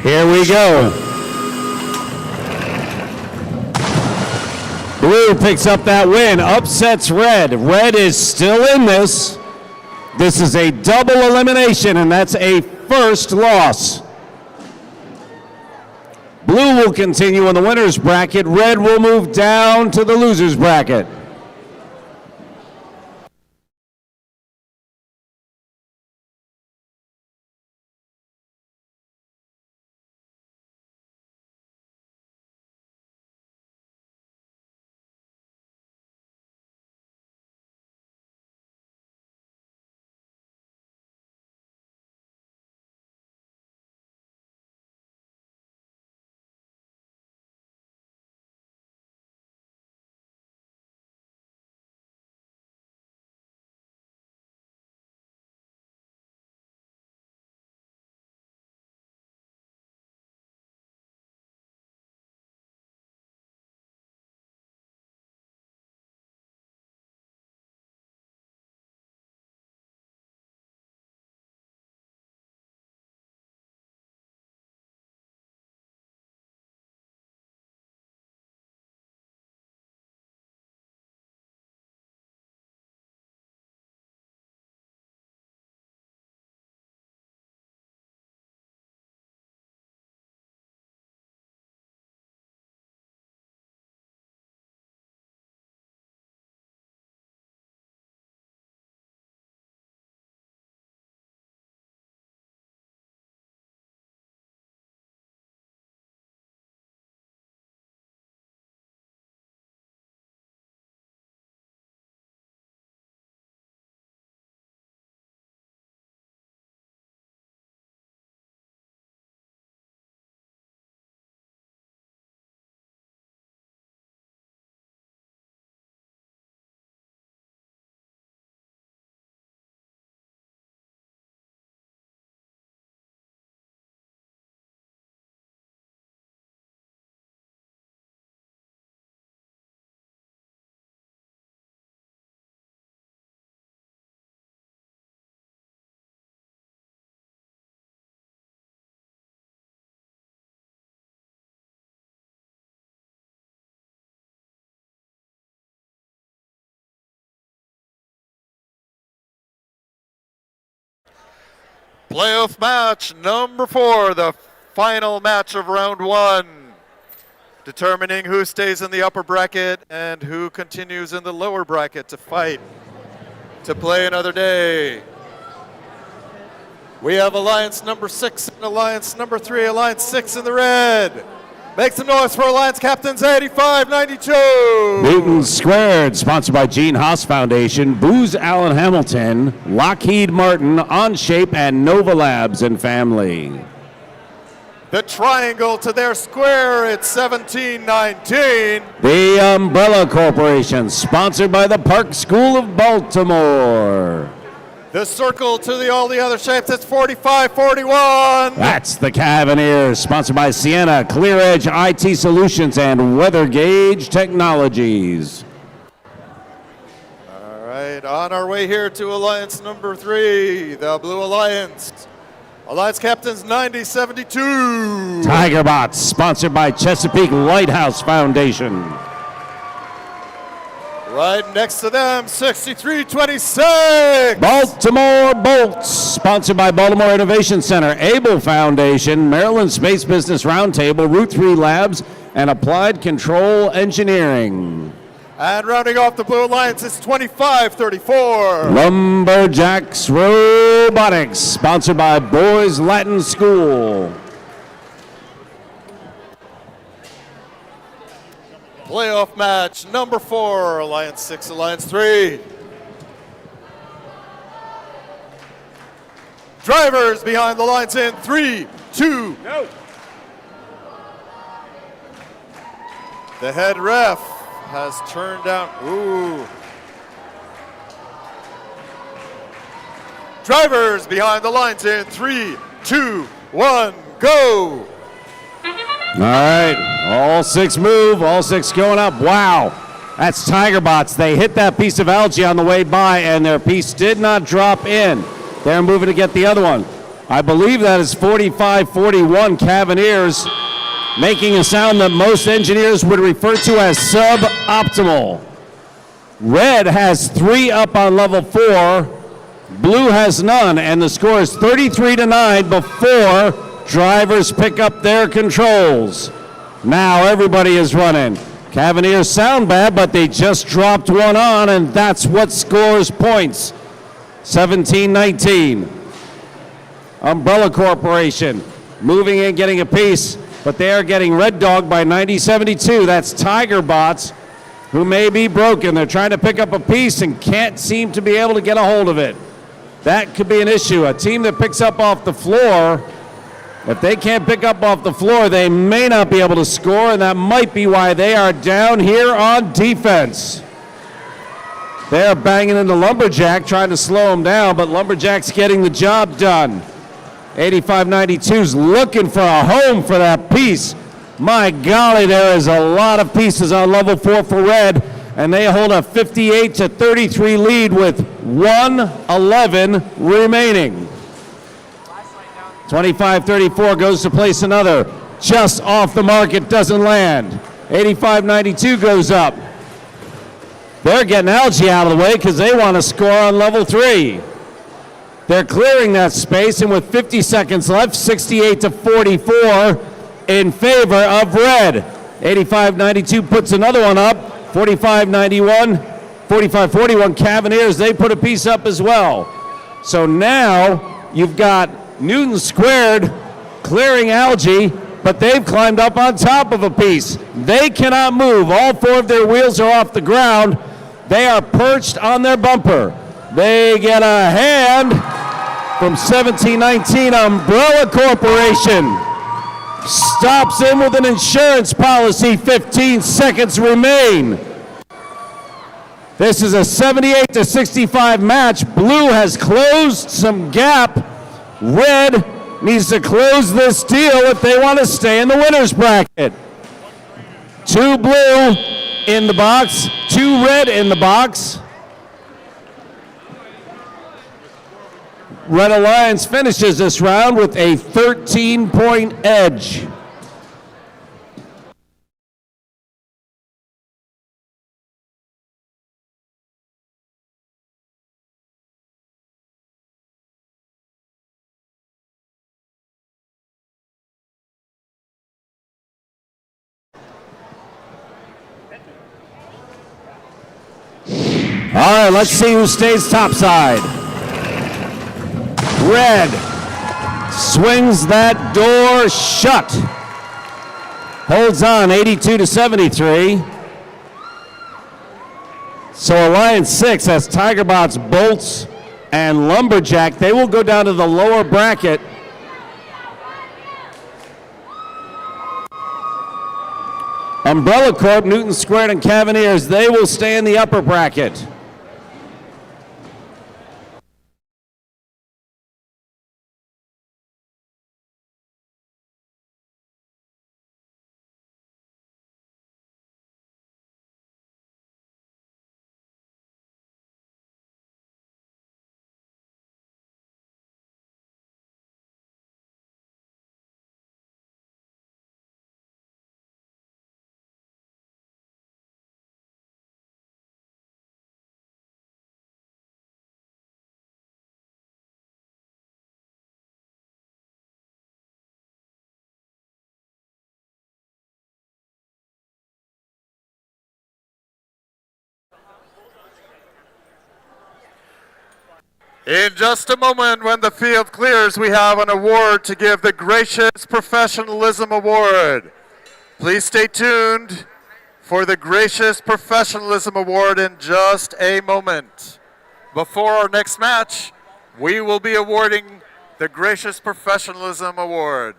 Here we go. Blue picks up that win, upsets red. Red is still in this. This is a double elimination, and that's a first loss. Blue will continue in the winner's bracket. Red will move down to the loser's bracket. Playoff match number 4, the final match of round 1, determining who stays in the upper bracket and who continues in the lower bracket to fight to play another day. We have Alliance number 6 and Alliance number 3, Alliance 6 in the red. Make some noise for Alliance Captains 8592. Newton Squared, sponsored by Gene Haas Foundation, Booz Allen Hamilton, Lockheed Martin, OnShape, and Nova Labs and family. The triangle to their square, it's 1719. The Umbrella Corporation, sponsored by the Park School of Baltimore. The circle to all the other shapes, it's 4541. That's the Cavaliers, sponsored by Sienna, Clear Edge IT Solutions, and Weather Gauge Technologies. All right, on our way here to Alliance number 3, the Blue Alliance. Alliance Captains 9072. Tiger Bots, sponsored by Chesapeake Lighthouse Foundation. Right next to them, 6326. Baltimore Bolts, sponsored by Baltimore Innovation Center, Able Foundation, Maryland Space Business Roundtable, Route 3 Labs, and Applied Control Engineering. And rounding off the Blue Alliance, it's 2534. Lumberjacks Robotics, sponsored by Boys Latin School. Playoff match number 4, Alliance 6, Alliance 3. Drivers behind the lines in 3, 2. Go. The head ref has turned down. Ooh. Drivers behind the lines in 3, 2, 1, go. All right, all 6 move, all 6 going up. Wow, that's Tiger Bots. They hit that piece of algae on the way by, and their piece did not drop in. They're moving to get the other one. I believe that is 45-41 Cavaliers, making a sound that most engineers would refer to as suboptimal. Red has 3 up on level 4. Blue has none, and the score is 33-9 before drivers pick up their controls. Now everybody is running. Cavaliers sound bad, but they just dropped one on, and that's what scores points. 17-19. Umbrella Corporation moving in, getting a piece, but they are getting red dogged by 90-72. That's Tiger Bots, who may be broken. They're trying to pick up a piece and can't seem to be able to get a hold of it. That could be an issue. A team that picks up off the floor, if they can't pick up off the floor, they may not be able to score, and that might be why they are down here on defense. They are banging into Lumberjack, trying to slow him down, but Lumberjack's getting the job done. 85-92's looking for a home for that piece. My golly, there is a lot of pieces on level 4 for Red, and they hold a 58-33 lead with 1:11 remaining. 25-34 goes to place another. Just off the mark, it doesn't land. 85-92 goes up. They're getting Algae out of the way because they want to score on level 3. They're clearing that space, and with 50 seconds left, 68-44 in favor of Red. 85-92 puts another one up. 45-41 Cavaliers, they put a piece up as well. So now you've got Newton Squared clearing Algae, but they've climbed up on top of a piece. They cannot move. All 4 of their wheels are off the ground. They are perched on their bumper. They get a hand from 17-19 Umbrella Corporation. Stops in with an insurance policy. 15 seconds remain. This is a 78-65 match. Blue has closed some gap. Red needs to close this deal if they want to stay in the winner's bracket. 2 blue in the box, 2 red in the box. Red Alliance finishes this round with a 13-point edge. All right, let's see who stays topside. Red swings that door shut. Holds on, 82-73. So Alliance 6 has Tigerbots, Bolts, and Lumberjack. They will go down to the lower bracket. Umbrella Corp, Newton Squared, and Cavaliers, they will stay in the upper bracket. In just a moment, when the field clears, we have an award to give, the Gracious Professionalism Award. Please stay tuned for the Gracious Professionalism Award in just a moment. Before our next match, we will be awarding the Gracious Professionalism Award.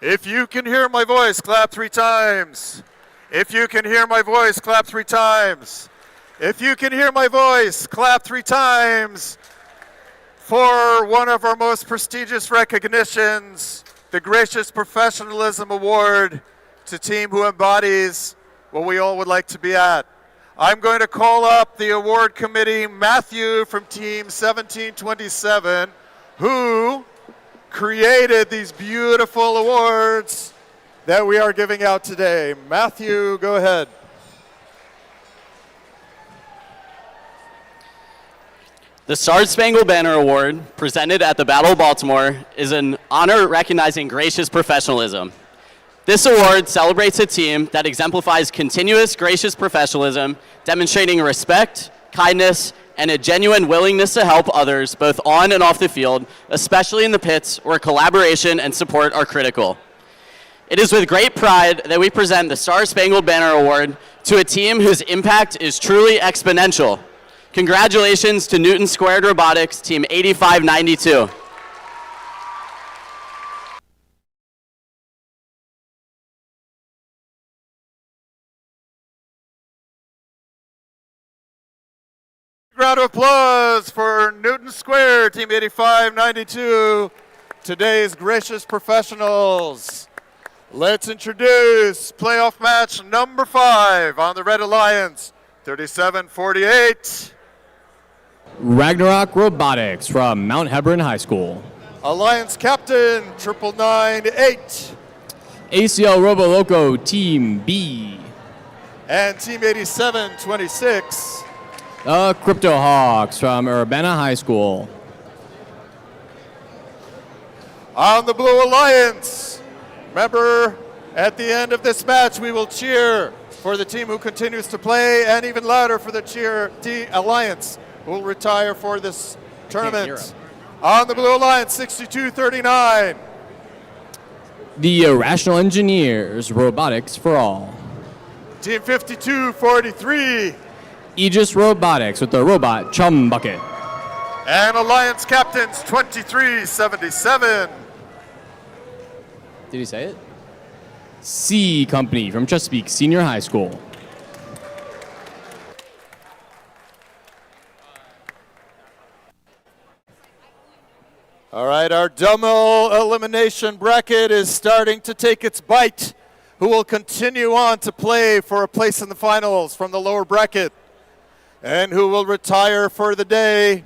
If you can hear my voice, clap 3 times. If you can hear my voice, clap 3 times. If you can hear my voice, clap 3 times for one of our most prestigious recognitions, the Gracious Professionalism Award to team who embodies what we all would like to be at. I'm going to call up the award committee, Matthew from team 1727, who created these beautiful awards that we are giving out today. Matthew, go ahead. The Star Spangled Banner Award, presented at the Battle of Baltimore, is an honor recognizing gracious professionalism. This award celebrates a team that exemplifies continuous gracious professionalism, demonstrating respect, kindness, and a genuine willingness to help others both on and off the field, especially in the pits where collaboration and support are critical. It is with great pride that we present the Star Spangled Banner Award to a team whose impact is truly exponential. Congratulations to Newton Squared Robotics, Team 8592. Round of applause for Newton Square, Team 8592, today's gracious professionals. Let's introduce playoff match number 5 on the Red Alliance, 37-48. Ragnarok Robotics from Mount Hebron High School. Alliance Captain, 998. ACL Robo Loco Team B. And Team 8726. The Crypto Hawks from Urbana High School. On the Blue Alliance, remember, at the end of this match, we will cheer for the team who continues to play, and even louder for the Alliance who will retire for this tournament. On the Blue Alliance, 62-39. The Irrational Engineers Robotics for All. Team 52-43. Aegis Robotics with the Robot Chum Bucket. And Alliance Captains, 23-77. Did he say it? C Company from Chesapeake Senior High School. All right, our double elimination bracket is starting to take its bite. Who will continue on to play for a place in the finals from the lower bracket? And who will retire for the day?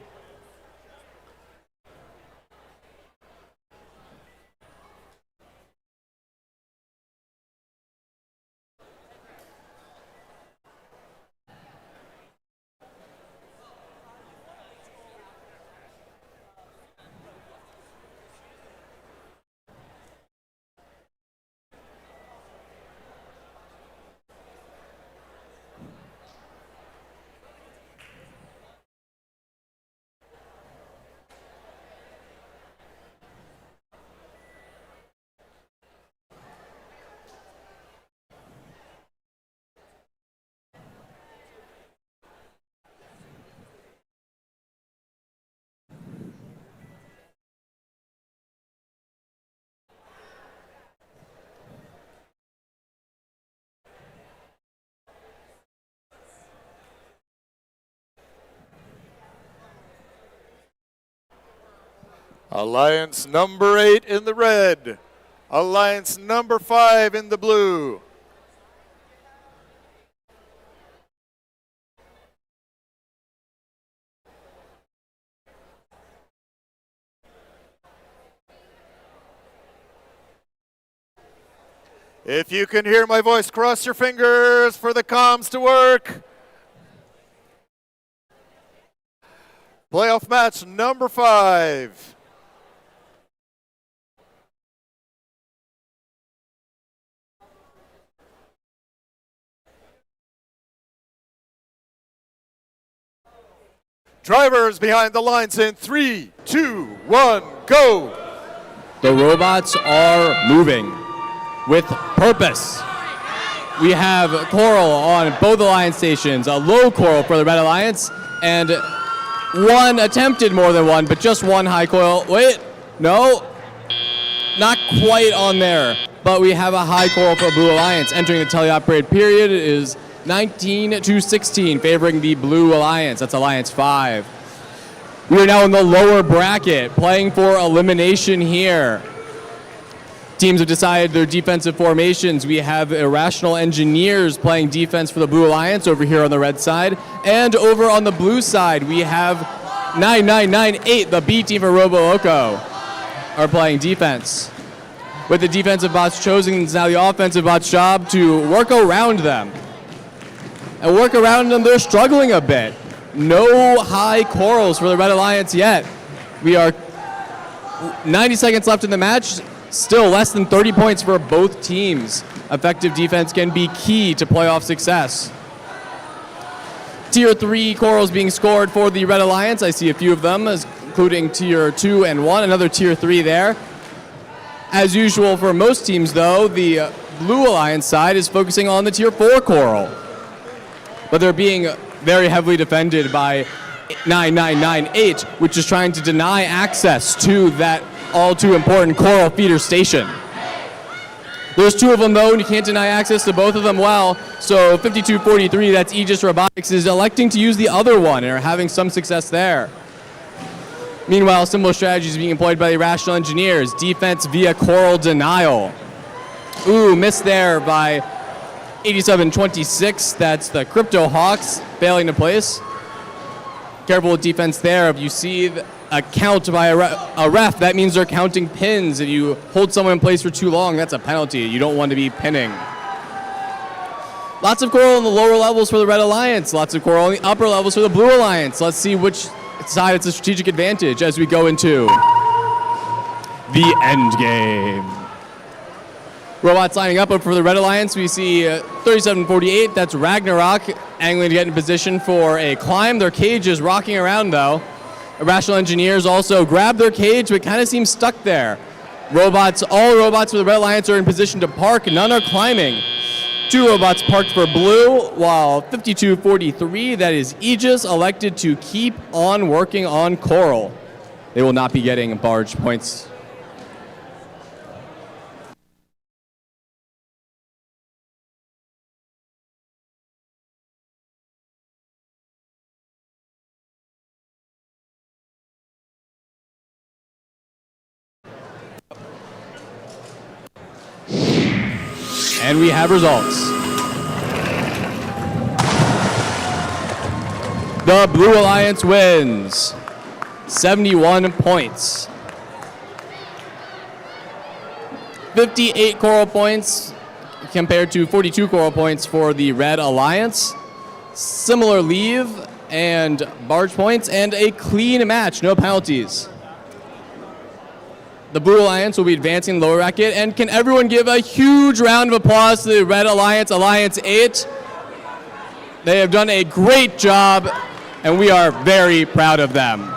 Alliance number 8 in the red. Alliance number 5 in the blue. If you can hear my voice, cross your fingers for the comms to work. Playoff match number 5. Drivers behind the lines in 3, 2, 1, go! The robots are moving with purpose. We have coral on both Alliance stations, a low coral for the Red Alliance, and one attempted more than one, but just one high coil. Wait, no, not quite on there. but we have a high coral for Blue Alliance. Entering the teleoperated period is 19-16, favoring the Blue Alliance. That's Alliance 5. We are now in the lower bracket, playing for elimination here. Teams have decided their defensive formations. We have Irrational Engineers playing defense for the Blue Alliance over here on the red side. And over on the blue side, we have 9998, the B team for Robo Loco, are playing defense. With the defensive bots chosen, it's now the offensive bots' job to work around them. And work around them, they're struggling a bit. No high corals for the Red Alliance yet. We are 90 seconds left in the match. Still less than 30 points for both teams. Effective defense can be key to playoff success. Tier 3 corals being scored for the Red Alliance. I see a few of them, including Tier 2 and 1, another Tier 3 there. As usual for most teams, though, the Blue Alliance side is focusing on the Tier 4 coral. But they're being very heavily defended by 9998, which is trying to deny access to that all too important coral feeder station. There's two of them though, and you can't deny access to both of them well. So 5243, that's Aegis Robotics, is electing to use the other one and are having some success there. Meanwhile, similar strategies being employed by the Irrational Engineers. Defense via coral denial. Ooh, missed there by 8726. That's the Crypto Hawks failing to place. Careful with defense there. If you see a count by a ref, that means they're counting pins. If you hold someone in place for too long, that's a penalty. You don't want to be pinning. Lots of coral in the lower levels for the Red Alliance. Lots of coral in the upper levels for the Blue Alliance. Let's see which side it's a strategic advantage as we go into the end game. Robots lining up for the Red Alliance. We see 3748. That's Ragnarok angling to get in position for a climb. Their cage is rocking around though. Irrational Engineers also grab their cage, but kind of seem stuck there. All robots for the Red Alliance are in position to park. None are climbing. 2 robots parked for Blue, while 5243, that is Aegis, elected to keep on working on coral. They will not be getting barge points. And we have results. The Blue Alliance wins 71 points. 58 coral points compared to 42 coral points for the Red Alliance. Similar leave and barge points and a clean match, no penalties. The Blue Alliance will be advancing in the lower bracket, and can everyone give a huge round of applause to the Red Alliance, Alliance 8. They have done a great job, and we are very proud of them.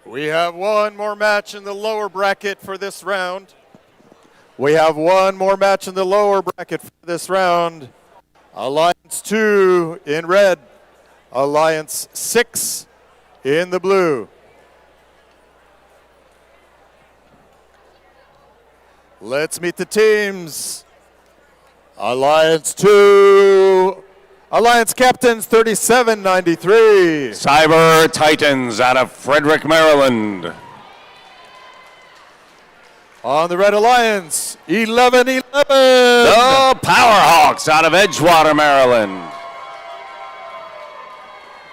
We have one more match in the lower bracket for this round. We have one more match in the lower bracket for this round. Alliance 2 in red, Alliance 6 in the blue. Let's meet the teams. Alliance 2. Alliance Captains 3793. Cyber Titans out of Frederick, Maryland. On the Red Alliance, 11-11. The Powerhawks out of Edgewater, Maryland.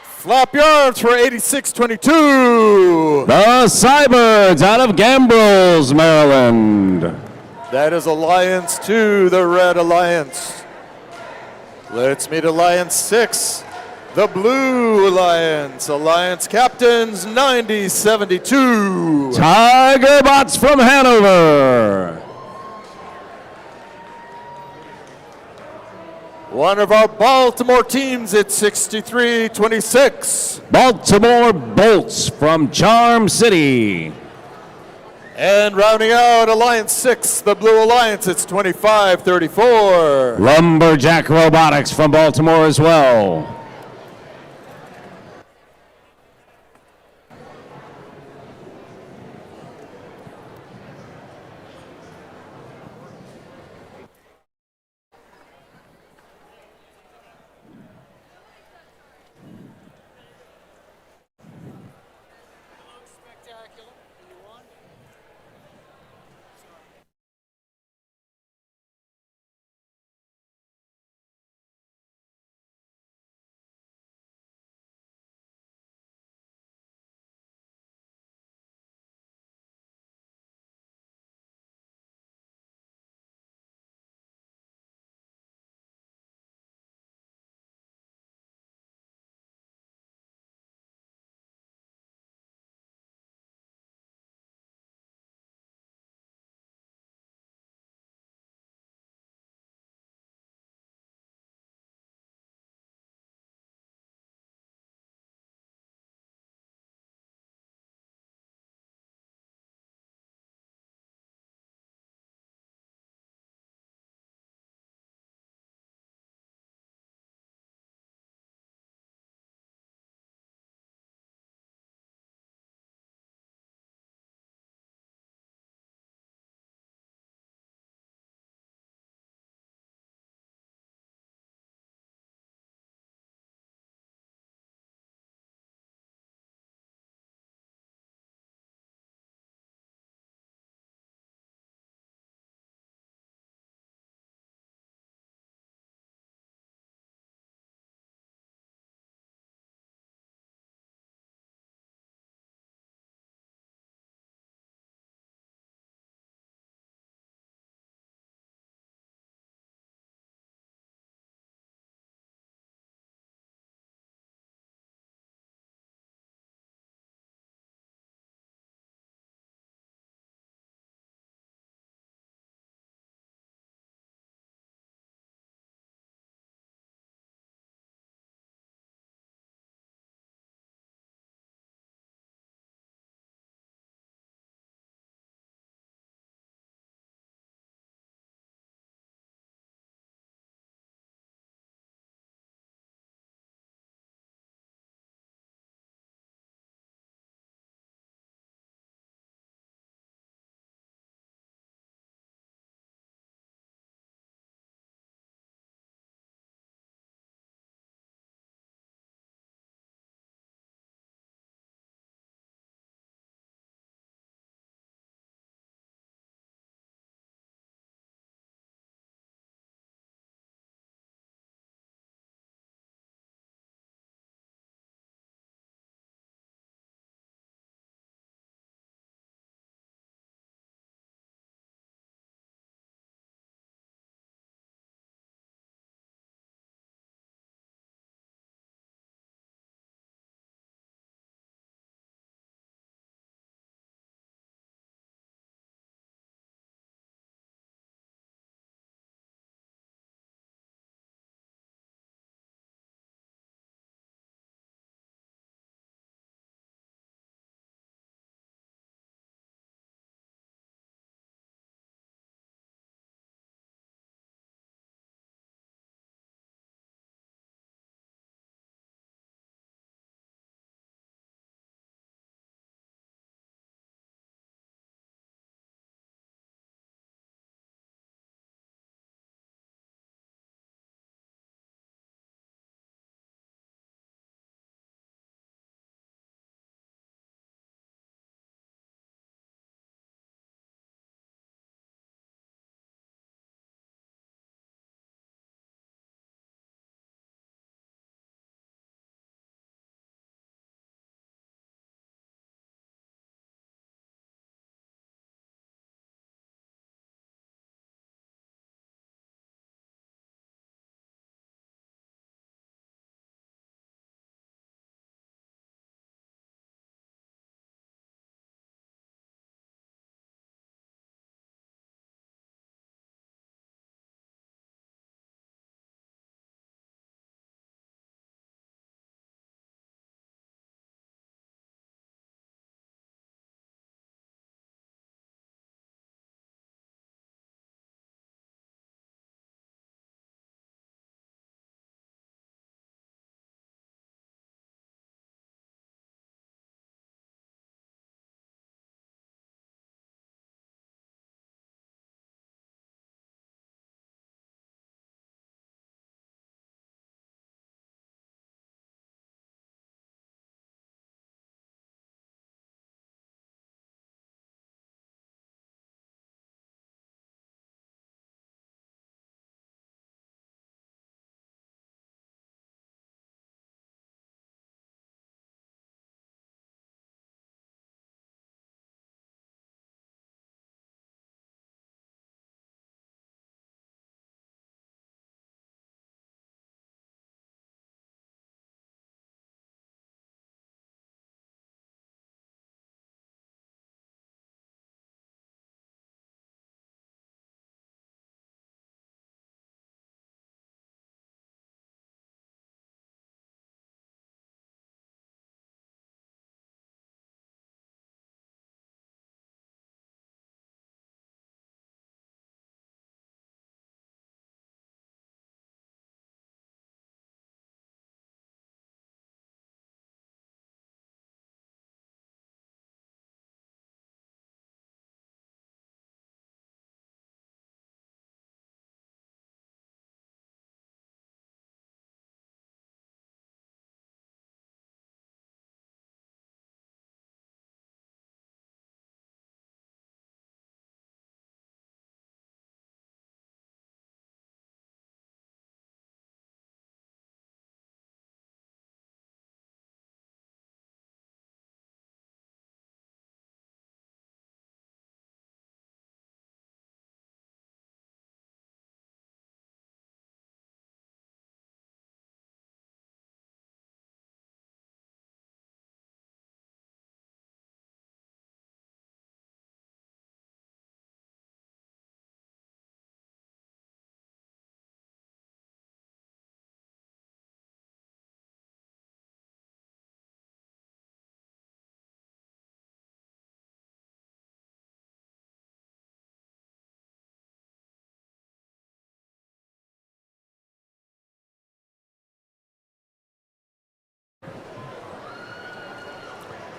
Flap yards for 86-22. The Cybirds out of Gambrills, Maryland. That is Alliance 2, the Red Alliance. Let's meet Alliance 6, the Blue Alliance. Alliance captains 90-72. Tiger Bots from Hanover. One of our Baltimore teams at 63-26. Baltimore Bolts from Charm City. And rounding out Alliance 6, the Blue Alliance, it's 25-34. Lumberjack Robotics from Baltimore as well.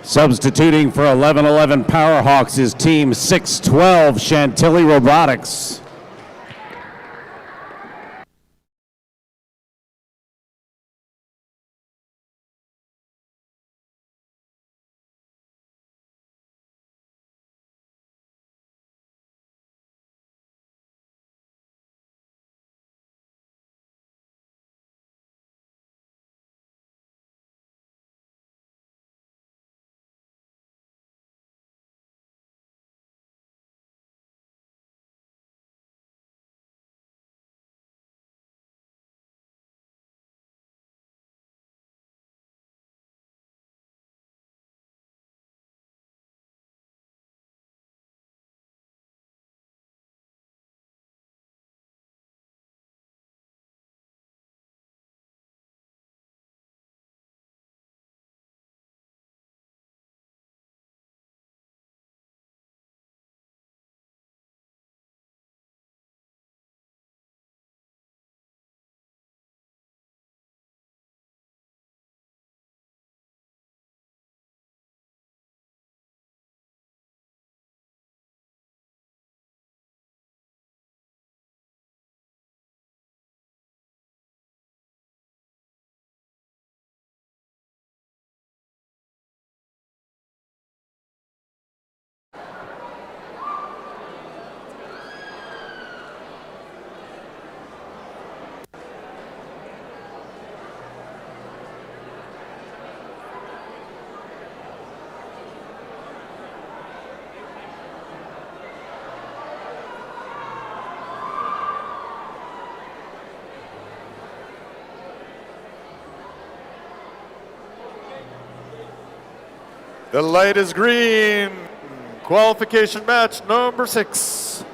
Substituting for 11-11 Powerhawks is Team 612 Chantilly Robotics. The light is green. Qualification match number 6.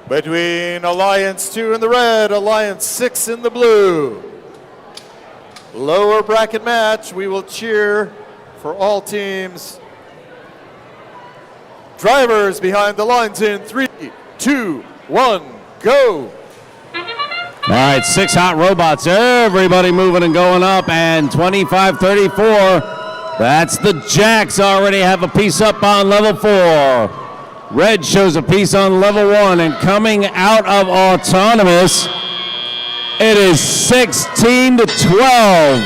Between Alliance 2 in the red, Alliance 6 in the blue. Lower bracket match, we will cheer for all teams. Drivers behind the lines in 3, 2, 1, go. All right, 6 hot robots, everybody moving and going up, and 25-34. That's the Jacks already have a piece up on level 4. Red shows a piece on level 1, and coming out of autonomous, it is 16-12.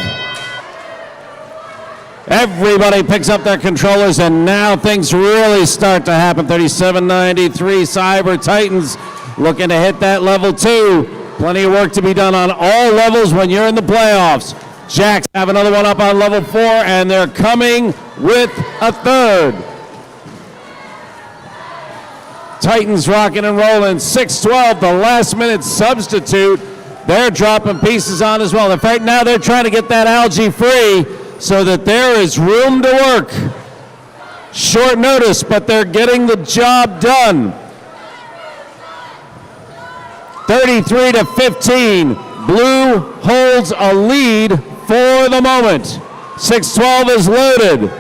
Everybody picks up their controllers, and now things really start to happen. 37-93 Cyber Titans looking to hit that level 2. Plenty of work to be done on all levels when you're in the playoffs. Jacks have another one up on level 4, and they're coming with a third. Titans rocking and rolling. 6-12, the last minute substitute. They're dropping pieces on as well. In fact, now they're trying to get that algae free so that there is room to work. Short notice, but they're getting the job done. 33-15. Blue holds a lead for the moment. 6-12 is loaded.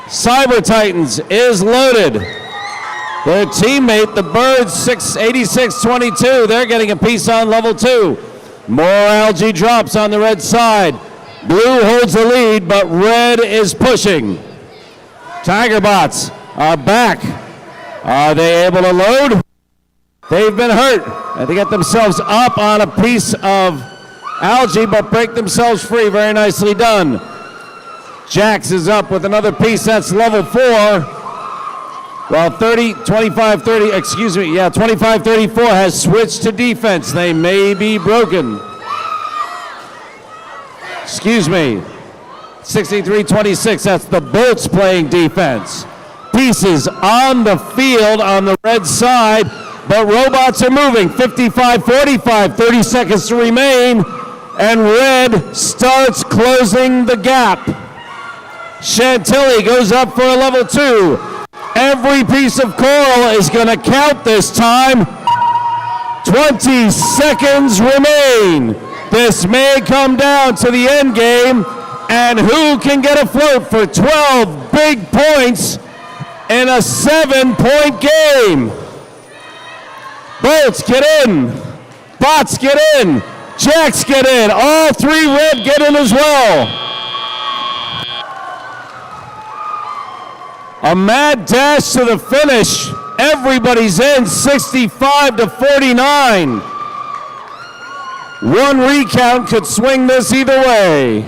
Cyber Titans is loaded. Their teammate, the Birds, 86-22. They're getting a piece on level 2. More algae drops on the red side. Blue holds the lead, but red is pushing. Tigerbots are back. Are they able to load? They've been hurt. And they get themselves up on a piece of algae, but break themselves free. Very nicely done. Jax is up with another piece. That's level 4. Well, 25-34 has switched to defense. They may be broken. Excuse me. 63-26, that's the Bolts playing defense. Pieces on the field on the red side, but robots are moving. 55-45, 30 seconds to remain, and red starts closing the gap. Chantilly goes up for a level 2. Every piece of coral is going to count this time. 20 seconds remain. This may come down to the end game, and who can get afloat for 12 big points in a 7-point game? Bolts get in, Bots get in, Jacks get in, all 3 red get in as well. A mad dash to the finish. Everybody's in, 65 to 49. One recount could swing this either way.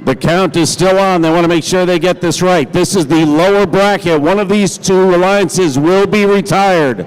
The count is still on. They want to make sure they get this right. This is the lower bracket. One of these two alliances will be retired.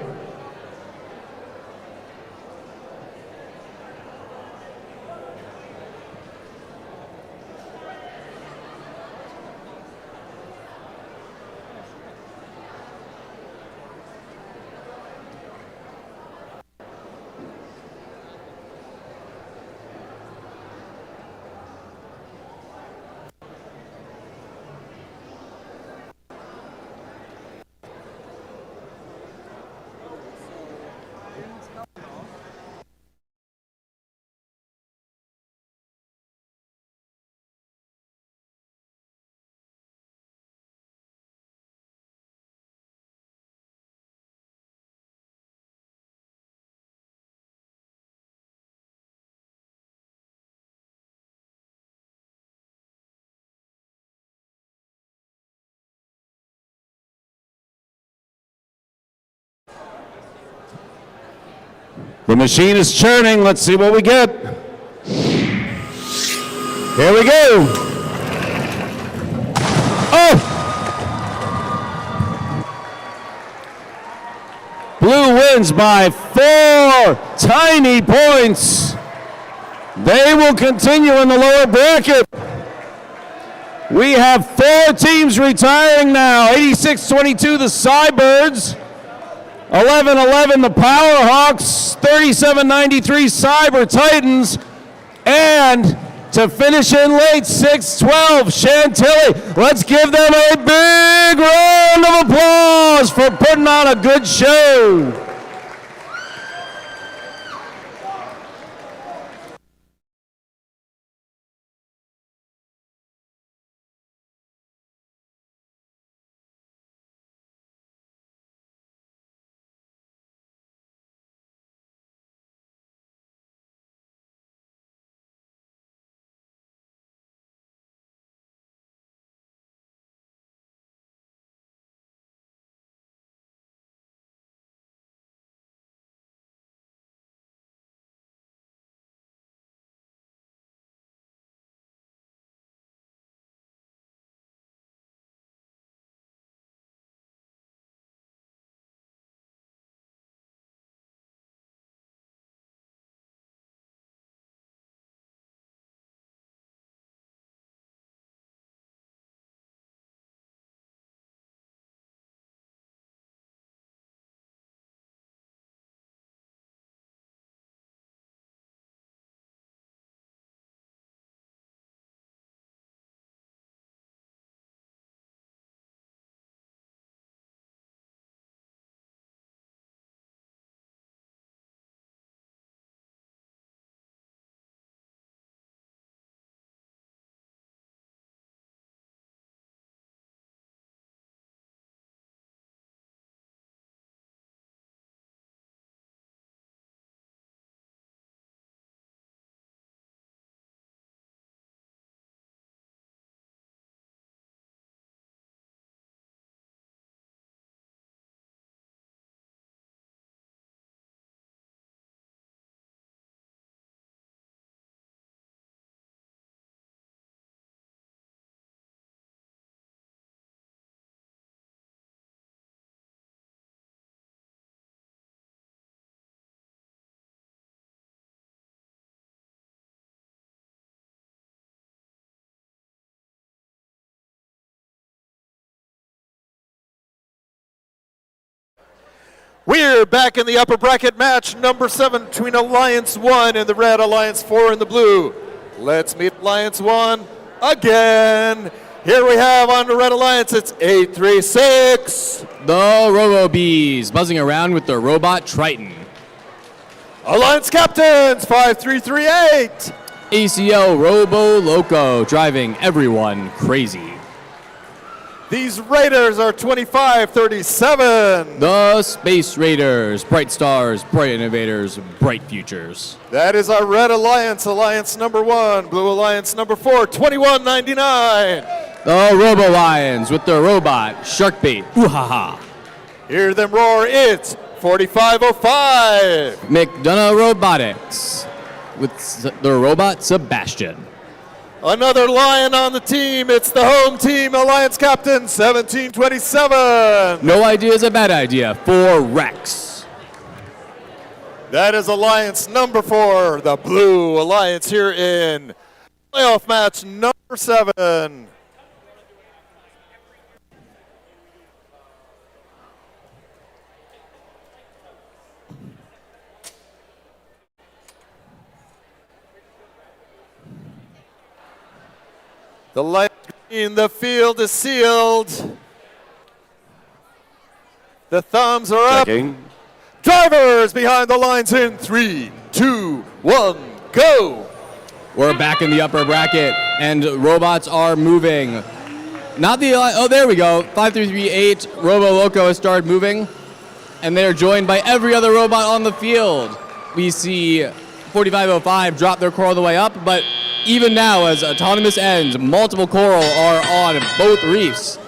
The machine is churning. Let's see what we get. Here we go. Oh! Blue wins by 4 tiny points. They will continue in the lower bracket. We have 4 teams retiring now. 86-22, the Cybirds. 11-11, the Powerhawks. 37-93, Cyber Titans. And to finish in late, 6-12, Chantilly. Let's give them a big round of applause for putting on a good show. We're back in the upper bracket match, number 7 between Alliance 1 and the red, Alliance 4 in the blue. Let's meet Alliance 1 again. Here we have on the Red Alliance, it's 836. The Robo Bees buzzing around with their robot Triton. Alliance Captains, 5338. ACL Robo Loco driving everyone crazy. These Raiders are 2537. The Space Raiders, bright stars, bright innovators, bright futures. That is our Red Alliance, Alliance number 1. Blue Alliance number 4, 2199. The Robo Lions with their robot Sharkbait. Ooh ha ha. Hear them roar, it's 4505. McDonough Robotics with their robot Sebastian. Another Lion on the team. It's the home team, Alliance Captain 1727. No idea is a bad idea for Rex. That is Alliance number 4, the Blue Alliance here in playoff match number 7. The light green, the field is sealed. The thumbs are Checking. up. Drivers behind the lines in 3, 2, 1, go. We're back in the upper bracket, and robots are moving. Not the, oh, there we go. 5338, Robo Loco has started moving, and they are joined by every other robot on the field. We see 4505 drop their core all the way up, but even now, as autonomous ends, multiple coral are on both reefs.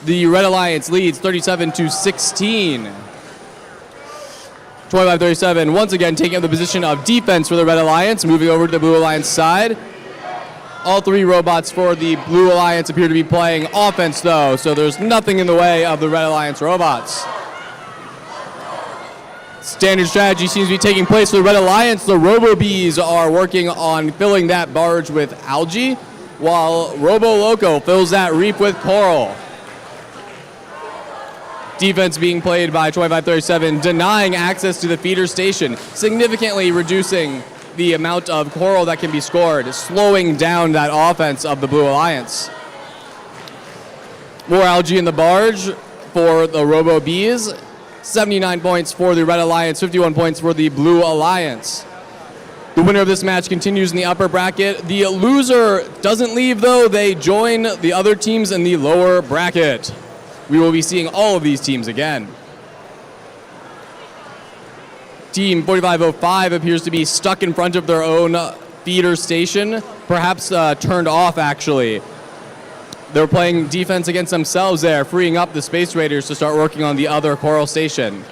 The Red Alliance leads 37-16. 2537 once again taking up the position of defense for the Red Alliance, moving over to the Blue Alliance side. All three robots for the Blue Alliance appear to be playing offense though, so there's nothing in the way of the Red Alliance robots. Standard strategy seems to be taking place for the Red Alliance. The Robo Bees are working on filling that barge with algae, while Robo Loco fills that reef with coral. Defense being played by 2537, denying access to the feeder station, significantly reducing the amount of coral that can be scored, slowing down that offense of the Blue Alliance. More algae in the barge for the Robo Bees. 79 points for the Red Alliance, 51 points for the Blue Alliance. The winner of this match continues in the upper bracket. The loser doesn't leave though, they join the other teams in the lower bracket. We will be seeing all of these teams again. Team 4505 appears to be stuck in front of their own feeder station, perhaps turned off actually. They're playing defense against themselves there, freeing up the Space Raiders to start working on the other coral station.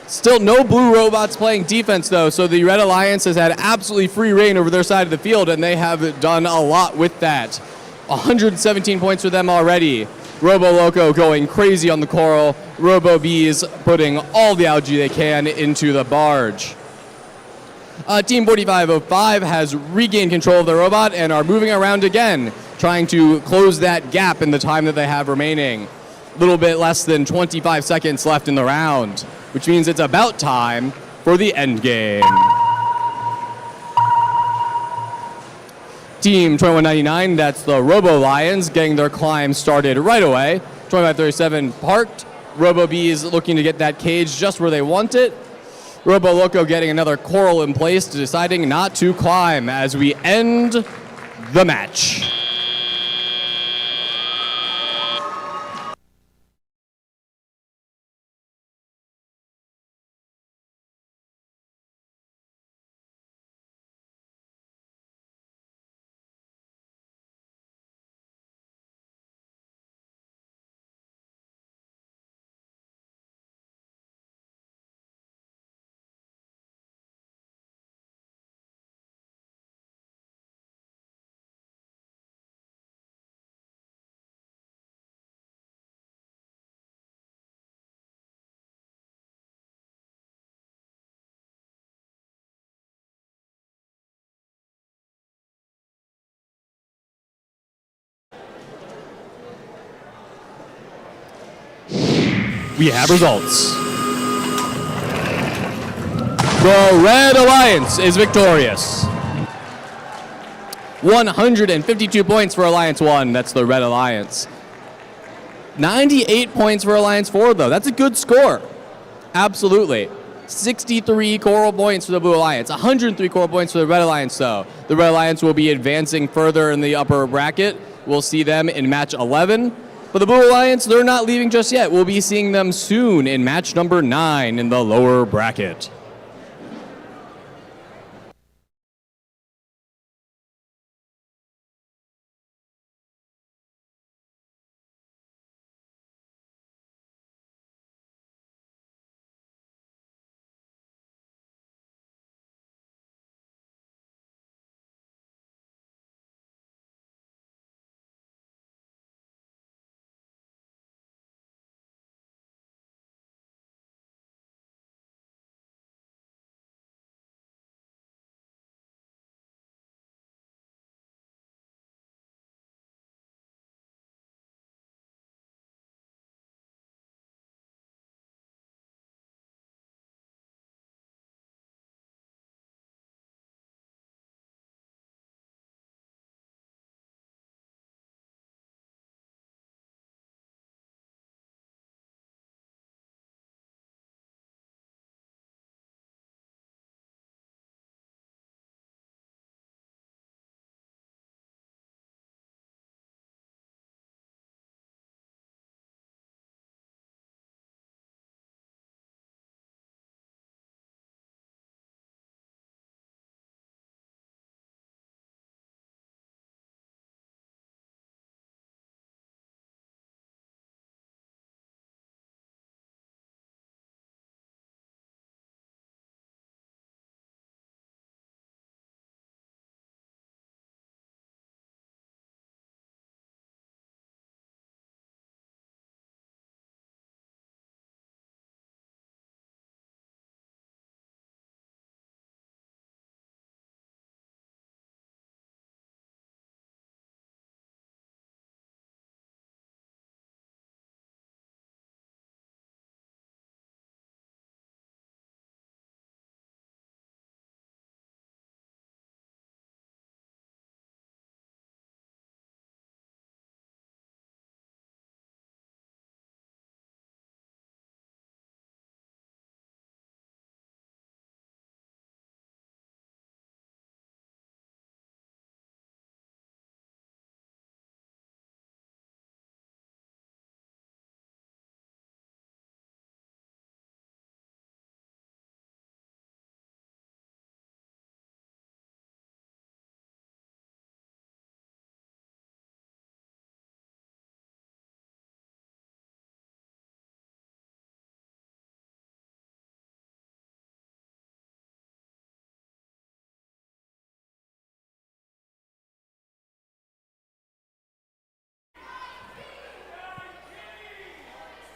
Still no blue robots playing defense though, so the Red Alliance has had absolutely free reign over their side of the field, and they have done a lot with that. 117 points for them already. Robo Loco going crazy on the coral. Robo Bees putting all the algae they can into the barge. Team 4505 has regained control of the robot and are moving around again, trying to close that gap in the time that they have remaining. A little bit less than 25 seconds left in the round, which means it's about time for the end game. Team 2199, that's the Robo Lions, getting their climb started right away. 2537 parked. Robo Bees looking to get that cage just where they want it. Robo Loco getting another coral in place, deciding not to climb as we end the match. We have results. The Red Alliance is victorious. 152 points for Alliance 1. That's the Red Alliance. 98 points for Alliance 4, though. That's a good score. Absolutely. 63 Coral points for the Blue Alliance. 103 Coral points for the Red Alliance, though. The Red Alliance will be advancing further in the upper bracket. We'll see them in match 11. But the Blue Alliance, they're not leaving just yet. We'll be seeing them soon in match number 9 in the lower bracket.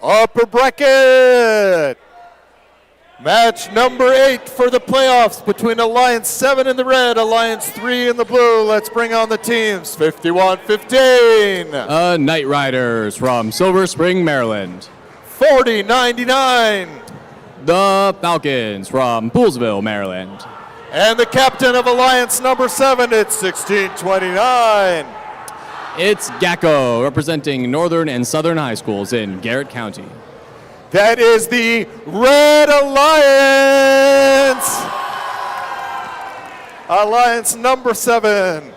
Upper bracket. Match number 8 for the playoffs between Alliance 7 in the red, Alliance 3 in the blue. Let's bring on the teams. 51-15. Knight Riders from Silver Spring, Maryland. 40-99. The Falcons from Poolsville, Maryland. And the captain of Alliance number 7, it's 16-29. It's GACO, representing Northern and Southern high schools in Garrett County. That is the Red Alliance. Alliance number 7.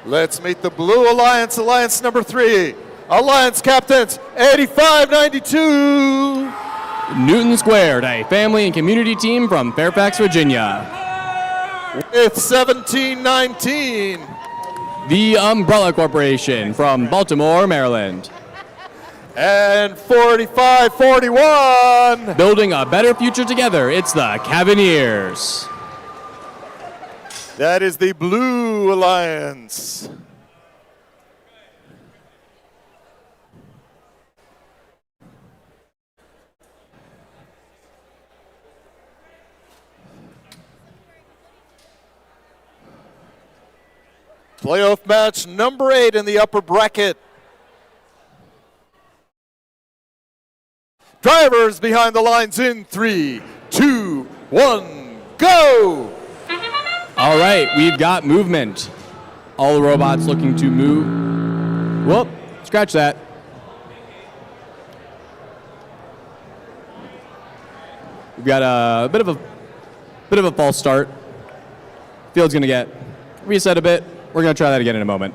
Let's meet the Blue Alliance, Alliance number 3. Alliance captains, 85-92. Newton Squared, a family and community team from Fairfax, Virginia. With 17-19. The Umbrella Corporation from Baltimore, Maryland. And 45-41. Building a better future together, it's the Cavaliers. That is the Blue Alliance. Playoff match number 8 in the upper bracket. Drivers behind the lines in 3, 2, 1, go! All right, we've got movement. All the robots looking to move. Whoop, scratch that. We've got a bit of a false start. Field's gonna get reset a bit. We're gonna try that again in a moment.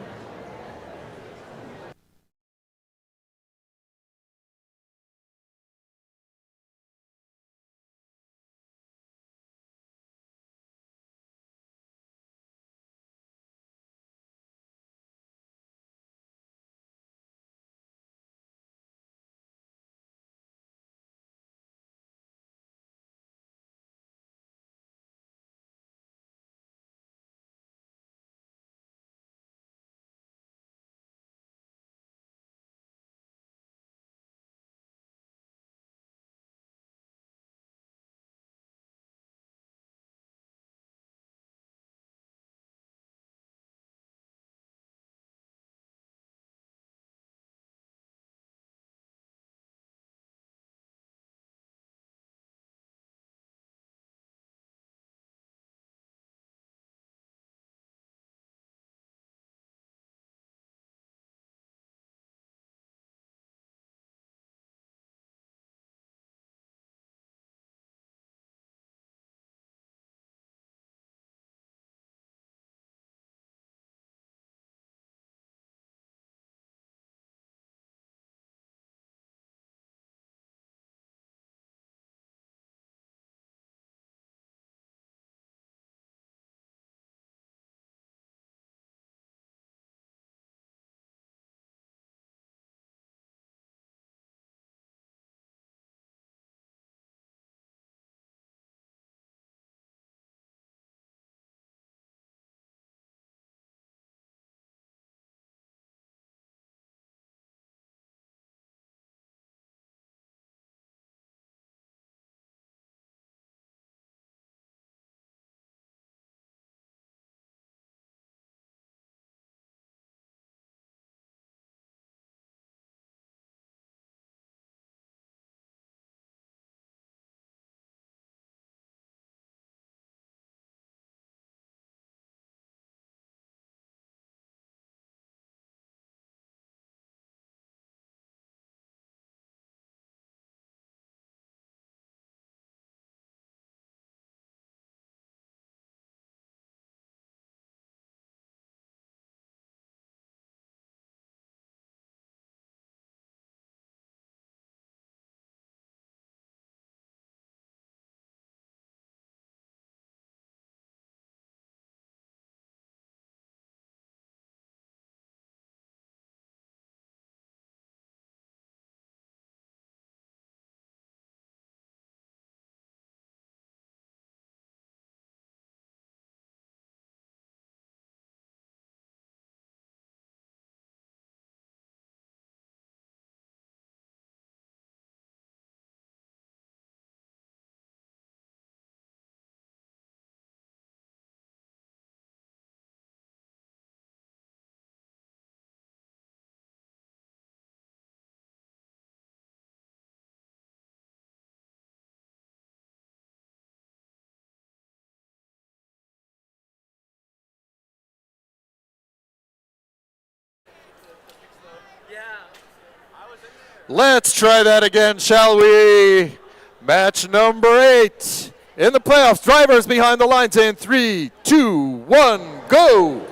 Let's try that again, shall we? Match number 8 in the playoffs. Drivers behind the lines in 3, 2, 1, go!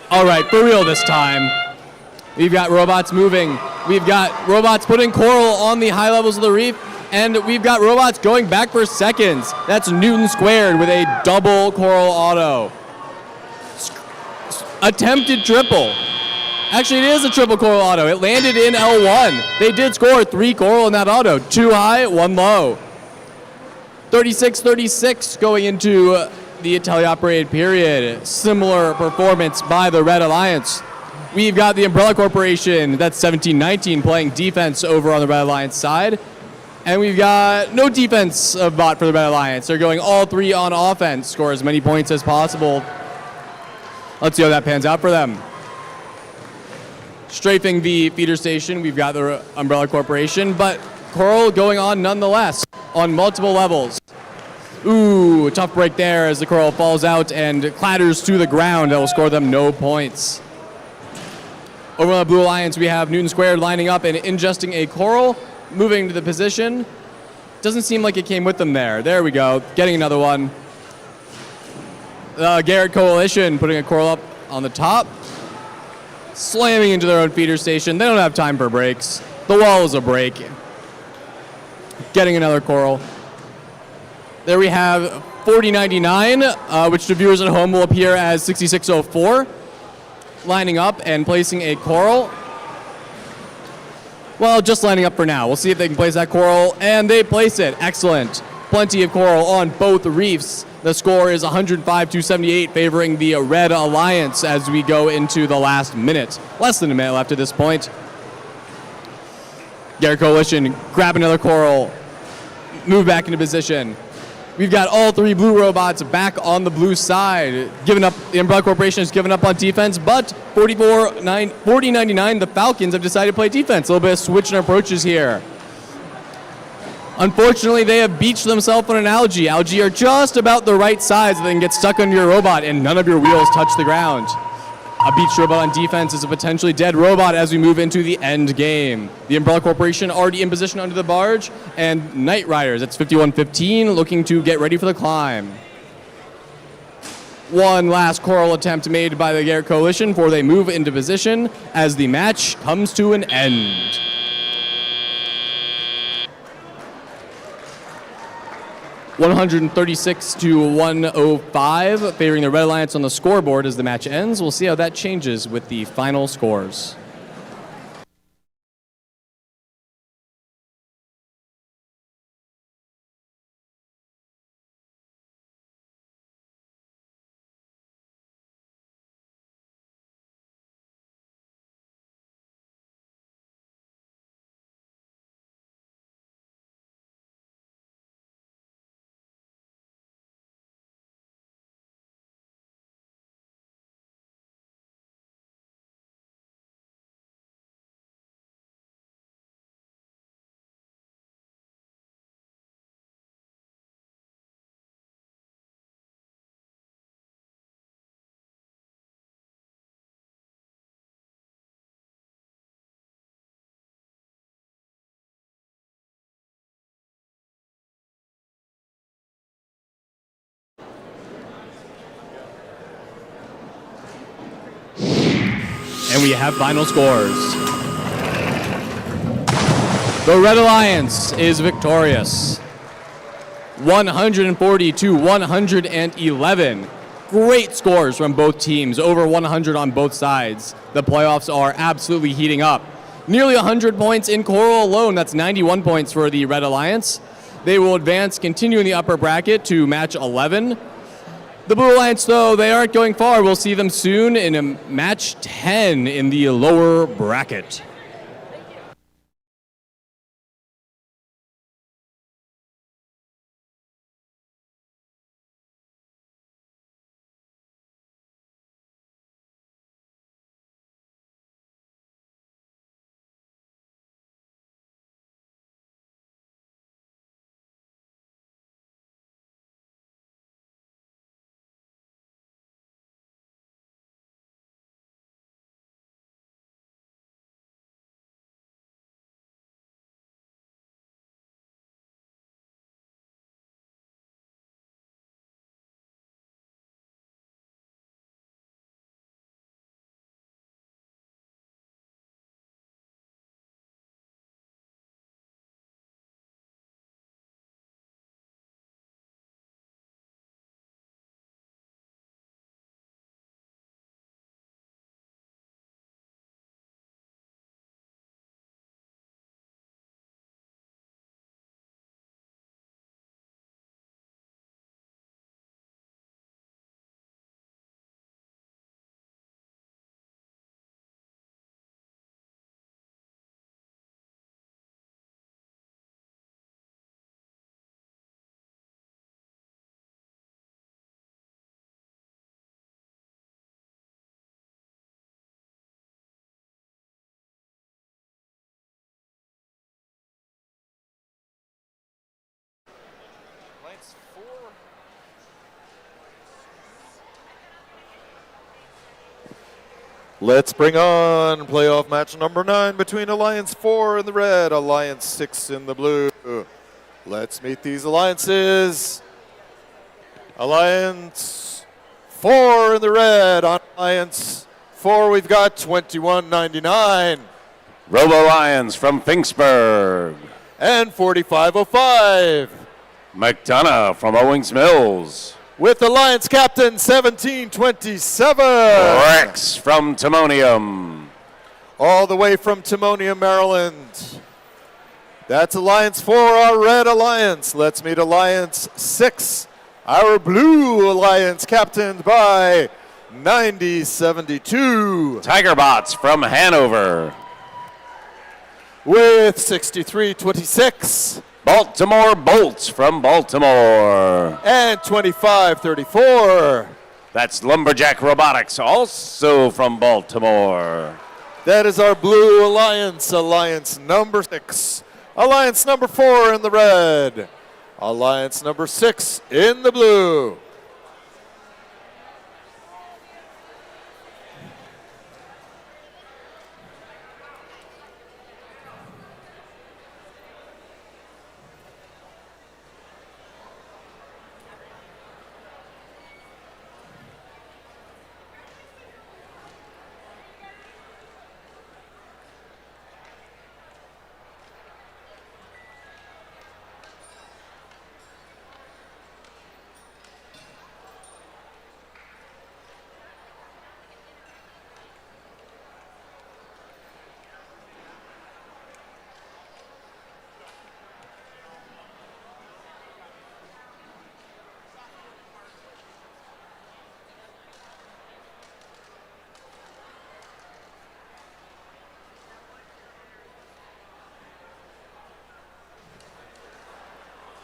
All right, for real this time. We've got robots moving. We've got robots putting coral on the high levels of the reef, and we've got robots going back for seconds. That's Newton squared with a double coral auto. Attempted triple. Actually, it is a triple coral auto. It landed in L1. They did score 3 coral in that auto. 2 high, 1 low. 36-36 going into the teleoperated period. Similar performance by the Red Alliance. We've got the Umbrella Corporation, that's 17-19, playing defense over on the Red Alliance side. And we've got no defense bot for the Red Alliance. They're going all 3 on offense, score as many points as possible. Let's see how that pans out for them. Strafing the feeder station, we've got the Umbrella Corporation, but coral going on nonetheless on multiple levels. Ooh, tough break there as the coral falls out and clatters to the ground. That will score them no points. Over on the Blue Alliance, we have Newton Squared lining up and ingesting a coral, moving to the position. Doesn't seem like it came with them there. There we go, getting another one. Garrett Coalition putting a coral up on the top, slamming into their own feeder station. They don't have time for breaks. The wall is a break. Getting another coral. There we have 4099, which to viewers at home will appear as 6604, lining up and placing a coral. Well, just lining up for now. We'll see if they can place that coral, and they place it. Excellent. Plenty of coral on both reefs. The score is 105-78, favoring the Red Alliance as we go into the last minute. Less than a minute left at this point. Garrett Coalition, grab another coral, move back into position. We've got all three blue robots back on the blue side. Giving up, the Umbrella Corporation has given up on defense, but 40-99, the Falcons have decided to play defense. A little bit of switching approaches here. Unfortunately, they have beached themselves on an algae. Algae are just about the right size so they can get stuck under your robot and none of your wheels touch the ground. A beached robot on defense is a potentially dead robot as we move into the end game. The Umbrella Corporation already in position under the barge, and Knight Riders, it's 51-15, looking to get ready for the climb. One last coral attempt made by the Garrett Coalition before they move into position as the match comes to an end. (136-105), favoring the Red Alliance on the scoreboard as the match ends. We'll see how that changes with the final scores. And we have final scores. The Red Alliance is victorious. 140-111. Great scores from both teams, over 100 on both sides. The playoffs are absolutely heating up. Nearly 100 points in Coral alone, that's 91 points for the Red Alliance. They will advance, continue in the upper bracket to match 11. The Blue Alliance, though, they aren't going far. We'll see them soon in a match 10 in the lower bracket. Let's bring on playoff match number 9 between Alliance 4 in the red, Alliance 6 in the blue. Let's meet these alliances. Alliance 4 in the red. On Alliance 4, we've got 2199. Robo Lions from Finksburg. And 4505. McDonough from Owings Mills. With Alliance Captain 1727. Rex from Timonium. All the way from Timonium, Maryland. That's Alliance 4, our red alliance. Let's meet Alliance 6, our blue alliance, captained by 9072. Tigerbots from Hanover. With 6326. Baltimore Bolts from Baltimore. And 2534. That's Lumberjack Robotics, also from Baltimore. That is our blue alliance, alliance number 6. Alliance number 4 in the red. Alliance number 6 in the blue.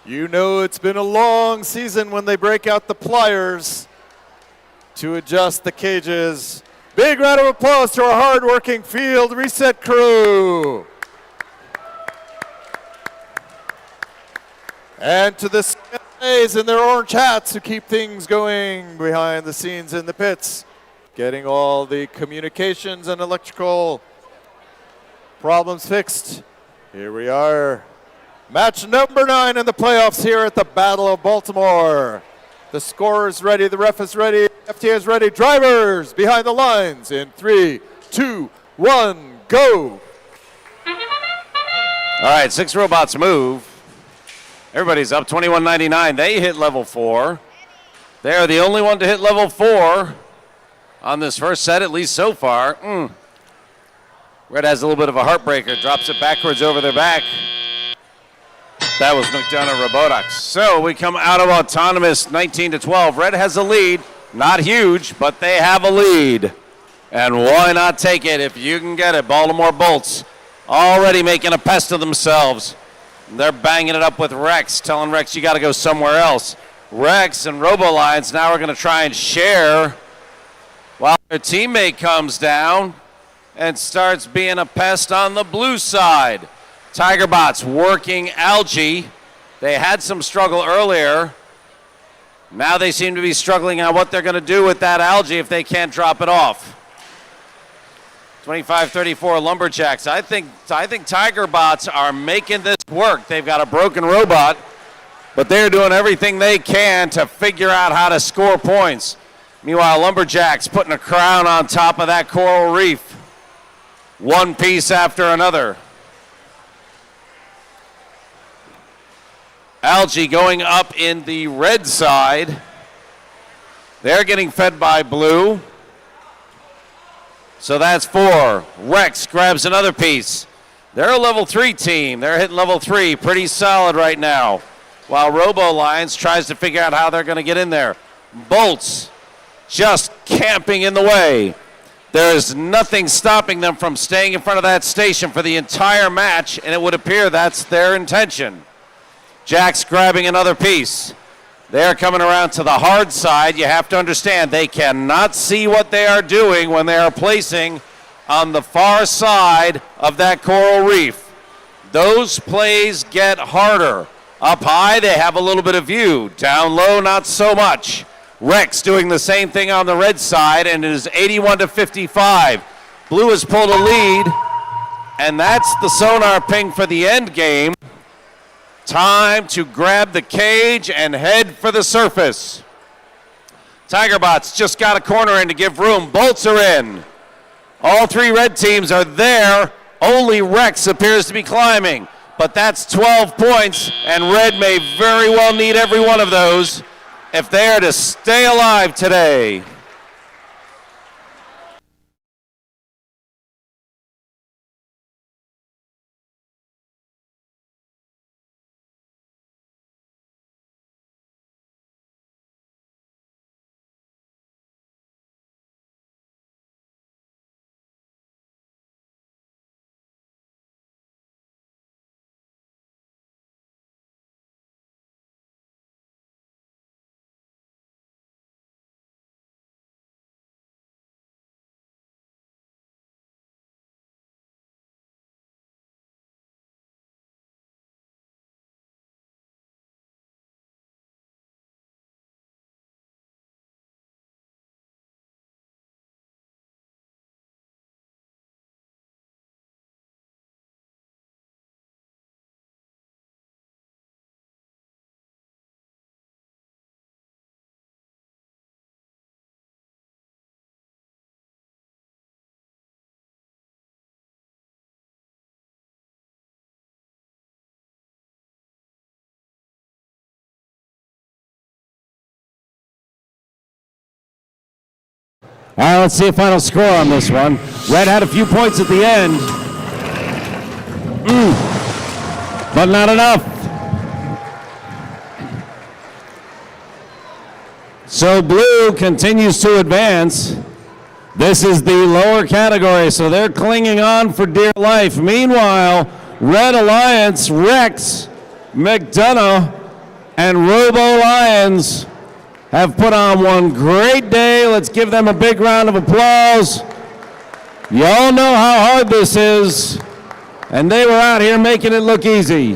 You know it's been a long season when they break out the pliers to adjust the cages. Big round of applause to our hard-working field reset crew. And to the CNAs in their orange hats who keep things going behind the scenes in the pits, getting all the communications and electrical problems fixed. Here we are. Match number 9 in the playoffs here at the Battle of Baltimore. The scorer is ready, the ref is ready, FTA is ready. Drivers behind the lines in 3, 2, 1, go. All right, 6 robots move. Everybody's up 21.99. They hit level 4. They are the only one to hit level 4 on this first set, at least so far. Red has a little bit of a heartbreaker, drops it backwards over their back. That was McDonough Robotics. So we come out of autonomous 19-12. Red has a lead, not huge, but they have a lead. And why not take it if you can get it? Baltimore Bolts already making a pest of themselves. They're banging it up with Rex, telling Rex you got to go somewhere else. Rex and Robo Lions now are going to try and share while their teammate comes down and starts being a pest on the blue side. Tigerbots working Algae. They had some struggle earlier. Now they seem to be struggling on what they're going to do with that Algae if they can't drop it off. 25-34 Lumberjacks. I think Tigerbots are making this work. They've got a broken robot, but they're doing everything they can to figure out how to score points. Meanwhile, Lumberjacks putting a crown on top of that coral reef. One piece after another. Algae going up in the red side. They're getting fed by blue. So that's 4. Rex grabs another piece. They're a level 3 team. They're hitting level 3 pretty solid right now. While Robo Lions tries to figure out how they're going to get in there. Bolts just camping in the way. There's nothing stopping them from staying in front of that station for the entire match, and it would appear that's their intention. Jack's grabbing another piece. They're coming around to the hard side. You have to understand they cannot see what they are doing when they are placing on the far side of that coral reef. Those plays get harder. Up high, they have a little bit of view. Down low, not so much. Rex doing the same thing on the red side, and it is 81-55. Blue has pulled a lead, and that's the sonar ping for the end game. Time to grab the cage and head for the surface. Tigerbots just got a corner in to give room. Bolts are in. All three red teams are there. Only Rex appears to be climbing. But that's 12 points, and red may very well need every one of those if they are to stay alive today. All right, let's see a final score on this one. Red had a few points at the end. But not enough. So blue continues to advance. This is the lower category, so they're clinging on for dear life. Meanwhile, Red Alliance, Rex, McDonough, and Robo Lions have put on one great day. Let's give them a big round of applause. You all know how hard this is, and they were out here making it look easy.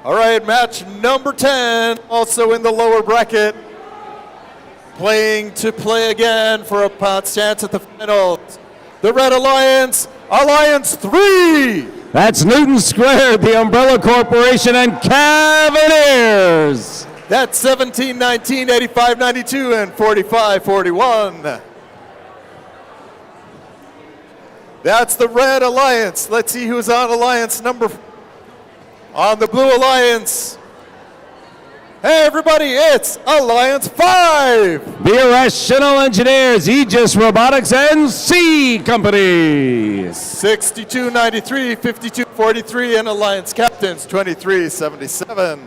All right, match number 10, also in the lower bracket. Playing to play again for a chance at the finals. The Red Alliance, Alliance 3. That's Newton Square, the Umbrella Corporation, and Cavaliers. That's 17-19, 85-92, and 45-41. That's the Red Alliance. Let's see who's on Alliance on the Blue Alliance. Hey everybody, it's Alliance 5! The Irrational Engineers, Aegis Robotics, and C Company. 62-93, 52-43, and Alliance Captains 23-77.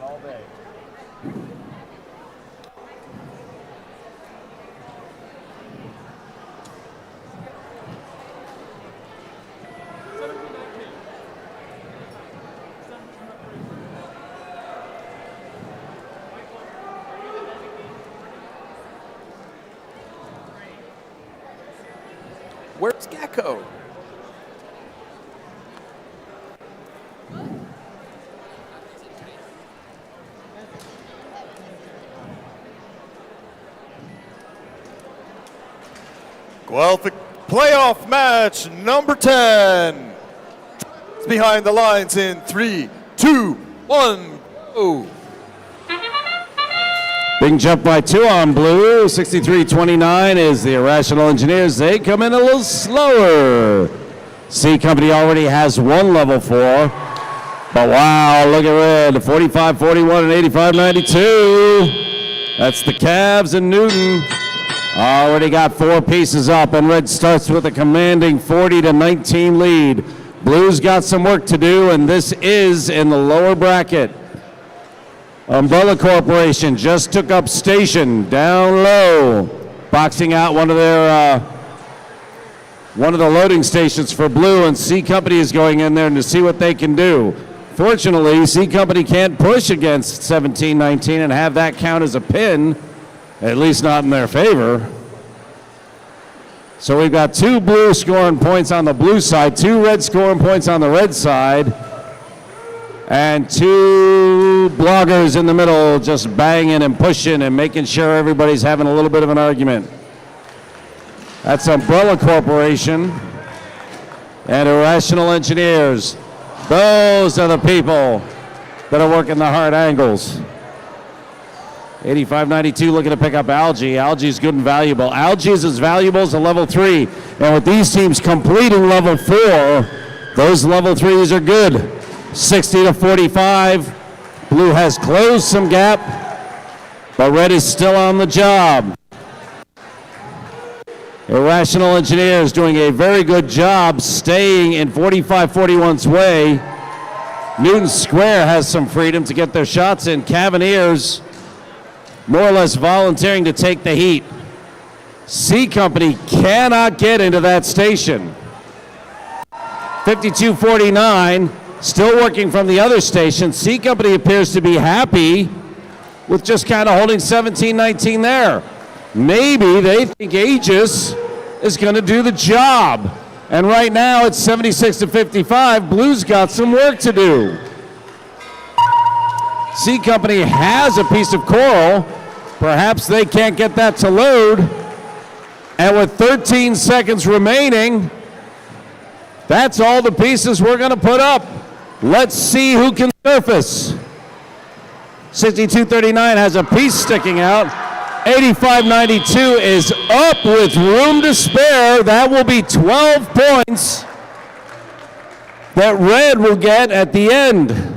All day. Where's Gecko? Playoff match number 10. It's behind the lines in 3, 2, 1, go. Big jump by 2 on Blue. 63-29 is the Irrational Engineers. They come in a little slower. C Company already has 1 level 4. But wow, look at Red. 45-41 and 85-92. That's the Cavs and Newton. Already got 4 pieces up, and Red starts with a commanding 40-19 lead. Blue's got some work to do, and this is in the lower bracket. Umbrella Corporation just took up station down low, boxing out one of the loading stations for Blue, and C Company is going in there to see what they can do. Fortunately, C Company can't push against 17-19 and have that count as a pin. At least not in their favor. So we've got 2 blue scoring points on the blue side, 2 red scoring points on the red side, and 2 bloggers in the middle just banging and pushing and making sure everybody's having a little bit of an argument. That's Umbrella Corporation and Irrational Engineers. Those are the people that are working the hard angles. 85-92 looking to pick up Algae. Algae's good and valuable. Algae is as valuable as a level 3. And with these teams completing level 4, those level 3s are good. 60-45. Blue has closed some gap, but Red is still on the job. Irrational Engineers doing a very good job staying in 45-41's way. Newton Square has some freedom to get their shots in. Cavaliers more or less volunteering to take the heat. C Company cannot get into that station. 52-49, still working from the other station. C Company appears to be happy with just kind of holding 17-19 there. Maybe they think Aegis is going to do the job. And right now it's 76-55. Blue's got some work to do. C Company has a piece of coral. Perhaps they can't get that to load. And with 13 seconds remaining, that's all the pieces we're going to put up. Let's see who can surface. 62-39 has a piece sticking out. 85-92 is up with room to spare. That will be 12 points that Red will get at the end.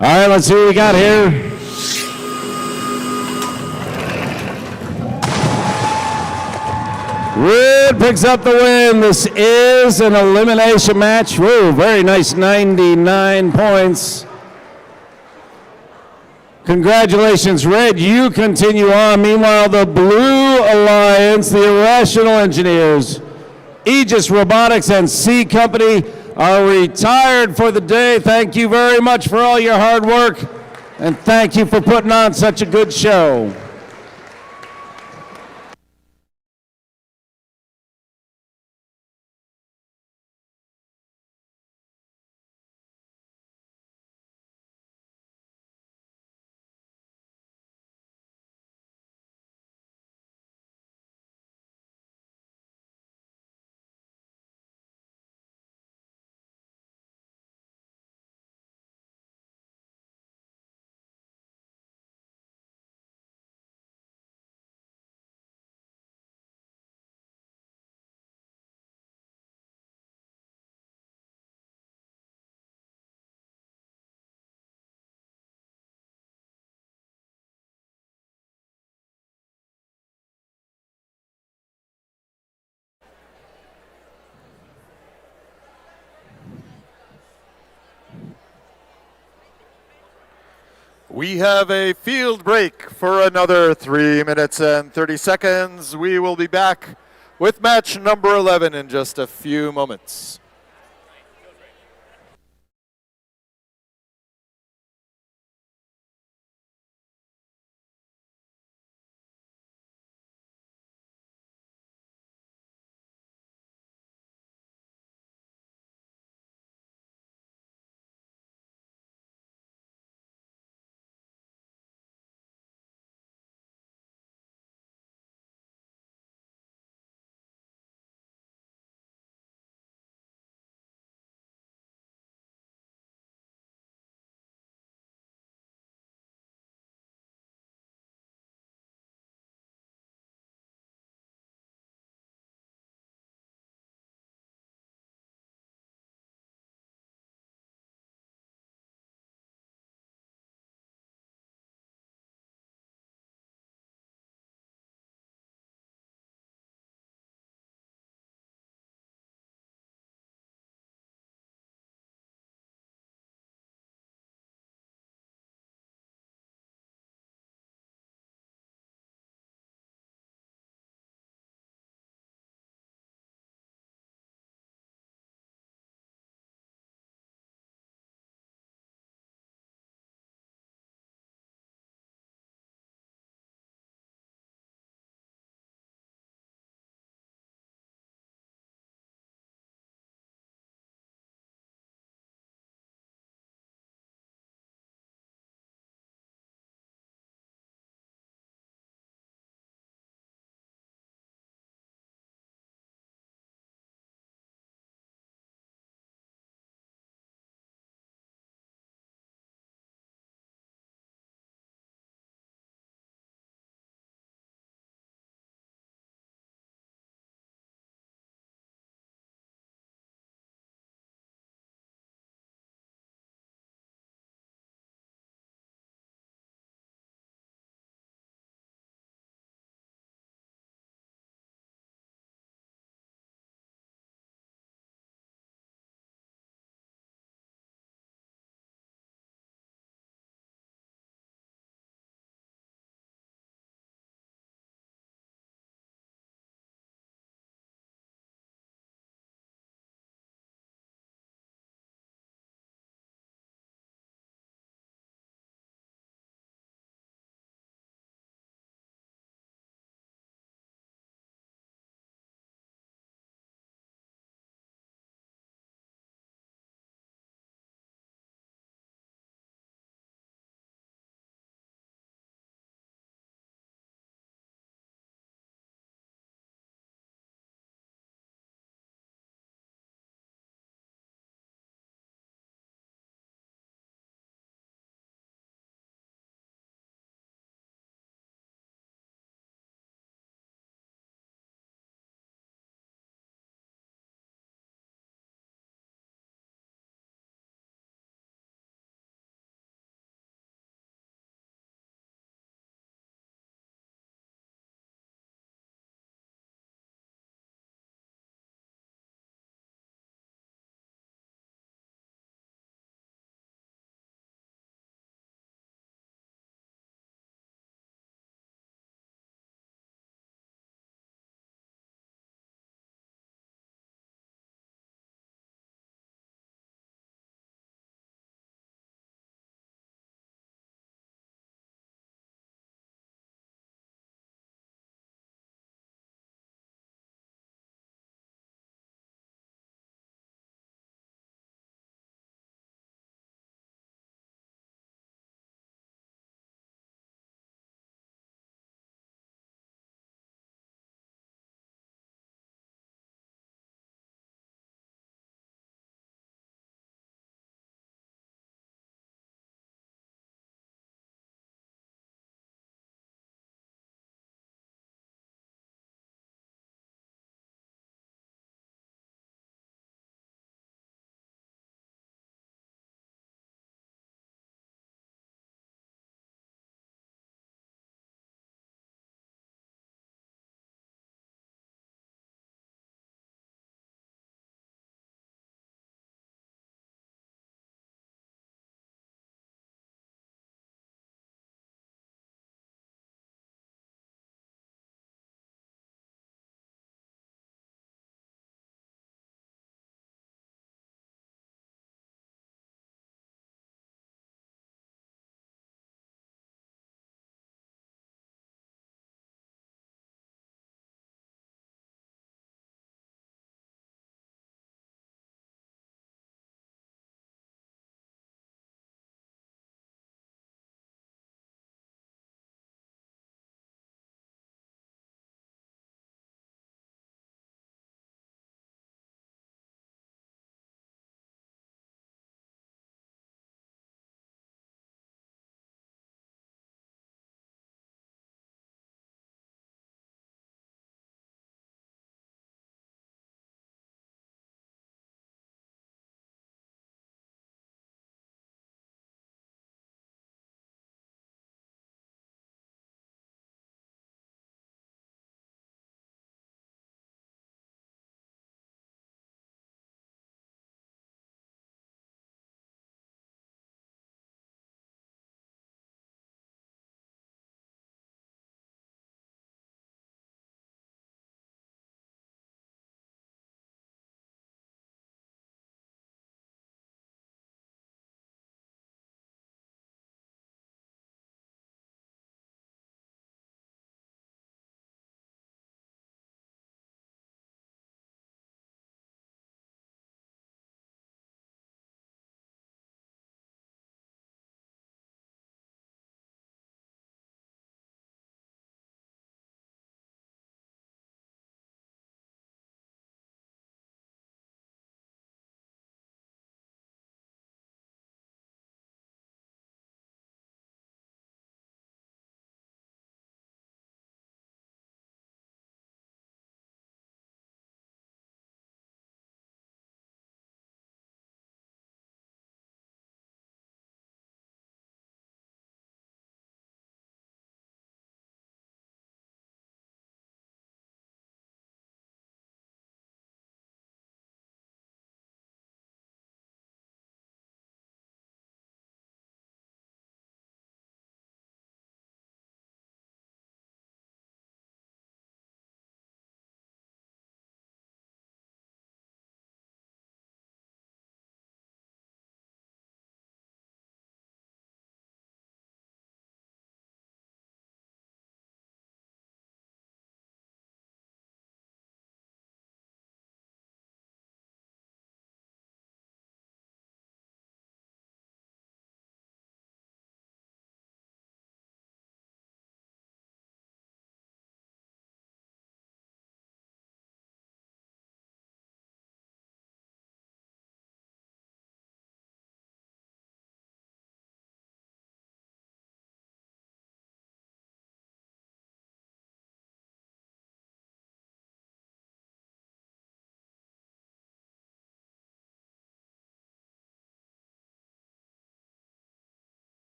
All right, let's see what we got here. Red picks up the win. This is an elimination match. Whoa, very nice 99 points. Congratulations, Red. You continue on. Meanwhile, the Blue Alliance, the Irrational Engineers, Aegis Robotics, and C Company are retired for the day. Thank you very much for all your hard work, and thank you for putting on such a good show. We have a field break for another 3 minutes and 30 seconds. We will be back with match number 11 in just a few moments.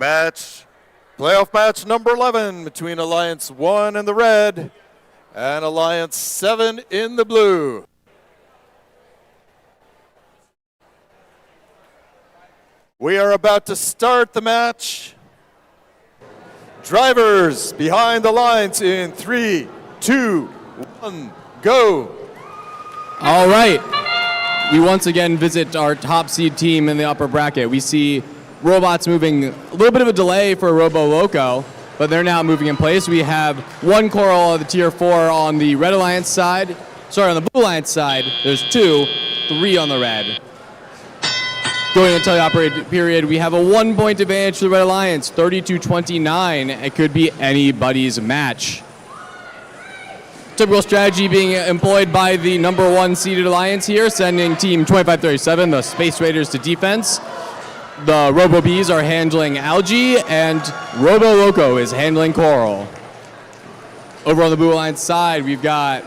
Playoff match number 11 between Alliance 1 in the red and Alliance 7 in the blue. We are about to start the match. Drivers behind the lines in 3, 2, 1, go. All right. We once again visit our top seed team in the upper bracket. We see robots moving a little bit of a delay for Robo Loco, but they're now moving in place. We have one Coral of the tier 4 on the Red Alliance side. Sorry, on the Blue Alliance side, there's 2, 3 on the Red. Going into the operated period, we have a 1-point advantage for the Red Alliance, 32-29. It could be anybody's match. Typical strategy being employed by the number 1 seeded Alliance here, sending team 2537, the Space Raiders, to defense. The Robo Bees are handling Algae, and Robo Loco is handling Coral. Over on the Blue Alliance side, we've got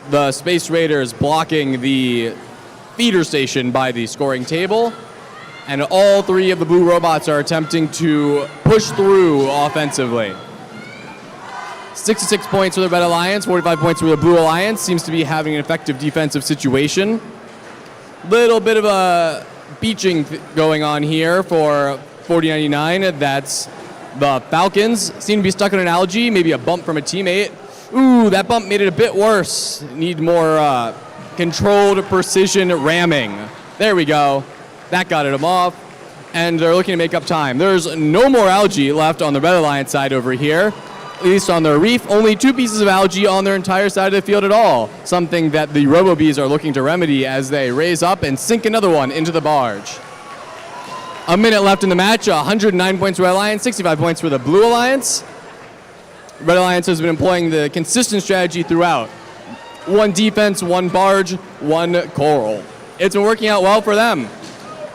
the Space Raiders blocking the feeder station by the scoring table, and all 3 of the blue robots are attempting to push through offensively. 66 points for the Red Alliance, 45 points for the Blue Alliance. Seems to be having an effective defensive situation. Little bit of a beaching going on here for 4099. That's the Falcons. Seem to be stuck on an Algae, maybe a bump from a teammate. Ooh, that bump made it a bit worse. Need more controlled precision ramming. There we go. That got him off. And they're looking to make up time. There's no more Algae left on the Red Alliance side over here. At least on their reef, only 2 pieces of Algae on their entire side of the field at all. Something that the Robo-Bees are looking to remedy as they raise up and sink another one into the barge. A minute left in the match, 109 points for Red Alliance, 65 points for the Blue Alliance. Red Alliance has been employing the consistent strategy throughout. 1 defense, 1 barge, 1 coral. It's been working out well for them.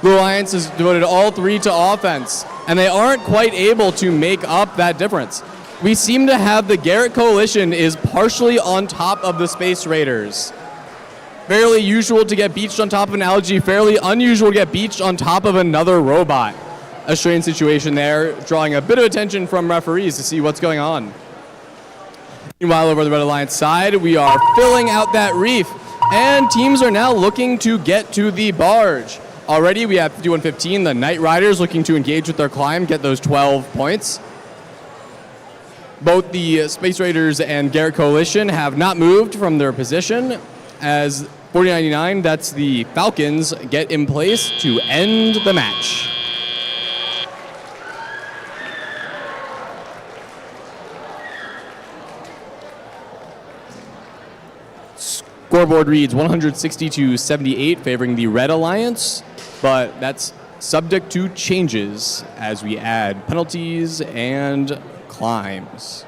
Blue Alliance has devoted all 3 to offense, and they aren't quite able to make up that difference. We seem to have the Garrett Coalition is partially on top of the Space Raiders. Fairly usual to get beached on top of an Algae, fairly unusual to get beached on top of another robot. A strange situation there, drawing a bit of attention from referees to see what's going on. Meanwhile, over the Red Alliance side, we are filling out that reef, and teams are now looking to get to the barge. Already, we have 51-15, the Knight Riders looking to engage with their climb, get those 12 points. Both the Space Raiders and Garrett Coalition have not moved from their position, as 4099, that's the Falcons, get in place to end the match. Scoreboard reads 160-78 favoring the Red Alliance, but that's subject to changes as we add penalties and climbs.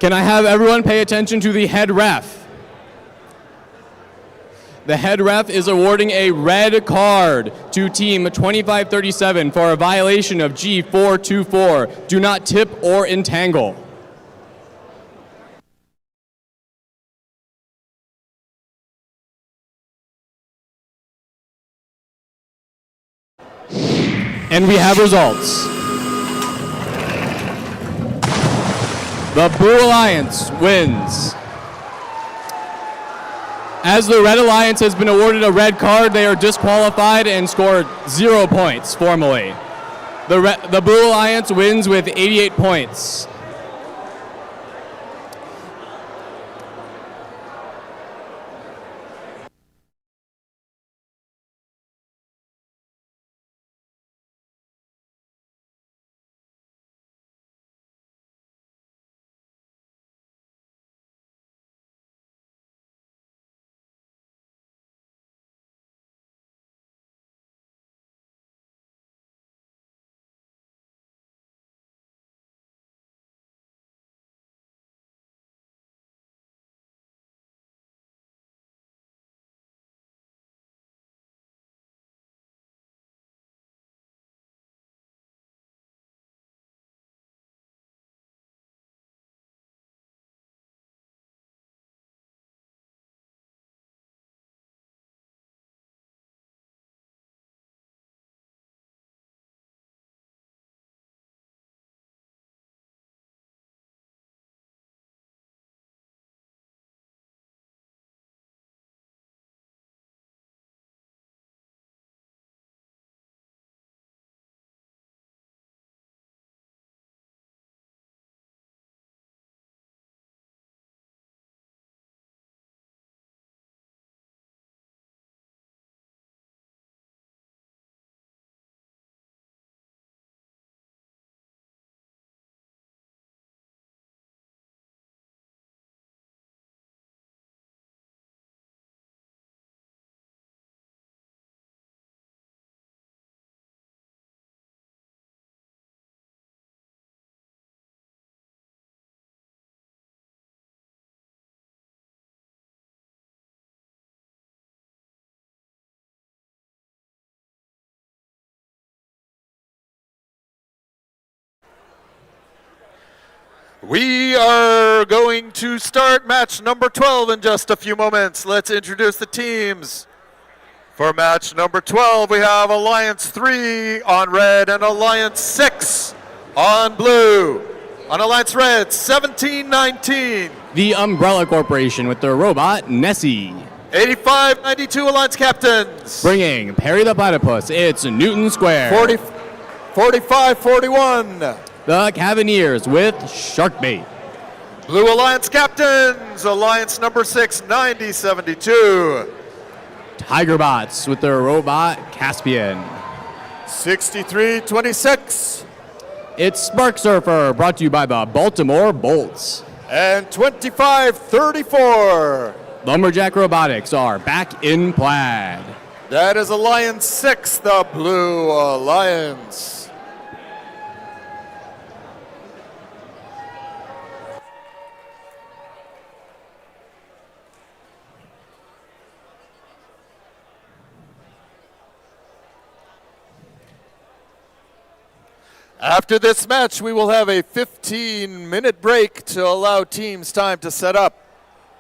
Can I have everyone pay attention to the head ref? The head ref is awarding a red card to team 2537 for a violation of G424. Do not tip or entangle. And we have results. The Blue Alliance wins. As the Red Alliance has been awarded a red card, they are disqualified and scored 0 points formally. The Blue Alliance wins with 88 points. We are going to start match number 12 in just a few moments. Let's introduce the teams. For match number 12, we have Alliance 3 on red and Alliance 6 on blue. On Alliance Red, 17-19. The Umbrella Corporation with their robot, Nessie. 85-92 Alliance captains. Bringing Perry the Platypus, it's Newton Square. 45-41. The Cavaliers with Sharkbait. Blue Alliance captains, Alliance number 6, 90-72. Tigerbots with their robot, Caspian. 63-26. It's Spark Surfer, brought to you by the Baltimore Bolts. And 25-34. Lumberjack Robotics are back in plaid. That is Alliance 6, the Blue Alliance. After this match, we will have a 15-minute break to allow teams time to set up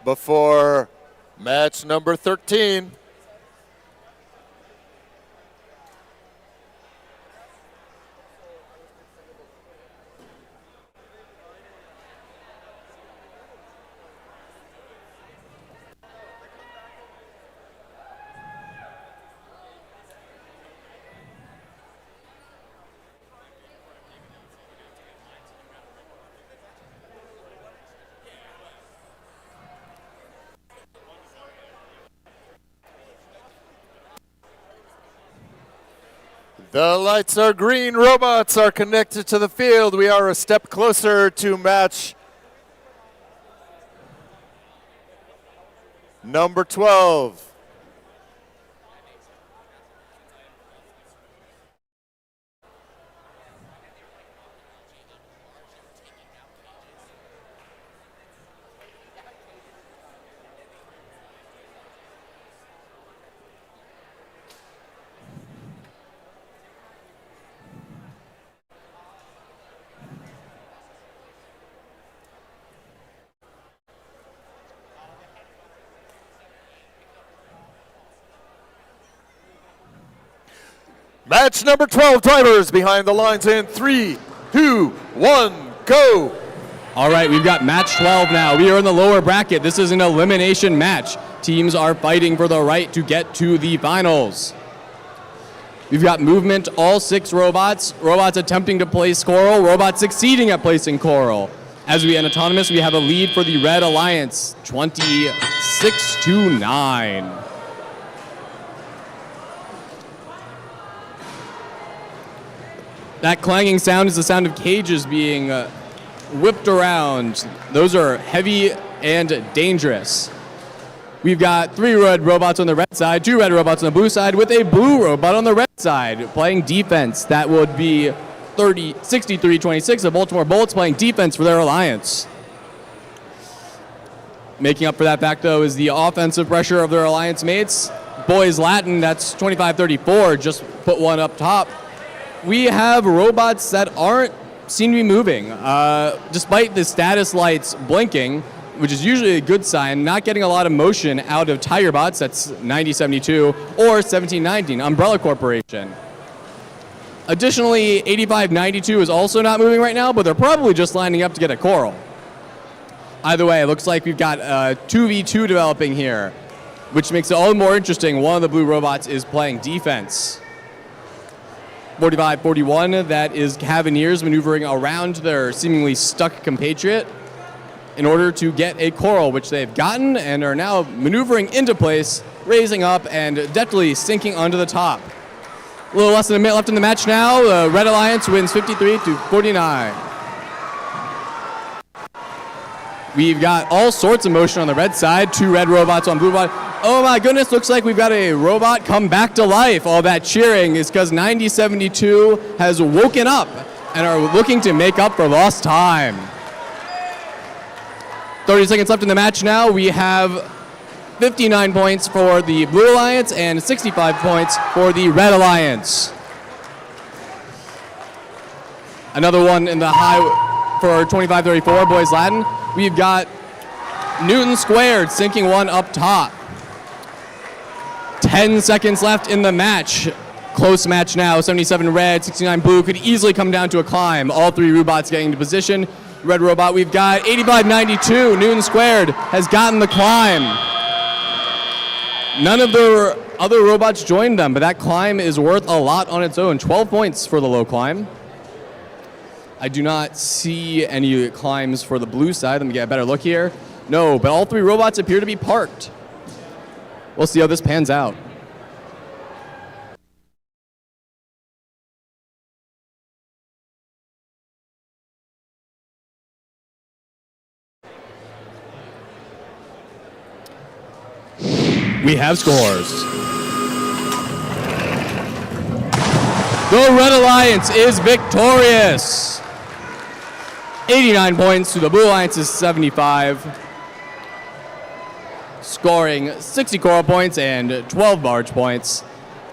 before match number 13. The lights are green. Robots are connected to the field. We are a step closer to match number 12. Match number 12, drivers behind the lines in 3, 2, 1, go. All right, we've got match 12 now. We are in the lower bracket. This is an elimination match. Teams are fighting for the right to get to the finals. We've got movement, all 6 robots. Robots attempting to place Coral, robots succeeding at placing Coral. As we end autonomous, we have a lead for the Red Alliance, 26-9. That clanging sound is the sound of cages being whipped around. Those are heavy and dangerous. We've got 3 red robots on the red side, 2 red robots on the blue side, with a blue robot on the red side playing defense. That would be 63-26. The Baltimore Bolts playing defense for their alliance. Making up for that fact, though, is the offensive pressure of their alliance mates. Boys Latin, that's 25-34, just put one up top. We have robots that seem to be moving. Despite the status lights blinking, which is usually a good sign, not getting a lot of motion out of Tiger Bots, that's 9072, or 1719, Umbrella Corporation. Additionally, 8592 is also not moving right now, but they're probably just lining up to get a Coral. Either way, it looks like we've got 2v2 developing here, which makes it all the more interesting. One of the blue robots is playing defense. 45-41, that is Cavaliers maneuvering around their seemingly stuck compatriot in order to get a Coral, which they've gotten and are now maneuvering into place, raising up and deftly sinking onto the top. A little less than a minute left in the match now. The Red Alliance wins 53-49. We've got all sorts of motion on the red side. 2 red robots on blue robot. Oh my goodness, looks like we've got a robot come back to life. All that cheering is because 9072 has woken up and are looking to make up for lost time. 30 seconds left in the match now. We have 59 points for the Blue Alliance and 65 points for the Red Alliance. Another one in the high for 25-34, Boys Latin. We've got Newton Squared sinking one up top. 10 seconds left in the match. Close match now. 77 red, 69 blue. Could easily come down to a climb. All 3 robots getting into position. Red robot, we've got 85-92. Newton Squared has gotten the climb. None of the other robots joined them, but that climb is worth a lot on its own. 12 points for the low climb. I do not see any climbs for the blue side. Let me get a better look here. No, but all 3 robots appear to be parked. We'll see how this pans out. We have scores. The Red Alliance is victorious. 89 points to the Blue Alliance's 75. Scoring 60 Coral points and 12 Barge points.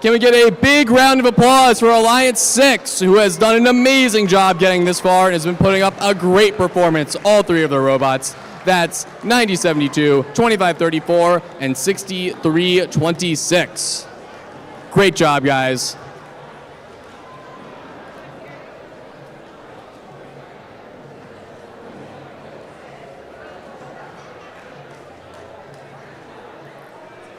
Can we get a big round of applause for Alliance 6, who has done an amazing job getting this far and has been putting up a great performance, all 3 of their robots. That's 9072, 2534, and 6326. Great job, guys.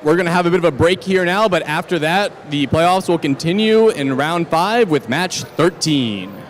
We're going to have a bit of a break here now, but after that, the playoffs will continue in round 5 with match 13.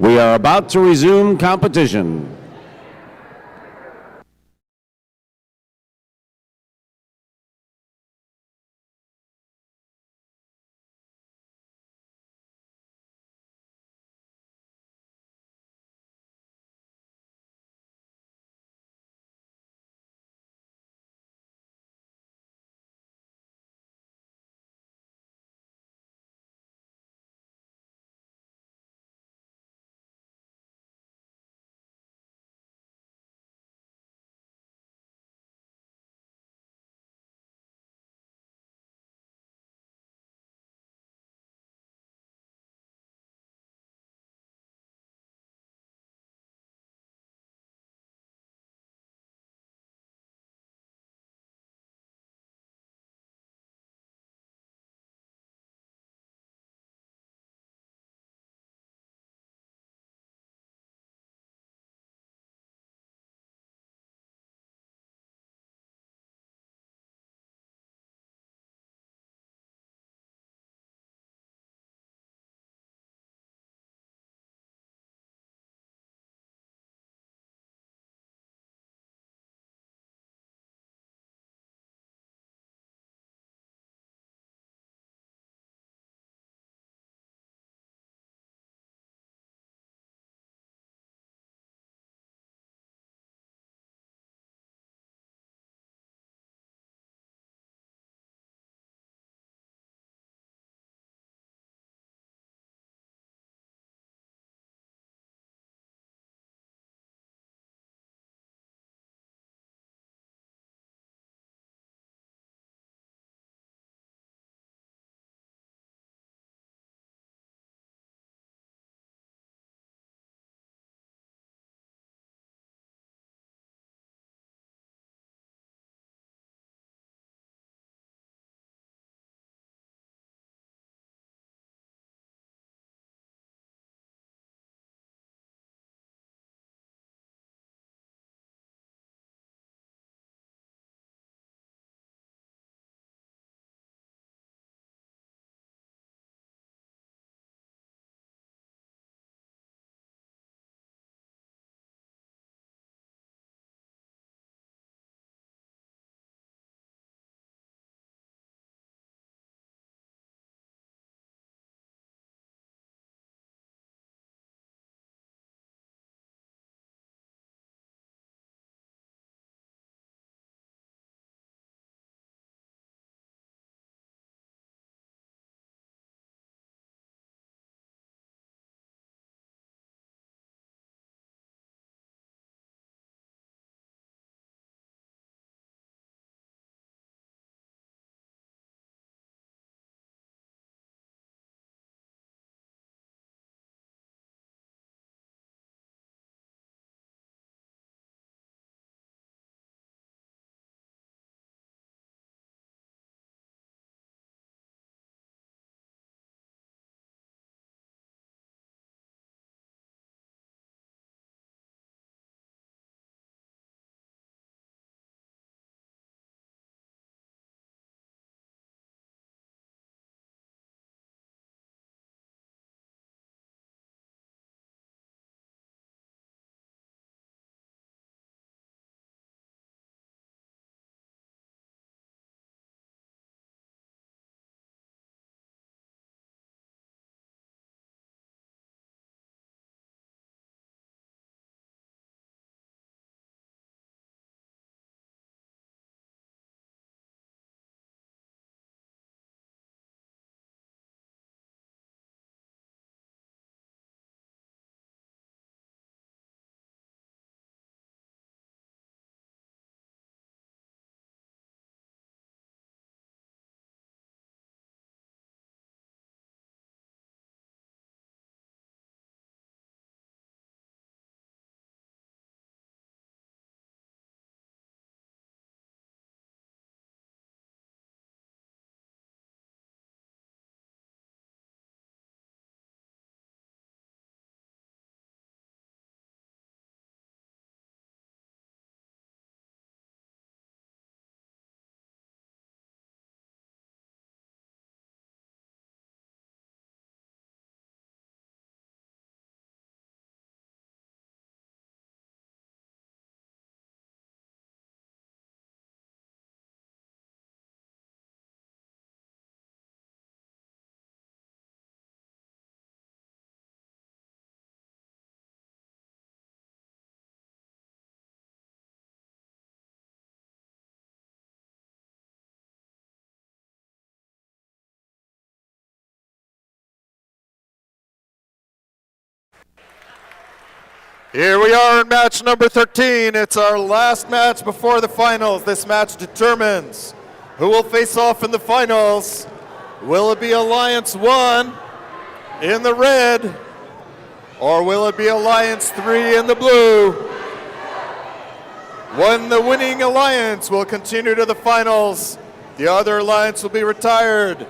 We are about to resume competition. Here we are in match number 13. It's our last match before the finals. This match determines who will face off in the finals. Will it be Alliance 1 in the red, or will it be Alliance 3 in the blue? When the winning alliance will continue to the finals, the other alliance will be retired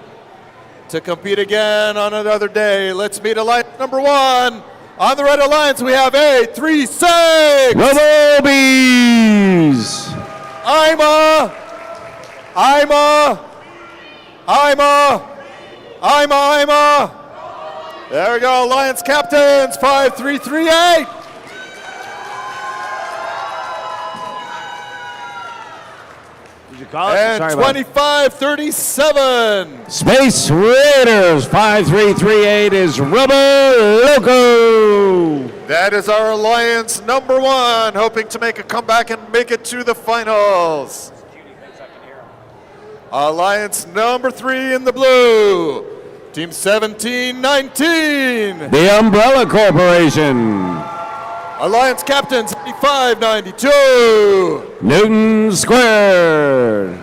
to compete again on another day. Let's meet alliance number 1. On the red alliance, we have 836. Robo Bees. Ima. There we go, alliance captains, 5338. Did you call it? And Sorry about it. 2537. Space Raiders 5338 is Robo Loco. That is our alliance number 1, hoping to make a comeback and make it to the finals. Alliance number 3 in the blue, Team 1719. The Umbrella Corporation. Alliance captains 8592. Newton Squared.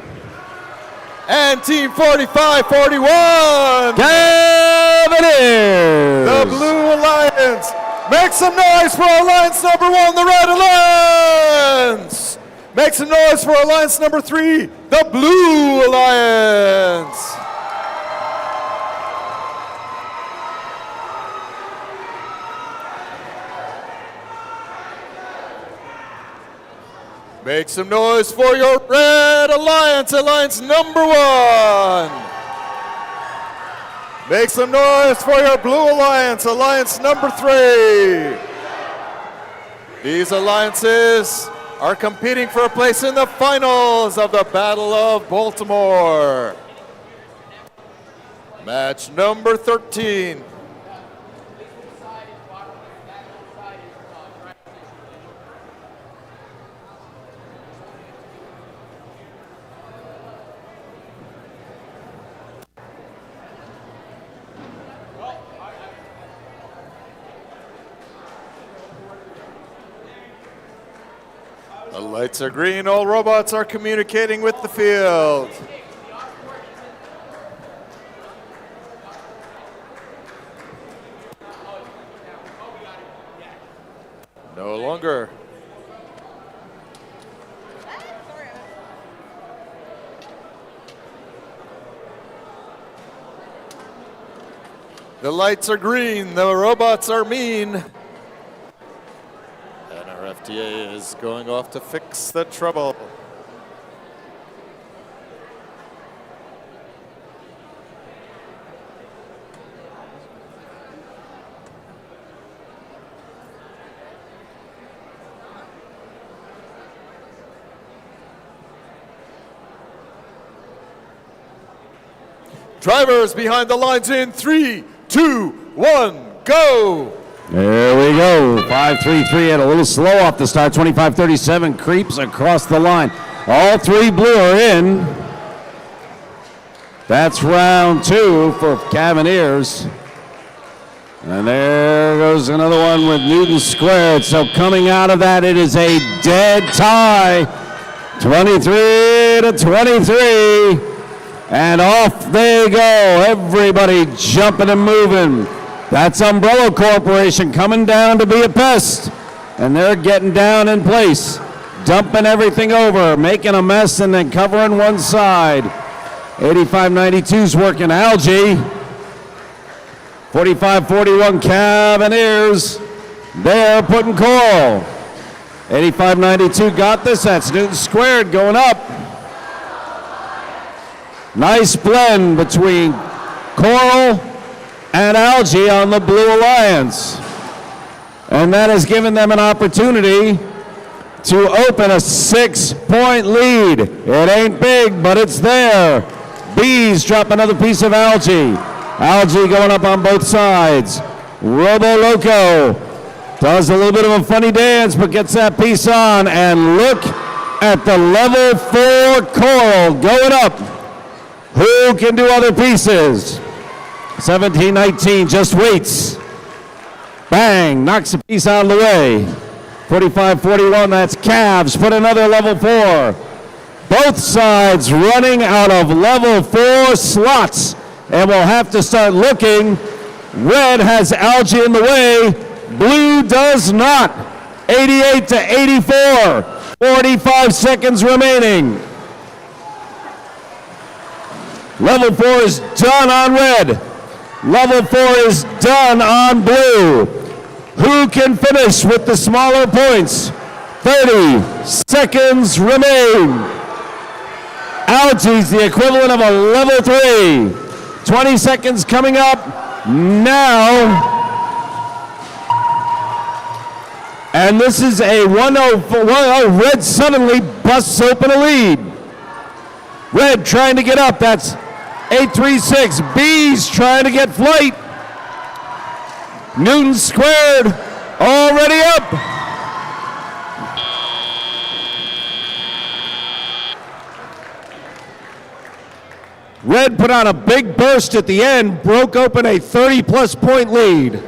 And Team 4541. Cavaliers. The Blue Alliance. Make some noise for Alliance number 1, the Red Alliance. Make some noise for Alliance number 3, the Blue Alliance. Make some noise for your Red Alliance, Alliance number 1. Make some noise for your Blue Alliance, Alliance number 3. These alliances are competing for a place in the finals of the Battle of Baltimore. Match number 13. The lights are green, all robots are communicating with the field. No longer. The lights are green, the robots are mean. FDA is going off to fix the trouble. Drivers behind the lines in 3, 2, 1, go! There we go. 5-3-3 a little slow off the start. 25-37 creeps across the line. All 3 blue are in. That's round 2 for Cavaliers. And there goes another one with Newton Squared. So coming out of that, it is a dead tie. 23-23. And off they go. Everybody jumping and moving. That's Umbrella Corporation coming down to be a pest. And they're getting down in place, dumping everything over, making a mess, and then covering one side. 85-92's working Algae. 45-41 Cavaliers. They're putting Coral. 85-92 got this. That's Newton Squared going up. Nice blend between Coral and Algae on the Blue Alliance. And that has given them an opportunity to open a 6-point lead. It ain't big, but it's there. Bees drop another piece of Algae. Algae going up on both sides. Robo Loco does a little bit of a funny dance, but gets that piece on. And look at the level 4 Coral going up. Who can do other pieces? 17-19 just waits. Bang, knocks a piece out of the way. 45-41, that's Cavs. Put another level 4. Both sides running out of level 4 slots. And we'll have to start looking. Red has algae in the way. Blue does not. 88-84. 45 seconds remaining. Level 4 is done on red. Level 4 is done on blue. Who can finish with the smaller points? 30 seconds remain. Algae's the equivalent of a level 3. 20 seconds coming up now. And this is a 1-0. Red suddenly busts open a lead. Red trying to get up. That's 836. B's trying to get flight. Newton squared already up. Red put on a big burst at the end, broke open a 30-plus point lead.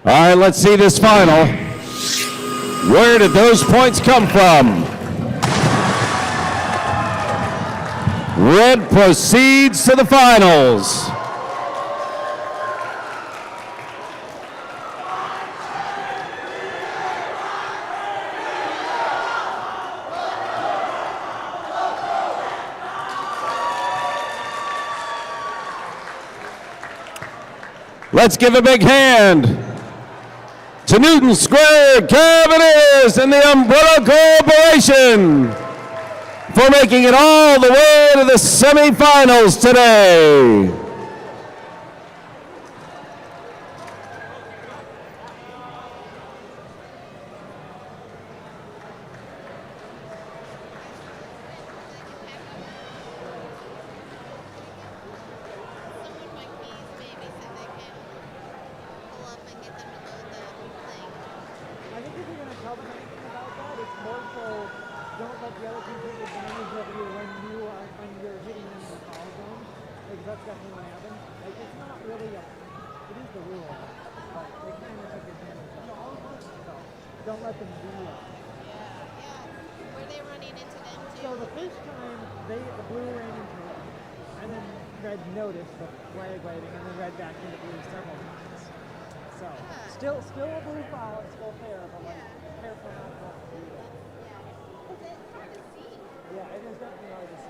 All right, let's see this final. Where did those points come from? Red proceeds to the finals. Let's give a big hand to Newton Square Cavaliers and the Umbrella Corporation for making it all the way to the semifinals today. Don't let them do it. Were they running into them too? So the first time, the blue ran into it, and then red noticed the flag waving, and then red back into blue several times. So still a blue foul, it's still fair, but like careful not to do it. Yeah. Is it hard to see? Yeah, it is definitely hard to see.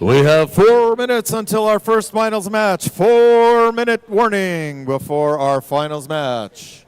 We have 4 minutes until our first finals match. 4-minute warning before our finals match.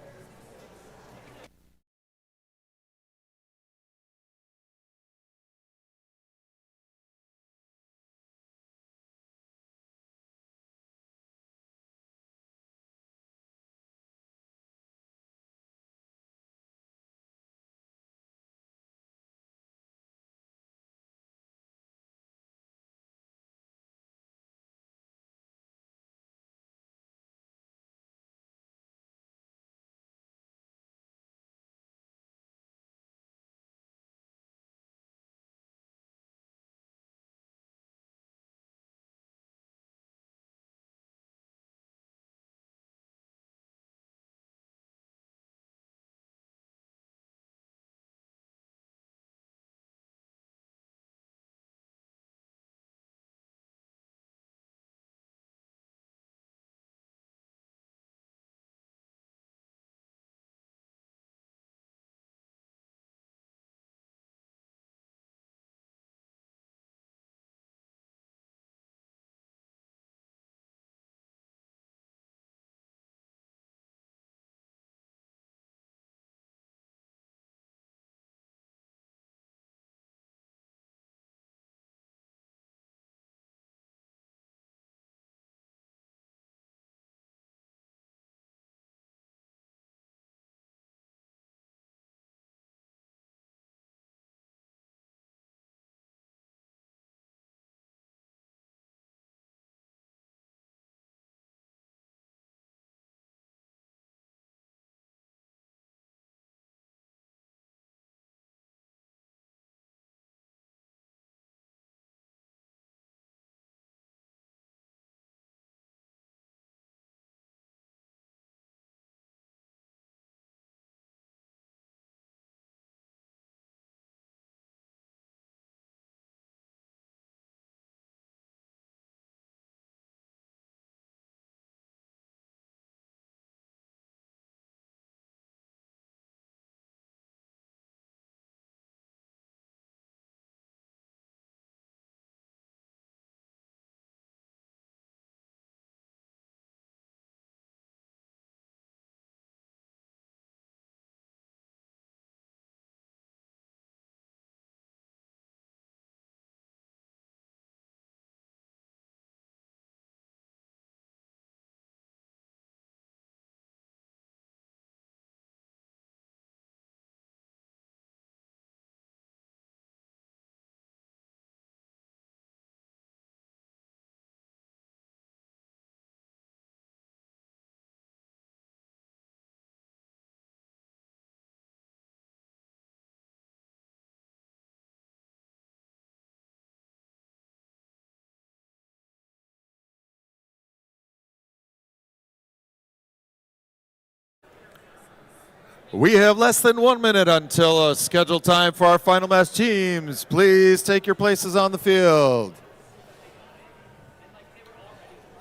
We have less than 1 minute until scheduled time for our final match. Teams, please take your places on the field.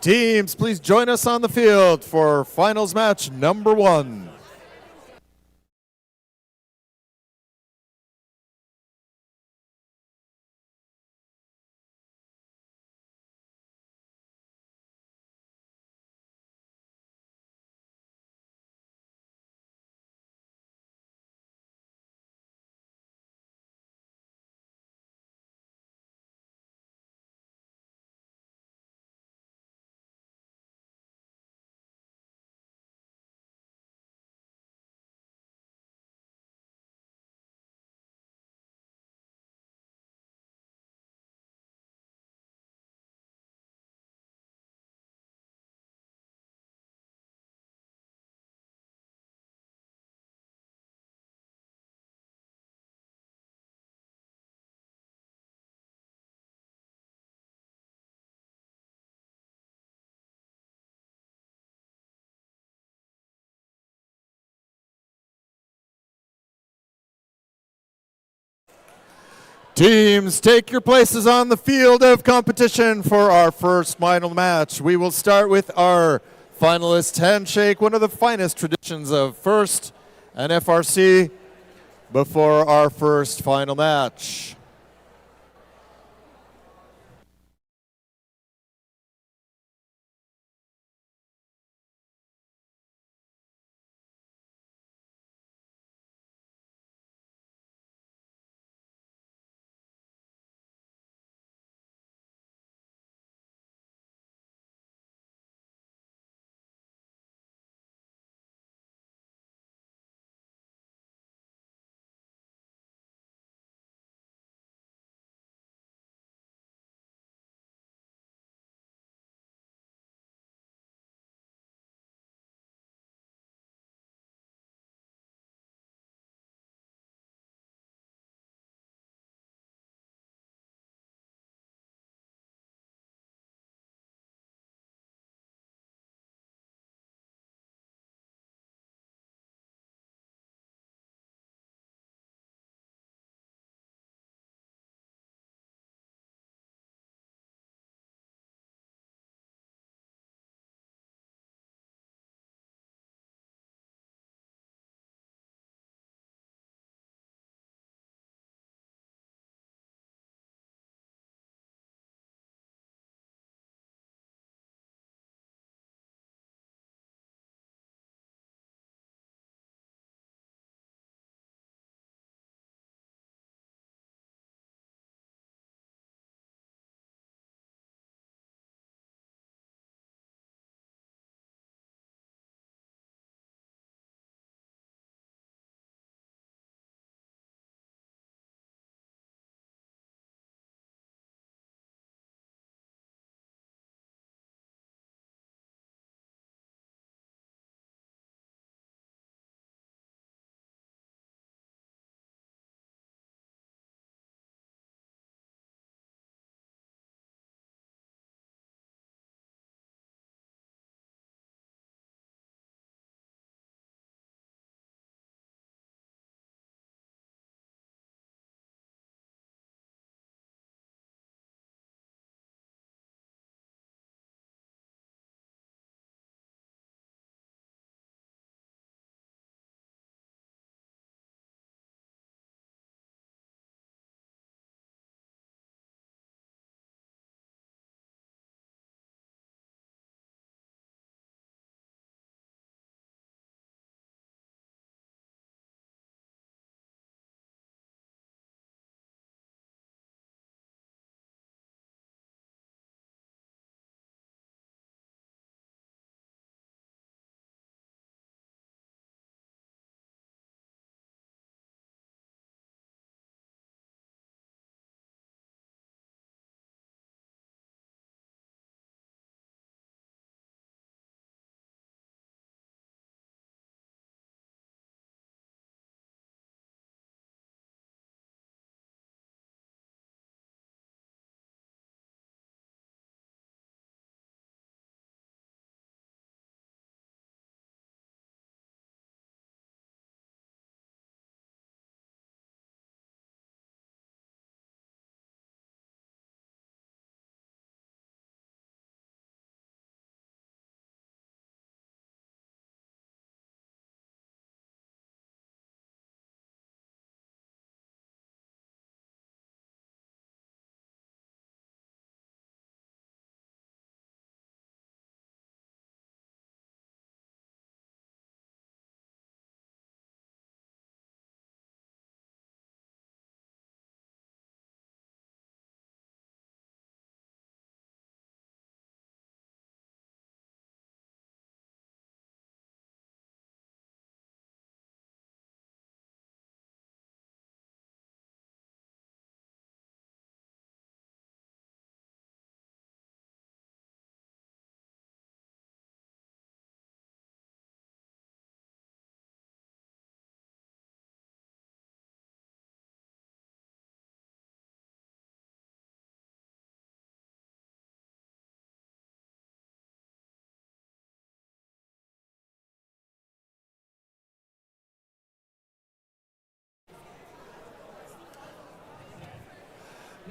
Teams, please join us on the field for finals match number 1. Teams, take your places on the field of competition for our first final match. We will start with our finalist handshake, one of the finest traditions of FIRST and FRC, before our first final match.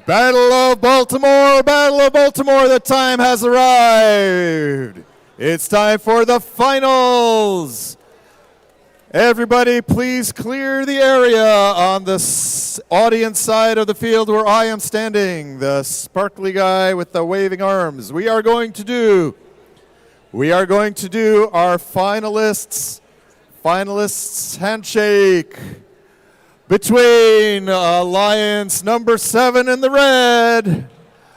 Battle of Baltimore, Battle of Baltimore, the time has arrived. It's time for the finals. Everybody, please clear the area on the audience side of the field where I am standing, the sparkly guy with the waving arms. We are going to do our finalists handshake between Alliance number 7 in the red,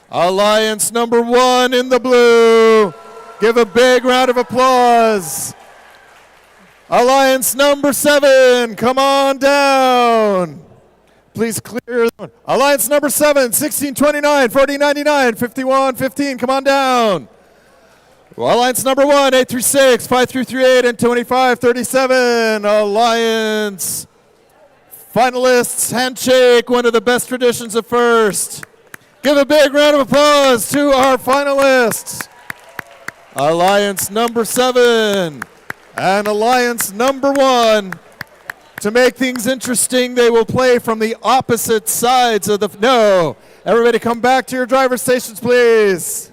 Alliance number 1 in the blue. Give a big round of applause. Alliance number 7, come on down. Please clear. Alliance number 7, 1629, 4099, 5115, come on down. Alliance number 1, 836, 5338, and 2537. Alliance finalists handshake, one of the best traditions of first. Give a big round of applause to our finalists. Alliance number 7 and Alliance number 1. To make things interesting, they will play from the opposite sides of the... No! Everybody come back to your driver's stations, please.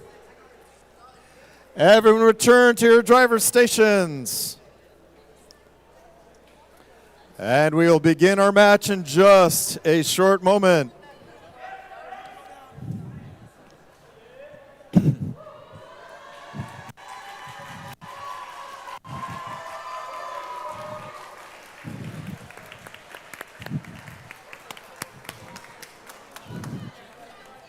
Everyone return to your driver's stations. And we will begin our match in just a short moment.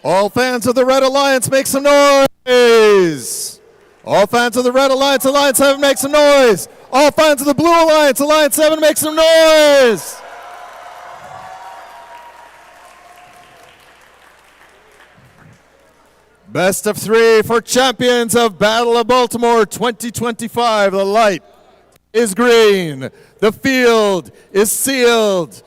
All fans of the Red Alliance, make some noise. All fans of the Red Alliance, Alliance 7, make some noise. All fans of the Blue Alliance, Alliance 7, make some noise. Best of 3 for champions of Battle of Baltimore 2025. The light is green. The field is sealed.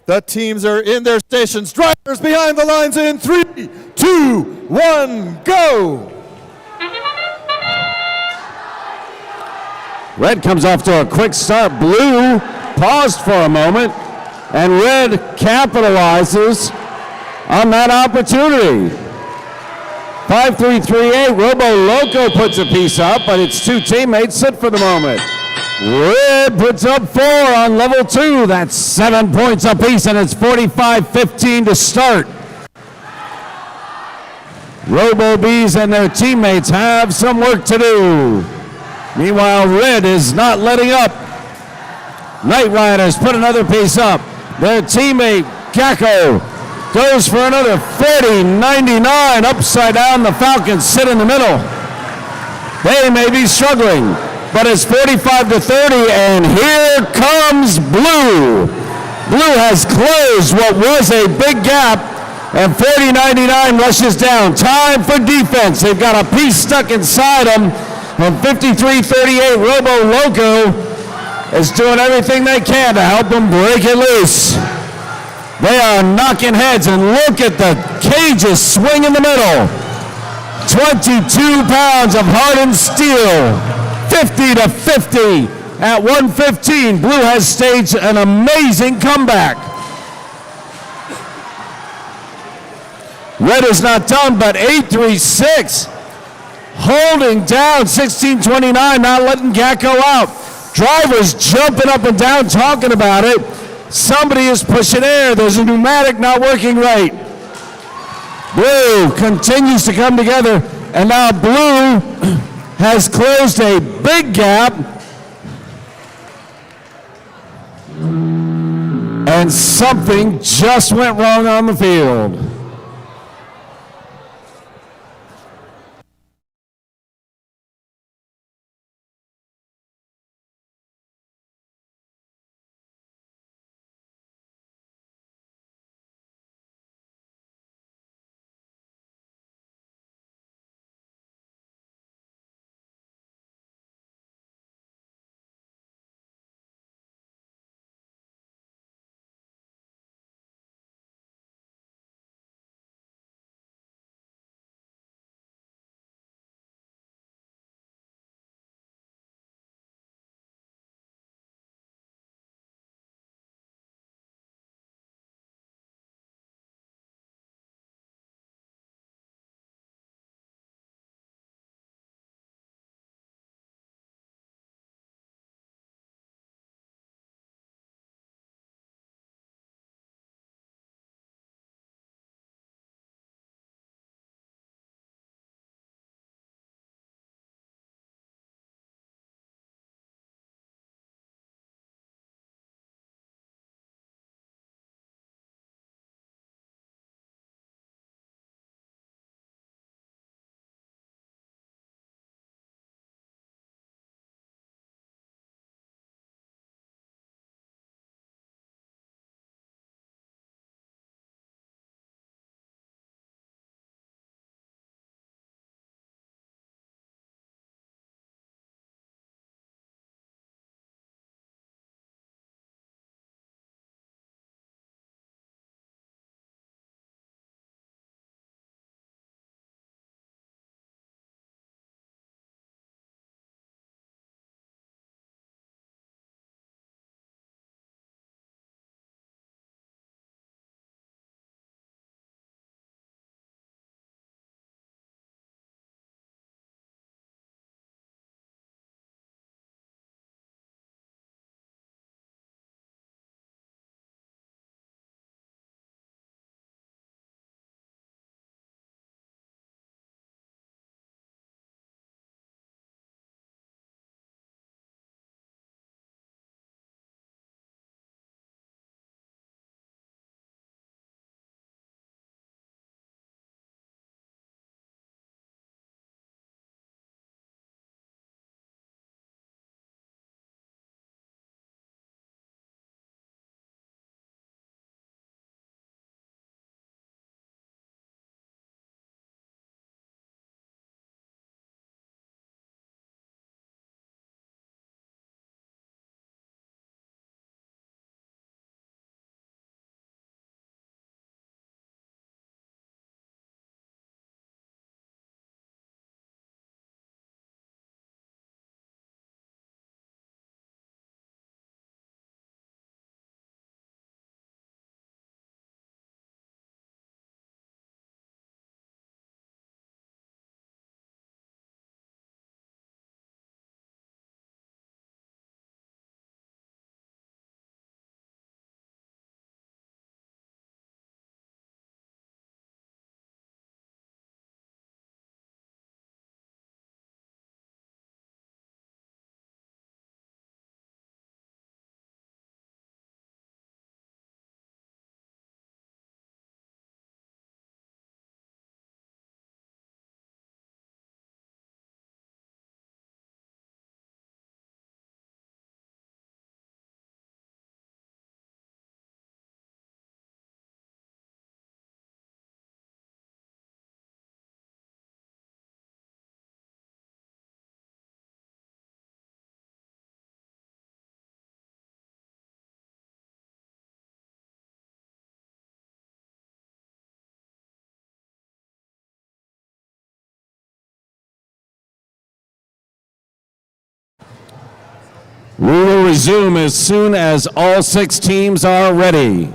The teams are in their stations. Drivers behind the lines in 3, 2, 1, go! Red comes off to a quick start. Blue paused for a moment, and Red capitalizes on that opportunity. 5338, Robo Loco puts a piece up, but its two teammates sit for the moment. Red puts up 4 on level 2. That's 7 points apiece, and it's 45-15 to start. Robo Bees and their teammates have some work to do. Meanwhile, Red is not letting up. Night Riders put another piece up. Their teammate, Gacko, goes for another 40-99. Upside down, the Falcons sit in the middle. They may be struggling, but it's 45-30, and here comes Blue. Blue has closed what was a big gap, and 40-99 rushes down. Time for defense. They've got a piece stuck inside them, and 53-38 Robo Loco is doing everything they can to help them break it loose. They are knocking heads, and look at the cages swing in the middle. 22 pounds of hardened steel. 50-50 at 115. Blue has staged an amazing comeback. Red is not done, but 836 holding down 1629, not letting Gacko out. Drivers jumping up and down, talking about it. Somebody is pushing air. There's a pneumatic not working right. Blue continues to come together, and now Blue has closed a big gap, and something just went wrong on the field. resume as soon as all 6 teams are ready.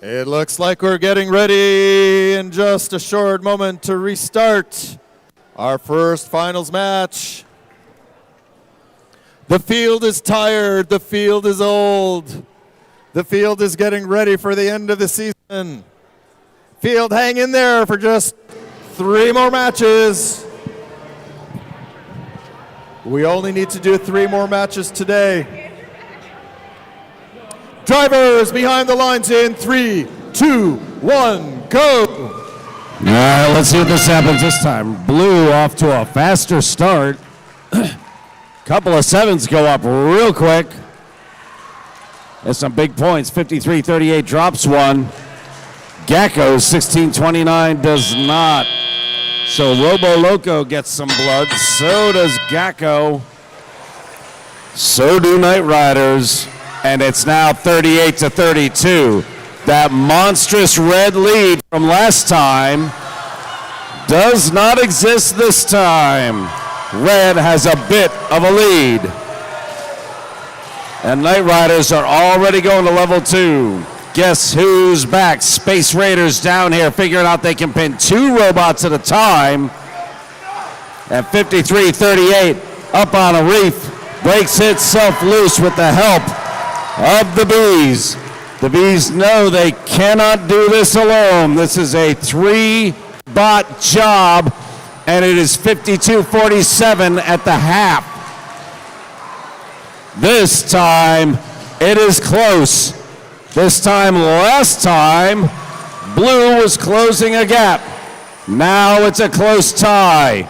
It looks like we're getting ready in just a short moment to restart our first finals match. The field is tired. The field is old. The field is getting ready for the end of the season. Field, hang in there for just 3 more matches. We only need to do 3 more matches today. Drivers behind the lines in 3, 2, 1, go. All right, let's see what this happens this time. Blue off to a faster start. Couple of 7s go up real quick. That's some big points. 53-38 drops one. Gacko 16-29 does not. So Robo Loco gets some blood. So does Gacko. So do Night Riders. And it's now 38-32. That monstrous red lead from last time does not exist this time. Red has a bit of a lead. And Night Riders are already going to level 2. Guess who's back? Space Raiders down here figuring out they can pin 2 robots at a time. At 53-38, up on a reef, breaks itself loose with the help of the Bees. The Bees know they cannot do this alone. This is a 3-bot job, and it is 52-47 at the half. This time, it is close. This time, last time, Blue was closing a gap. Now it's a close tie.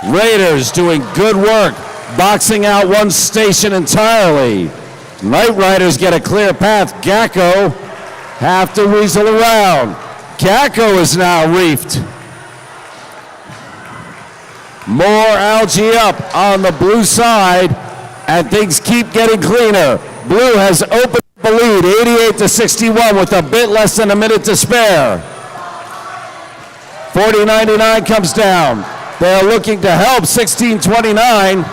Raiders doing good work, boxing out one station entirely. Night Riders get a clear path. Gacko have to weasel around. Gacko is now reefed. More algae up on the blue side, and things keep getting cleaner. Blue has opened the lead, 88-61, with a bit less than a minute to spare. 40-99 comes down. They're looking to help 16-29.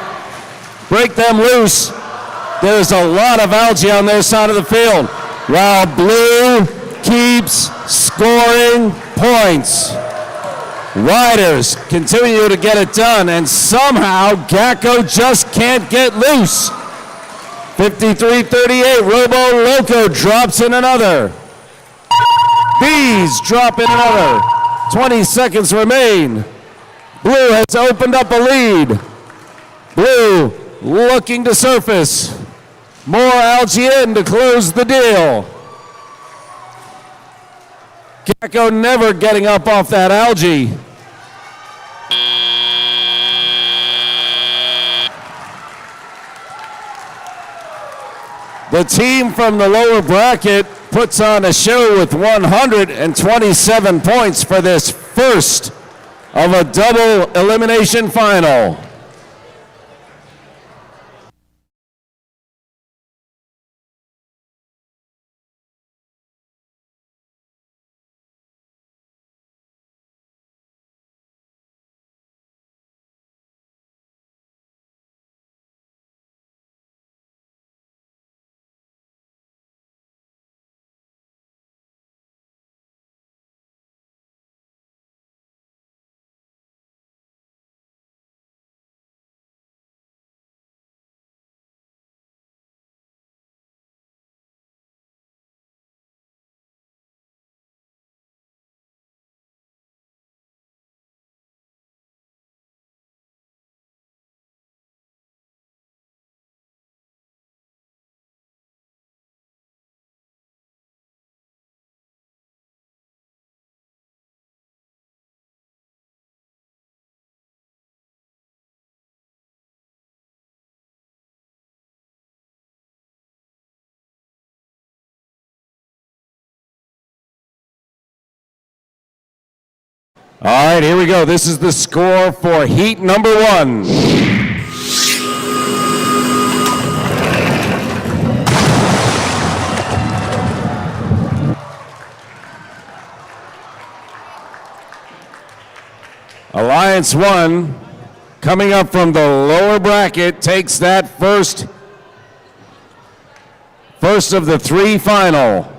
Break them loose. There's a lot of algae on their side of the field, while Blue keeps scoring points. Riders continue to get it done, and somehow Gacko just can't get loose. 53-38, Robo Loco drops in another. Bees drop in another. 20 seconds remain. Blue has opened up a lead. Blue looking to surface. More algae in to close the deal. Gacko never getting up off that algae. The team from the lower bracket puts on a show with 127 points for this first of a double elimination final. All right, here we go. This is the score for heat number 1. Alliance 1, coming up from the lower bracket, takes that first of the 3 final.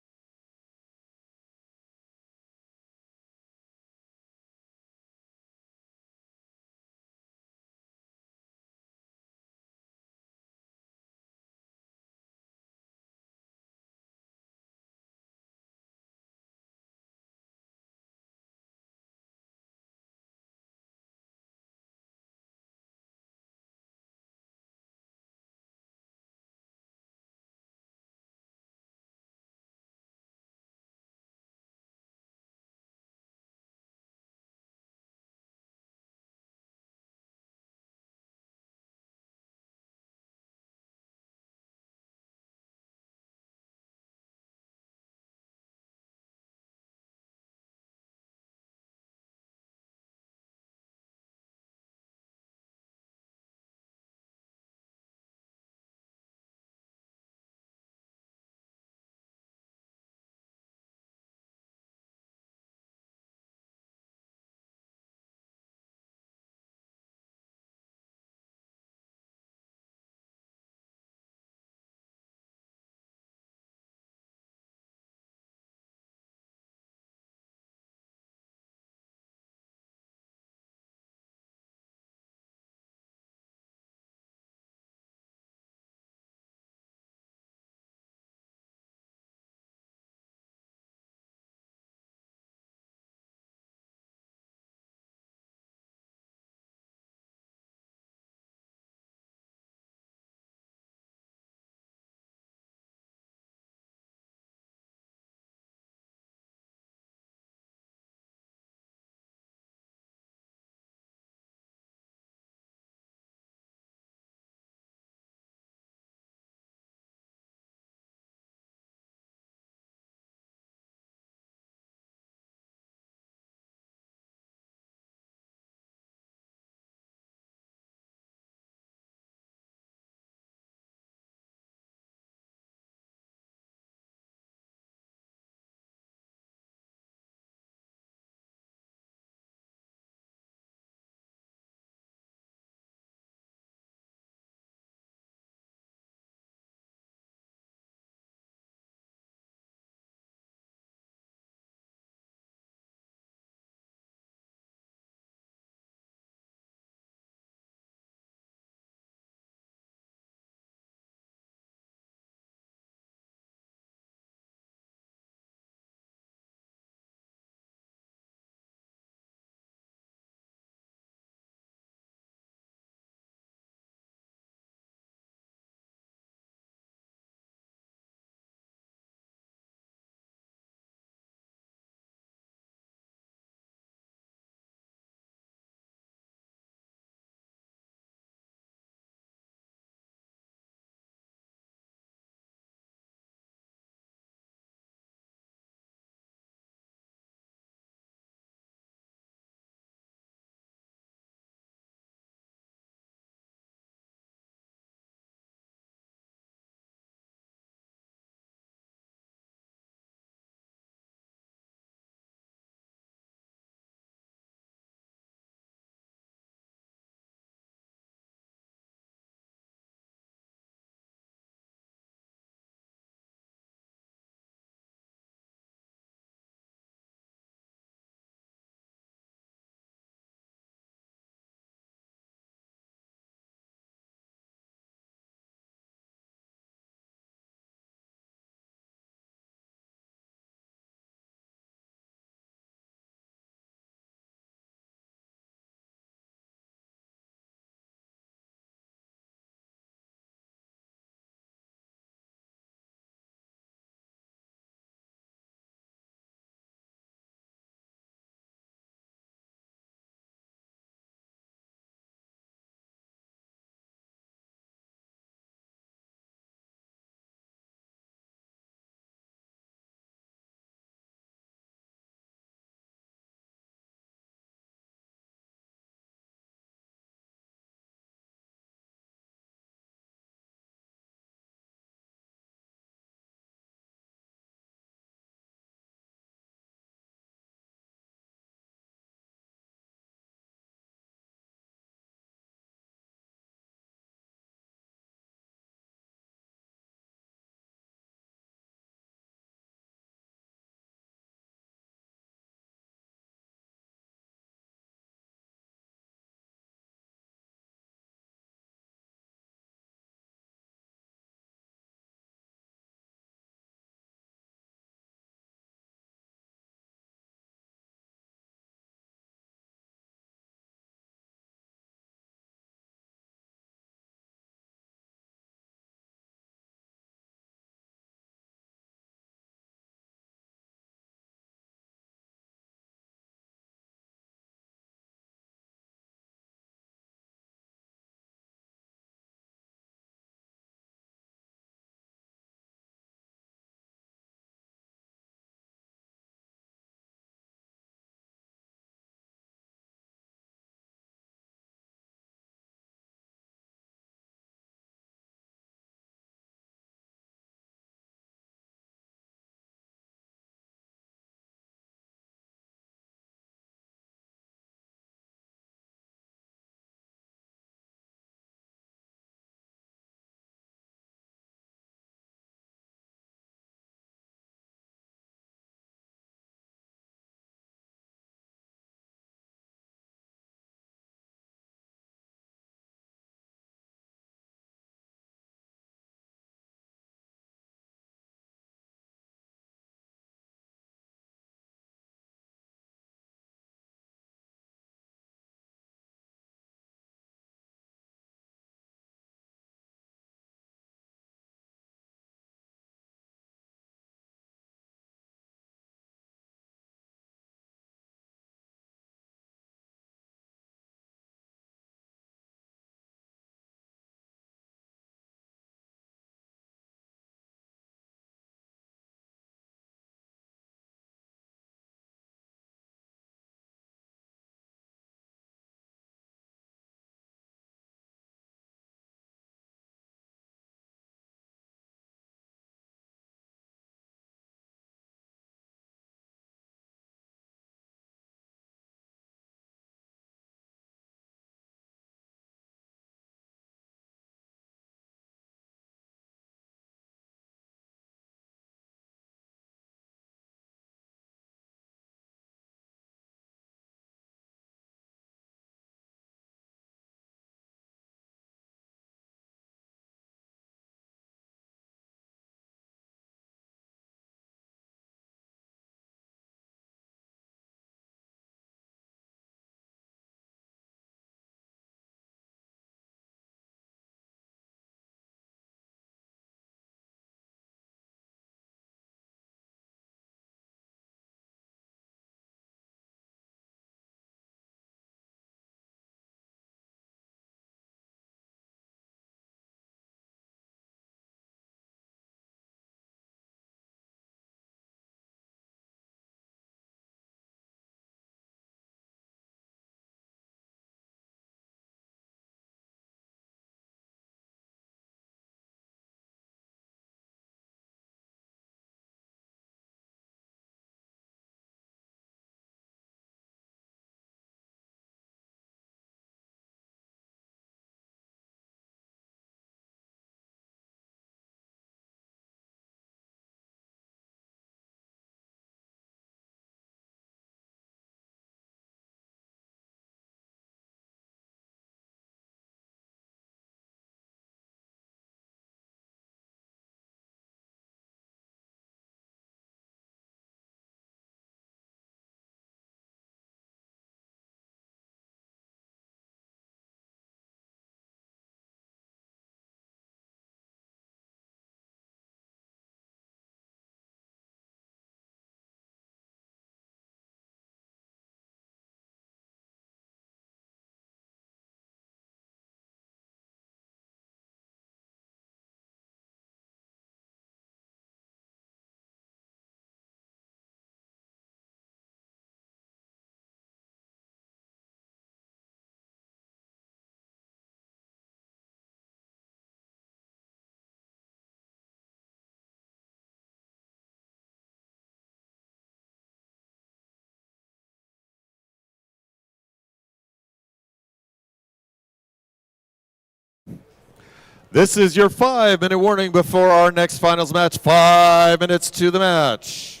This is your 5-minute warning before our next finals match. 5 minutes to the match.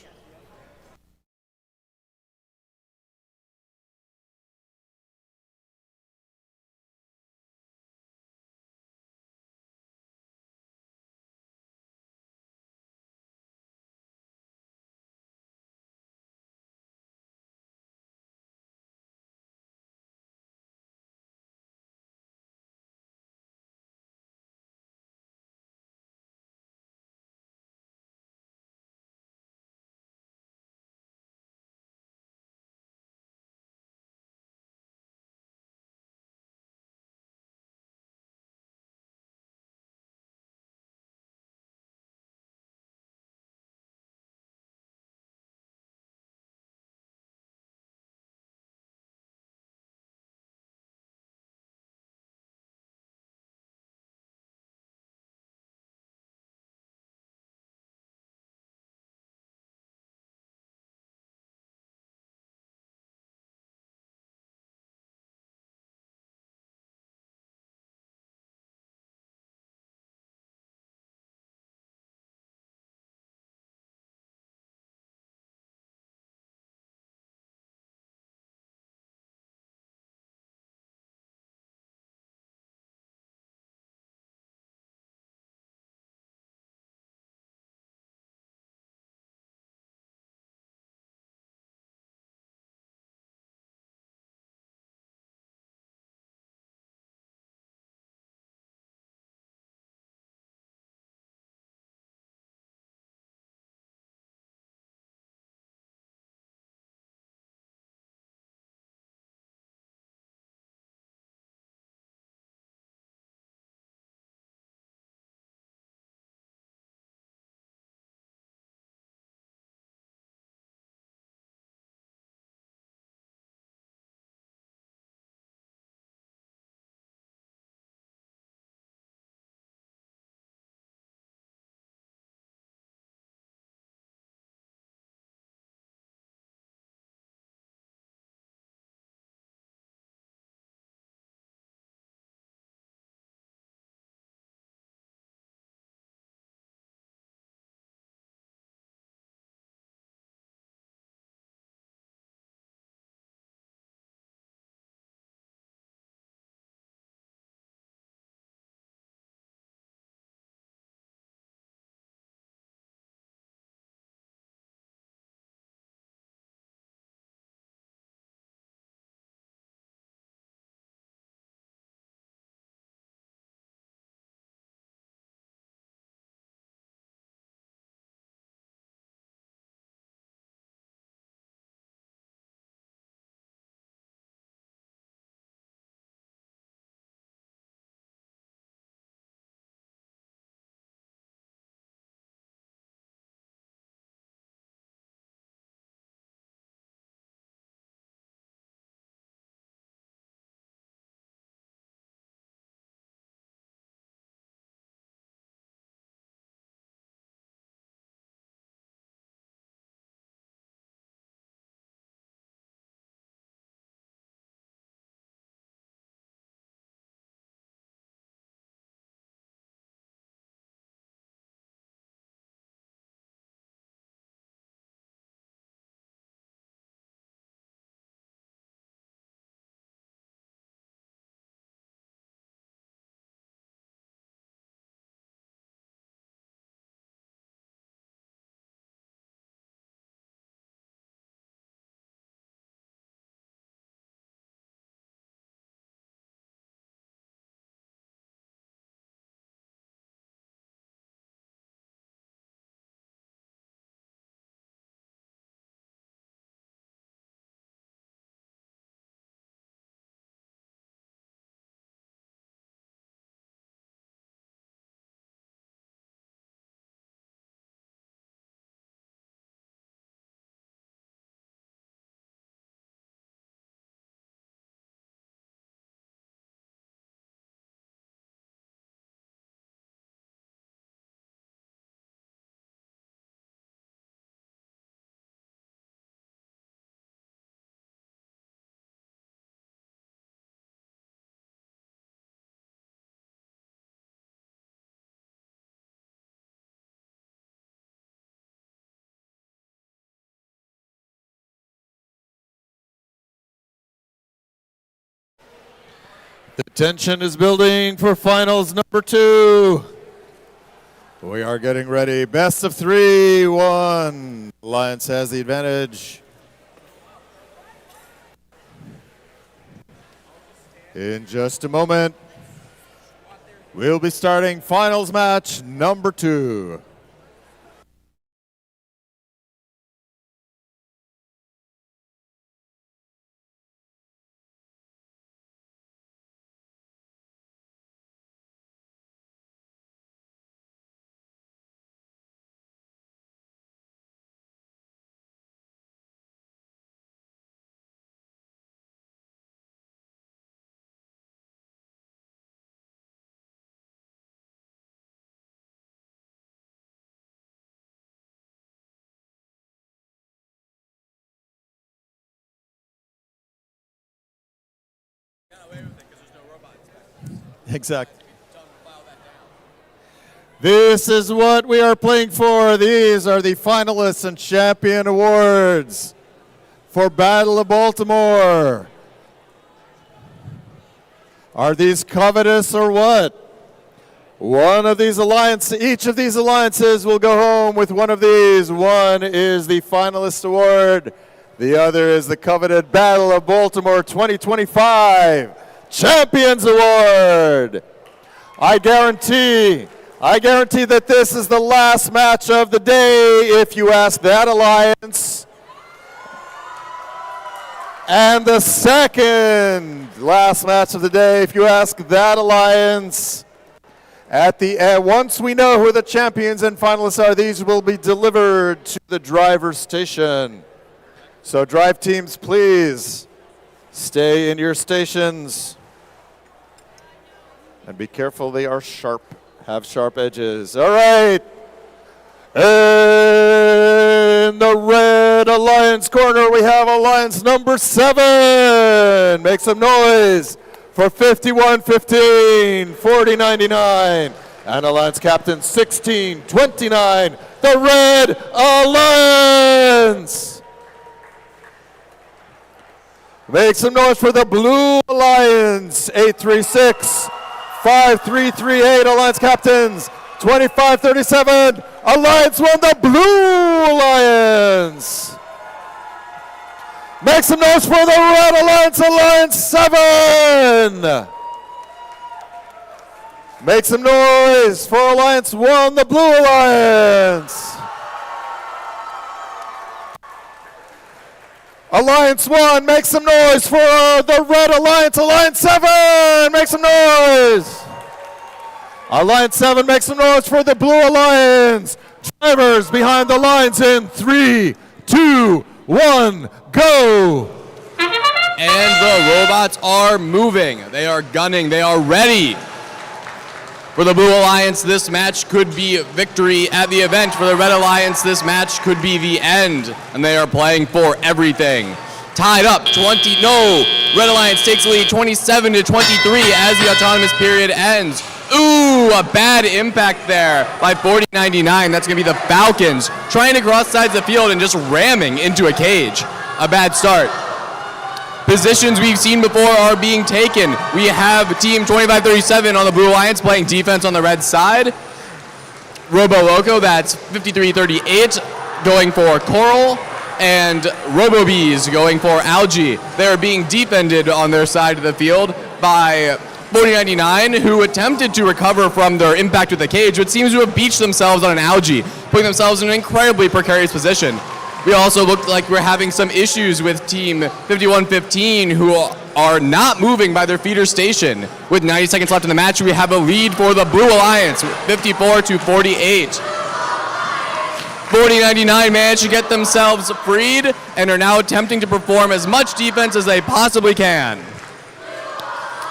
The tension is building for finals number 2. We are getting ready. Best of 3, 1. Alliance has the advantage. In just a moment, we'll be starting finals match number 2. Exactly. This is what we are playing for. These are the finalists and champion awards for Battle of Baltimore. Are these covetous or what? One of these alliances, each of these alliances will go home with one of these. One is the finalist award. The other is the coveted Battle of Baltimore 2025 Champions Award. I guarantee that this is the last match of the day if you ask that alliance. And the second last match of the day if you ask that alliance. At the end, once we know who the champions and finalists are, these will be delivered to the driver's station. So drive teams, please stay in your stations. And be careful, they are sharp, have sharp edges. All right. In the red alliance corner, we have alliance number 7. Make some noise for 51-15, 40-99. And alliance captain 16-29, the red alliance. Make some noise for the blue alliance, 836. 5338, Alliance captains, 2537. Alliance won the Blue Alliance. Make some noise for the Red Alliance, Alliance 7. Make some noise for Alliance 1, the Blue Alliance. Alliance 1, make some noise for the Red Alliance. Alliance 7, make some noise. Alliance 7, make some noise for the Blue Alliance. Drivers behind the lines in 3, 2, 1, go. And the robots are moving. They are gunning. They are ready. For the Blue Alliance, this match could be victory at the event. For the Red Alliance, this match could be the end. And they are playing for everything. Tied up, Red Alliance takes the lead 27-23 as the autonomous period ends. Ooh, a bad impact there by 40-99. That's going to be the Falcons trying to cross sides of the field and just ramming into a cage. A bad start. Positions we've seen before are being taken. We have team 2537 on the Blue Alliance playing defense on the red side. Robo Loco, that's 5338, going for Coral. And Robo Bees going for Algae. They're being defended on their side of the field by 4099, who attempted to recover from their impact with the cage, but seems to have beached themselves on an Algae, putting themselves in an incredibly precarious position. We also looked like we're having some issues with team 5115, who are not moving by their feeder station. With 90 seconds left in the match, we have a lead for the Blue Alliance, 54-48. 4099 managed to get themselves freed and are now attempting to perform as much defense as they possibly can.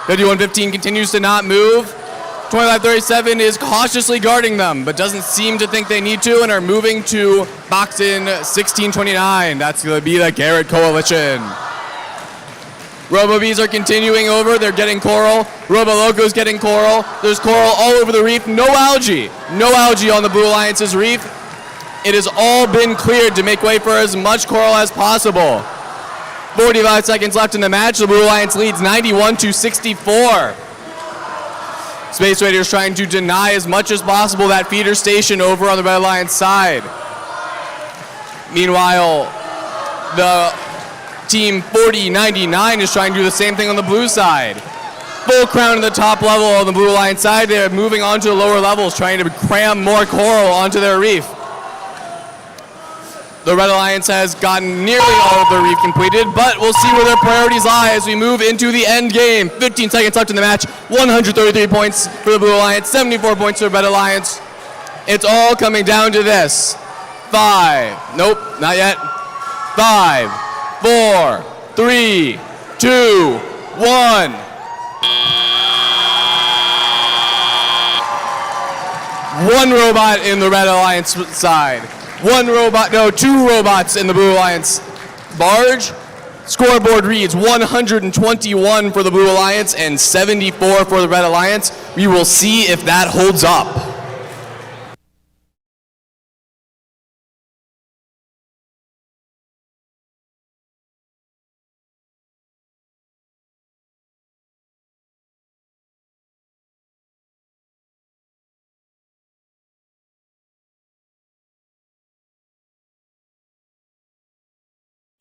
5115 continues to not move. 2537 is cautiously guarding them, but doesn't seem to think they need to, and are moving to box in 1629. That's going to be the Garrett Coalition. Robo-Bees are continuing over. They're getting Coral. Robo-Loco's getting Coral. There's Coral all over the reef. No Algae. No Algae on the Blue Alliance's reef. It has all been cleared to make way for as much Coral as possible. 45 seconds left in the match. The Blue Alliance leads 91-64. Space Raiders trying to deny as much as possible that feeder station over on the Red Alliance side. Meanwhile, the team 4099 is trying to do the same thing on the blue side. Full crown to the top level on the Blue Alliance side. They're moving on to the lower levels, trying to cram more coral onto their reef. The Red Alliance has gotten nearly all of their reef completed, but we'll see where their priorities lie as we move into the end game. 15 seconds left in the match. 133 points for the Blue Alliance, 74 points for the Red Alliance. It's all coming down to this. 5, nope, not yet. 5, 4, 3, 2, 1. One robot in the Red Alliance side. Two robots in the Blue Alliance barge. Scoreboard reads 121 for the Blue Alliance and 74 for the Red Alliance. We will see if that holds up.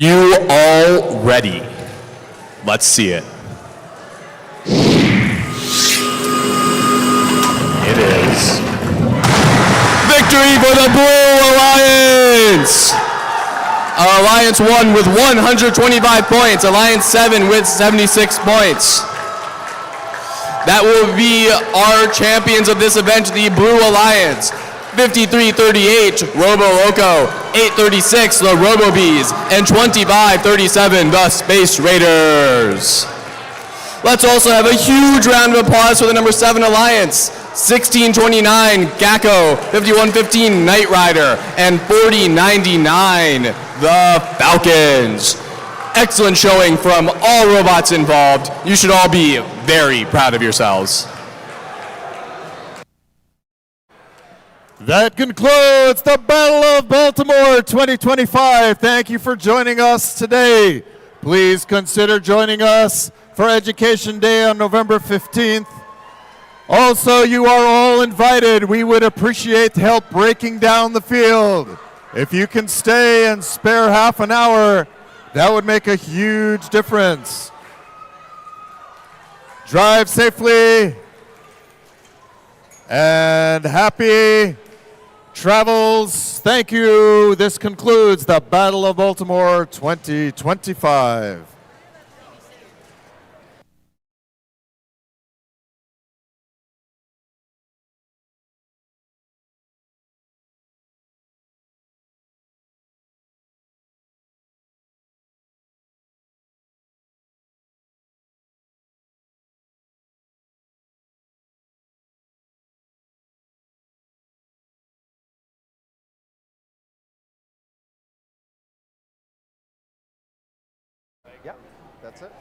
You all ready? Let's see it. It is victory for the Blue Alliance! Alliance 1 with 125 points, Alliance 7 with 76 points. That will be our champions of this event, the Blue Alliance. 53-38, Robo Loco, 8-36, the Robo Bees, and 25-37, the Space Raiders. Let's also have a huge round of applause for the number 7 Alliance. 16-29, Gacko, 51-15, Knight Rider, and 40-99, the Falcons. Excellent showing from all robots involved. You should all be very proud of yourselves. That concludes the Battle of Baltimore 2025. Thank you for joining us today. Please consider joining us for Education Day on November 15th. Also, you are all invited. We would appreciate help breaking down the field. If you can stay and spare half an hour, that would make a huge difference. Drive safely and happy travels. Thank you. This concludes the Battle of Baltimore 2025. Yeah, that's it.